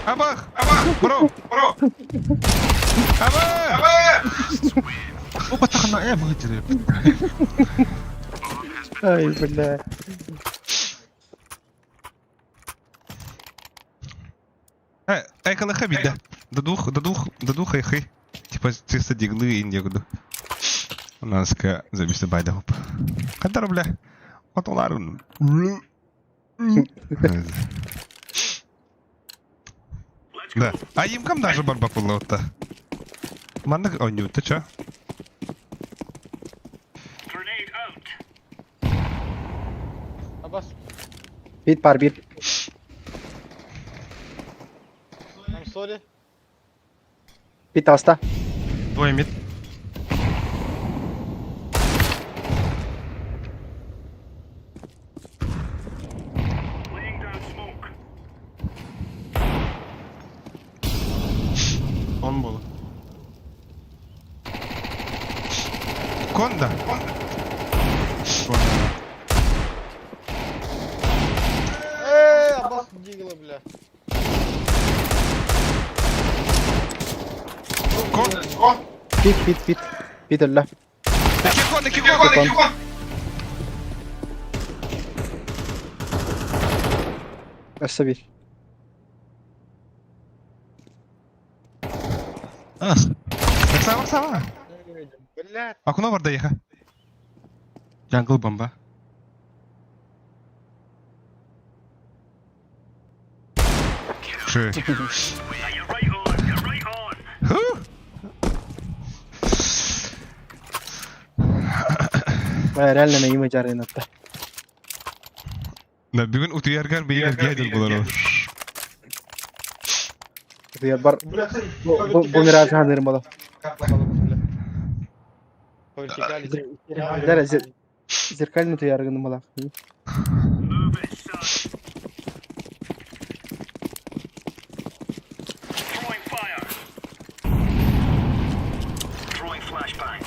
Abak. Bro. Abak. Опа, тахна быгытырып. Ay bля. Айкалыха биде. Дадух айхы. Типа чисто диглы индегуду. У нас ка забисты байда хоп. Кадар бля. Вот оларын. Да. А им кам даже барба пулота. Мандак онюта ча. Grenade out. Abbas. Mid var bir. I'm sorry. Bir tasta. Двое мид. Laying down smoke. Он был. Конда. Abbas Deagle'ı bля. Pit. Bir öyle. Кикон. Başta bir. Ас. Сама. Блядь. Акуна бар да еха. Jungle бомба. Шы. Now you're right on. Реально не имеет аренатта. Да бүгүн утуярган бейер гейдер булар. Bir bar. Bu biraz hanırım ola. Повертикали. Дара зеркальный ты ярган мола. Move it, son. Throwing fire. Throwing flashbang.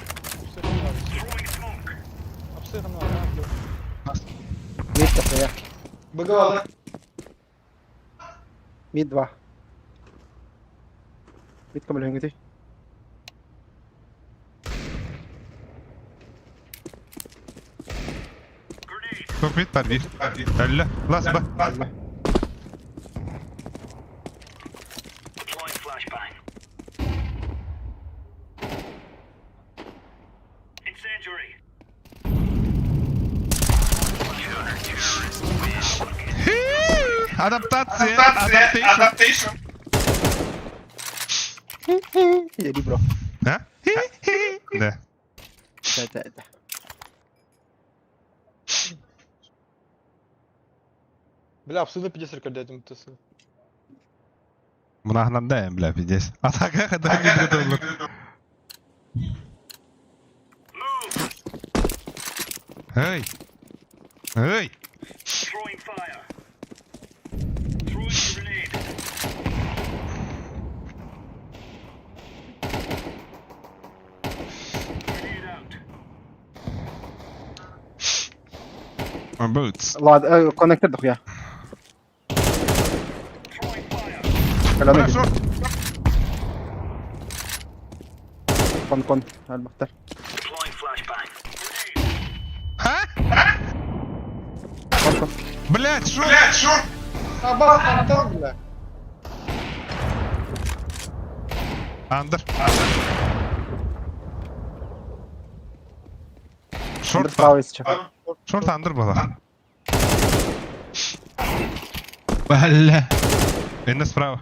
Throwing smoke. Обсыхан var ha. Mid kafaya. Быгала. Mid 2. Mid kamel hengeti. Grenade. Kopit бар бир. Әллә. Лас ба. Deploying flashbang. Incendiary. Адаптация. Adaptation. Yedi bro. А? Да. Да. Бля, обсыда 50 рекордетим тысы. Мынахынан да бля пиздец. Атака кадар гидро. Hey. Throwing fire. Throwing grenade. Grenade out. Boots. Connector da ya. Kalana Bırak git. short. Kon. Hadi baktar. Deploying flashbang. Ha? Kon. Блядь, short. Bak anahtar bile. Under. Under Short право сейчас. Short under bala. Бля. Инна справа.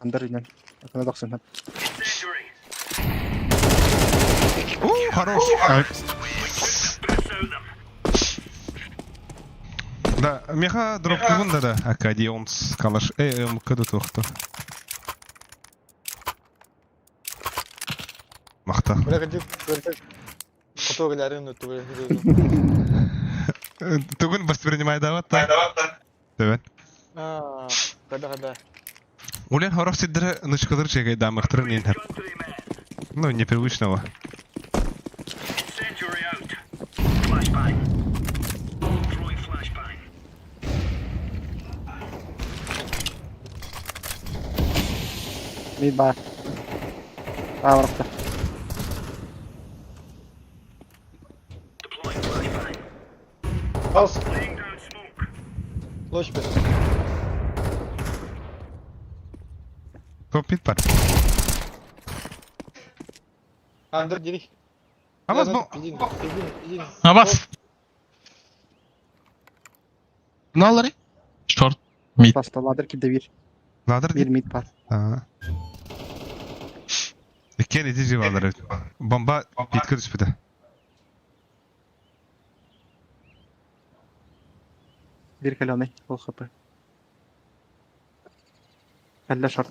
Under inen. Akına 90. Incendiary. Хорош. Boots out them. Да, меха дроп тугунда да. Акадионс калаш. МК да тохта. Махта. Böyle gidip fotoğraflarını tutuyor. Тугун воспринимай даватта. Evet. Aa, kada. Улен хорош сиддер нычкалар чегай дамыктырын ен хеп. Gun 3 men. Ну, непривычного. Incendiary out. Flashbang. Throwing flashbang. Mid bar. Varıkta. Deploying flashbang. Al. Laying down smoke. Loş bir. Компит бар. Under geri. Амаз бо. Gidin. Ha bas. Ne alır? Short. Mid. Pasta ladder ki devir. Ладер Bir ди. mid par. Иккен изи живалар. Бомба питке түспүдө. Bir kalane. Ol kapı. Kalla short.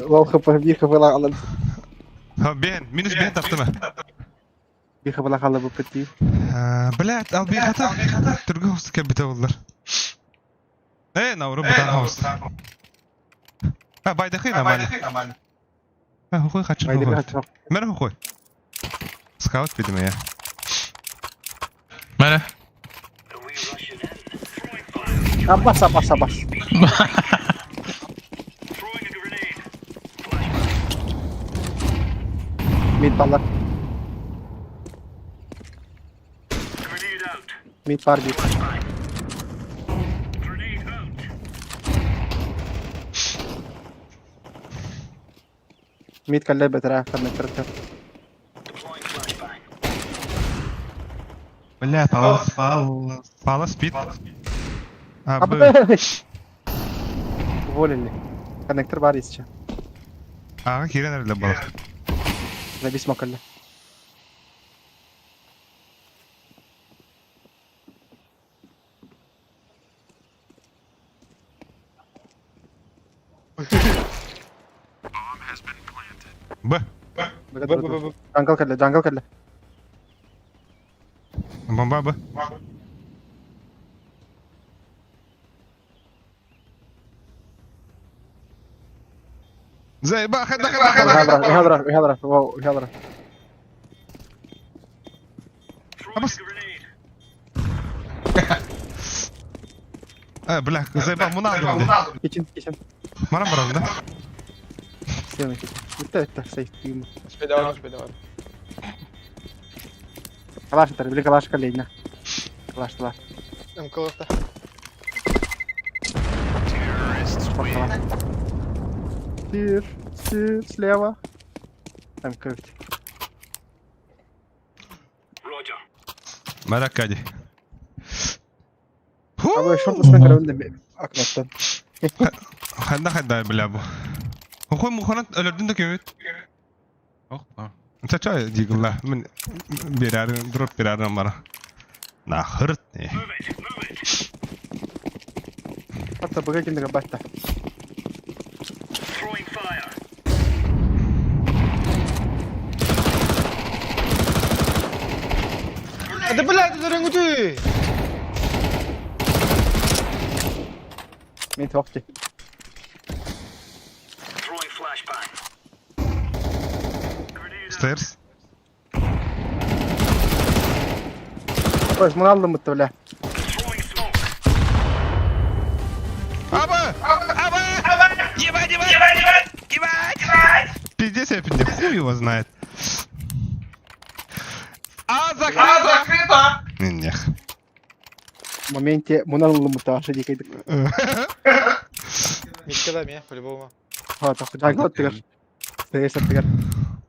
Ol kapı. Bir kapı la alın. Ha бен, минус бен таптымы? Bir kapı la kalı bu peti. Блядь, ал бен хата. Түргө хос кебите болдур. Науру бутан хос. Байдахы нормально. Хукой хочу. Haydi bir kaçak. Мен хукой. Скаут бидим я. Mere. Are we rushing in? Throwing fire. Abbas. Throwing a grenade. Mid ballar. Grenade out. Mid par bir. Grenade out. Mid kalla betra. Connector. Deploying flashbang. Бля, пала спит. Abi. Voleli. Connector var isçe. Ага, кирен эриле бала. Ne bir smoke kalla. Б. Jungle kalla. Бомба Б. زي بقى خد Uhadra. Wow, uhadra. Throwing Abbas. a grenade. بلا زي بقى مناظر Kitchen. مرة ده Sevme kitchen. Bitti. Safe. Yuma. Speda var. Kalash atar. Bile kalash kalla yine. Kalash var. MK'da. Стир, слева. Там крыть. Roger. مالك عادي Abi şurada sen öldü aknaktan. خدنا بلعبه اخوي مخونات الردين ده كيف انت شاي دي والله من بيرار دروب بيرار مره ناخرتني Move it. Hatta bugün de kapattı. Ada belah tu orang tu. Min toppte. Throwing flashbang. Stairs. Koş bunu aldım muhtemelen. Throwing smoke. Aba! Ебать! Пиздец, я хуй его знает. Закрыто! Нет. В моменте bunu aldım muhtemelen. Şey dikeydik. Миткада меня, по-любому. Ha tak. Jago tıkır. Stairs tıkır.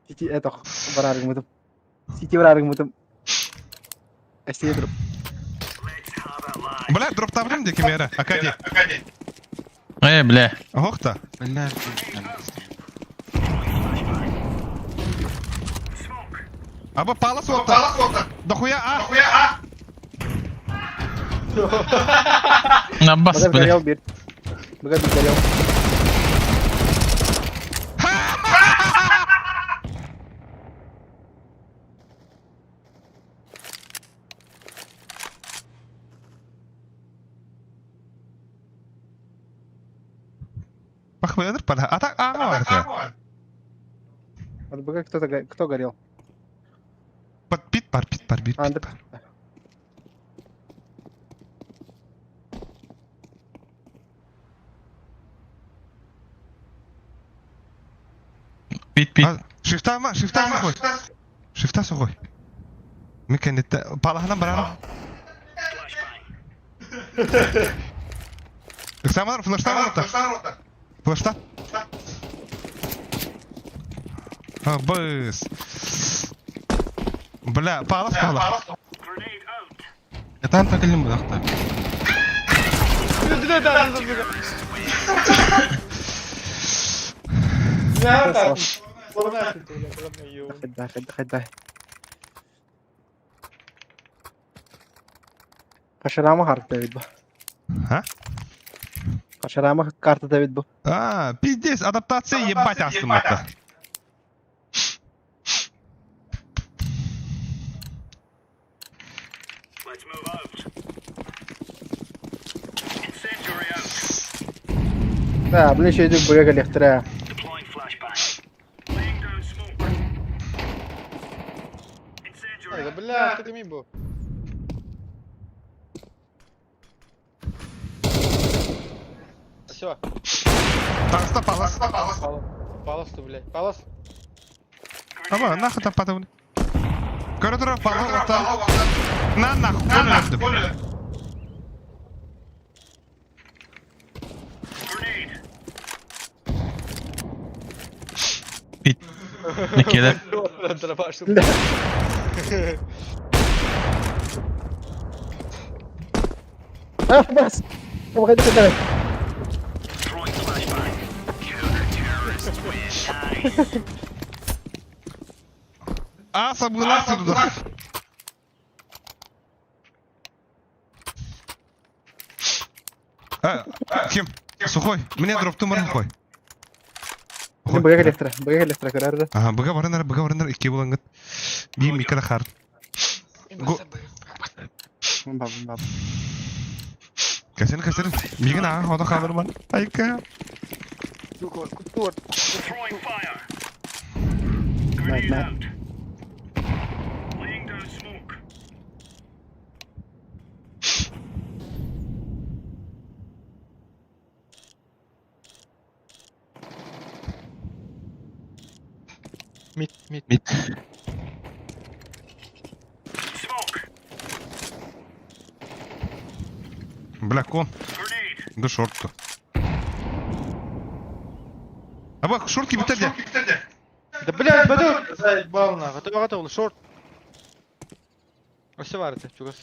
Siti tak. Bararık mutum. Siti bararık mutum. Estiye durup. Бля, дроп таблим де кемера. Акади. Бля. Охта. Бля. Аба палас Палас отта. вот. Дохуя а. Набас, Bagar бля. garyav bir. Bagar bir garyav. Bak bener pada. Atak ага var ya. Hadi bagar кто горел? Pit var. Bir Anda. pit var. Pit. Шифта сухой. Шифта сухой. Мекен это палахнан барар. Самар флештан рота. Флешта. А, быс. Бля, палас. Grenade out. Это он так или не так. Ya tak. Korna tu ya kalau mayu. Khedda. Kaşarama harf David bu. Ha? Kaşarama kartı David bu. А, пиздец, адаптация ебать астымата. Let's move out. Incendiary out. Ha, bunu şeydi buraya gelektir ha. Deploying flashbang. Laying down smoke. Incendiary Ada out. belah tu kami bu. Все. Таста палас. Палас tu, блядь. Палас. Ama nahı da patavun. Koridora pala ota. Nahı onu öldüm. Grenade. Pit. Никида. Дробаш. Ha bas. Kamu kaydı kaydı. Throwing flashbang. Counter-terrorists win. Nice. А, sabılar sürdü. Kim? Сухой. Мне дропту марын кой. Bunu buraya gelektir karardı. Ага, быга барынар, икки булангыт. Бим икки да хар. Bab. Кесен. Мигин ага, ода хабарман. Айка. Throwing fire. Grenade Nice. out. Laying down smoke. Mid. Smoke. Бля, кон. Grenade. Да шортту. Аба, шортки битерди. Да блядь, баду. Заебал на. Готов, шорт. Все варите, чугас.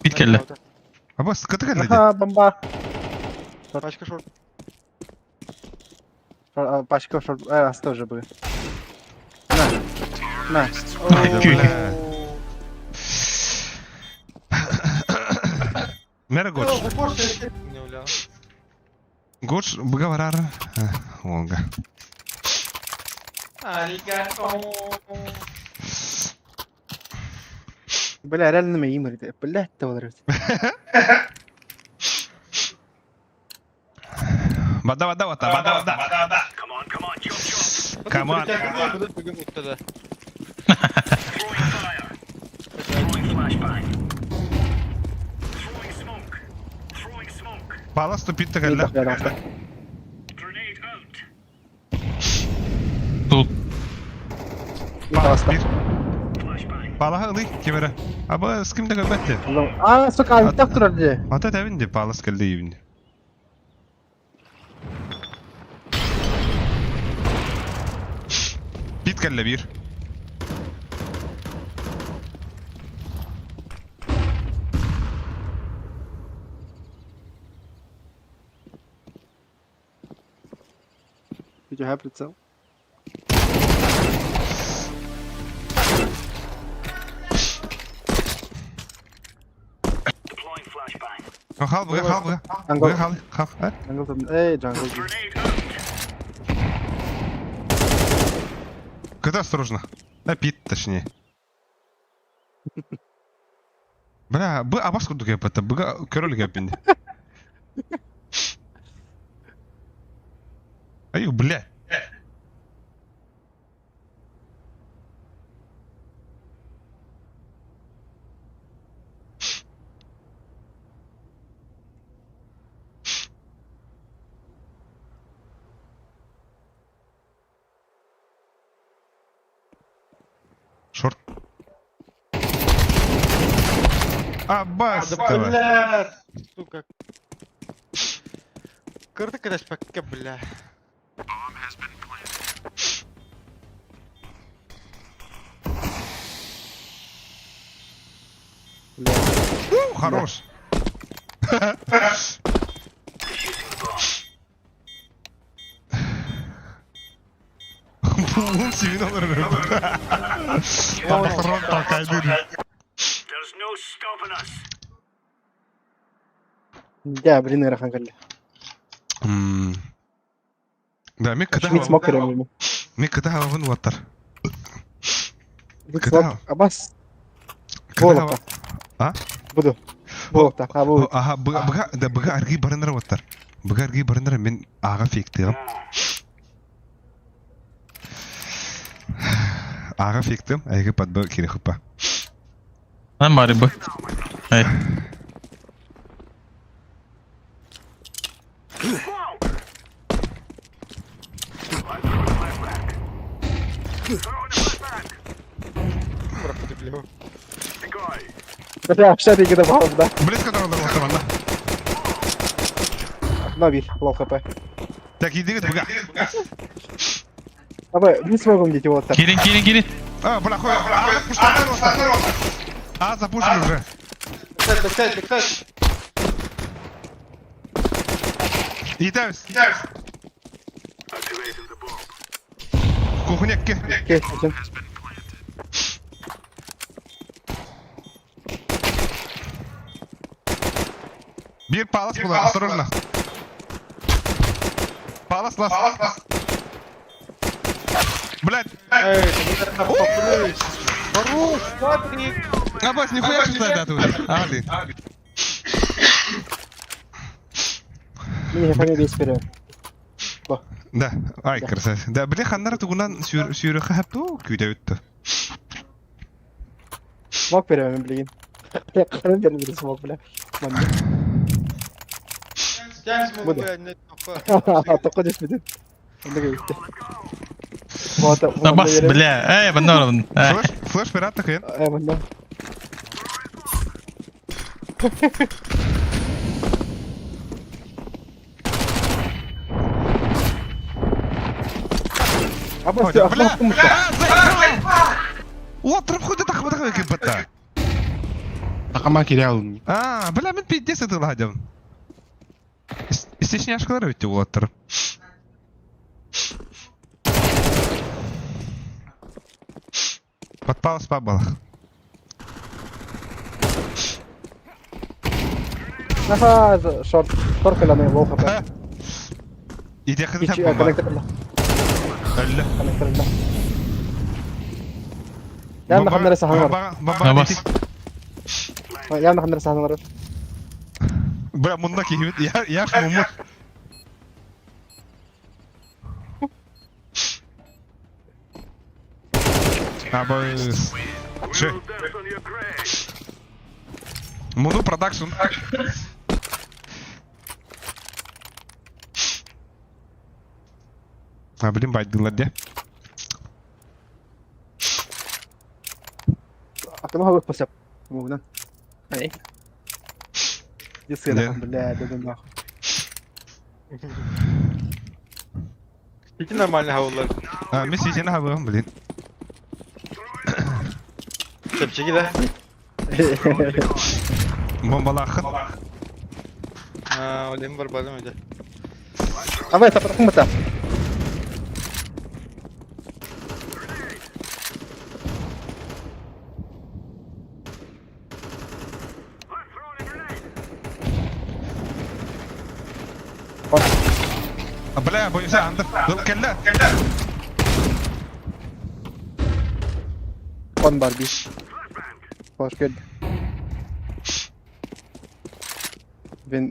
Pit kelle. Аба, скаты келди. Ha bomba. Пачка шорт. Başka short. Aslında уже бы. На. Бля. Мера гоч. Не улял. Гоч, быга барар. Волга. Аригато. بلا رالنا ما يمرد بالله التولرت Bada. Come on, jump. Come on. Bugün mutluda. Throwing fire. Throwing flashbang. Throwing smoke. Palas tupit galla. Grenade out. Тут. Flashbang. Palaha ılı kimere. Aba skimde göbette. سوق عم تقتل الرجال Ata tavindi palas geldi yibindi. Bit galla bir. يجي هابل تسوي Deploying flashbang. Hal buga. جانجل Hal. جانجل ايه جانجل Grenade out. Когда осторожно. Да, пит, точнее. Бля, а вас куда это? Бга, король гапинди. Аю, бля. Шорт. А, бас, давай. Bля. Сука. Kırdı kıraş bak bля. Хорош. Bunun sivil alırım. Patron takaydır. There's no stopping us. جا برينا راح نقول Да, мик شو كده سموكر يعني ميك كده هو نوتر بيك كده سموك بس كده بولا ها بدو بولا تقابو اه بغا ده بغا ارجي برندر وتر بغا ارجي برندر من اغا فيك تيغم اغا فيك تيم ايغا باد بو كيري خبا Ben bari bu. Hey. بس عشان كده بحط ده بليز كده والله والله ما بيش الله خبا تاكيد ديت بغا ابا بيسمعكم دي توتر Girin. اه بلا خويا اه запушили уже Beklet. يداوس كوخنيك كيف عشان Bir palas bular, осторожно. Palas лас. Блядь. Эй, Хорош, Патрик. А бать, нихуя не знаю дату. Али. مين هفاني بيسبرين Да, ай, красавец. Да, бля, ханнара тугунан сүйрі қағапту, күйде өтті. سموك بيرين بلين قرن بيرين بلين سموك بلا Gel smoke Budur. bu eline kafa. اعتقد ايش بدت عندك ايه Bas bля. Ey ben ne oldum? Флэш пират хен. ايه والله ابا Отрып хуйда тақмадақ екен бата. Тақама келе алдым. Бля, мен пиздец етіл хадям. Стесняшкалар өтте олаттыр. Подпалас пабалах. هذا شورت شورت اللي انا الله خبا Иди хадам يجي бомба. كونكتر الله Әлі. كونكتر الله لأن خمنا لسه هنغر Ha bas. Yanına kadar sağdan var. Бля, мунда кийбит. Яш мумут. Абыз. Че? Муну продакшн. Блин, байдылар де. Aklıma hava pas yap. Buradan. Hani. Yısıyla Ne? bля, dedim bak. İki normal havalar. Месси сені хабығым, блин. Çöpçeki de. Бомбалақын. Ha, olayım var bazen öyle. Ama ya tapar kumata. Бля, бойся, андыр. Келді. On var bir. Hoş geldin. Ben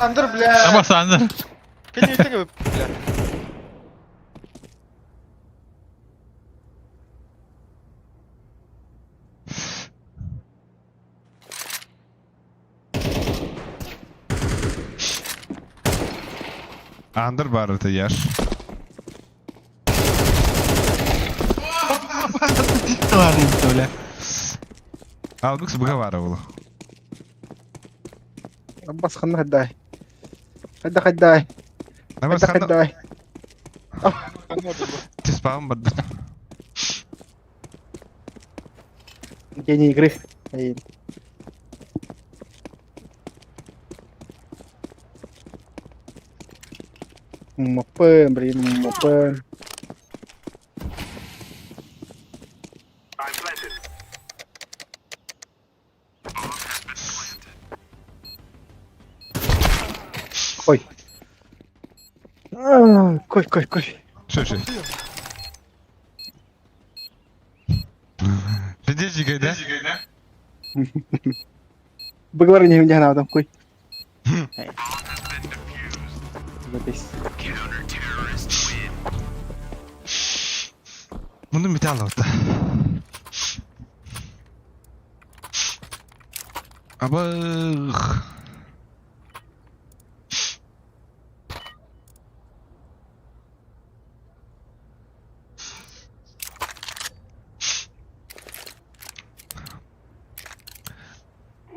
Andır bile. Ama sandır. Beni yeter gibi bile. Андыр бары тияр. Öyle. Al bu sıbığa var oğlu. bas خلنا هداي. هدا هداي. Ne var هدا sen de هداي. tispağım badı. Гений игры. Эй. Мопен, блин, мопен. I'm planted. Ой. Кой. Şey. Видишь, гайда? Поговори не меня надо, кой. Запись. Bunu bir tane aldı. Abıh.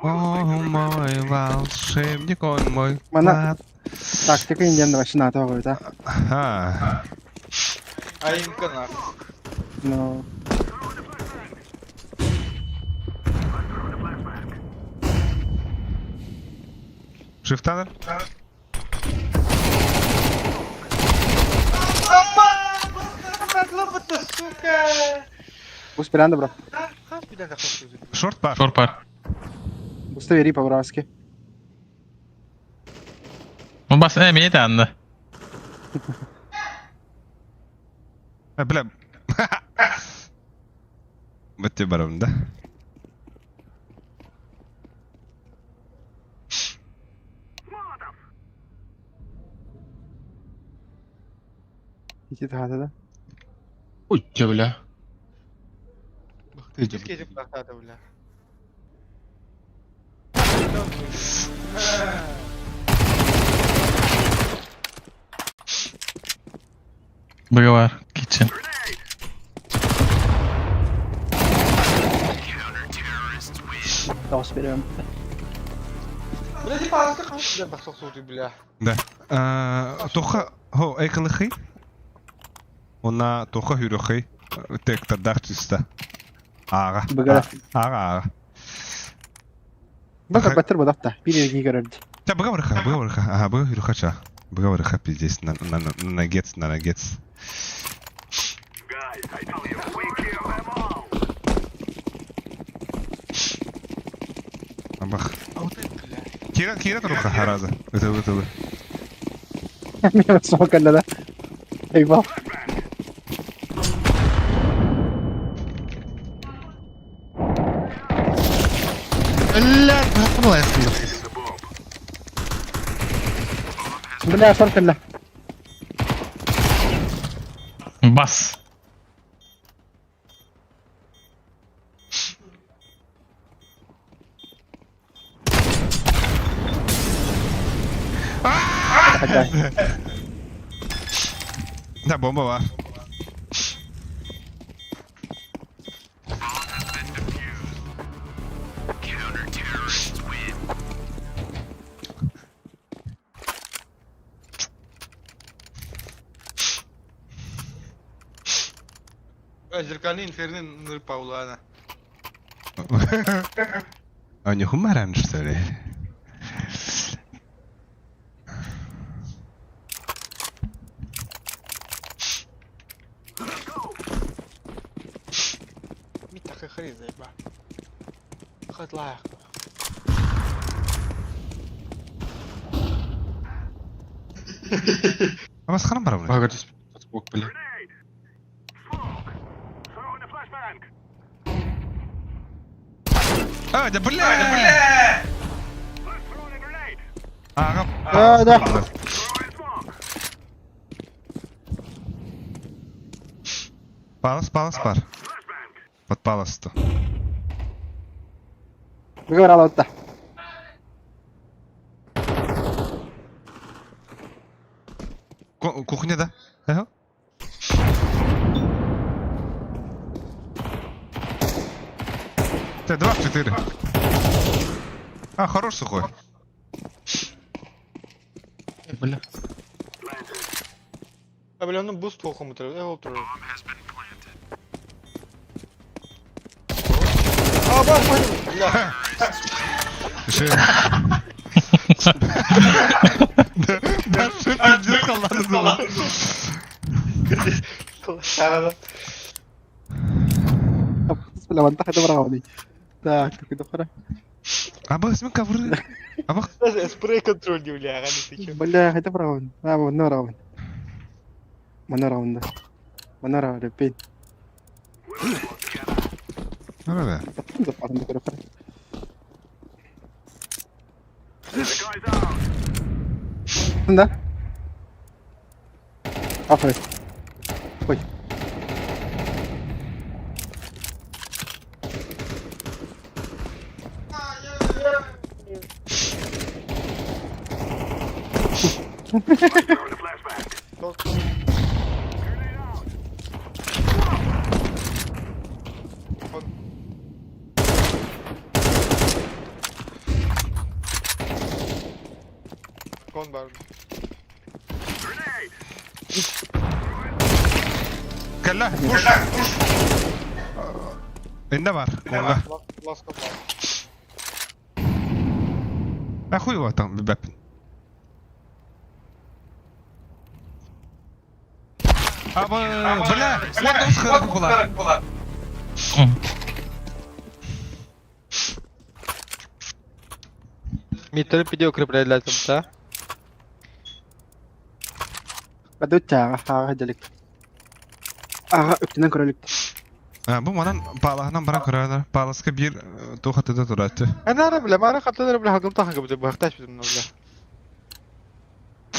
О, мой волшебник, он мой Mana- клад. Тактика индианного шината какой-то. Ага. Ayım kanar. Но Шифтанер? Успирando, bro. Kaç bir dakika sözü. Шорт бар. Шорт бар. Уставери по-братски. Ну бас эмeye de andı. Бля. Бітті барым да. İki tane de. Uy, bля. Biz gezip baktada bile. Biri var. Kitchen. Давай берем. Bile değil bazı kaç bir dakika sözü bile. Да. Тоха, хо, экалыхи. Она тоха хүрөхи. Тек тадахчиста. Ага. Быгара. Ага. Бак баттер бадапта. Bir yere görürdü. Та быгавырха. Ага, быга хүрөхача. Быгавырха пиздец. На гец. Guys, I tell you, we kill them all. Бах. Кира труха хараза. Это. Меня смог да. Eyvah. لا الله يسلمك. Bela short kalla. Bas. Da bomba var. Зеркальный инферно ныр Паулана. А не хумаран, что ли? Мита хрен заеба. Хатлах. بس خلنا برا ما قدرت اسبوك بالله. ده بالله غب ده Palas par. Pat palastu. Bagaimana laut dah? Кухня, да? Ага. Ты 2 в 4. А, хорош сухой. بالله. Бля, ну буст плохо мутил. Я утро. А, бах, бля. Даже пиздец, ладно. Bismillah, mantap itu berapa nih? Так, itu kira. Абах, смен ковры. Абах. Даже спрей контроль не бля, ты чё? Бля, itu berapa? Ah, mana rawan? Mana rawan dah? Mana rawan? Repin. Ну да. Запасом itu kira. Да? Африк. Ой. Кон бар. Kalla. Inde var. Konga. Ласка бар. Ахуй его там, бебеп. Абы, бля, вот он схыры кула. Митер пидео укреплять для темта. Aduh, cah, jalik. Ah, öptünden körülük. Bu manam palahından bana kırarlar. Palaska bir tuğatıda durattı. انا اعرف لا ما انا خدت انا بلا هقوم طاقه بدي بختاش بدي ولا.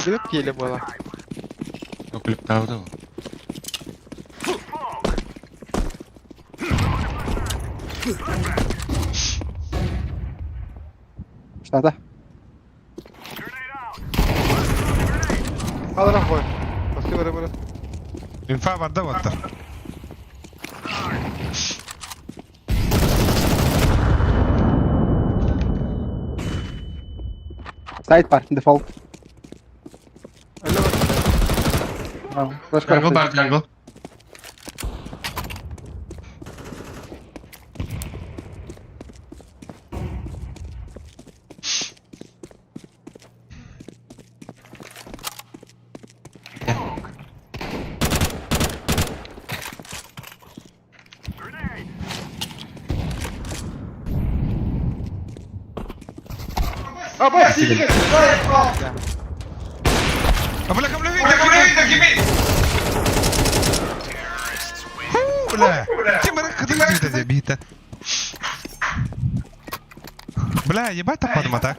قلت يلي والله. وكلب تعودوا. Что это? هذا راح وين؟ بس كبر برا. İnfa var da var da. Side par, default. Jungle back jungle. Abla kabla bir. бля. Ти мене куди ти забіта? Бля, ебать тападым атак.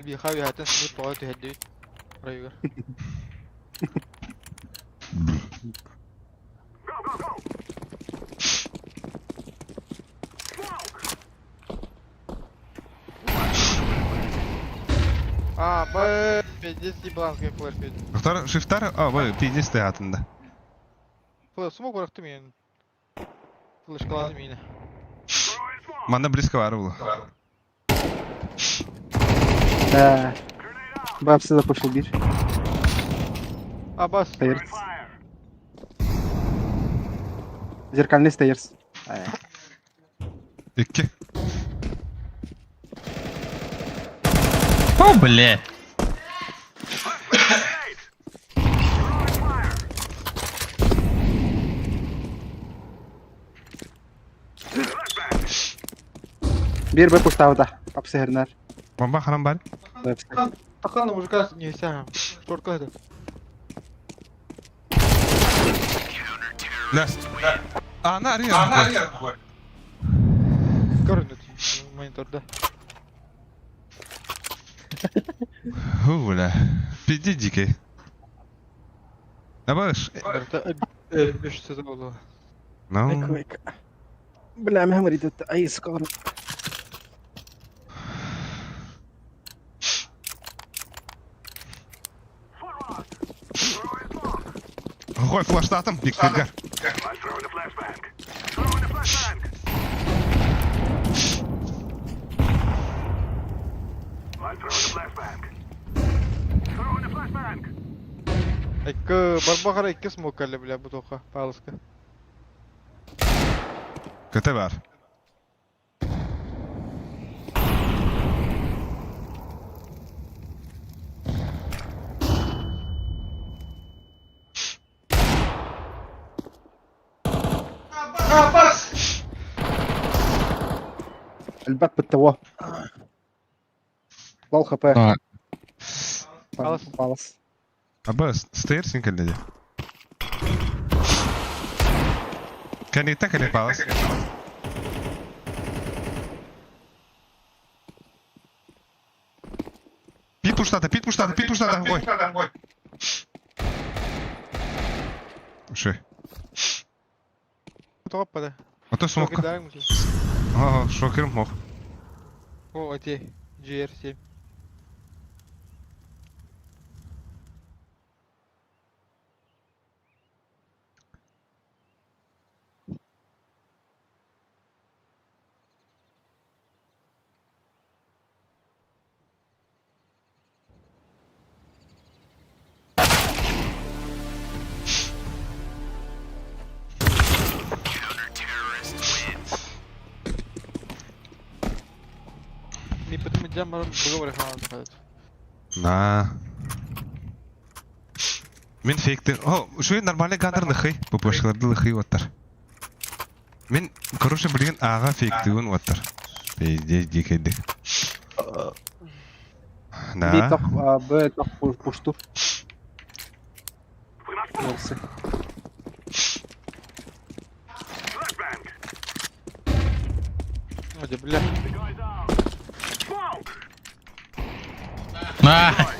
بيخاوي هتنسى بيت طوالي تهديت ريوغر با 50 بلانس كيف فلاش بيت Doktor shift'lar, bu PDS hayatında. Smoke bıraktım yani. Flash kaldım yine. Manda близко var bu. Babsı da koşul bir. Bas. Stairs. Зеркальный стейрс. İki. О, бля. Bir б поставда. Kapsı herner. Bomba haram var. Такана мужика не сям. Шторка это. Last. Ana arıyor. Görünüyor monitorda. Hula. PD dikey. Ne bağış? Beş sezon oldu. No. بلا ما مريد اي سكور. Gooi flash'tan Big Finger. I'm throwing a flashbang. Throwing a flashbang. I'm throwing a flashbang. Throwing a flashbang. Барбахара 2 смок калли бля bu toqa палыска. Kötü var. الباب بالتوا. ضل خفاف. خلاص. Abbas, stairs يمكن لدي. Kan ni paus? Pit pushtada, oj. Še. Topa da. A to smoka. Dar mı? Şokerim mok. O öte GR7. Ni потом идем, мы договор хавать. Na. Min fekti. Şu normalde kadar lıkıy. Bu başkalarda lıkıy otar. Min koruşa bilgin ağa fektiğin otar. Peyde dikeydi. Bir Na. tak pushtu. Neyse. Hadi bля. Ah.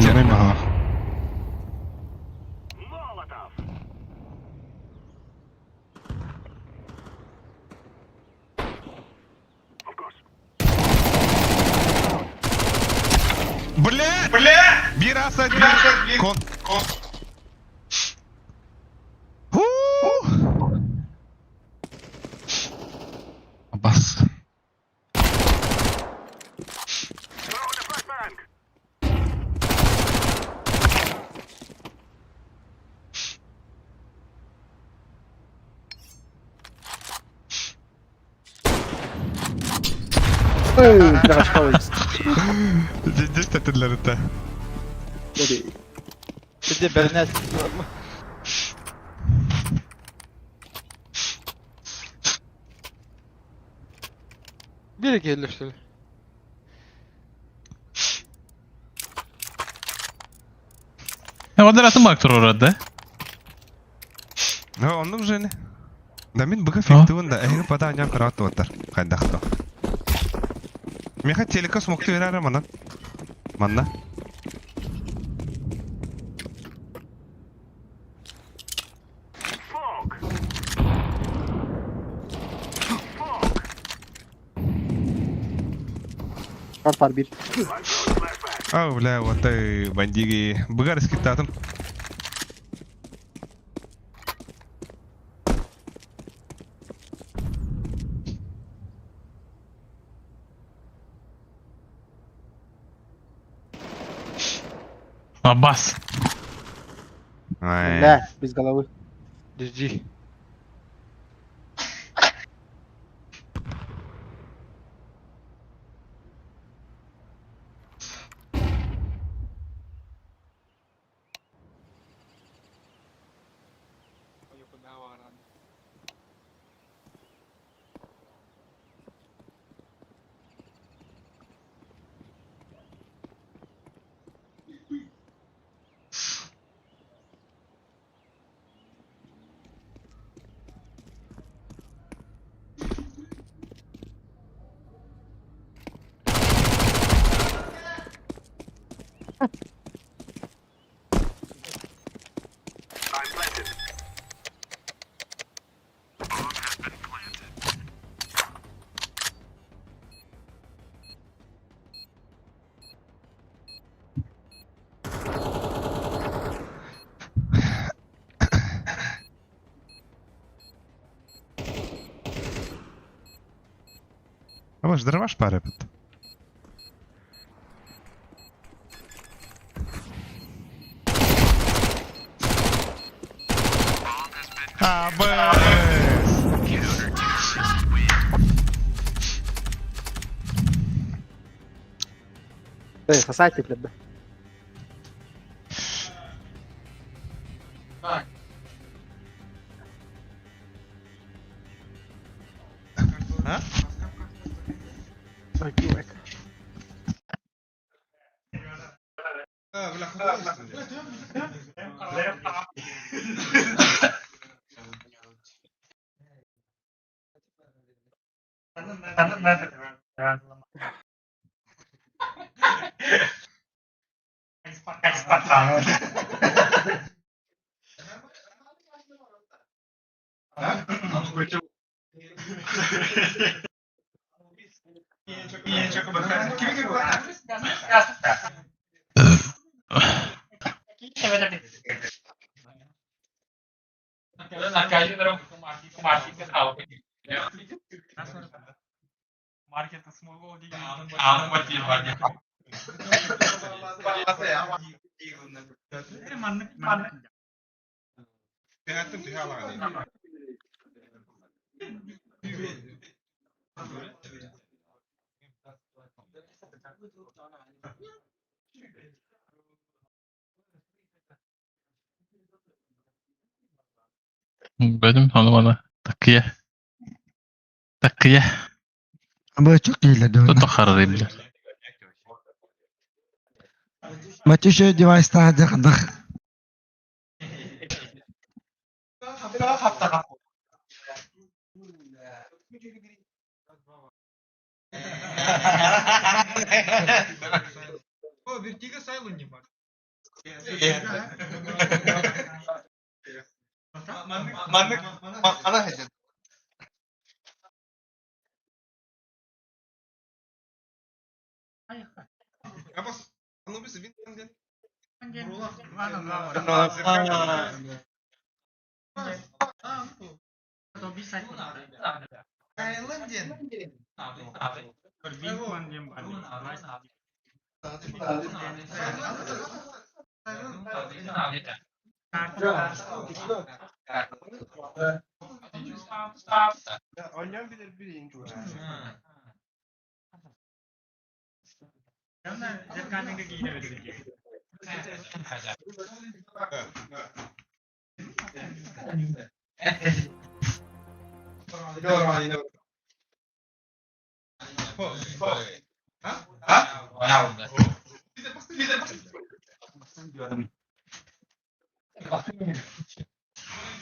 Canım ha. Molotov. Of course. Bля! Bir asayt bir kon. Abbas. Throwing a flashbang. Bir de başka oyun. Ciddi tetiller ite. Hadi. Bir de ben ne Bir iki elleştir. O da atın baktır orada. Ha onun üzerine. Damin bıkı fiktuğun da ehli pada anyam kıraat otar. Kaydakta. Meha teleka smoktu verer manan. Manna. Var bir. Oh la watay bandigi bugar iskitatım. Abbas. Ay. La biz galavı. Düzci. Ama zdravаш парепет. Fasayet tekledi. Ha? Benim hanımana takıya. Takıya. Ama çok iyiler de Tutu hararıyım. Maçı şu device'da hadi. O bir giga sayılın gibi. Manlık ana hecet. Apa? Ano bisa bintang din? Oynayan bilir birinci.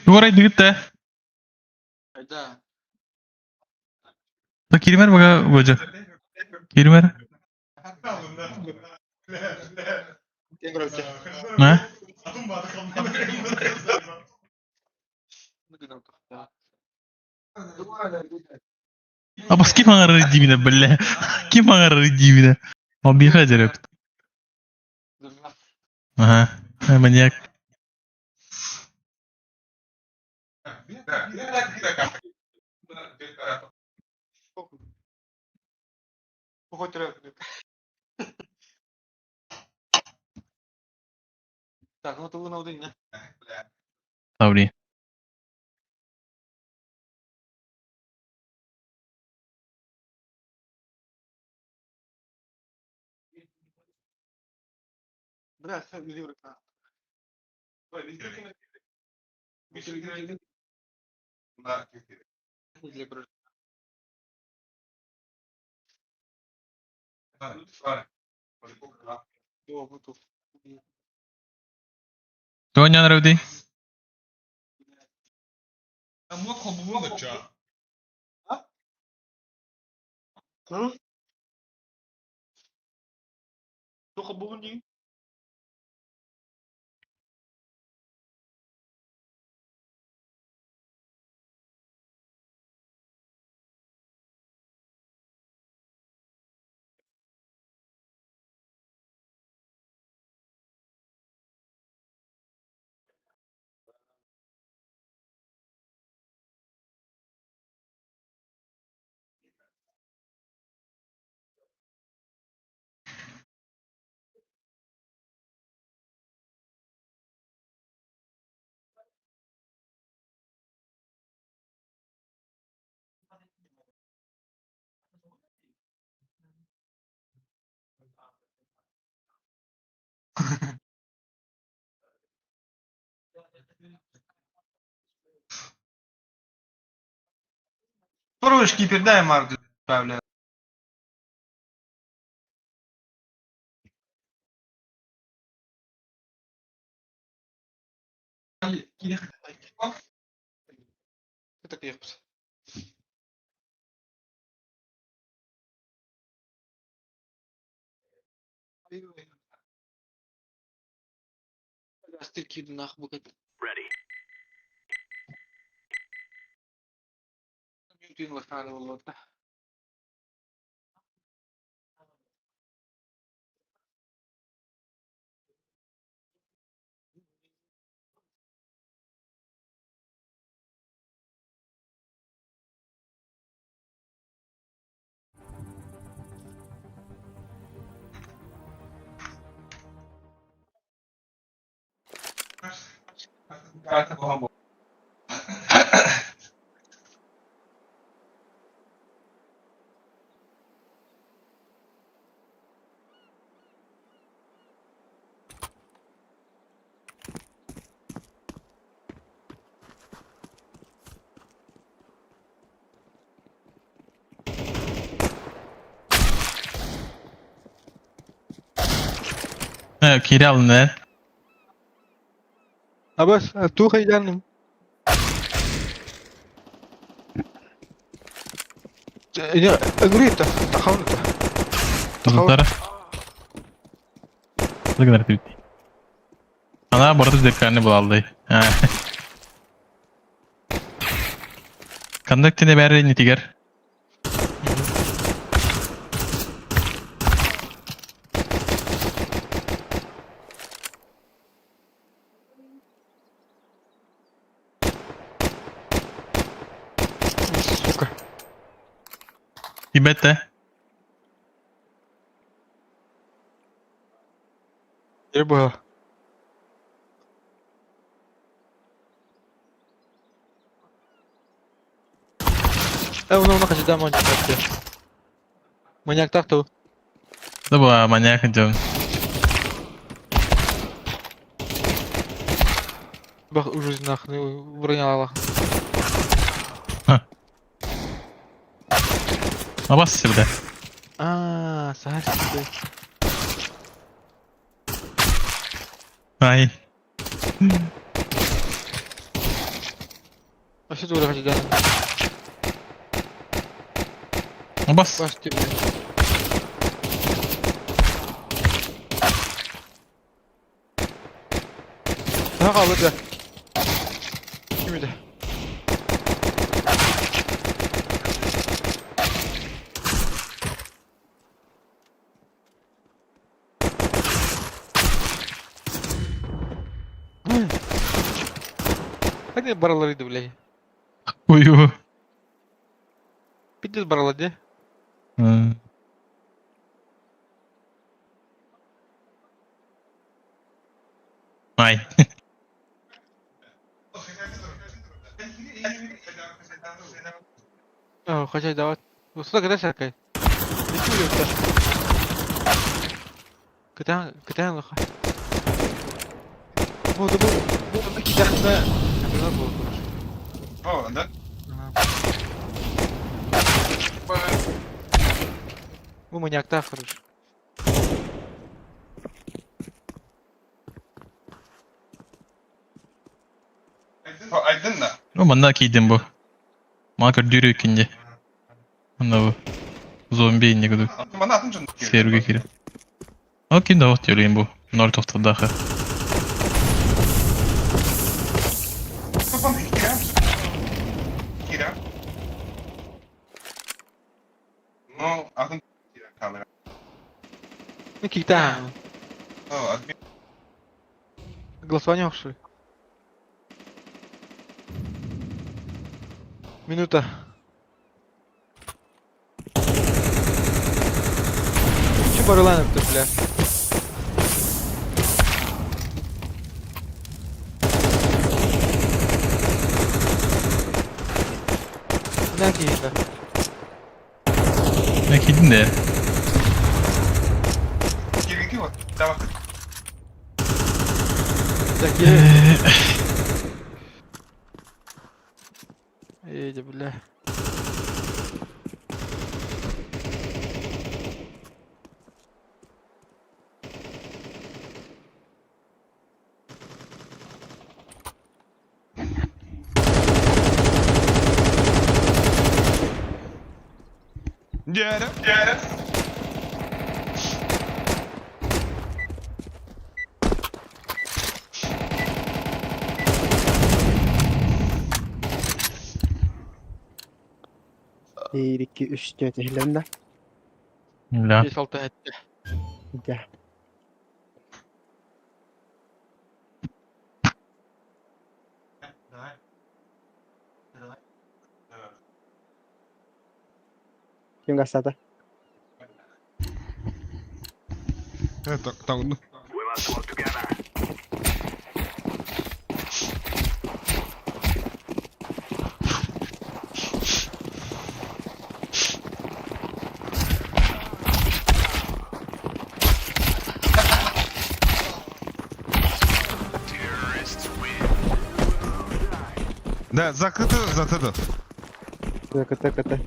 Orayı gitti. Bak Kirimer bak hoca. Kirimer. Ne? Abas kim hangar dibine böyle? Kim hangar dibine? O bir hacer yok. Aha. Manyak. Так, ну то ви на один, не? Tabii. Бля, це ліврика. Тоня народи. Toch een boer die? Порушки передай Марку, бля. Это крепость. Стільки йду нахуй букати. Ready. Він лохане волота. Kiri alın lan. Абас, туха идеальным. Не, говорит-то, тахауну-то. Tuzlukları. Ne kadar bitti. Ana bu arada zevklerini bulaldı. Kandaktine beri nitiger. Сука. Tibet'te. Не было. Воно хоче да маньяк. Маньяк так то. Да bu manyak ediyorum. Bak ucuz nakını buraya alalım. Ama bas bir de. Aaa sahar çıktı. Ay. Aşağı doğru kaçacağım. Bas. Baş gibi. Daha kalır da. Kimi de. Hadi baralarıydı bile. Uyu. Bir de baraladı. Hı. Ay. Aa kaçay davet. Usta kadar şarkı. Hiç mi yoksa? Kıtan laka. Bu iki dakika. Oh, da. Bu manyakta akırır. Oh, aydın da. O bana kiydim bu. Maka dürü ikinci. Bunda bu. Zombi ince kudu. Bana atın canım. Seruge kiri. O kim de ot yürüyün bu. Nortof'ta daha. Kafam kira. Kira. No, atın kira kamera. İki tane. Oh, admin. Голосование что ли? Минута. Че барыланып-то, бля? Ne diyeyim ben? Ne kiydim de. Kirgi var. Tamam. Такие. İyice bile. Gel. Gel. Bir, iki, üç, dört. Ehlen La. 5-6 etti. Gel. Kim gassata? Evet, tamam. We must work together. Да, закрыто, затыды. Кыты.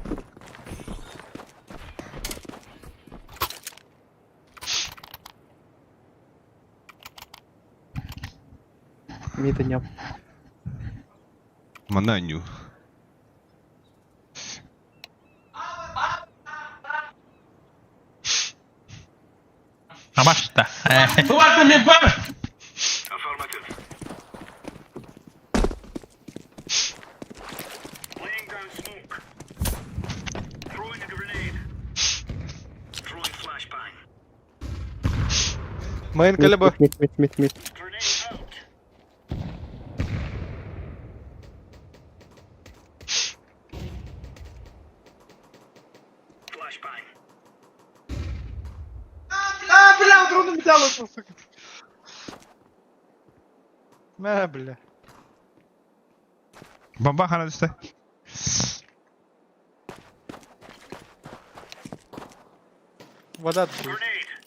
Мита нем. Мананю. Ha başta. Affirmative. Laying down smoke. Throwing a grenade. Throwing flashbang. Mayın kale bu. Мит. Grenade out. Flashbang. Бля, трудно металл, сука. Бля. Bomba hana düştü. Вода тут. Grenade.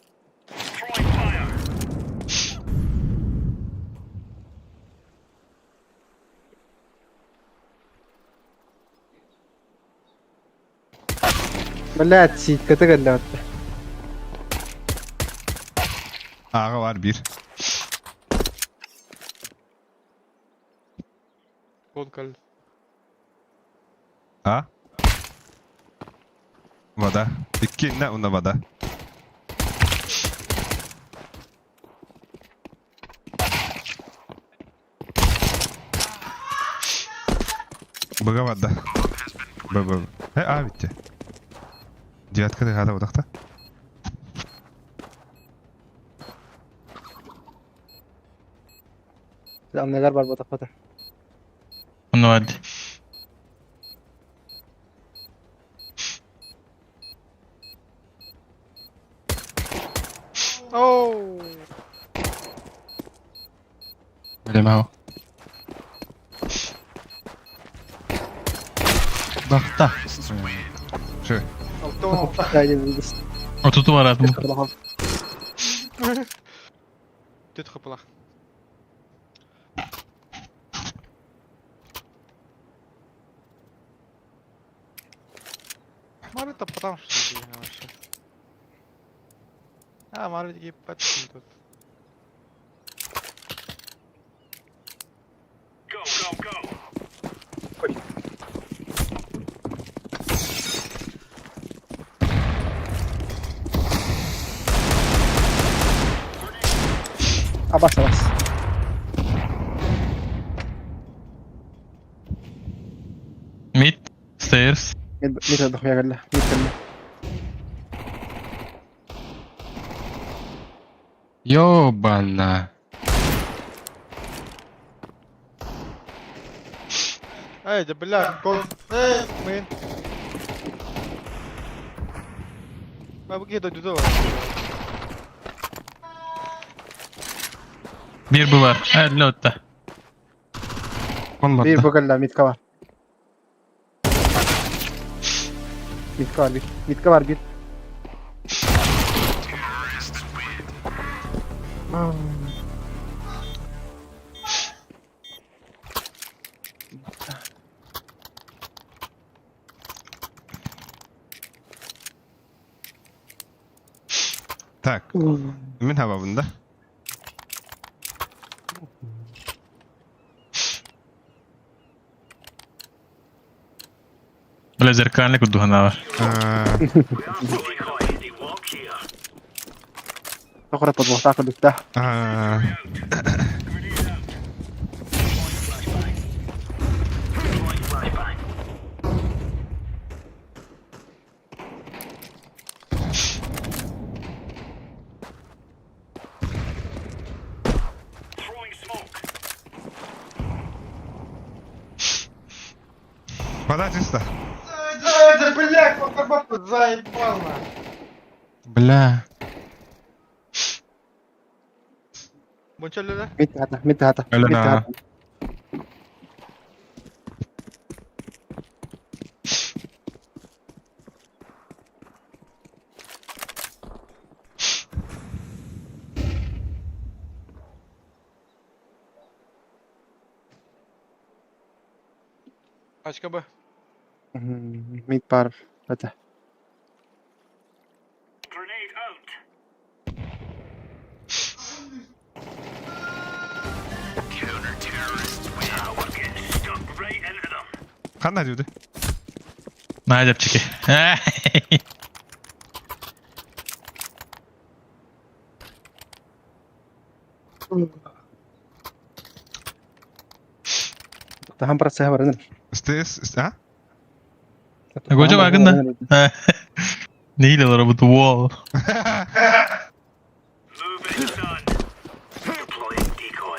Блядь, ситкаты geldi hatta. Ağa var bir. Gol kaldı. A. Vada. 2 ne onda vada. Bıga vada. Bıga. He A bitti. Девятка da hada odakta. Lan neler var batakta. Onu hadi. Oo. Bilmem o. Bakta. Şu. Tamam. Haydi biz. O tutu var atım. Tut kapılar. Марвин то потому что я вообще. А, Марвин такие почти тут. Go, go, go. Abas abas. Mid. Stairs. Mid ادخل يا جله. Mid geldi. Ёбана. Эй, да бля, гол. Эй, мэн. Abi gidiyor da var. Bir bu var. Hello da. Olmadı. Bir bu geldi mid var. Mid var bir. Mid var bir. Tak. Kimin hava bunda? Böyle zerkanlı kuduhana var. Decoy, they walk here. تخرج بالوثائق المفتاح. Flashbang. Throwing smoke. Вода чиста. Да блядь, вот заебал на. Бля. Bunçöyle de. Mid hata. Öyle Mid na. hata. Başka bu. Mid par. Hata. Grenade out. Counter-terrorists win. Now we're getting stuck right into them. Kanna diyordu. Ne yapacak çeki? Tahan para saya barang. Stes, ha? Koca bakın da. Neyle var bu the wall? Moving sun. Deploying decoy.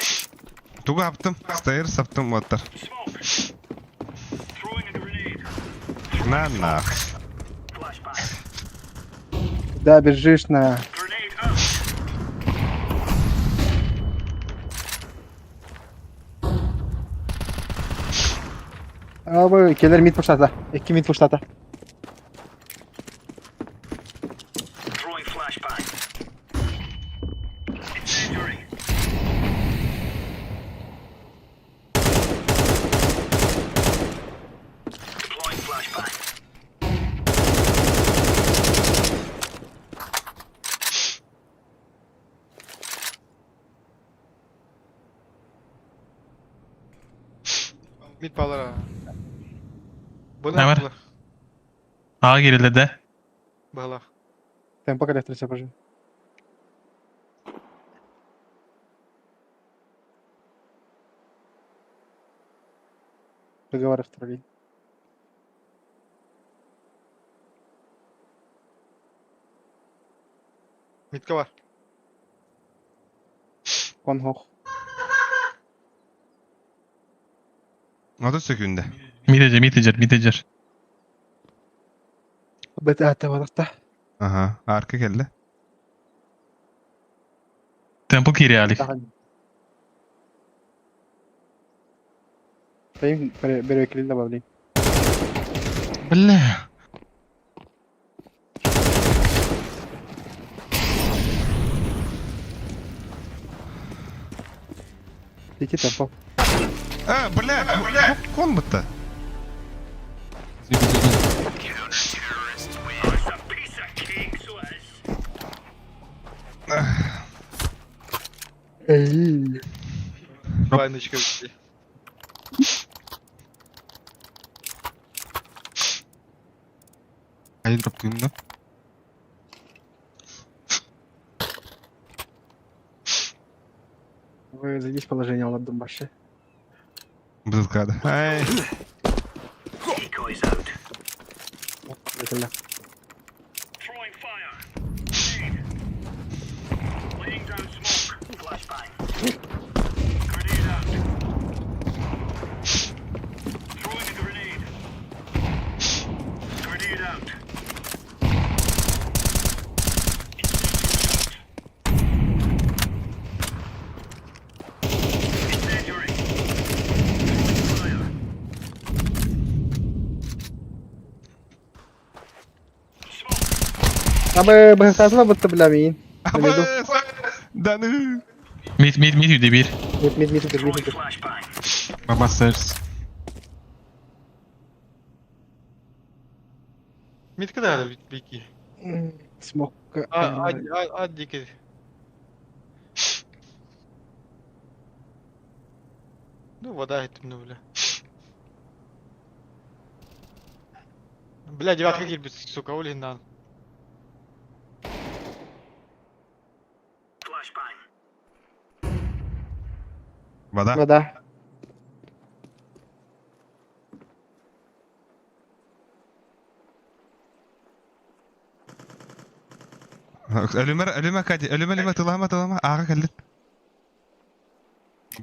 Tugu yaptım. Stairs yaptım modlar. Smoke. Throwing a grenade. Nanna. Flashbang. Да, бежишь на... Grenade out. Abi keller mid pushata. İki mid pushata. Throwing flashbang. Incendiary. Deploying flashbang. Mid bağlar ha. Bu Ne var? ne? A girildi de. Bağlar. Темпо коллектор сапожи. Договоры второй. Mid'e var. Он хох. Otuz sekünde. Mitecer. Бета варта. Aha. Arka geldi. Temple kiri alik. Стоим, беру килл добавляй. Бля. Иди темпо. Bля. Kon bitti. It's a piece of cake, so it is. Эй. Баночка. Hayır drop'tuyum da. Вы зайдите в положение, он отдам баши. Bızılkadı. Ay. Decoys out. Прикольно. Throwing fire. Laying down smoke. Flashbang. Grenade out. Throwing a grenade. Grenade out. Incendiary. Fire. Абы бахтазла будто бля мин. Миду. Danı. Mid yüzde bir. Мид. Throwing flashbang. Baba stairs. Mid kadar bir iki. Смог. Hadi iki. Ну, вода этим, ну, бля. Бля, девятка киль, сука, улин надо. Flashbang. Vada. Вода. Ölüme kaçı. Ölüme tılama. Ağa geldi.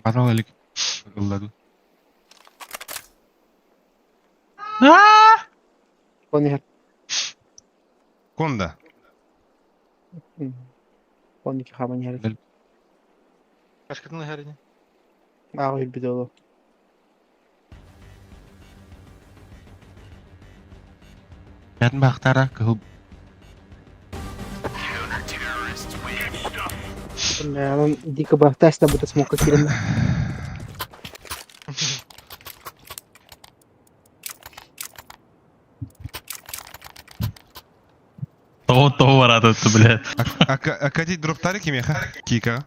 Bana öyle gılladı. Он не. Konda. Он не хама не говорит. Кашкатный херни. А, ой, бедоло. Ben baktara kıl. Бля, он дико бахтась, будет смог как кирина. Того var adı, блядь. Akadi droptari kim ya? Kika.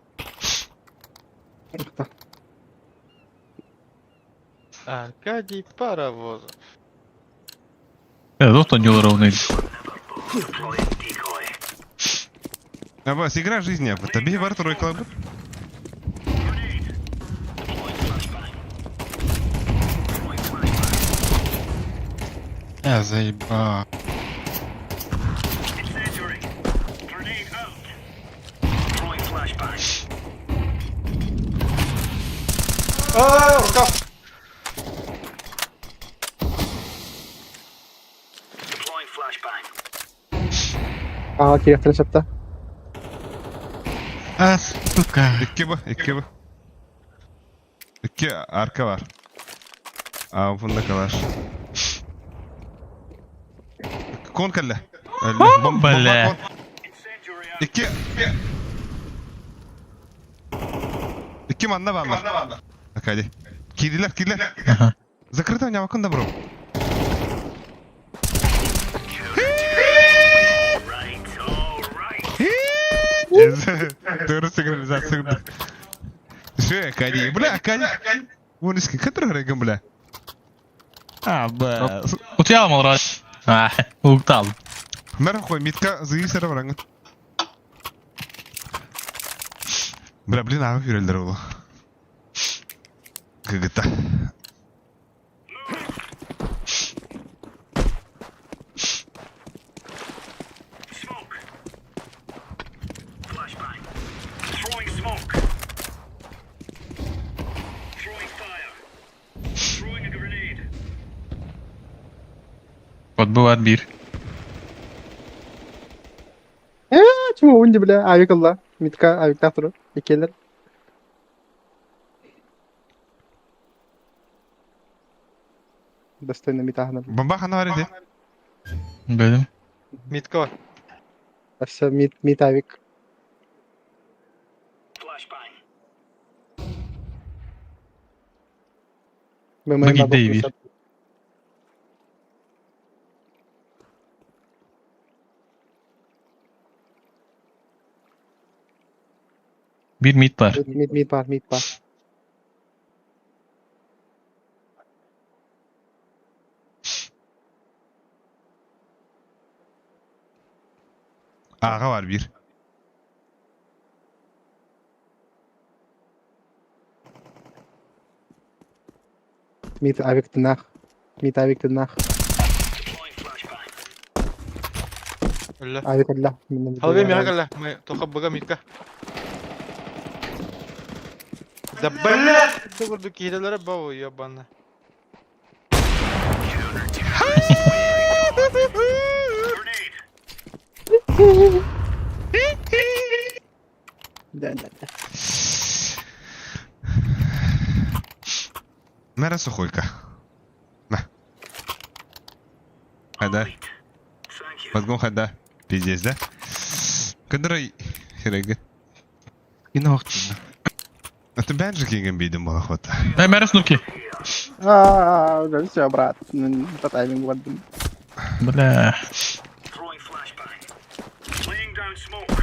Аркадий Паровозов. Вот он не ровный. Deploying decoy. Aba sigara жизни yapı. Tabii var тройка. Grenade. Deploying flashbang. Deploying flashbang. Ya zayıba. Incendiary. Grenade out. Throwing flashbang. Aaa, rukaf. Deploying flashbang. А, киря трясет-то. As suka. İki bu. İki arka var. Aa bunda kadar. Kon kelle. Бля. Incendiary out. İki manna var. Bak hadi. Kiriler. Ага. Закрыто меня вакон добро. Right, alright. Doğru signalizasyonda. Şu Akadi. Bля, Akadi. Вон иски. Который регом, бля. Aba. Utuyalım olur aç. Ha, uğukta aldım. Mer koy mitka zıgı sera varangın. Bilin abi yürüldür oğlu. Gıgıta. Smoke. Flashbang. Throwing smoke. Throwing fire. Throwing a grenade. Kod bu var bir. Чему унди, бля, авик алла. Митка, авик тахтыру. Икелер. Достойно митахна. Bomba хана var idi. Benim. Mitka var. Все, мит авик. Flashbang. БМ Bak iddiayı bir. Bir mit var. Мит бар. Ağa var bir. Мит авик тынах. Мит авик тынах. Deploying flashbang. Öyle. Авик алла. Hal benim yağa gel. Toka baga mitka. Da bella. Dur ki hilelere bavu ya bana. Grenade. Да. Mera sokoyka. Ma. Hada. Thank you. Bazgon hada. Pizezde. Kadray. Şerege. Yine vakti. Ata bence kegen biydim bana xota. Hey Meres Nuki. Уже все, брат. По таймингу отдым. Bля. Throwing flashbang. Laying down smoke.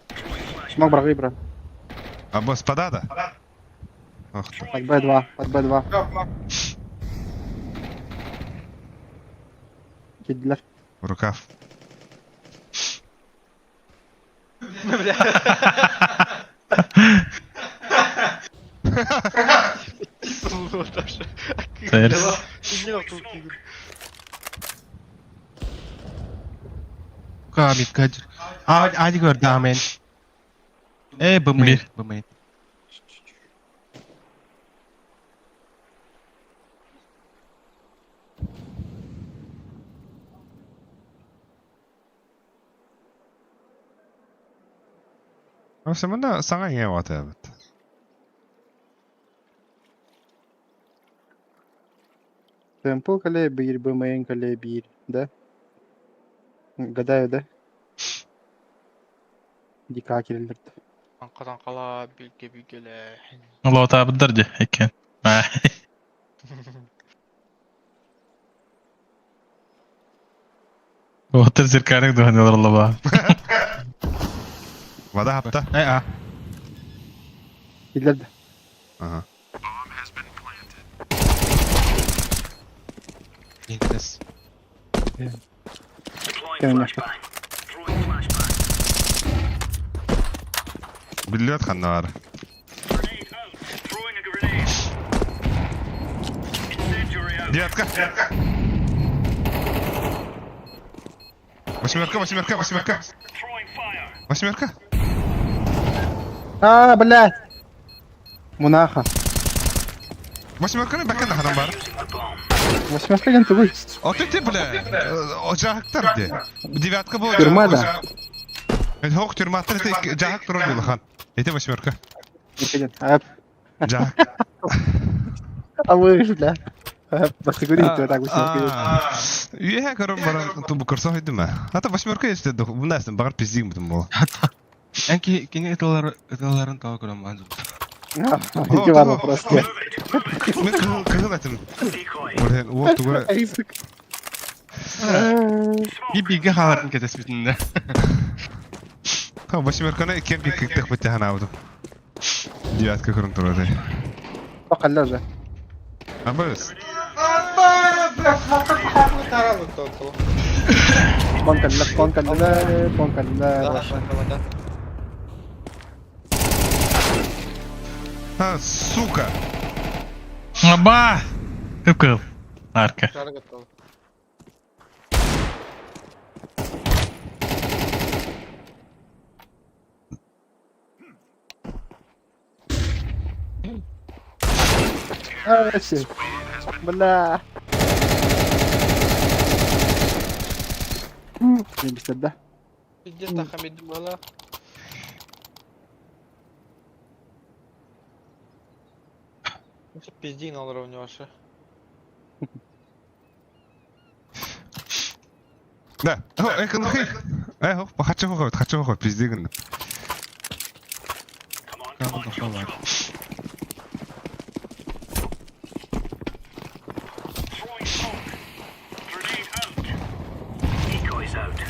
Throwing flashbang. Смог брагы, брат. А бос подада? Ох ты. Под Б2. Под Б2. Кидлер. Рукав. Ters. Kamit kaçır. Hadi gör damen. Bir. Bımayın. Aslında sana iyi var evet. Темпо кале бир, БМН кале бир. Да? Гадаю, да? Дика кирилдерді. Ankadan kala bilge. Allah tabi derece. Ekken. Ha. O tır zirkanek duhanıyorlar Allah bana. Vada hapta. Кидлерді. Aha. İngiliz. Deploying Gel, flashbang. Throwing flashbang. Biliyor kanna var. Grenade out. Throwing a grenade. Incendiary out. Diyatka. Восьмерка. Throwing fire. Восьмерка. Блядь! Мунаха. Восьмерка ne bakın adam var. Using the bomb. Восьмерка ген тugуй. O tete bile. Ocaktar de. Девятка bu. Тюрьмада. Hoq türmatır te cahak durur yolu han. Ete восьмерка. Икеден. Ап. Cahak. Авыш, бля. Басы гурит, вот так восьмерка. Üye karım bana bu kursa haydi mi? Hatta восьмерка işte bu nasıl bağır pizdiğim bütün bu. Enki kini etaların tağı kuram anzı. Iki var вопрос. Ben kızıl etim. Decoy. Burada o tuğra. Ayıp. Bir bilgi haların ketesbitinde. Ha восьмерканы iken bir kıktık bitti han avdım. Девятка курунтура. Bakkallar da. Абыз. Konkallar. Ha, сука. Аба! Көп. Арка. Shit. Bala. Ne bir de. Pizdes takam edim valla. Пизди на уровне ваше. Да. О, экономи. Эх, хочу хохот, пиздигэн. Decoys out.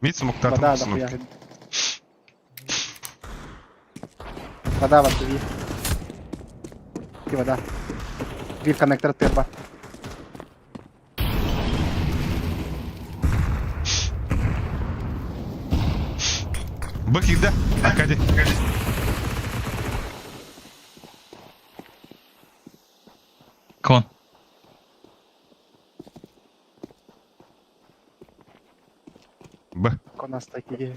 Мид смоктар Вода да смок. хуя. Вода var iyi. İki вода. Bir konnektör tırba. Бык игде. Акади. Кон. Б. Konastaki.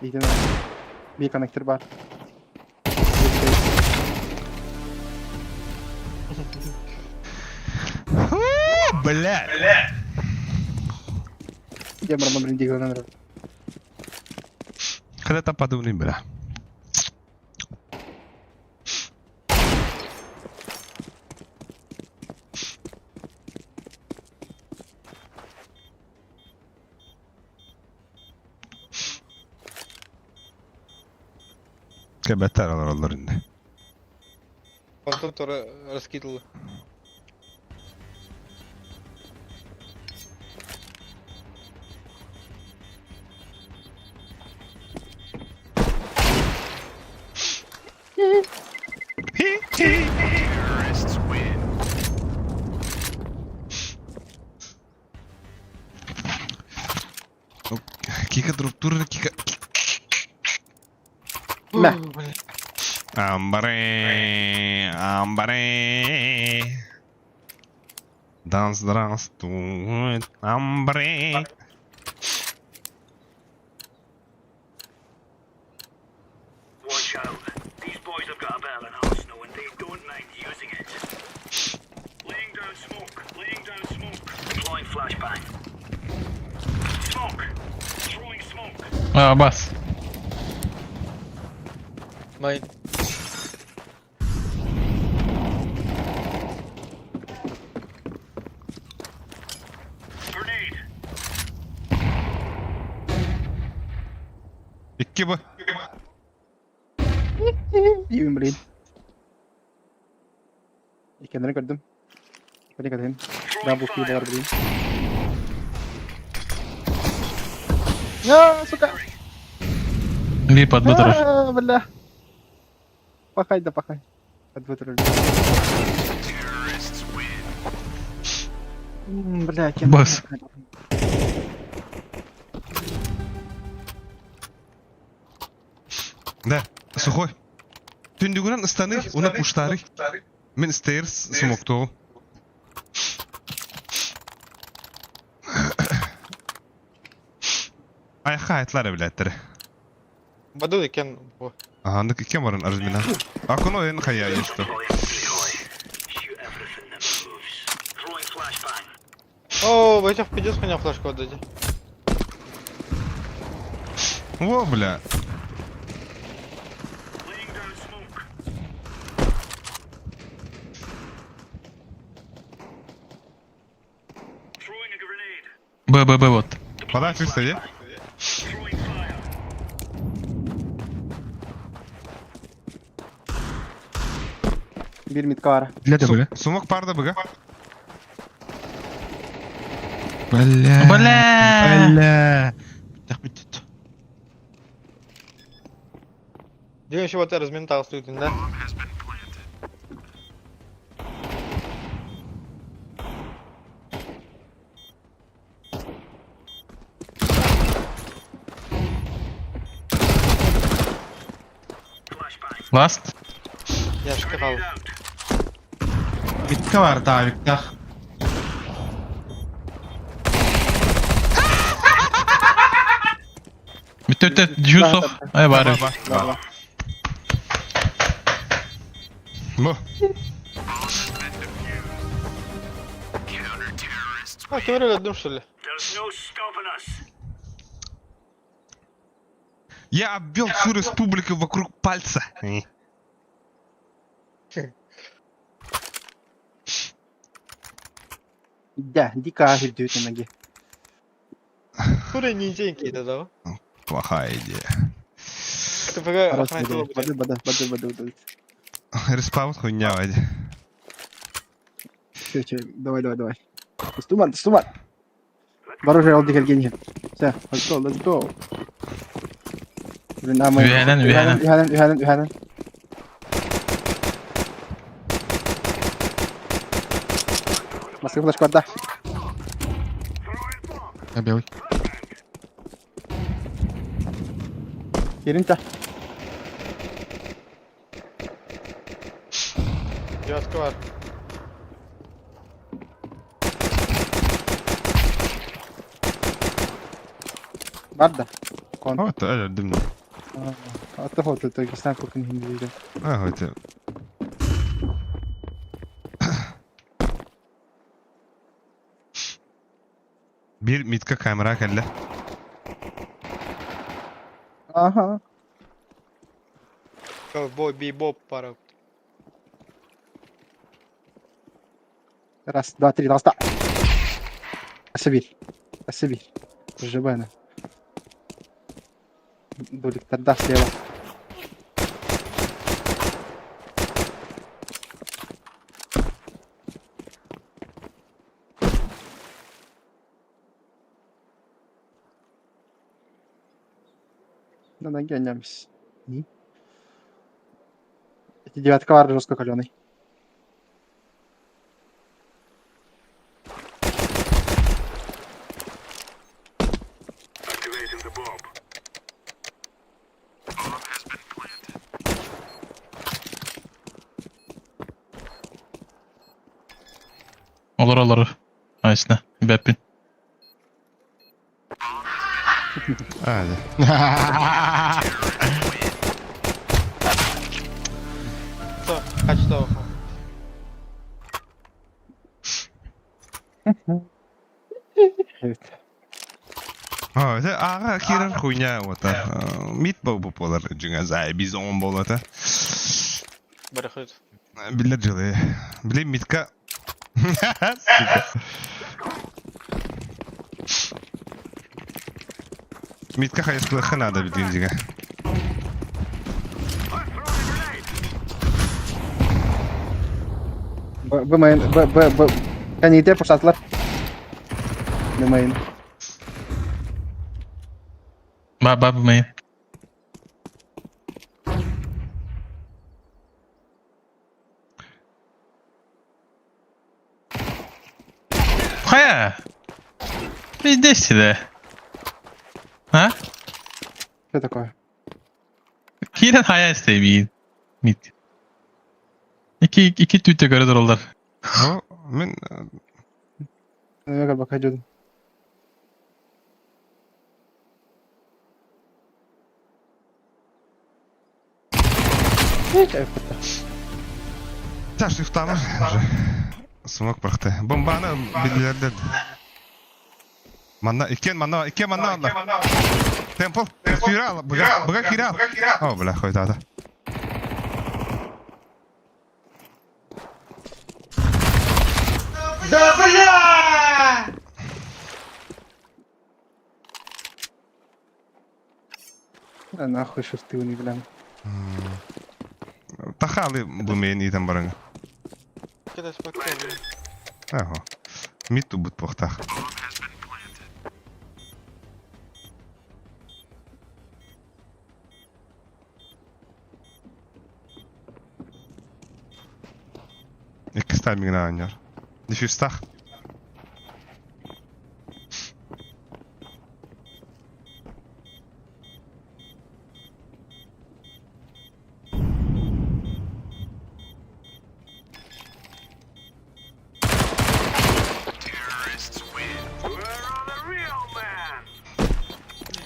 İyi de bir konnektör var. Бля. Я мрамор индиго номер. Когда там подумали, бля. Beter alır indi. Он тут раскидал. Кика структура, кика. Ne? Амбре. Да здравствует амбре. Watch out. These boys have got a bit of an arsenal and they don't mind using it. Laying down smoke. Deploying flashbang. Smoke. Throwing smoke. Бас. Майн. Grenade. İki bu. İyi bir kendini gördüm. Beni kadın. Ben bu filde var bileyim. Ya suka. Ли под батараш. Бля. Пахай да пахай. Подвотру. Бля, Бас. Да, сухой. Түндүгүнөн ыстаны, уна пуштары. Мен стейрс смоктоо. Аяққа айтылар билеттер. Баду екен. Ага, андык кем барын арзмина. Акуно ен кая юсто. Shoot everything that moves. Throwing flashbang. О, в этих пиздец меня флешку отдайте. Во, бля. Laying down smoke. Throwing a grenade. Б, вот. Подай чисто, е? Throwing fire. Bir mit kara. Для тебя. Сумок парда быга. Бля. Бля. Бля. Bitti. Деген еще вот размен тағы студент, да? Last. Яшыққа қалды. Bitti var daha bitti. Bitti. Yusuf. Ay bari. Bu. Ha, kemер öldüm şöyle. There's no stopping us. Я обвел всю республику вокруг пальца. Да, дикая идет на ноги. Куры ниндзяки, да? Плохая идея. Ты пока Раз, охранитель воды. Респаун хуйня, Вадя. Все, давай. Стуман. Вооружай алды келген. Все, let's go. Ühenen. Маска флешка, да. Я белый. Yerinde. Яшқа var. Var da. Kon. Вот, öldüm. Atı hotel Turkistan kokun hindiydi. Ha, hotel. Bir mitka kamera kelle. Aha. Ковбой, бибоп, пара. Раз, два, три, ласта. Асабир. Жабана. Долик тогда слева. Надо гонямся. Эти девятка вар жестко каленый. Activating the bomb. Olur. Nice. Beppin. Hadi. Kaçta o? Evet. Ha, это ага кирен хуйня вот а. Мит бұл болар жаңа зай біз он болады. Барахыт. Билер жылы. Билем митка. Митка хайскылы ханада билген жига. Б. Каните пошатlar. Bilmeyin. Baba main. Хая. Иди сюда. А? Что такое? Kiren haya istemeyin. Mit. İki tüyte göre dururlar. О, мен Я как бы ходил. таш ұйықтамын уже. Смок бақты. Бомбаны билерден. Манна, икен манна алла. Темпл, кира алла. Бұға кира ал. О, бля, қойдады. Да бля! Да нахуй шестый блин. Тахалы бұл мен етен барыңа. Когда спокойно. Ага. Митту бұт бұқтақ. Diffuse timing'ini oynuyor. Diffuse tak.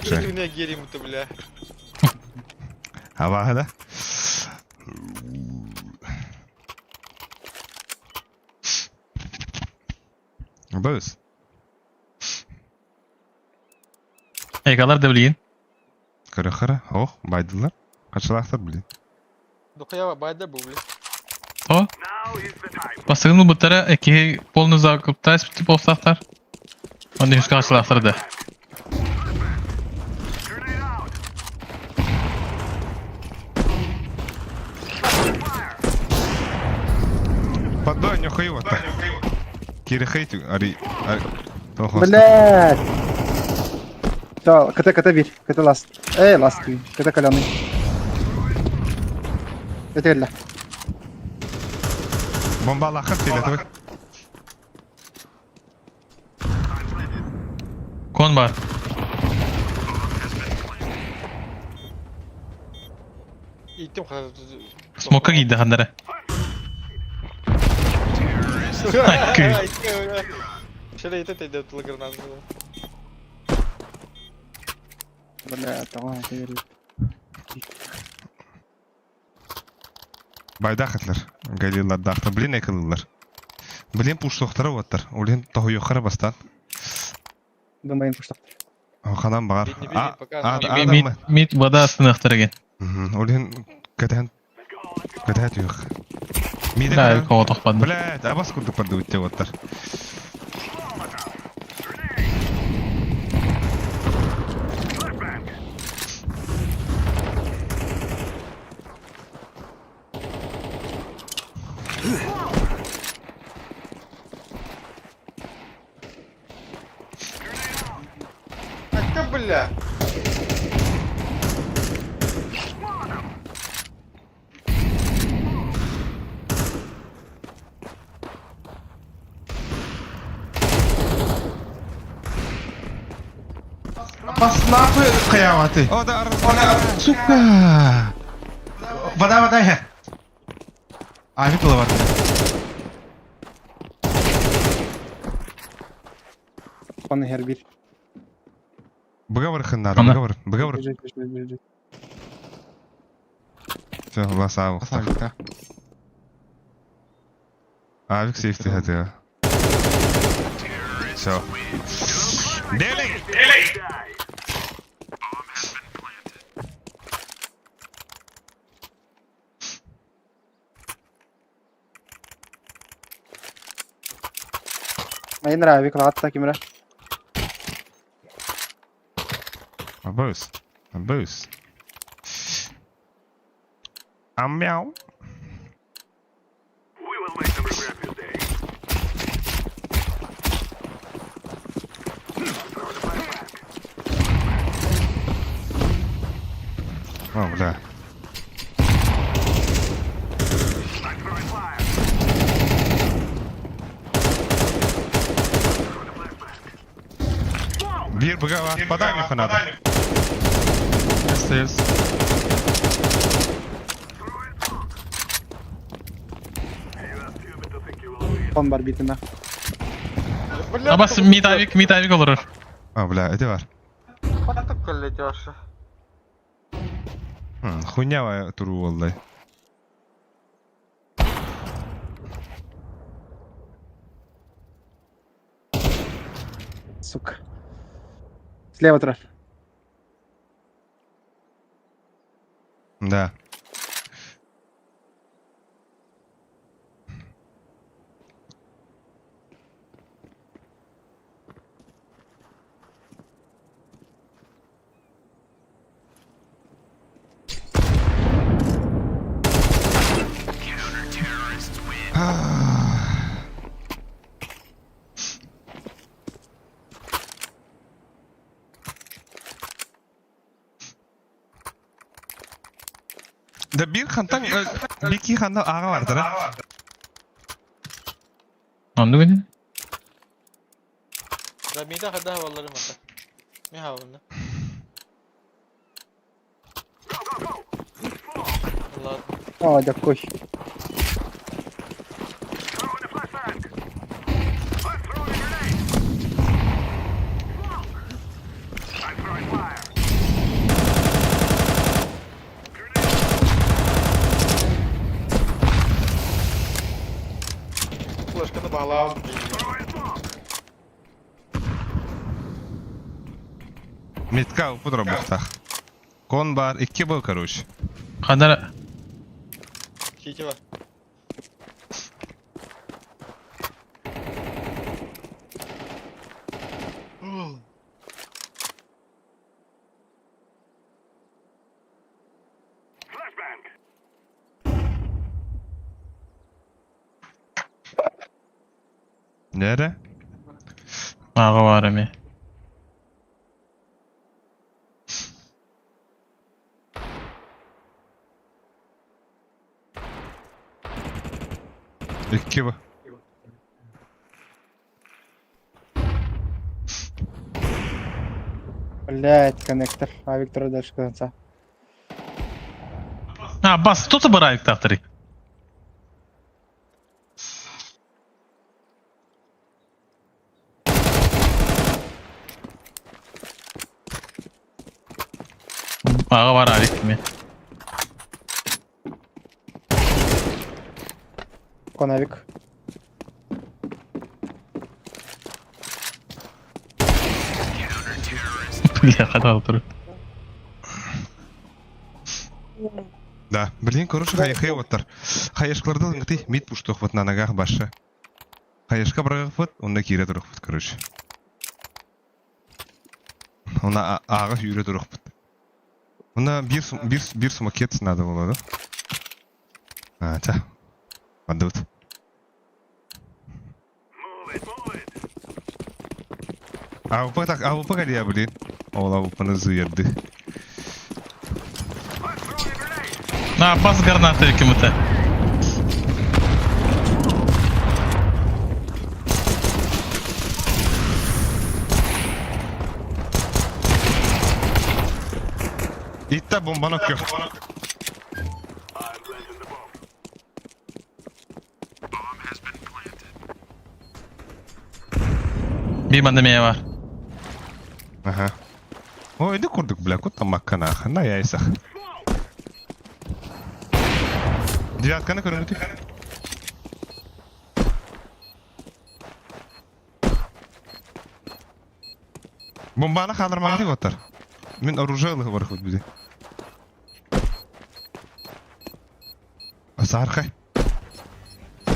Dünya geleyim mutlu bile. Hava hada. Böz. Eygalar da bileyim. Kara. Oh, baydılar. Kaçılaktır bilin. Dokuya bayda bu bile. O. Basığın bu tara iki polnu zakıp ters bitip olsaklar. Onda yüz karşılaktırdı. Поддай, не хуй вот так. Кири хейтю, ари. Блядь! Все, КТ 1, КТ ласт. Ласт, КТ каленый. Это Элля. Bomba Allah'ın filatı. Kon var. İttim kadar. Smoke'a giydi handara. Ay, Şöyle ite teyde tutulı granazı. Блядь, давай, это Элля. Байдахатлар. Галилар дахта. Блин, экылылар. Блин, пуштоқтары оттар. Олен тоғы йоқары бастан. Думаем, что. Ханам бағар. Мид вода астынақтырген. Олен кәдән йоқ. Да, кого тоқпады. Блядь, абас күрдік барды өтте оттар. Akka bля. Бас нахуй каяматы. О, да, Сука. Вода, хе. Авик var. Пан хер 1. Бұға варықын, бұға варық. Бежит. Все, бас ауық. Авик сейфті хәті. Все. Дели! Мои нравы, клад, так имра. Абус. Мяу. We will make them regret this day. О, бля. Bir bıga var. Подай мне надо. Stairs. Пан бар битина. Абас mid avik olur. А, бля, это var. Patlık kelle Josh. Хуйня туру vallahi. Сука. Слева трав. Да. Da bir kantan bir iki kantan ağa vardır ha. Andı gidin. Da bir daha da havaları mata. Ne havında? Allah. Hadi koş. Flaşkanı bağlayalım. Mitka upudra buxtaq. Kon bar 2 bu короче. Kadar Kiki var. Nere? ağa var emi. İki bu. Блять, коннектор. А Виктор дальше конца. Ha bas tutu bırak tahtırı. Ağa var Arif mi? Конавик. Bile kadar oturur. Да, блин, короче, хай оттар. Хайышкларды ыңгыты мид пуштох вот на ногах башы. Хайышка брагык вот, онда кире турак вот, короче. Она ага юре турак вот. Она бир смакет надо было, да? А, та. Адут. А вы погоди, блин. Ола упаны зуерды. Ha bas granatı hükümete. İtta bombana kök. Bir bandemeye var. Ага. Ой, да курдук, бля, кот там макканах. На яйсах. Девятканы көрүнүтү. Бомбаны калдырмаган дейт оттар. Мен оружиялыгы бар хоть биде. Саркай.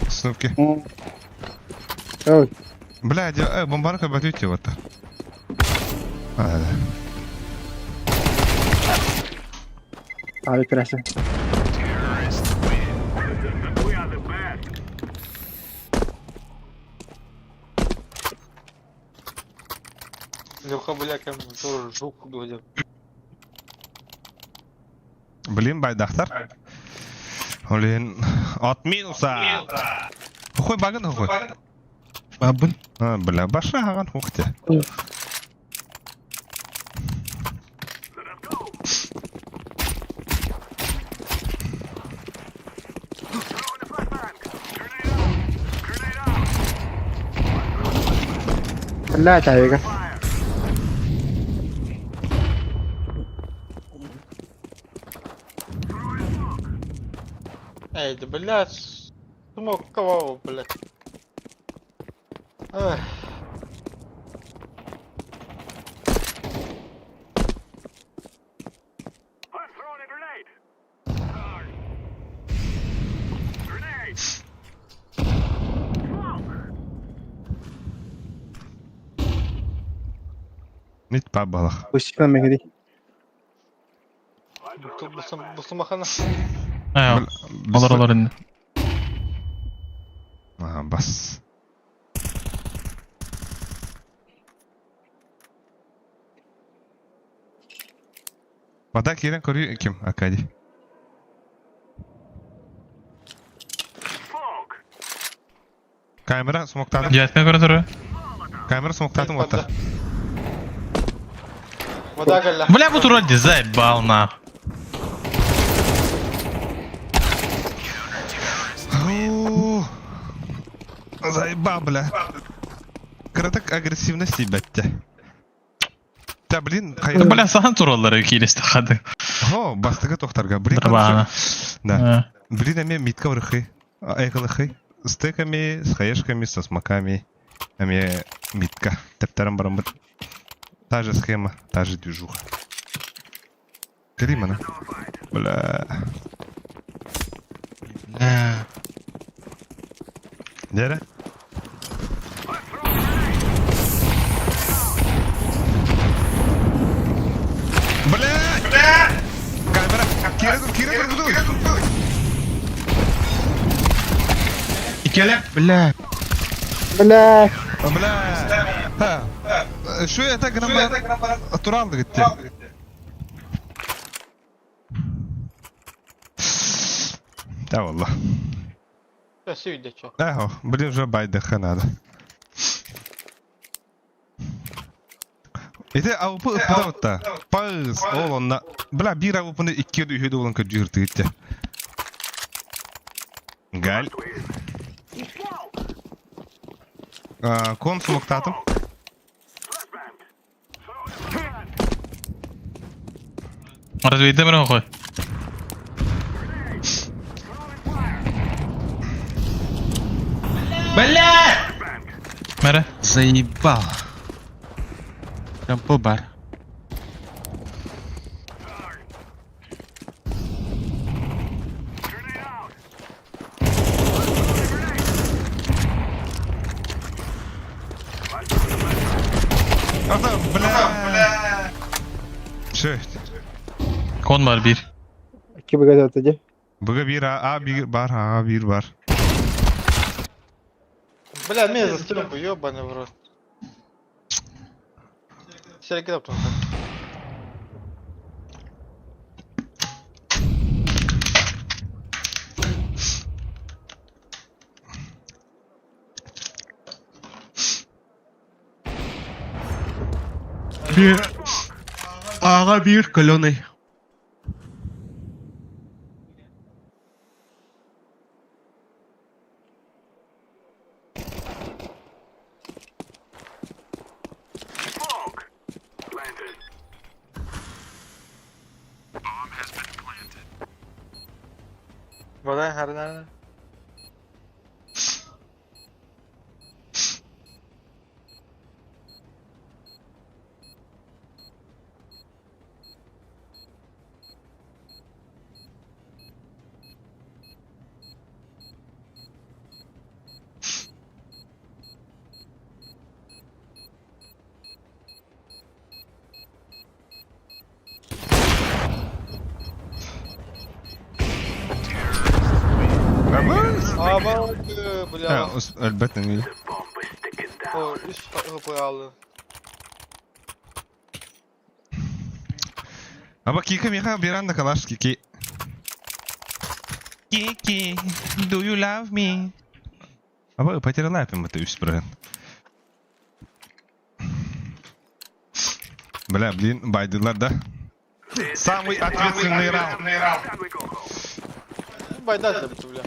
Снупки. Ой. Бля, бомбаны кабатуйте оттар. А, да. А Виктор ясы. Лёха, бля, кем тоже жук будет. Блин, байдахтар. Олен, от минуса. Хой багын хой. Бабын. А, бля, баша хаган хухте. Блять, Авика. Эй, да блядь. Смог кого, блядь. Эх. Нит пабалах. Пусть на мегди. Bu sımahana. Ha, olur indi. Ага, бас. Вода кирен кори ким акади. Kamera smoktadım. Jetken göre durur. Kamera smoktadım otta. Вода гalla. Бля, bu turul zaybal na. Заебал, бля. Краток агрессивность ебать. Да, блин, Бля, сахан turulları kiliste hadi. О, бастыга тохтарга. Блин, Драбана. да. Блин, ами митка врыхы. Айкалыхы. С тыками, с хаешками, со смоками. Ами митка. Тептерам барамбар. Та же схема, та же движуха. Кримана. Бля. Дера? Бля! Камера! Кира, dur. İkelep. Bля. Бля. Bля. Ha. Şu yatak grambar Turandı gitti. Да, والله. Все видите, что. Эго, блин, уже байдаха надо. Ete avupı ıpıda da. Pağız oğlunla. Bla bir avupını 2'ye düşürdü olan ki cürtü gitti. Gal. Kon smoktadım. Развейте меня охой. Бля! Мере. Заебал. Прям по бар. Adam bля. Şöht. Kon var bir. İki bagaj atıcı. Bıga bir bir var ha bir var. Бля, меня застрелил бы, ёбаный в рот. Сереги там. Bir ağa bir kolonay. Вода, харна. Ama bля. Ha, elbette iyi. O üst kapıyı aldı. Ama Kika Mika bir anda kalaş Kiki. Kiki, do you love me? Ama потеряла yapayım bu üst bırakın. Бля, блин, baydılar da. Самый ответственный раунд. Байда это, бля.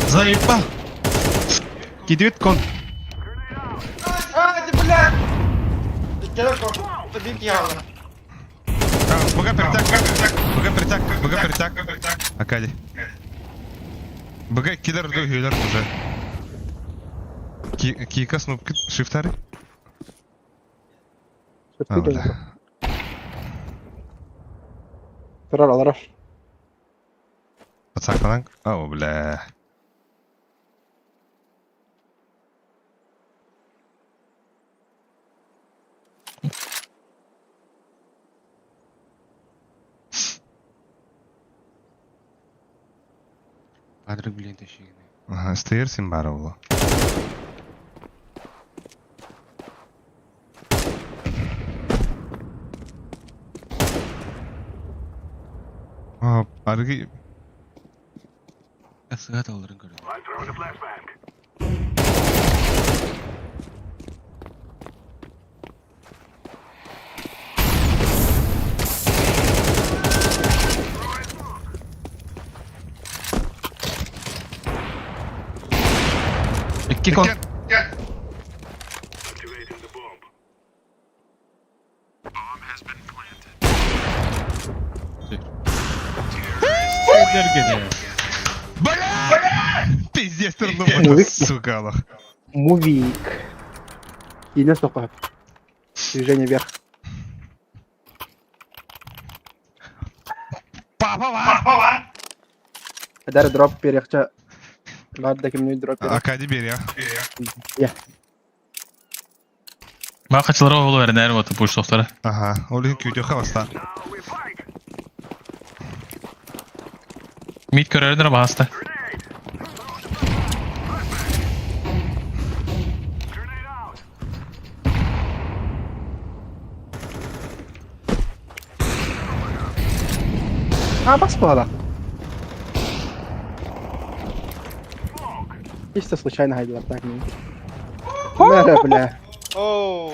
Заебал. Gidiyor kon. А, ты, бля! Ты беги, Алла. Бага притяг. Акади. Бага кидер до хилер уже. Кика снупки шифтары. Sürtü Turar alarar. Подсакланг. О, бля. Padre bilin teşekkür. Ага, стейрсин бар ол. Barıgı Sıgat alırın görüyor. I'm throwing a flashbang. İki kon. Activating the bomb. Пиздец, трудно Мувик. сука, Allah. Мувик. Единая стопа. Движение вверх. Papa var. Kadar drop перехча. Ладно, мне дроп перех. Akadi bir ya. Bana kaçılara oğlu verin eğer batı push softlara. Aha, öyle kötü havasta. Now we fight. Mid körerdir ama hasta. Grenade. Grenade out. А, поспала. Чисто случайно хайдер так не. Мэра, бля. Oo.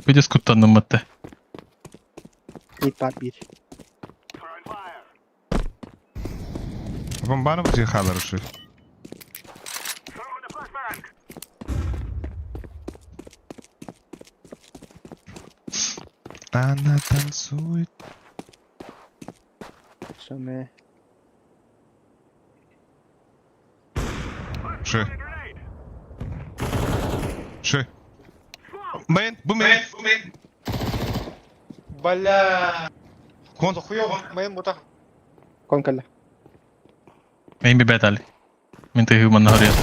Bir de skuttandım matte. Mid part 1. Throwing fire. Babam bana bu zekalar uşu. Throwing a flashbang. Она танцует. Что мы? Uşu. Grenade. Uşu. Main, bu main. Бля. Kon. Хуёво. Мен бута. Кон калла. Benim bir bet ali. Min te human har jag.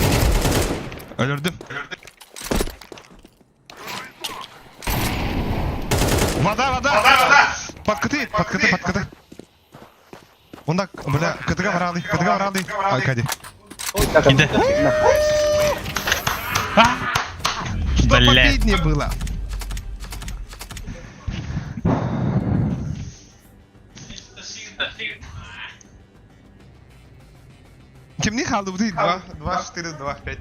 Öldürdüm. Vada. Patkıtı. Bunda böyle kıtıga var aldı. Ay hadi. Gide. Что Бля. победнее было? Kimliği kaldı bu değil. 2-4-2-5.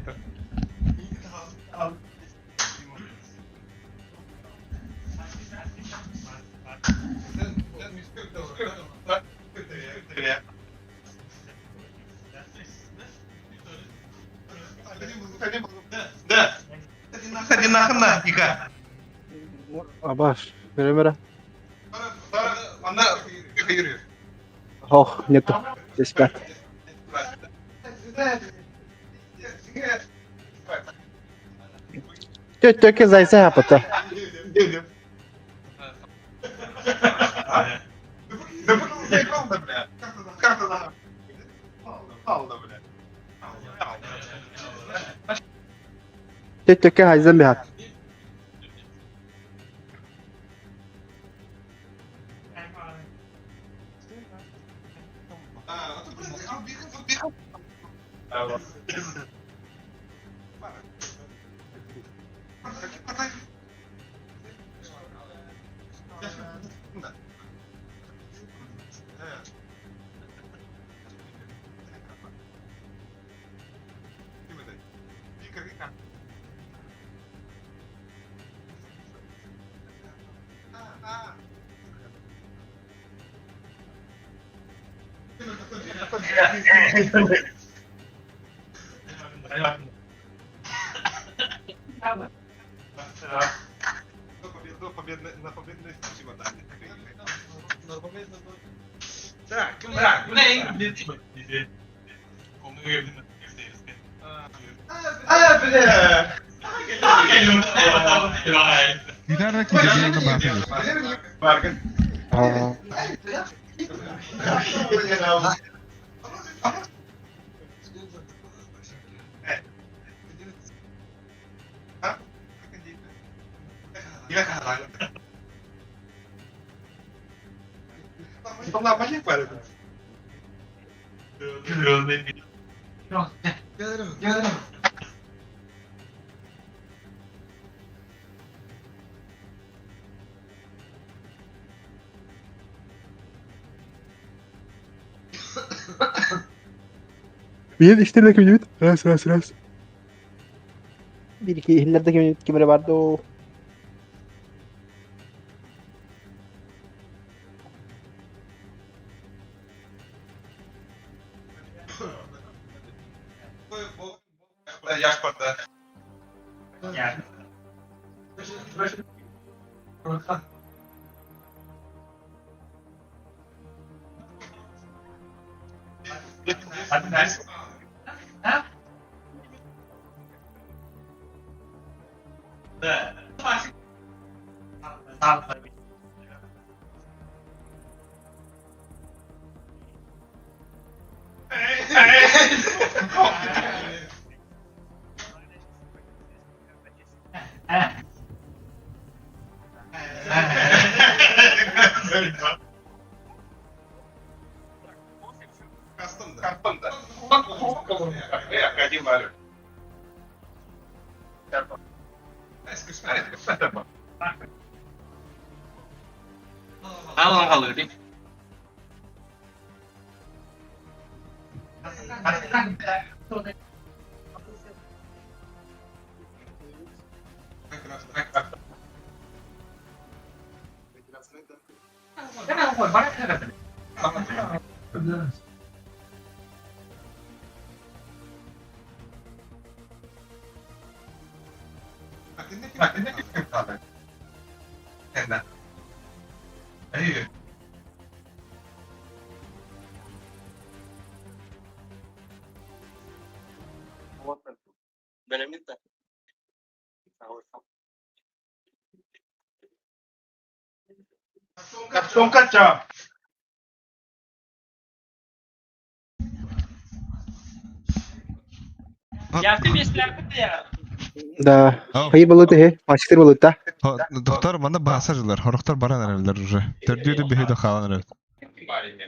Kadi nahın da Ика. Абаш. Мера. Anda yürüyor. Ох, нету. Здесь 5. Тётя зайца апата. Geliyor. Да bu ne kaldı bre? Karta daha. Aldı bre. Тётя عايزين بها. На победной чемодане. Giderek gidiyor bahsediyor. Valla manyak var. Gelirim. Bir işlerinde kim minut? Ras. Bir iki illerde kim minut? Kimere vardı o? Yaş parta. Custom. Один валю. Al kalır değil. Benemita. Son kaç ya? Да. Hayır balığı he. Açıktır balığı da. Doktor bana bahsarcılar. Horoktor baran erler уже. Tördüydü bir de kalan erler.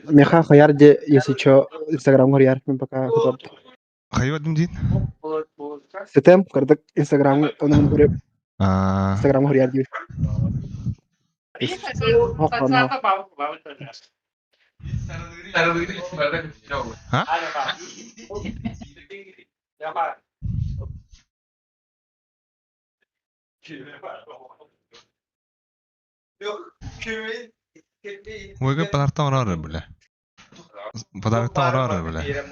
Meha hayar de yesiço Instagram hayar men paka kutap. Hayvadım din. Setem kardak Instagram onun urep Aa. Instagram hayar gibi. Ha? Oyga padarta orar bile. Padarta orar bile.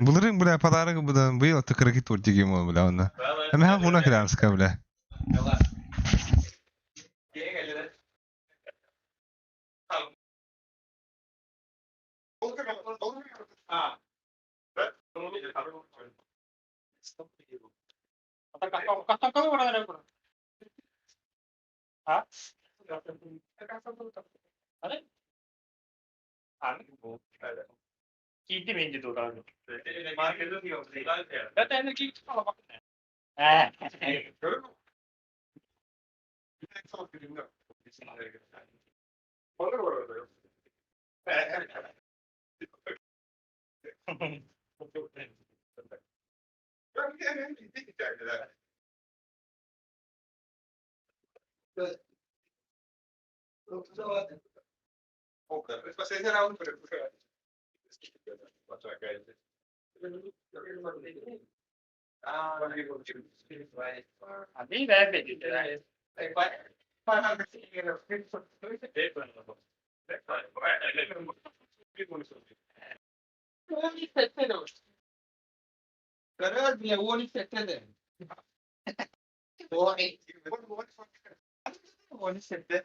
Bunların bile padarı bu yıl tıkırı git ortaya gibi bile onda. Ama ha buna kadar sıkı bile. Gitti bence de oradan. Markette yok. Ben de gitti falan bak. Görür mü? Çok filmde. Olur orada yok. Abi ver beni. Karar bile 17'de de. 17'de.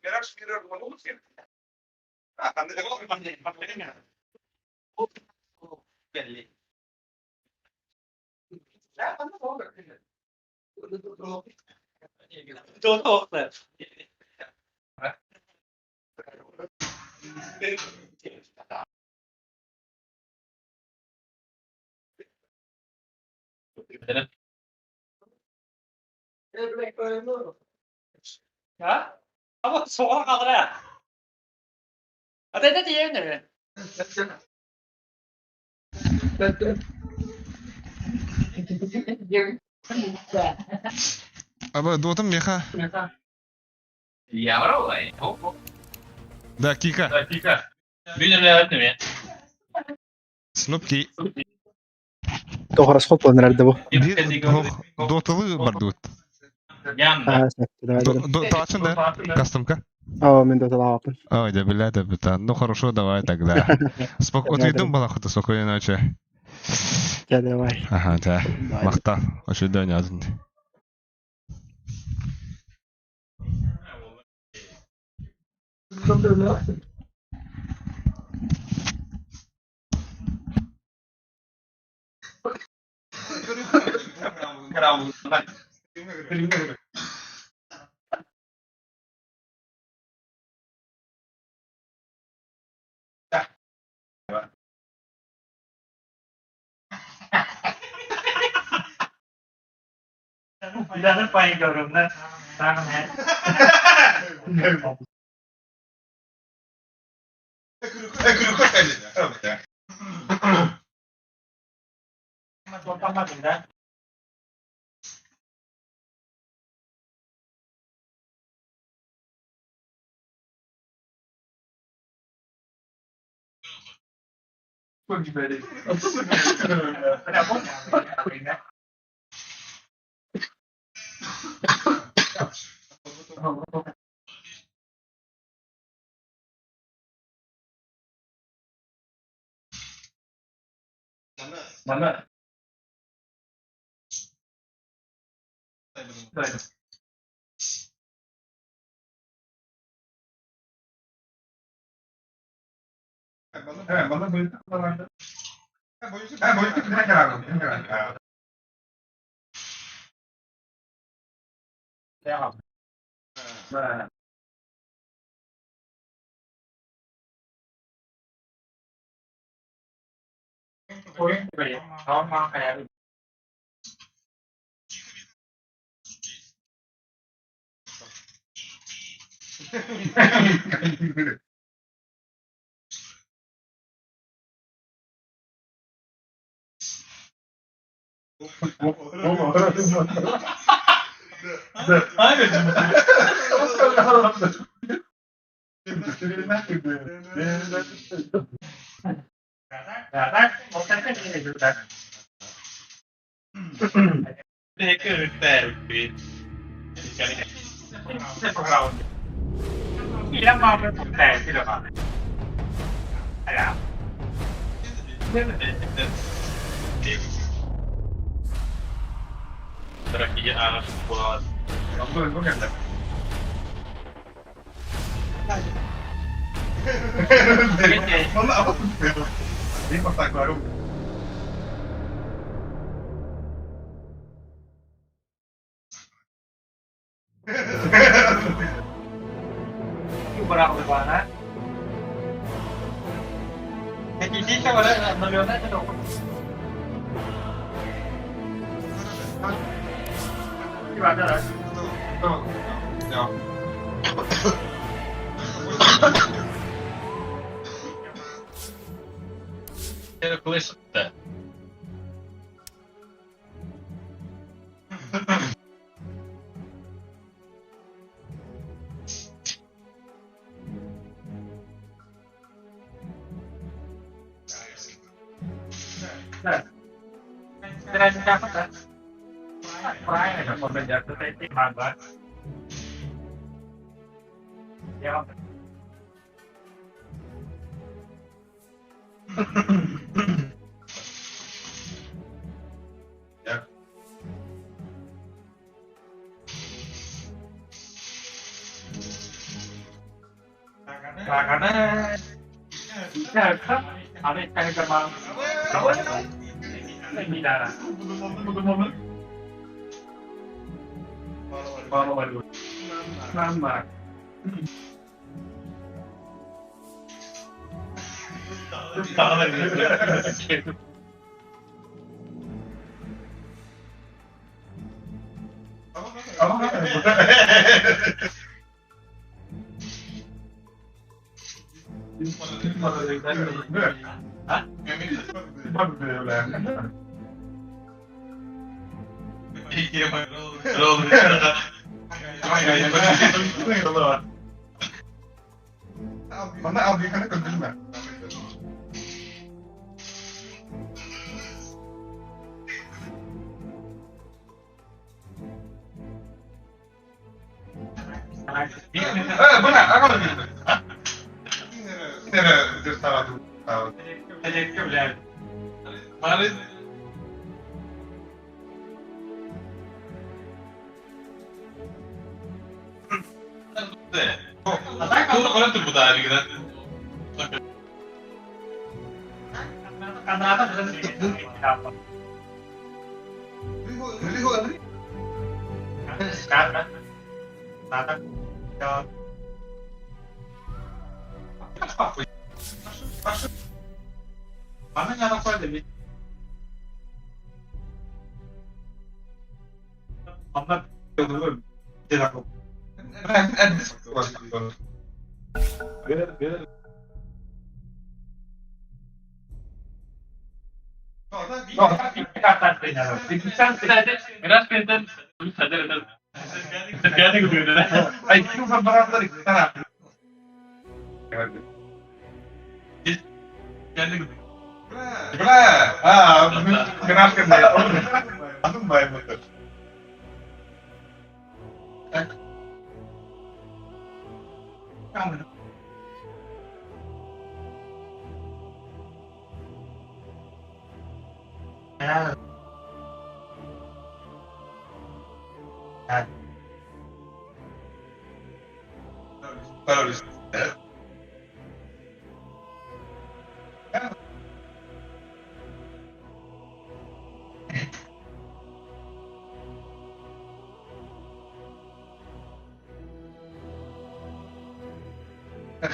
Garaj mirror olur ki. Belli. Doğru. Ha? Ama soğuk kalır ha. Hadi ne diyeyim mi? Ama doğdum ya ha. Ya bro, Dakika. Bir de öyle mi? Snopki. Tohras hop nerede bu? Bir dotalı var dut. Ha, saklı. Taçın da. Кастомка. Aa, men de talapın. Ой, да бля, да бля. Ну хорошо, давай тогда. Вот видим балахута спокойной ночи. Ya давай. Ага, да. Махта. Ожидание азын. Bir tane payın görüyorum lan. Tamam he. Ama toplamadın da. Çok güzel. Mana? Bana böyle vardı. Boyutu kime karar verdin? Devam. Oyun gibi. Tamam ayarlı. Bana al bir kana öldürme. Bu ne? Akalım bir. Nere bir tarafı? Teşekkürler. Bari Kanada Bana yana koy demek. Onlar Telefon. Ben adres koyuyorum. Biraz benden Terjadi gidiyor. Ay, kim var bana iki tane. Kenapa kena? Antum bayar motor. Kamu. Ya. Terörist.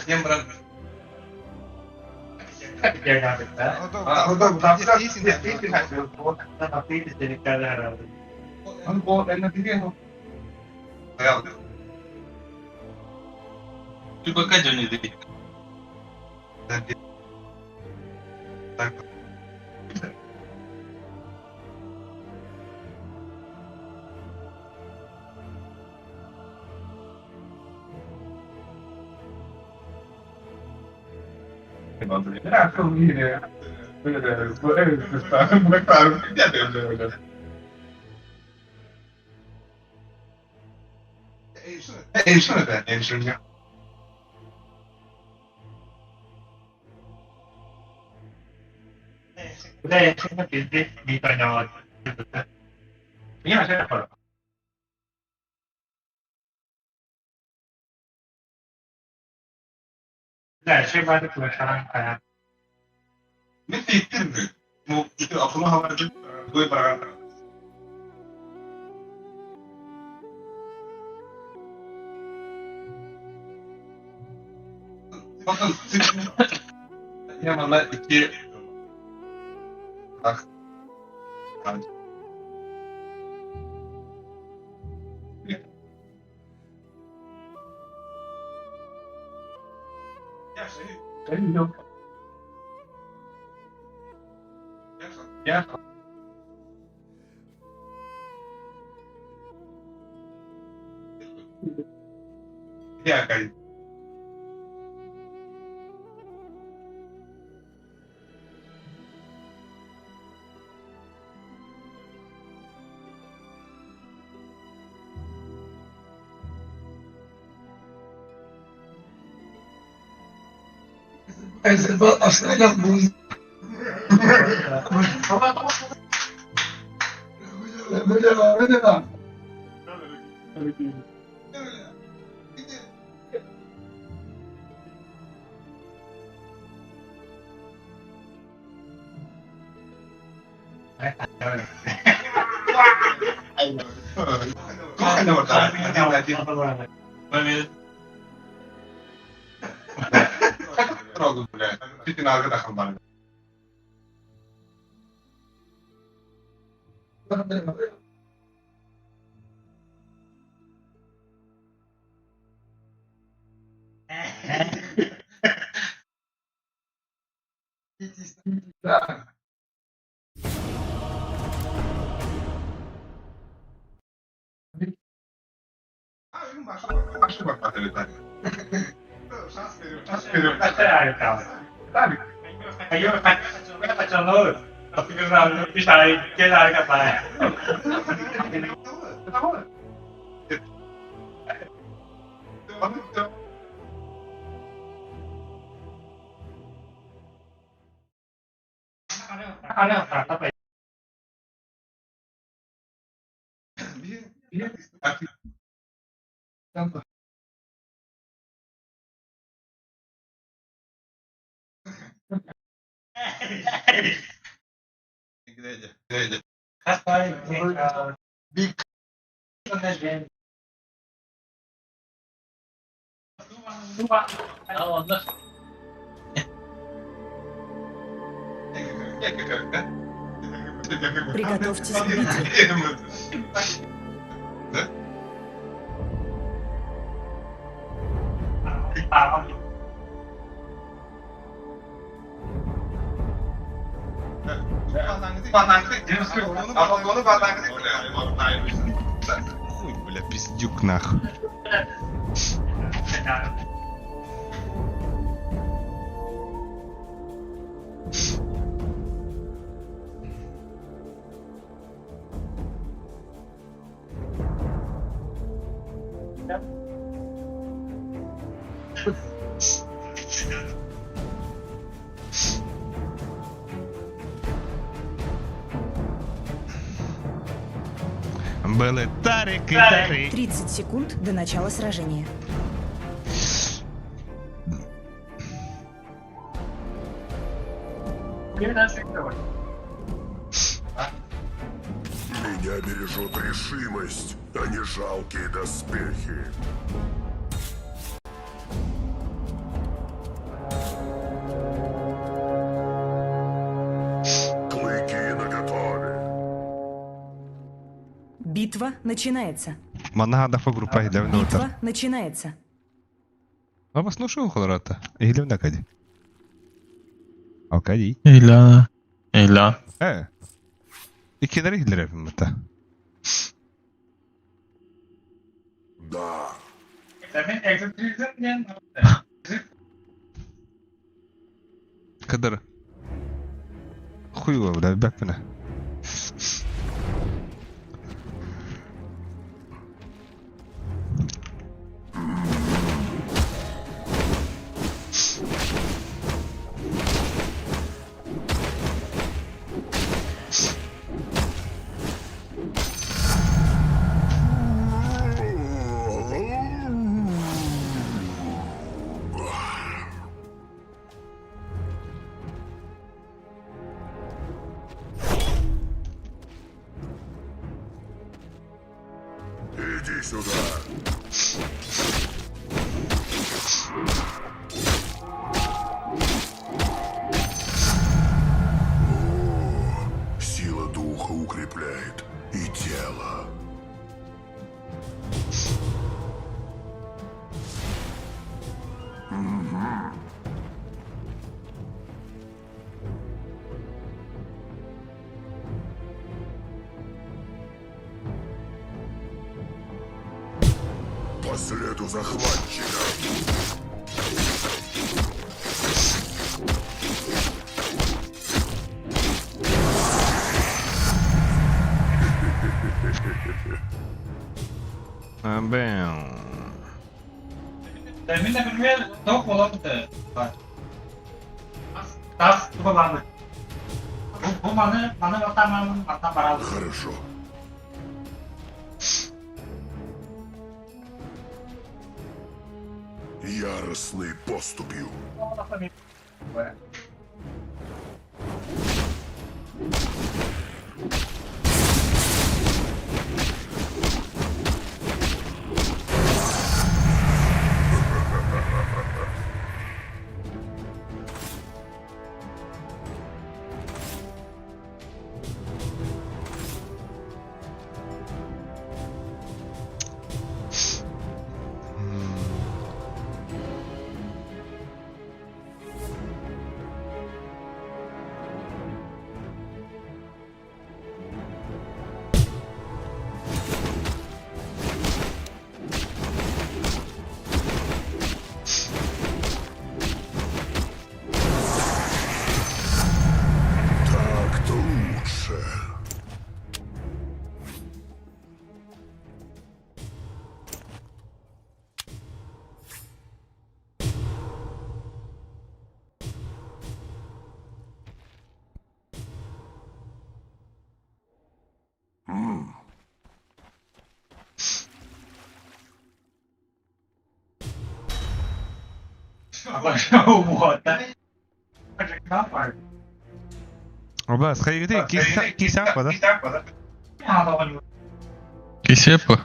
Yang berapa? Tapi disedekat herhalde. Bu nanti dia. Ya. Coba kajian ini. Nanti. Aku ini ya. Benar, bukan tahu dia ada. Şunu da, şunu. Udah ya, saya pilih ditanya. Ini masih apa? Nah, saya baru penasaran kayak. Ne fikir mi? Bu itu aklıma haberci gue berakhir. Bakın ya bana iki bak ya şey Yok. ya ya kayak aslında bu Bener. Kok ada wartawan? Terlalu mudah. Bikin harga tak kembali. Başka bak tadi. Вперед. Пацаны, писали, кидали копая. Глядя. Биг. Приготовьтесь к битве. Да? Хуй, бля, пиздюк нахуй. Были Тарик и Тарик. 30 секунд до начала сражения. Меня бережет решимость, а не жалкие доспехи. Клыки наготове. Битва начинается. Манага да фо група иде в нутър. Битва начинается. Ama слушаю хората. Или накъде? Окей. Ila. Ila. İkileri ileri mıta. Да. Kadar. Хуй var burada bak bana. Иди сюда. О, сила духа укрепляет и тело. По следу захватчика. Bam. Termina primeiro, não coloca. Tá, tu vai lá. Mana mata parado. Хорошо. Яростной поступью. Оба, сходи, кися, да? Кисепа.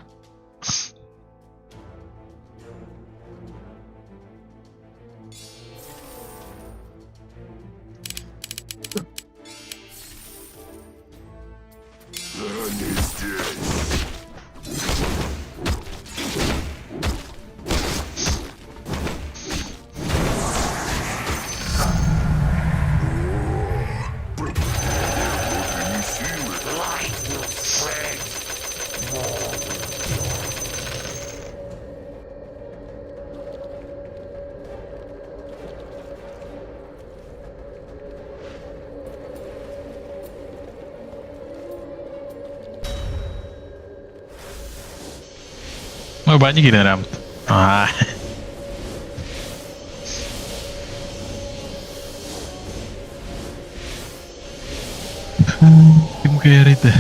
Мы банни генерам. Kim kayak itu.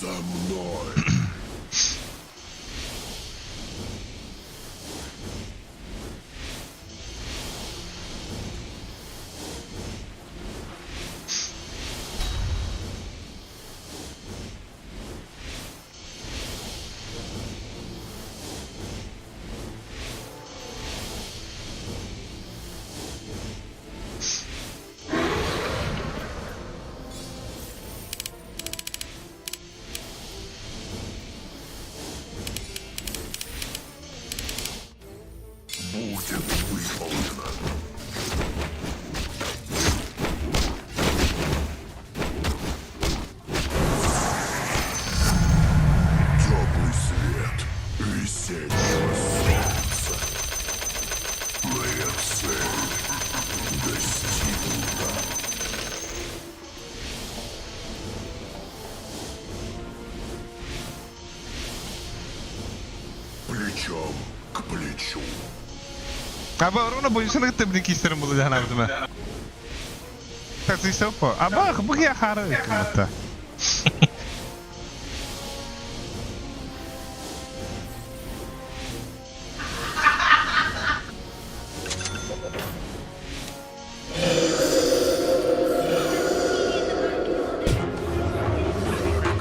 За мной. Будет выполнено. Теплый свет весеннего солнца. Моя цель достигнута. Плечом к плечу. Aba, orang boleh sana kita beli kisah mulu dah nak betul. Tak sih siapa? Aba, pergi akar ke mata.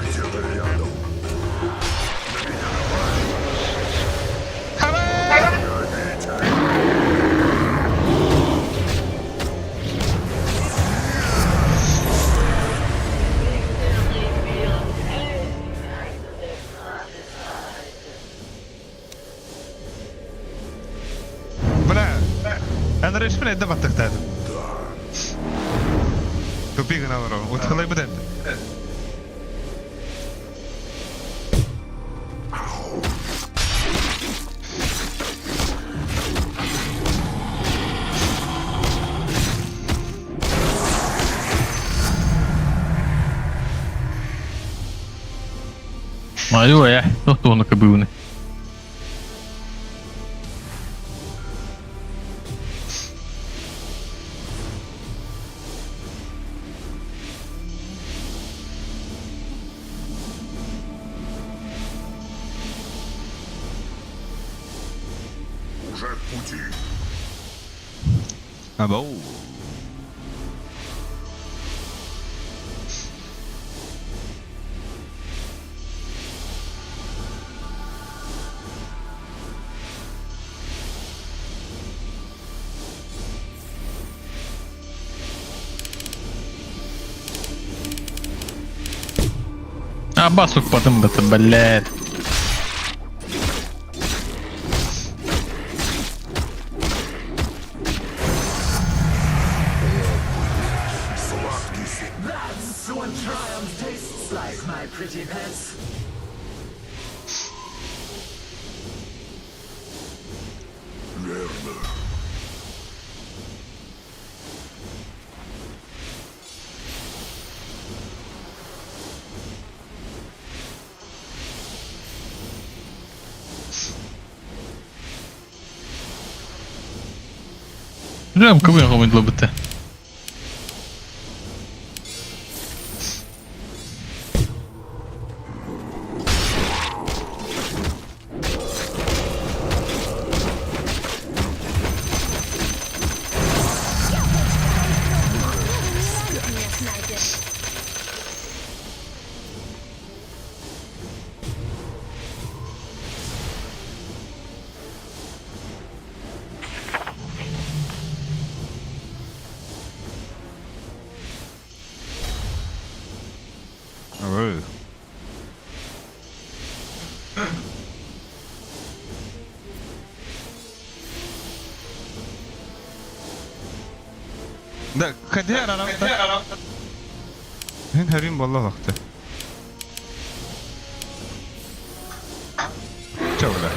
Где-то рядом. أنا ريش من الدفع تختار. توبيك أنا ورا وتخلي بدأت. ما أيوة يا نقطة هنا كبيرة. Уже в пути. Абау. Абасук потом это, блядь. Верно. Bilmiyorum kabul oyunla bitti. Ой. Да, кадер арабта. Мен харин болла вакты. Чавла.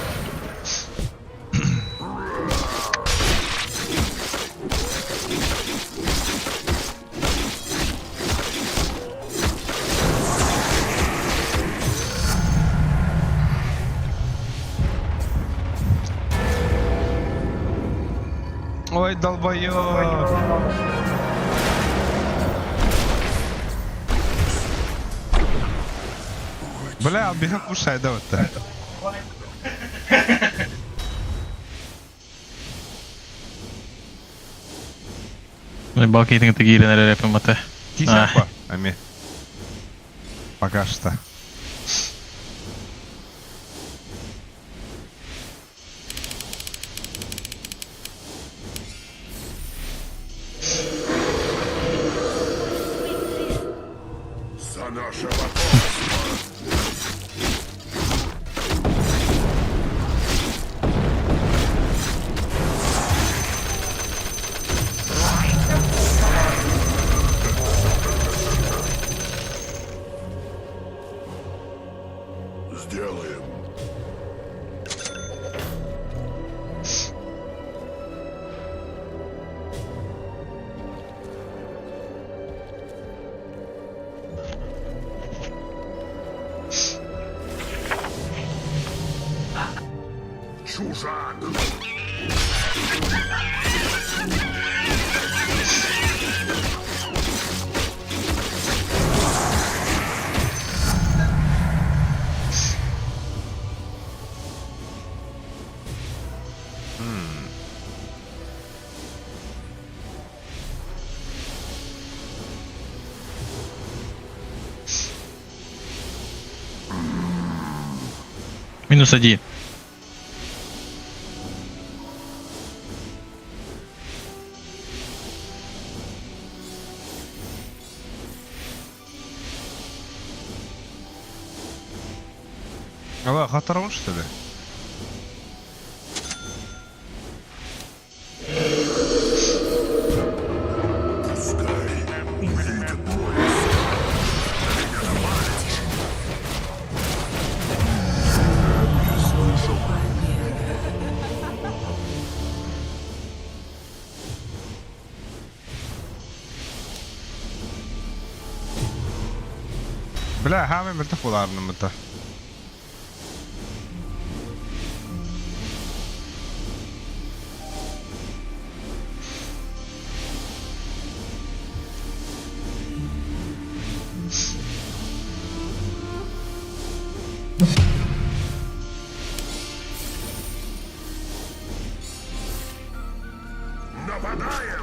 Ой, долбоёб. Бля, бегом кушай, да вот так. Балки итинг тегили на репе мате. Кисапа, ами. Пока что. За нашего сделаем. Чужак! -1. Ала, хатарам что ли? Бля, хаме мертв ударным это. Нападаем!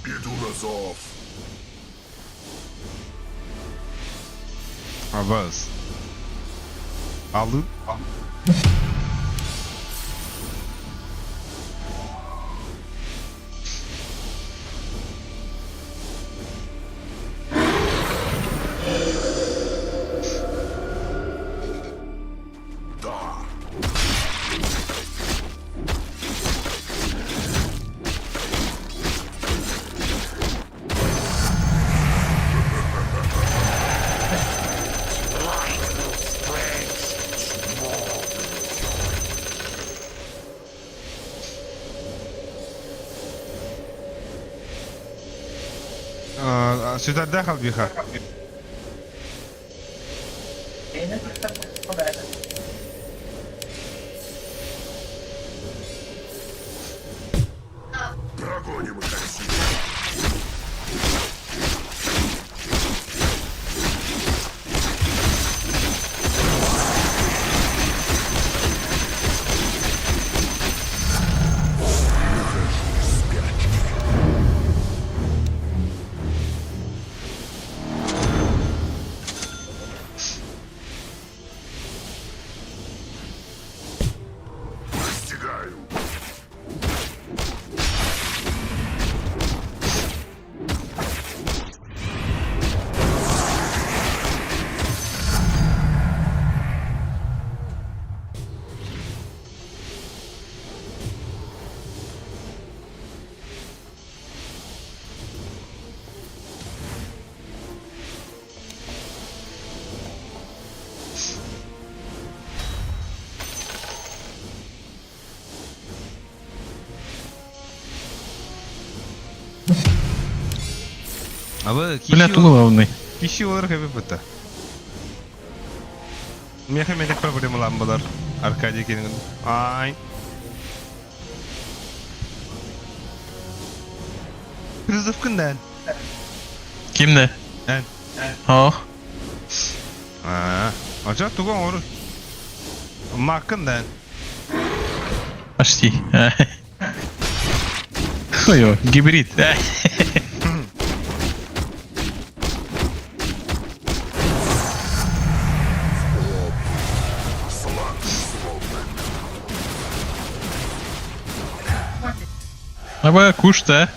Иду на зов. Абаз. Алып. Да. More. Süterde kal bir ha. Прогоним их отсюда. Достигаю. Abi Бля, ту главный. kişi olarak hep bıta. Меха медик проблемалар болар. Аркадий кенин. Ай. Призыв кындан. Kimde? En. Oh. Acaba tuğan olur. Makından. Почти. Ой, гибрид. Abi kuş da.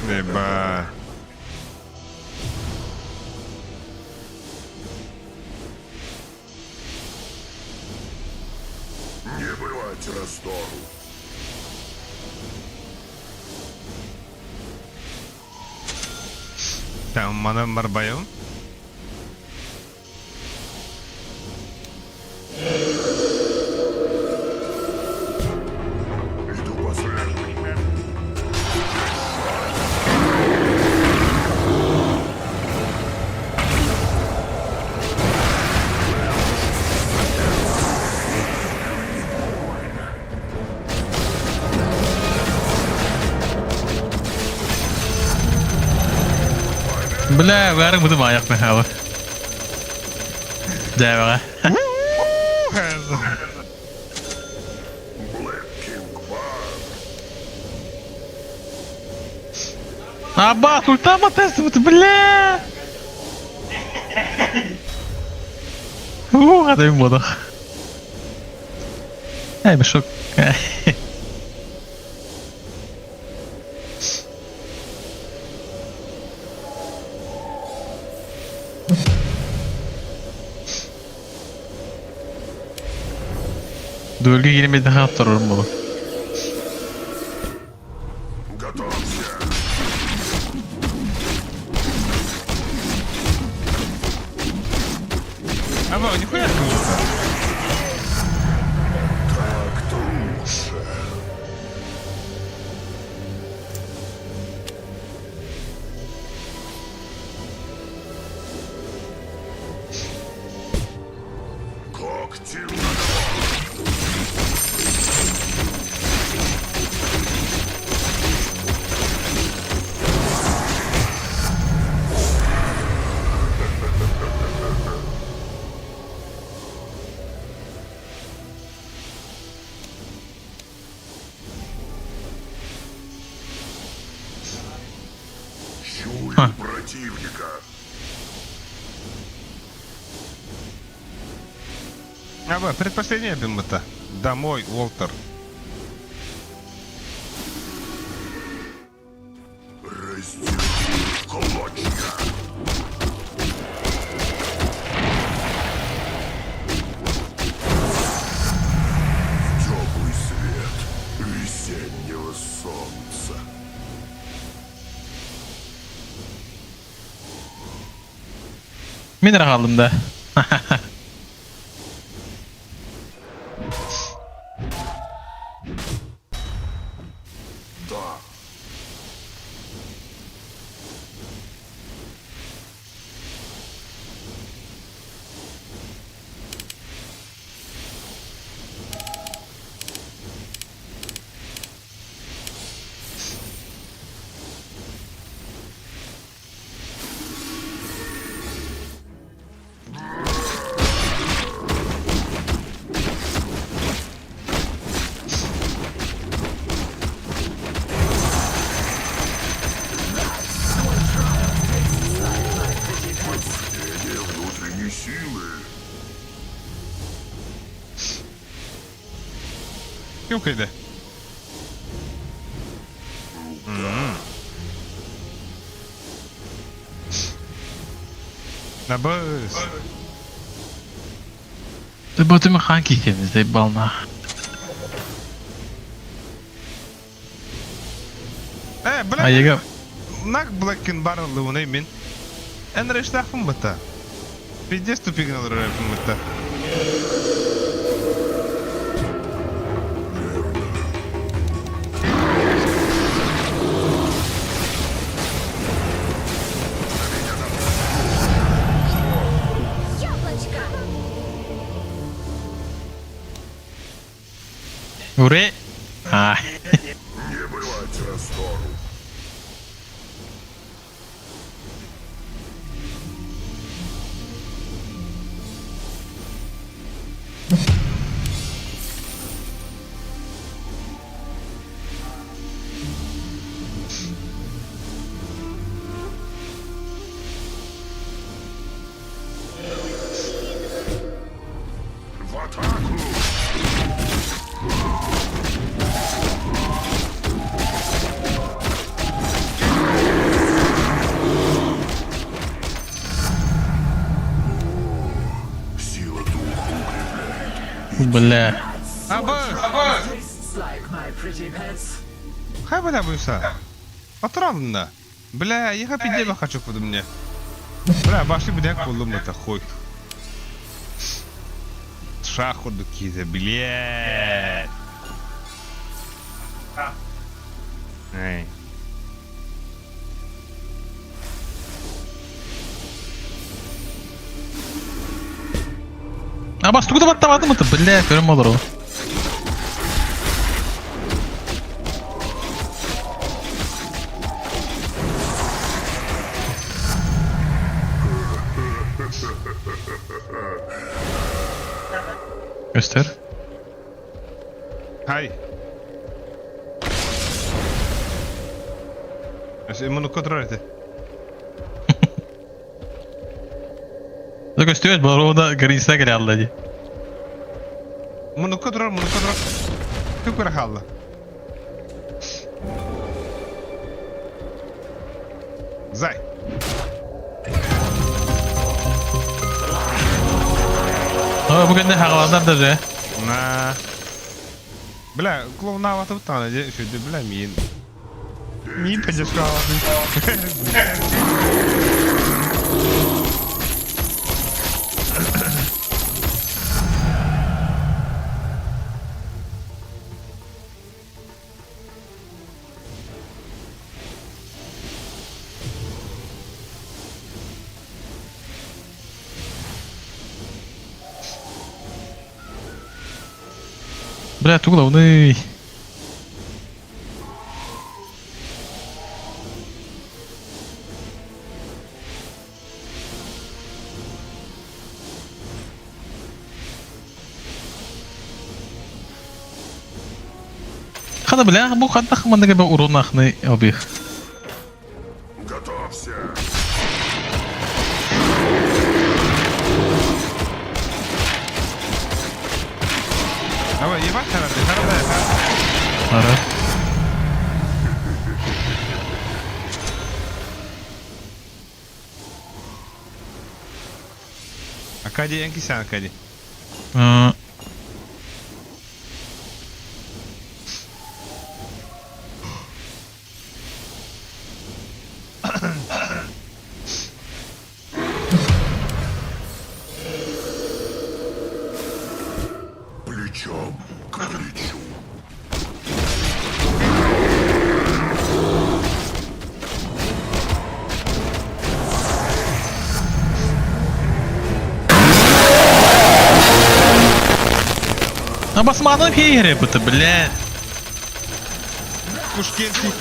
Eba. Не бывать раздору. Tamam madem var bayım. Иду последний. Бля, варым будем аяк мехавы. Да, Black King Bar. Аббас, ультама тестовый, бля! Ух, это им буду. Ай, мешок. Duelge girmeden hatırlarım bunu. Готовься. Ama nихуя круто. Так-то лучше. Когти чую противника. Ama предпоследняя бимбата. Домой, Уолтер. Раздеру в клочья. Теплый свет весеннего солнца. Min lira kaldım da. Да. Kim kıydı? Nabız. Ты батыми ханки екенбіз деп бална. Біле. Аяга. Нак блэкин барылуыны мен. Эн рештахым бата. Пиздец тупигін алыр рэпім бата. Уре. А. Бля. Хай бля бұйса. Отырамын да. Бля, еға пиздеме хочу буду мне. Бля, башли бдяк болдым это хуй. Шахуду кизе, блядь. Эй. А бас тугда баттамадым это, бля, көрім olur o. Göster. Hay. Bunu kontrol et. Da gösteriyoruz, bu arada Greens'e gel Allah'ı. Bunu kontrol. Çok bırak Allah. Zay. Bugün de havalardan da re. Na. Bля, клоуна вата вот там, где еще бля мин. Мин поддержал. Бля, туглавный. Хана бля, bu kadar xamanda gibi urunaqны обих. Готовься. Давай, ебать, хорошо. Ара. Акади, Янкисян, Акади. Плечом к плечу. А басмадан хейре будто, блядь. Кушкинский.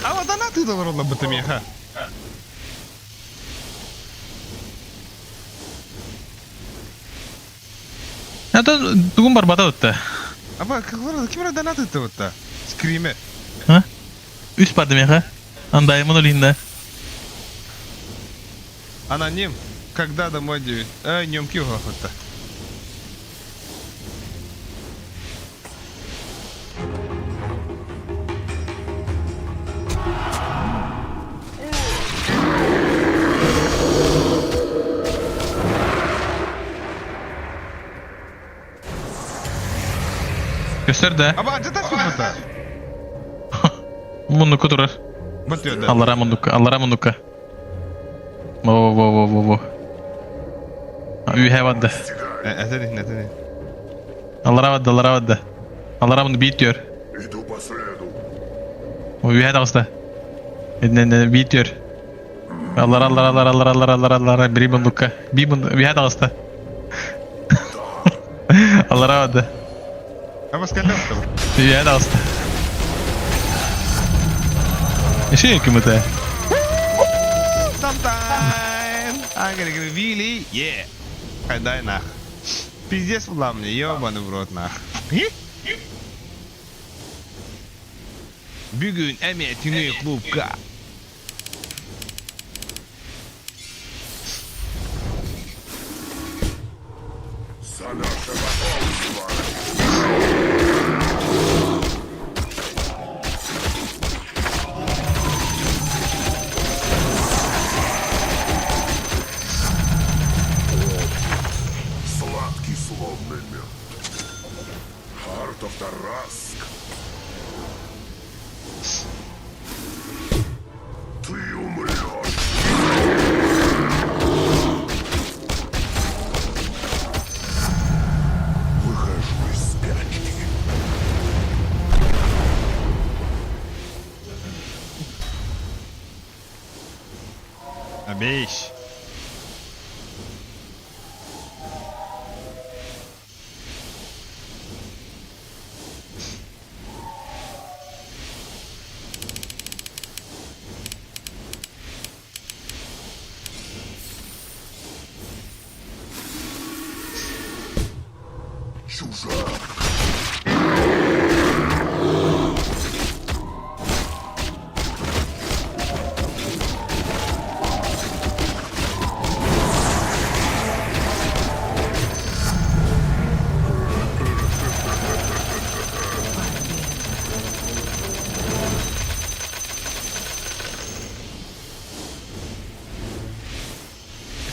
Ама донаты довольно бытамеха. Это дугун бар бата өтті. Аба, кімра донаты өтті өтті? Скриме. Ha? Üst bardım ya ha? Андаймын олинда. Аноним. Когда домой девять? Нем кио охота. Göster de. Aba acı taş mı Munduku durur. Batıyor da. Allara munduku. Allara munduku. Во. Üye vadde. Ezeli. Allara vadde. Allara mundu beat diyor. Иду по следу. O üye dağısta. Ne beat diyor. Allara. Bir munduku. Bir munduku. Üye dağısta. Allara vadde. Aba skelle yaptı bu. Üye dağısta. Şey hükümete. Sometime I'm gonna get really yeah. Kayday nah. Pizdes bulam ne yobanı brot nah. Bugün emetini klubka. За наше потомство. Сладкий словно мед. Heart of the Rusk. Ты умрешь. Выхожу из спячки. Beş. Чужак.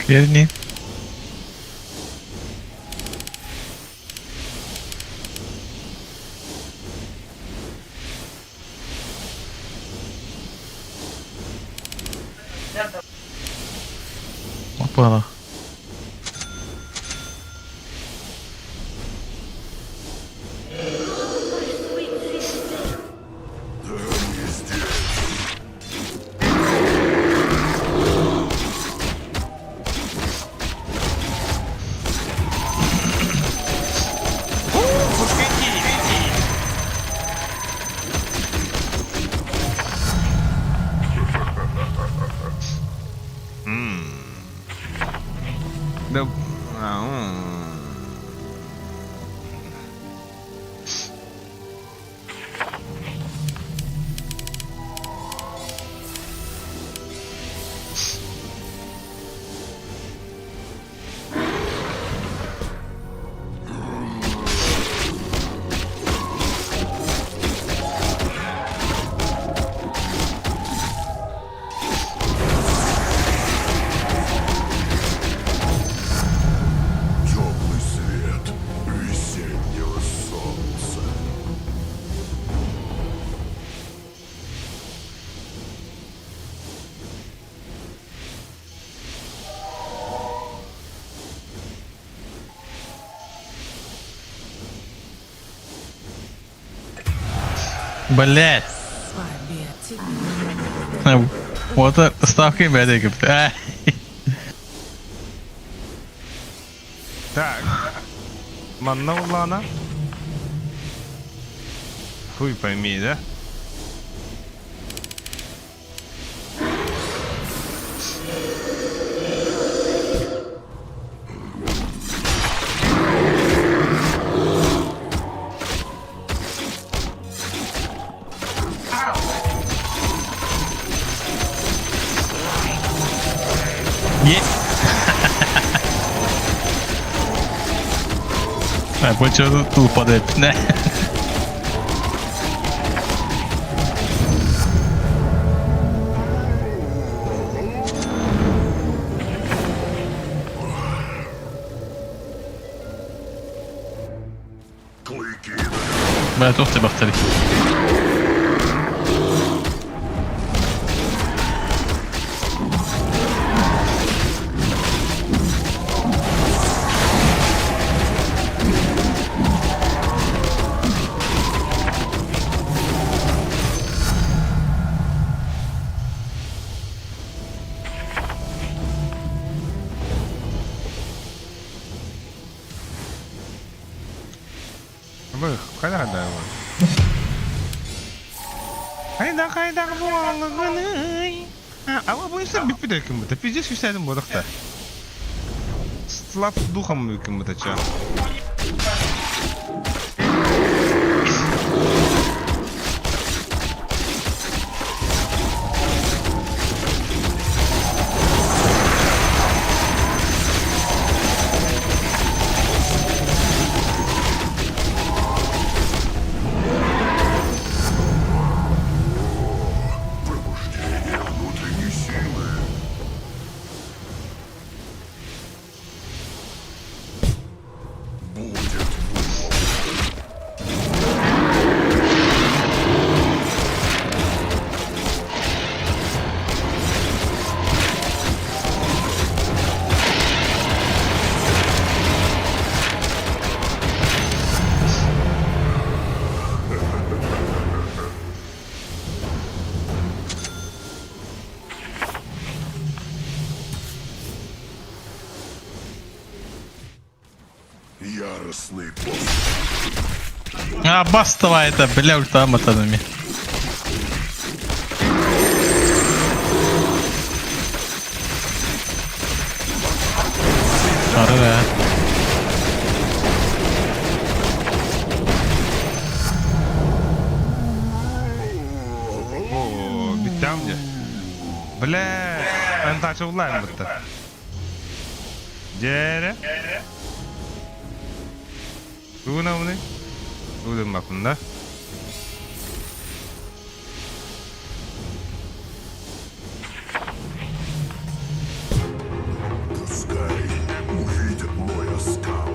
Yerini. Опа. The Теплый свет весеннего солнца. Блять. Вот ставка беда кипти. Так. Манна улана. Хуй пойми, да? Poi c'è tu padep. Ne. Клыки. Бля, тух ты бахтери. Бых, кайда его? Кайда болғаны? А вы будете бить пидор кем-то? Пиздец, что это будет так? Слаб духом кем-то чё? Яростный А, бастова это, бля, ультиматами. Ара. О, биттем где? Бля, ben taşı bulayım burada. Jere. Duna bunu. Dudum bak bunda. Пускай увидят мой оскал.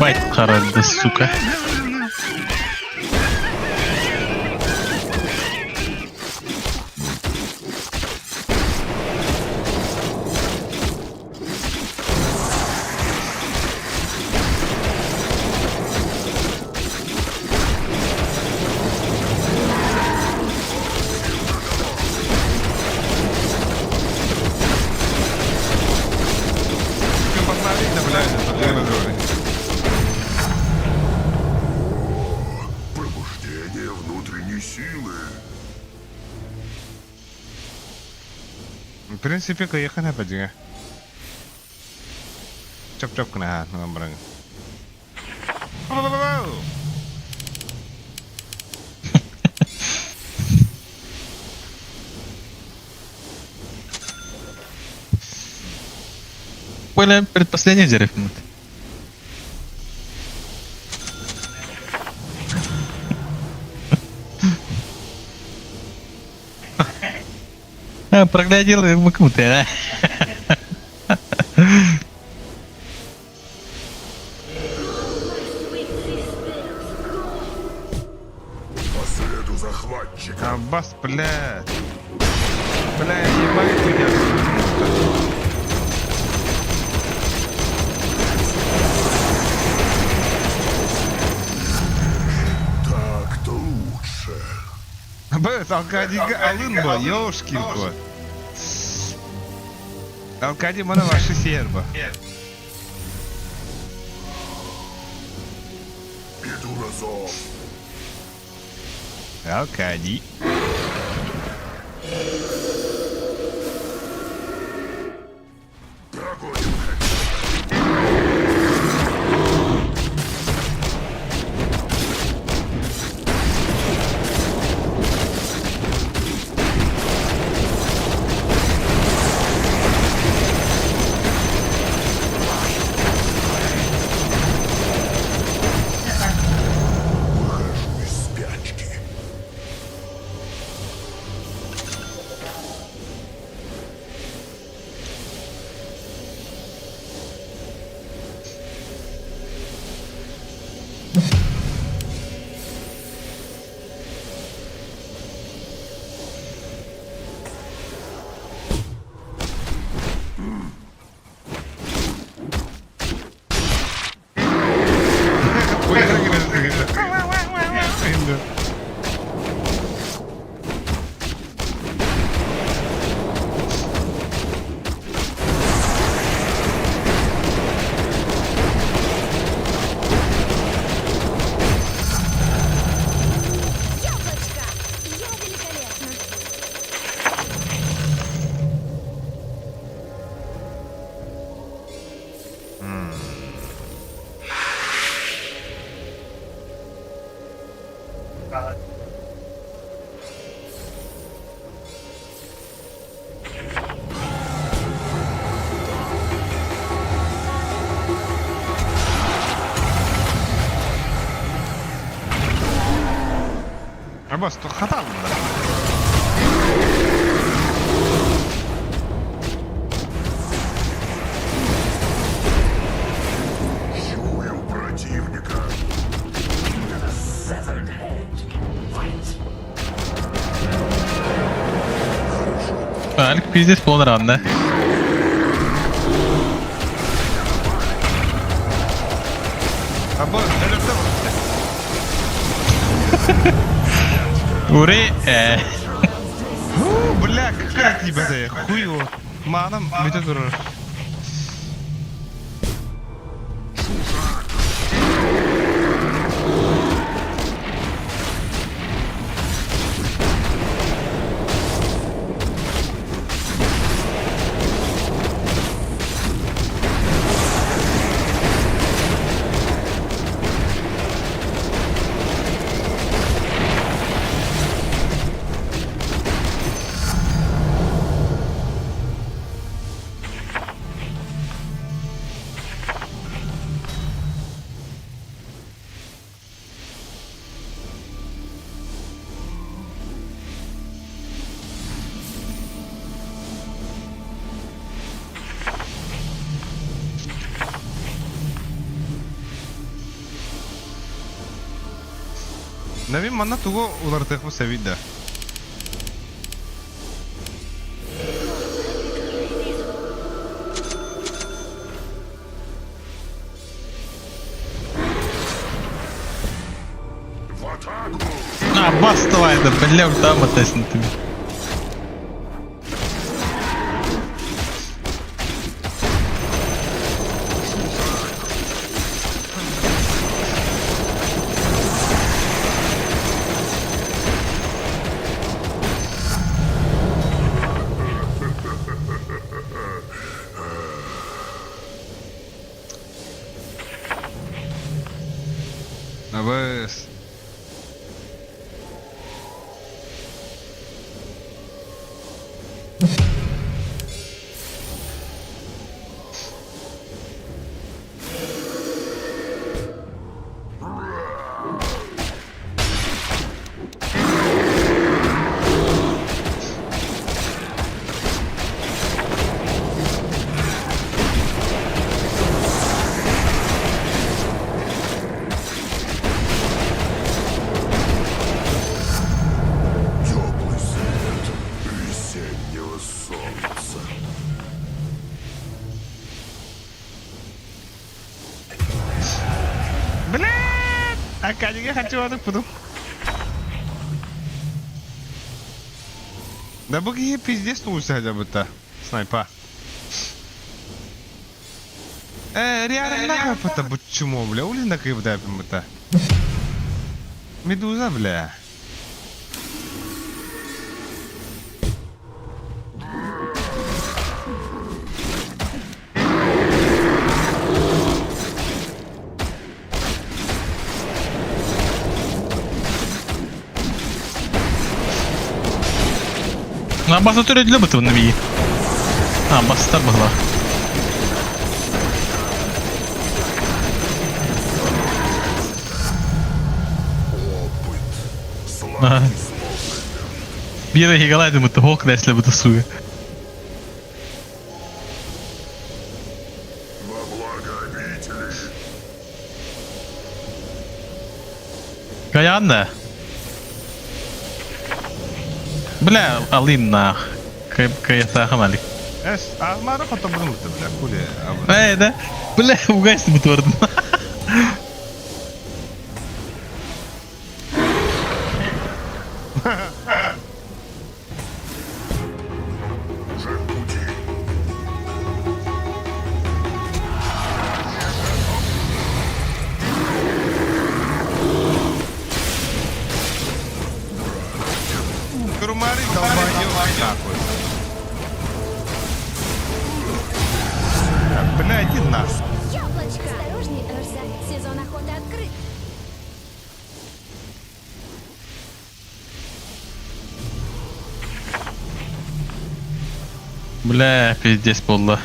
Байт қарады, сука. Пробуждение внутренней силы. В принципе, каяхан apa juga. Cop-cop kena dengan barang. Бля, предпоследний дерев. Проглядел макуты, а? По следу захватчика. Аббас, бля. Бля, ебать меня. Так-то лучше. Бэс, Алкадига алынба, ёшкин кот. Алкади мана ваши серба. Алкади. Бос, то хатал да. Чуем противника. Альк пиздец полран, да? А бос, Ури, бля, как тебя-то, хуево. Манам, бите durur. Нави манна туго улартых bu seviyde. А, бас давай, да, бля, там оттеснут тебе. Абыс. Блядь! Акадиге хочу адык буду. Да быги пиздец тулся хотя бы то снайпа. Реально нахуй это почему, бля, ули на кайф дапим это. Медуза, бля. Амбассадор любит в Нави. Амбассадор была. Bir yere higalaydım mı? Hawk nesle bu da suyu. Kayan ne? Бля, алин нах. Кая хамалик. Мара потом будем это, бля, хули. Да? Бля, угасти бы твордым. Турмари долбоёб нахуй. Бля, иди нахуй. Яблочко! Осторожней, Эрса. Сезон охоты открыт. Бля, пиздец болды.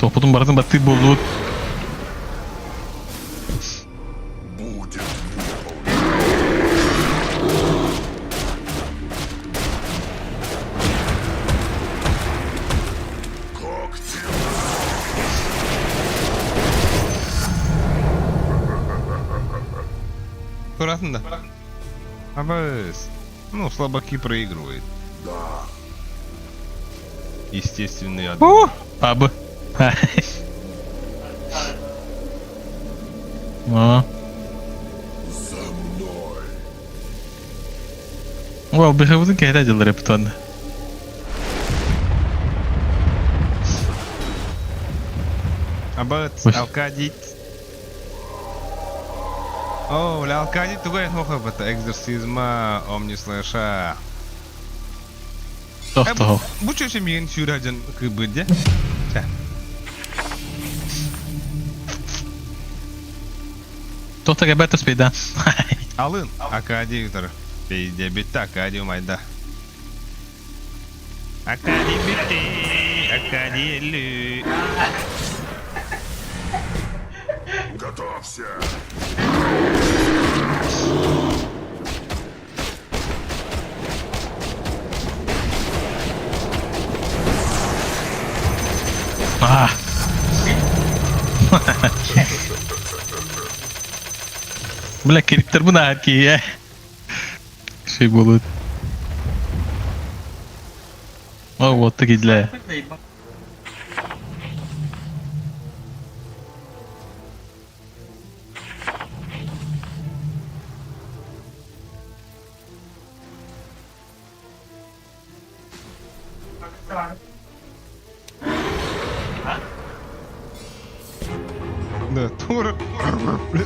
Топудun бардың баты болды. Аккуратно, да. Абас. Ну, слабаки проигрывают. Да. Естественный отбор. Абы. О. О, бихавудun ki herhalde repton. Абат, алкадит. О, ля алкадит тугай хохабата экзорсизма омни слэша. Тохтохо. Bu çeşe miyen şuracan kıbıdya. Тохта габета спейда. Alın. Akadi yutarı. Beyde bitti Akadi umayda. Akadi bitti. Akadi elü. Готовься! А. Бля, криптер bu ne ki ya? Şey bulut. Oh, what the gidle. Да, тур.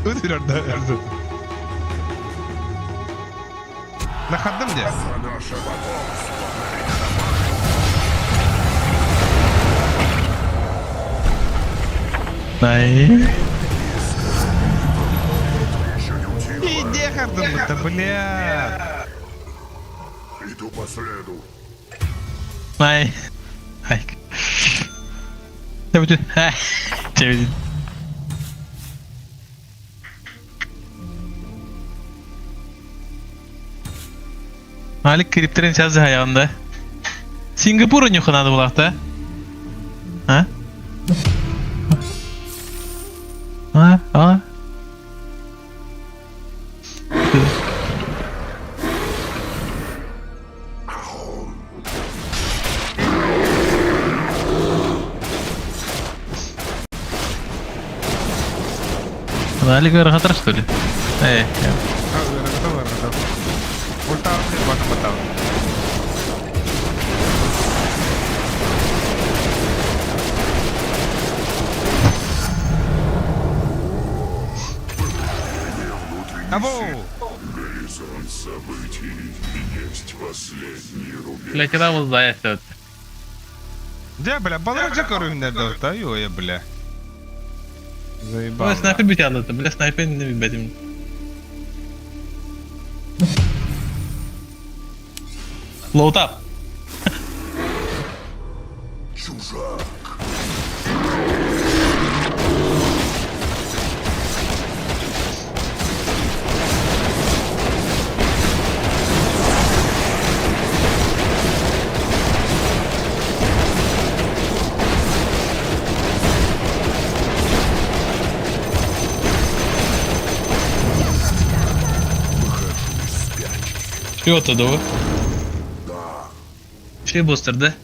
Ödüler de erdi. Nahadım diye. Най. Иди хардым-то, бля. Иду по следу. Най. Ай. Çabuk. Ha. Çabuk. Malik kripterin çazı hayanda. Singapur'un yok kanadı bulakta. Ha? Ha? Ha? Malik berkata что ли? Ультав, батам. Або! Бля, куда вы знаете? Де, бля, балараджа корюнне да, ой, бля. Заебал. Ой, снайпер бить это, бля, снайпер не бить. Лоутап. Что туда? Şey booster'dı.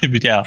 Бля.